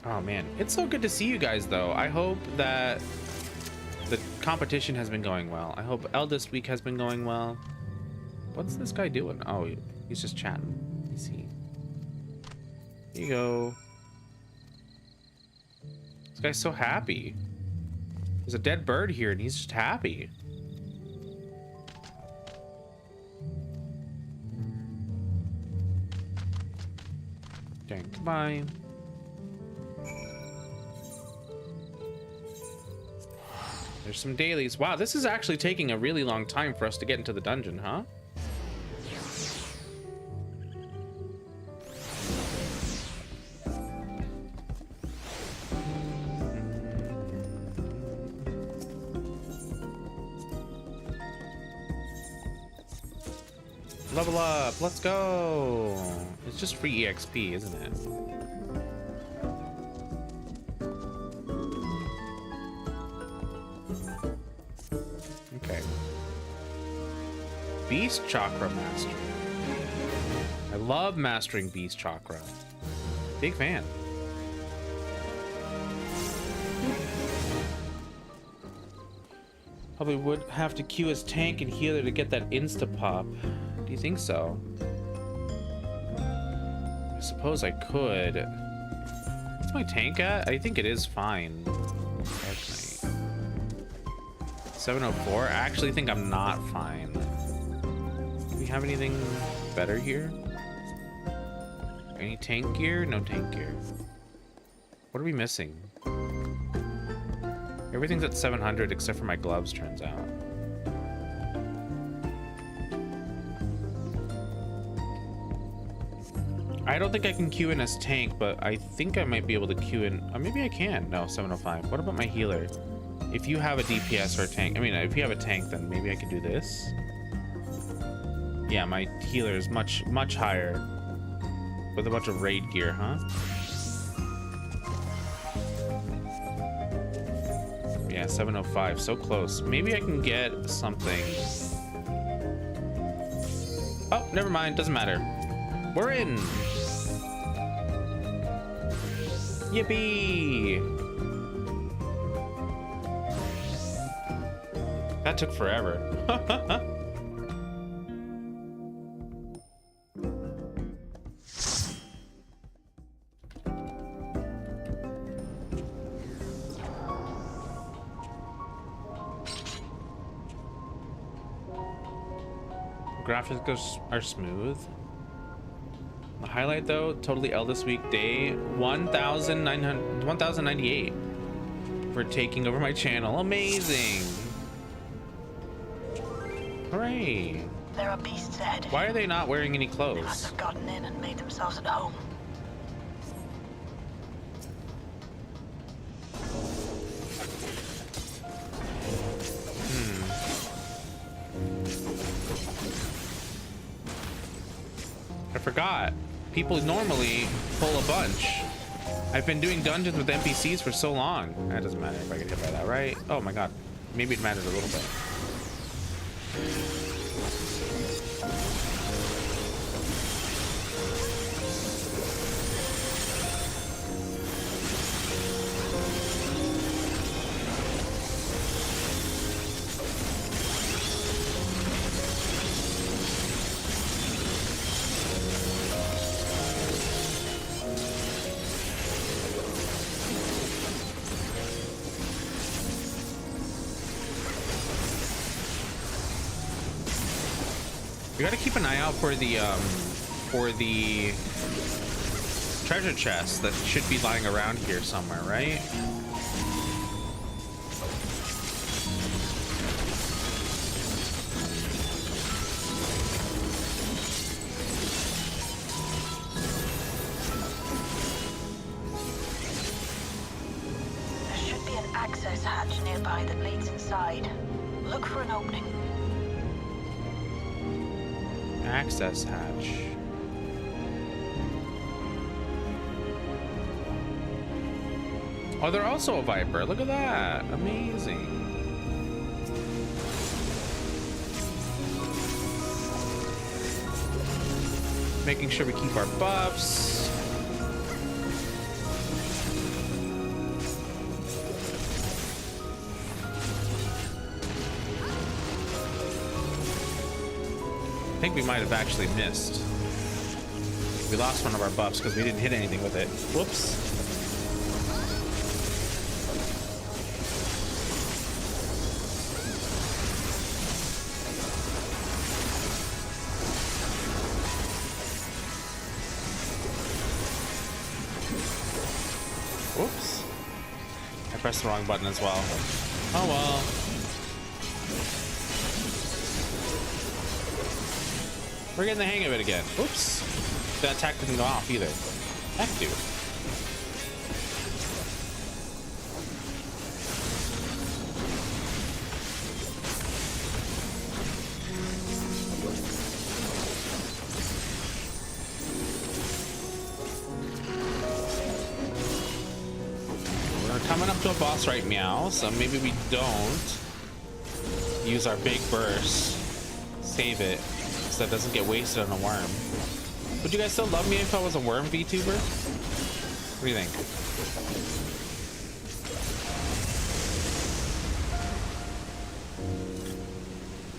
Speaker 1: Oh man, it's so good to see you guys though. I hope that the competition has been going well. I hope Eldest Week has been going well. What's this guy doing? Oh, he's just chatting. Let me see. Here you go. This guy's so happy. There's a dead bird here and he's just happy. Dang, goodbye. There's some dailies. Wow, this is actually taking a really long time for us to get into the dungeon, huh? Level up, let's go. It's just free EXP, isn't it? Okay. Beast Chakra Mastery. I love mastering Beast Chakra. Big fan. Probably would have to queue as tank and healer to get that insta-pop. Do you think so? I suppose I could. What's my tank at? I think it is fine. 704? I actually think I'm not fine. Do we have anything better here? Any tank gear? No tank gear. What are we missing? Everything's at 700 except for my gloves, turns out. I don't think I can queue in as tank, but I think I might be able to queue in. Maybe I can. No, 705. What about my healer? If you have a DPS or a tank, I mean, if you have a tank, then maybe I can do this. Yeah, my healer is much higher with a bunch of raid gear, huh? Yeah, 705. So close. Maybe I can get something. Oh, never mind. Doesn't matter. We're in. Yippee! That took forever. Graphics are smooth. The highlight though, totally L this week, day 1098 for taking over my channel. Amazing. Hooray.
Speaker 13: There are beasts ahead.
Speaker 1: Why are they not wearing any
Speaker 13: They must
Speaker 1: clothes?
Speaker 13: have gotten in and made themselves at home.
Speaker 1: I forgot. People normally pull a bunch. I've been doing dungeons with NPCs for so long. That doesn't matter if I get hit by that, right? Oh my god. Maybe it matters a little bit. We gotta keep an eye out for the treasure chest that should be lying around here somewhere, right?
Speaker 13: There should be an access hatch nearby that leads inside. Look for an opening.
Speaker 1: Access hatch. Oh, they're also a viper. Look at that. Amazing. Making sure we keep our buffs. I think we might have actually missed. We lost one of our buffs because we didn't hit anything with it. Whoops. Whoops. I pressed the wrong button as well. Oh well. We're getting the hang of it again. Oops. That attack didn't go off either. Heck, dude. We're coming up to a boss right meow, so maybe we don't use our big burst. Save it. So that doesn't get wasted on a worm. Would you guys still love me if I was a worm VTuber? What do you think?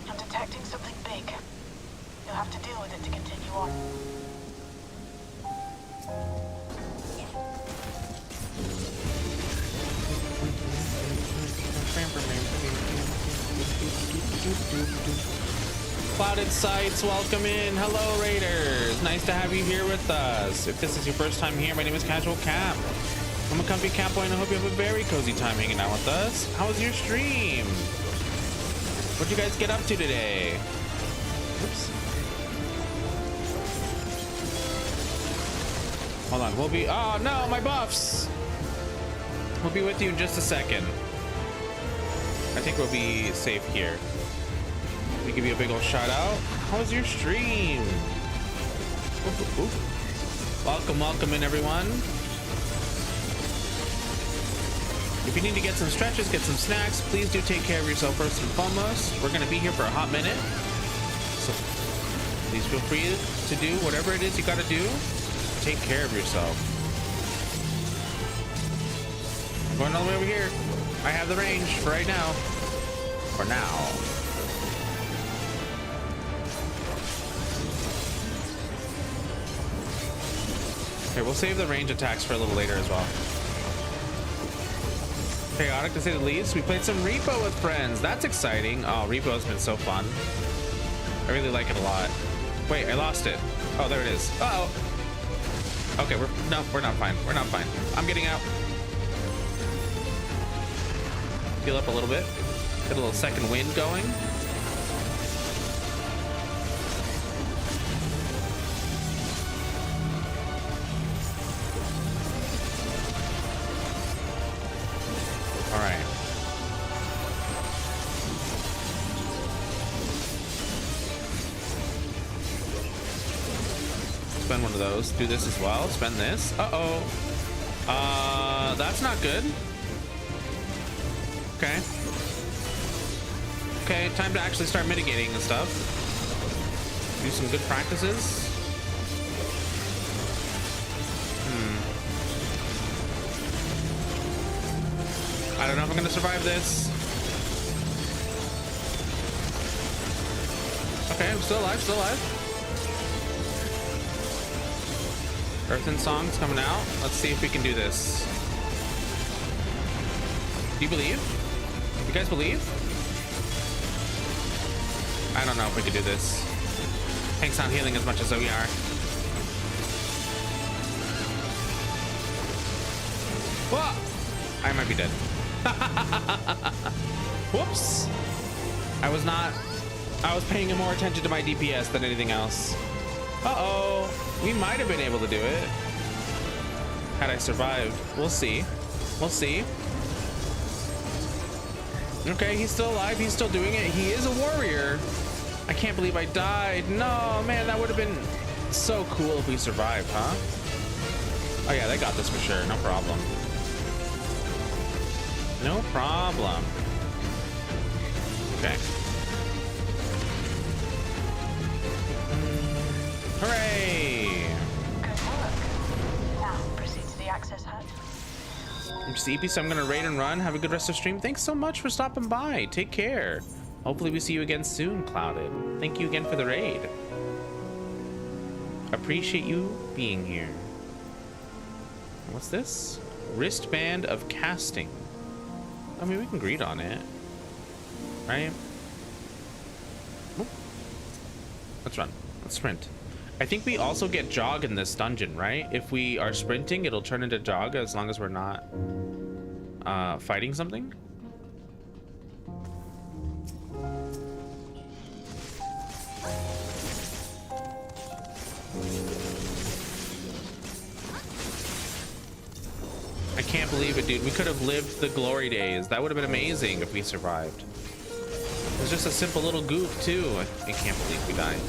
Speaker 13: I'm detecting something big. You'll have to deal with it to continue on.
Speaker 1: Clouded Sights, welcome in. Hello, Raiders. Nice to have you here with us. If this is your first time here, my name is Casualcap. I'm a comfy Catboy, and I hope you have a very cozy time hanging out with us. How was your stream? What'd you guys get up to today? Oops. Hold on, we'll be... Oh, no, my buffs! We'll be with you in just a second. I think we'll be safe here. Let me give you a big old shout out. How was your stream? Ooh, ooh, ooh. Welcome in everyone. If you need to get some stretches, get some snacks, please do take care of yourself first and foremost. We're going to be here for a hot minute. So please feel free to do whatever it is you got to do. Take care of yourself. I'm going all the way over here. I have the range for right now. For now. Okay, we'll save the range attacks for a little later as well. Chaotic to say the least. We played some Repo with friends. That's exciting. Oh, Repo has been so fun. I really like it a lot. Wait, I lost it. Oh, there it is. Uh-oh. Okay, we're not fine. We're not fine. I'm getting out. Heal up a little bit. Get a little second wind going. All right. Spend one of those. Do this as well. Spend this. Uh-oh. That's not good. Okay. Okay, time to actually start mitigating and stuff. Do some good practices. I don't know if I'm gonna survive this. Okay, I'm still alive, still alive. Earthen Song's coming out. Let's see if we can do this. Do you believe? You guys believe? I don't know if we can do this. Hank's not healing as much as we are. Whoa! I might be dead. Whoops! I was paying more attention to my DPS than anything else. Uh-oh! We might have been able to do it. Had I survived. We'll see. We'll see. Okay, he's still alive. He's still doing it. He is a warrior. I can't believe I died. No, man, that would have been so cool if we survived, huh? Oh yeah, they got this for sure. No problem. No problem. Okay. Hooray!
Speaker 13: Good work. Now, proceed to the access hatch.
Speaker 1: I'm just EP, so I'm gonna raid and run. Have a good rest of stream. Thanks so much for stopping by. Take care. Hopefully we see you again soon, Clouded. Thank you again for the raid. Appreciate you being here. What's this? Wristband of casting. I mean, we can greet on it, right? Oop. Let's run. Let's sprint. I think we also get jog in this dungeon, right? If we are sprinting, it'll turn into jog as long as we're not fighting something. I can't believe it, dude. We could have lived the glory days. That would have been amazing if we survived. It was just a simple little goof, too. I can't believe we died.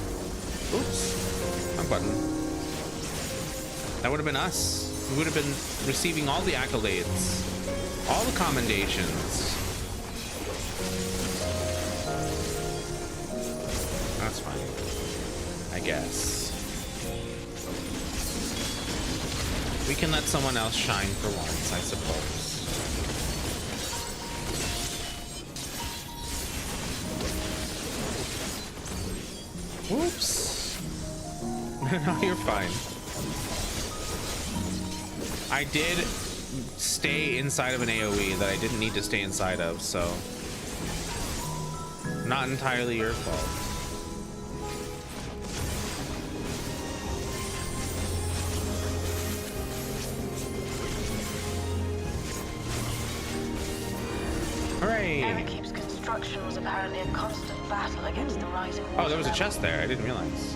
Speaker 1: Oops. Wrong button. That would have been us. We would have been receiving all the accolades. All the commendations. That's fine. I guess. We can let someone else shine for once, I suppose. Whoops. No, you're fine. I did stay inside of an AoE that I didn't need to stay inside of, so not entirely your fault. Hooray!
Speaker 13: Airkeep's construction was apparently a constant battle against the rising water.
Speaker 1: Oh, there was a chest there. I didn't realize.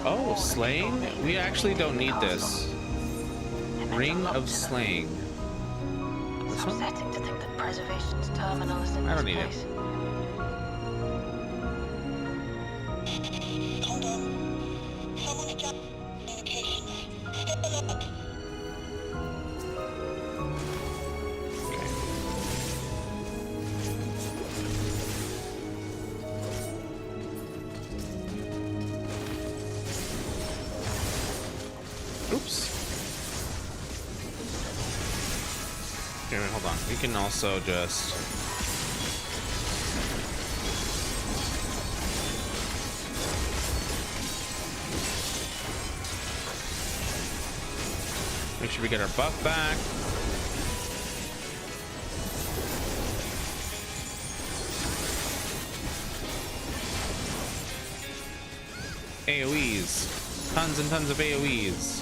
Speaker 1: Oh, slaying? We actually don't need this. Ring of Slaying.
Speaker 13: It's upsetting to think that preservation's terminal is in
Speaker 1: I don't
Speaker 13: this
Speaker 1: need it.
Speaker 13: place.
Speaker 14: Hold on. Someone's got communication. Step alert.
Speaker 1: Okay. Okay, wait, hold on. We can also just... make sure we get our buff back. AoEs. Tons and tons of AoEs.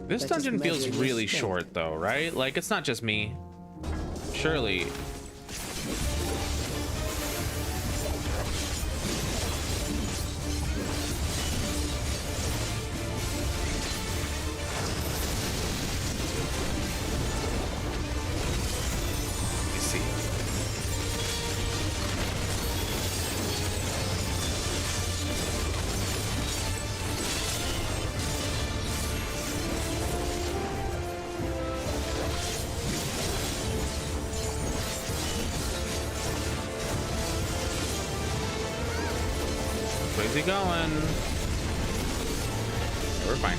Speaker 1: This dungeon feels really short though, right? Like, it's not just me. Surely. Where's he going? We're fine.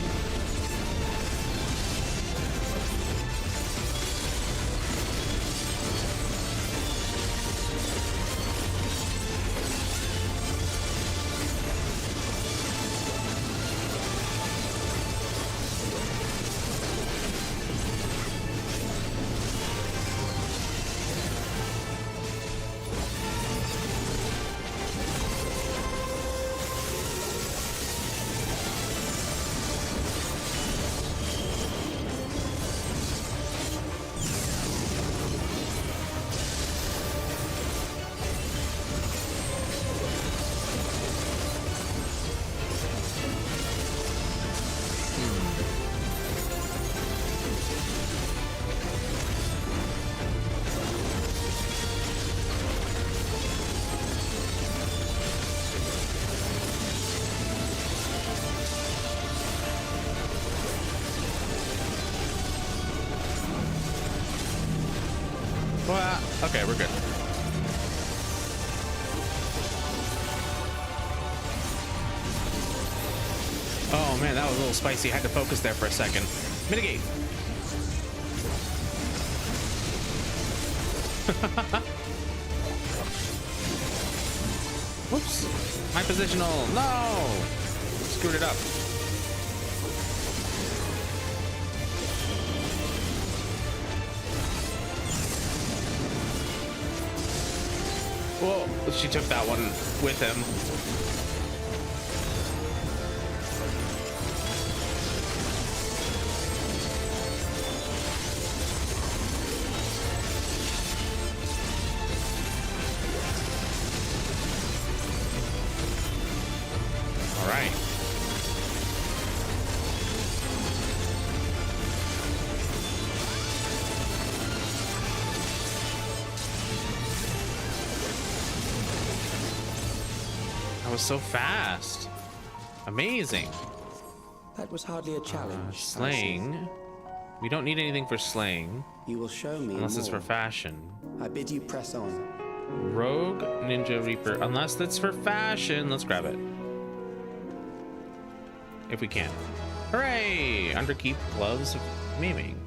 Speaker 1: Okay, we're good. Oh man, that was a little spicy. I had to focus there for a second. Mitigate. Whoops. My positional. No! Screwed it up. Whoa, she took that one with him. All right. Was so fast. Amazing.
Speaker 12: That was hardly a challenge.
Speaker 1: Slaying. We don't need anything for slaying.
Speaker 12: You will show me
Speaker 1: unless
Speaker 12: more.
Speaker 1: It's for fashion.
Speaker 12: I bid you press on.
Speaker 1: Rogue, Ninja, Reaper. Unless that's for fashion. Let's grab it. If we can. Hooray! Underkeep, gloves of maiming.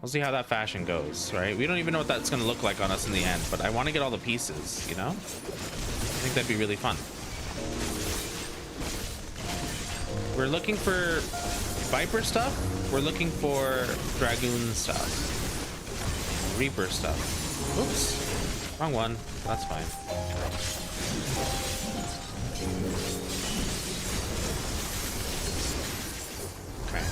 Speaker 1: We'll see how that fashion goes, right? We don't even know what that's going to look like on us in the end, but I want to get all the pieces, you know? I think that'd be really fun. We're looking for Viper stuff. We're looking for Dragoon stuff. Reaper stuff. Oops. Wrong one. That's fine. Okay.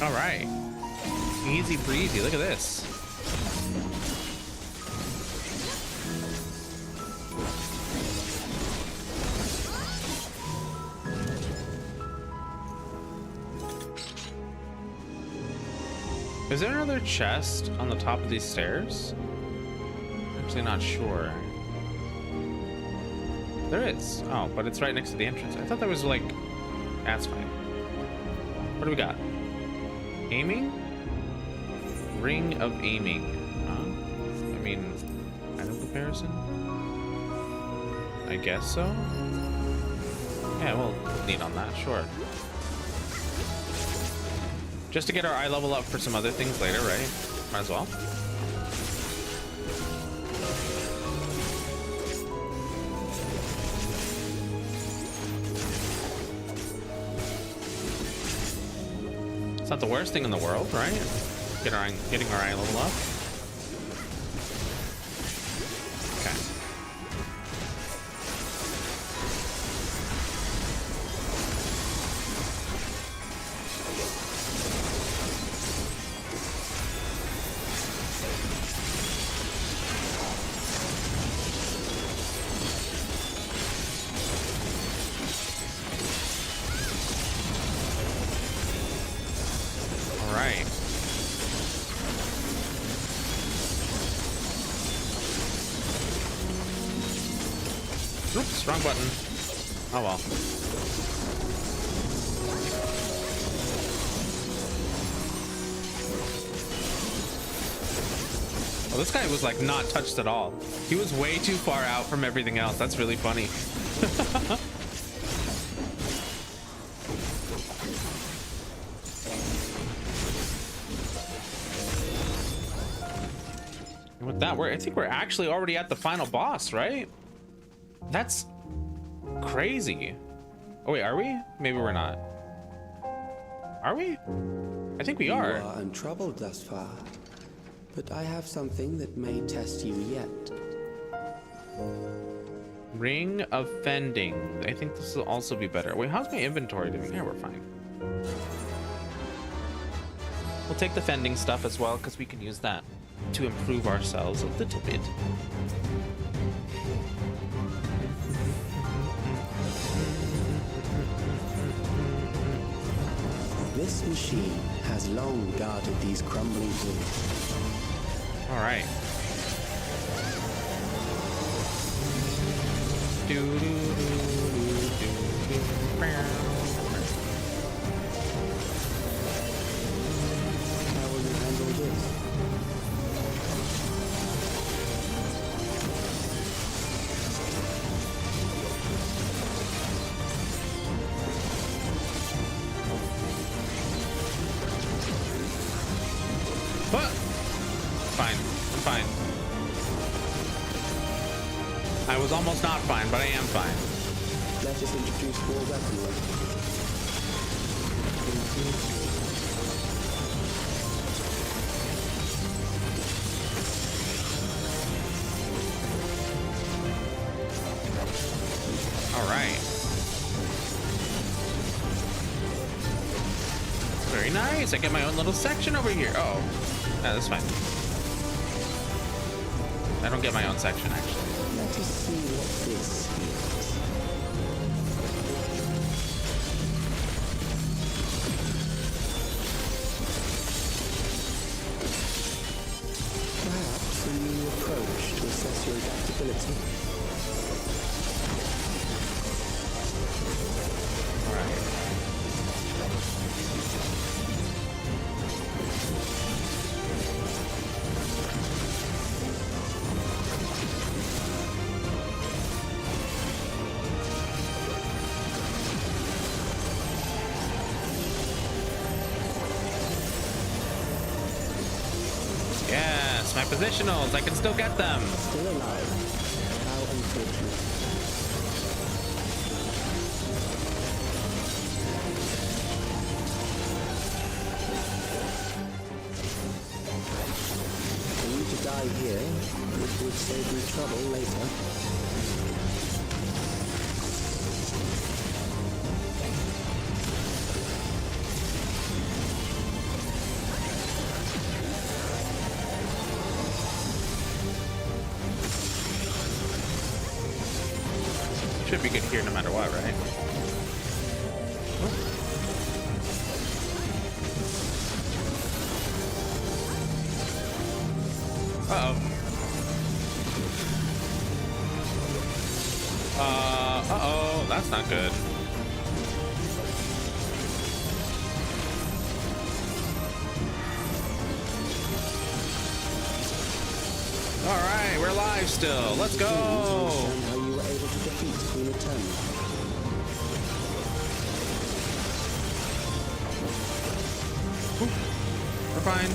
Speaker 1: All right. Easy breezy. Look at this. Is there another chest on the top of these stairs? Actually not sure. There is. Oh, but it's right next to the entrance. I thought there was like... That's fine. What do we got? Aiming? Ring of aiming. I mean, item comparison? I guess so? Yeah, we'll need on that, sure. Just to get our eye level up for some other things later, right? Might as well. It's not the worst thing in the world, right? Getting our eye level up. Okay. Oops, wrong button. Oh well. Oh, this guy was like not touched at all. He was way too far out from everything else. That's really funny. And with that, I think we're actually already at the final boss, right? That's crazy. Oh wait, are we? Maybe we're not. Are we? I think we are.
Speaker 12: You are untroubled thus far, but I have something that may test you yet.
Speaker 1: Ring of Fending. I think this will also be better. Wait, how's my inventory doing? Yeah, we're fine. We'll take the Fending stuff as well, because we can use that to improve ourselves a little bit.
Speaker 12: This machine has long guarded these crumbling hills.
Speaker 1: All right.
Speaker 12: How will you handle this?
Speaker 1: What? Fine. I'm fine. I was almost not fine, but I am fine.
Speaker 12: Let us introduce more weaponry.
Speaker 1: All right. Very nice. I get my own little section over here. Oh, yeah, that's fine. I don't get my own section, actually.
Speaker 12: Let us see what this is. Perhaps a new approach to assess your adaptability.
Speaker 1: All right. Yes, my positionals. I can still get them.
Speaker 12: Still alive. How unfortunate. For you to die here, it would save you trouble later.
Speaker 1: Should be good here no matter what, right? Uh-oh. Uh-oh. That's not good. All right, we're live still. Let's go.
Speaker 12: How you were able to defeat Queen Eternal.
Speaker 1: We're fine.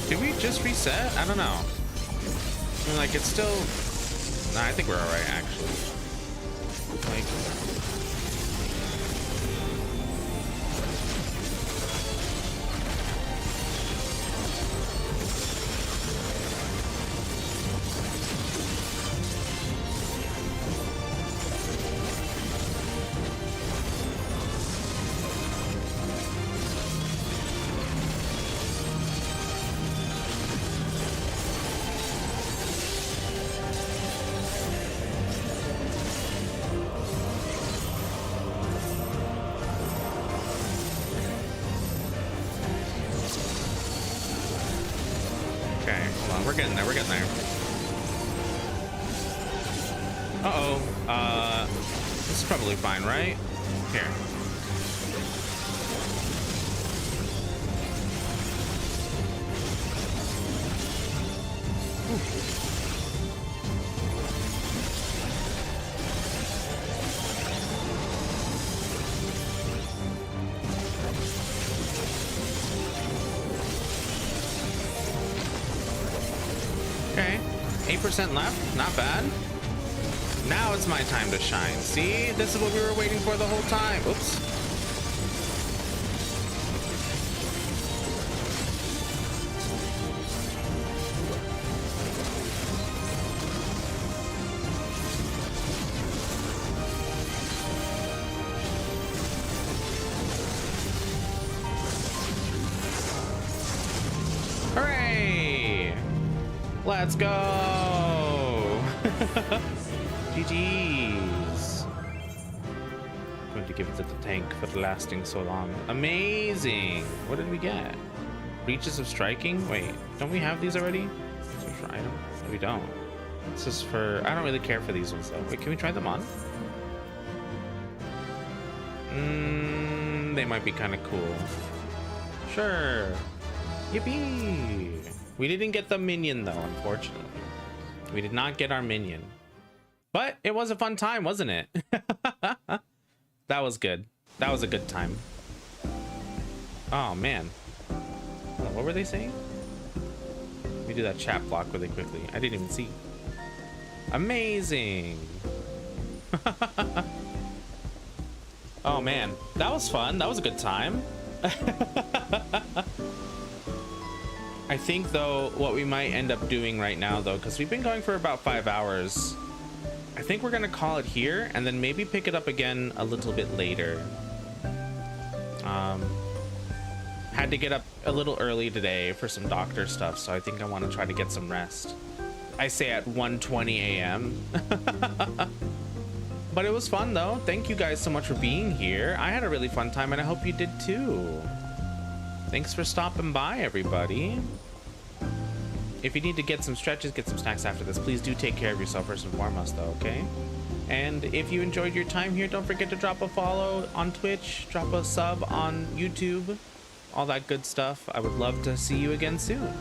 Speaker 1: Did we just reset? I don't know. I mean, like, it's still... Nah, I think we're alright, actually. Like... We're getting there, we're getting there. Uh-oh. This is probably fine, right? Here. Okay, 8% left, not bad. Now it's my time to shine. See, this is what we were waiting for the whole time. Oops. Hooray! Let's go! GG's. Going to give it to the tank for lasting so long. Amazing! What did we get? Breaches of striking? Wait, don't we have these already? Social item? No, we don't. This is for... I don't really care for these ones though. Wait, can we try them on? They might be kind of cool. Sure. Yippee! We didn't get the minion though, unfortunately. We did not get our minion. But it was a fun time, wasn't it? That was good. That was a good time. Oh man. What were they saying? Let me do that chat block really quickly. I didn't even see. Amazing. Oh man, that was fun. That was a good time. I think though what we might end up doing right now though, because we've been going for about 5 hours, I think we're gonna call it here and then maybe pick it up again a little bit later. Had to get up a little early today for some doctor stuff, so I think I want to try to get some rest. I say at 1:20 a.m. But it was fun though. Thank you guys so much for being here. I had a really fun time and I hope you did too. Thanks for stopping by, everybody. If you need to get some stretches, get some snacks after this, please do take care of yourself first and foremost though, okay? And if you enjoyed your time here, don't forget to drop a follow on Twitch, drop a sub on YouTube, all that good stuff. I would love to see you again soon.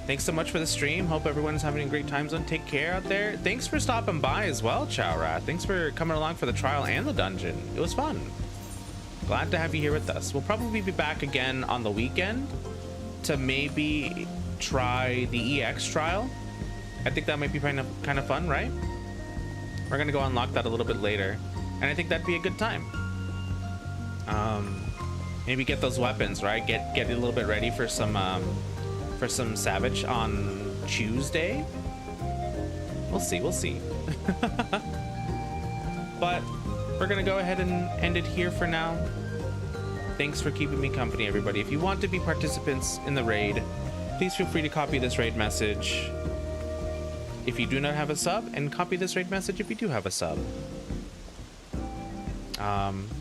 Speaker 1: Thanks so much for the stream. Hope everyone's having a great time zone. Take care out there. Thanks for stopping by as well, Chow Rat. Thanks for coming along for the trial and the dungeon. It was fun. Glad to have you here with us. We'll probably be back again on the weekend to maybe try the EX trial. I think that might be kind of fun, right? We're gonna go unlock that a little bit later, and I think that'd be a good time. Maybe get those weapons, right? Get a little bit ready for some for some Savage on Tuesday. We'll see, we'll see. But we're gonna go ahead and end it here for now. Thanks for keeping me company, everybody. If you want to be participants in the raid, please feel free to copy this raid message if you do not have a sub, and copy this raid message if you do have a sub.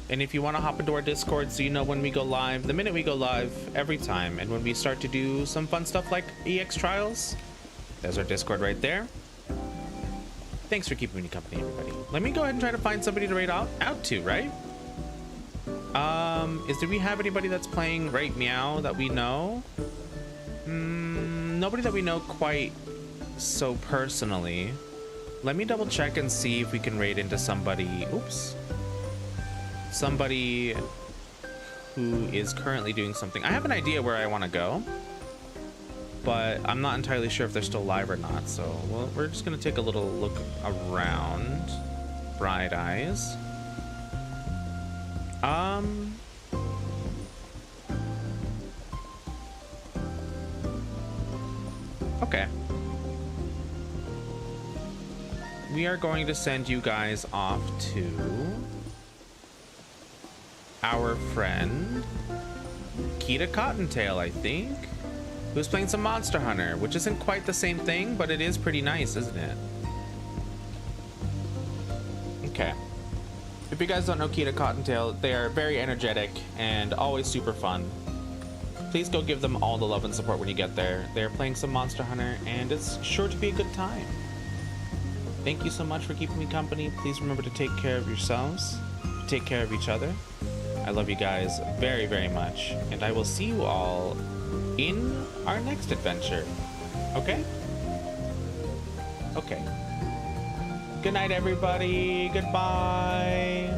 Speaker 1: And if you want to hop into our Discord so you know when we go live, the minute we go live, every time, and when we start to do some fun stuff like EX trials, there's our Discord right there. Thanks for keeping me company, everybody. Let me go ahead and try to find somebody to raid out to, right? Do we have anybody that's playing right meow that we know? Nobody that we know quite so personally. Let me double check and see if we can raid into somebody. Oops. Somebody who is currently doing something. I have an idea where I want to go, but I'm not entirely sure if they're still live or not. So we're just gonna take a little look around. Bright Eyes. Okay. We are going to send you guys off to our friend Kita Cottontail, I think, who's playing some Monster Hunter, which isn't quite the same thing, but it is pretty nice, isn't it? Okay. If you guys don't know Kita Cottontail, they are very energetic and always super fun. Please go give them all the love and support when you get there. They're playing some Monster Hunter, and it's sure to be a good time. Thank you so much for keeping me company. Please remember to take care of yourselves, take care of each other. I love you guys very, very much, and I will see you all in our next adventure. Okay? Okay. Good night, everybody. Goodbye.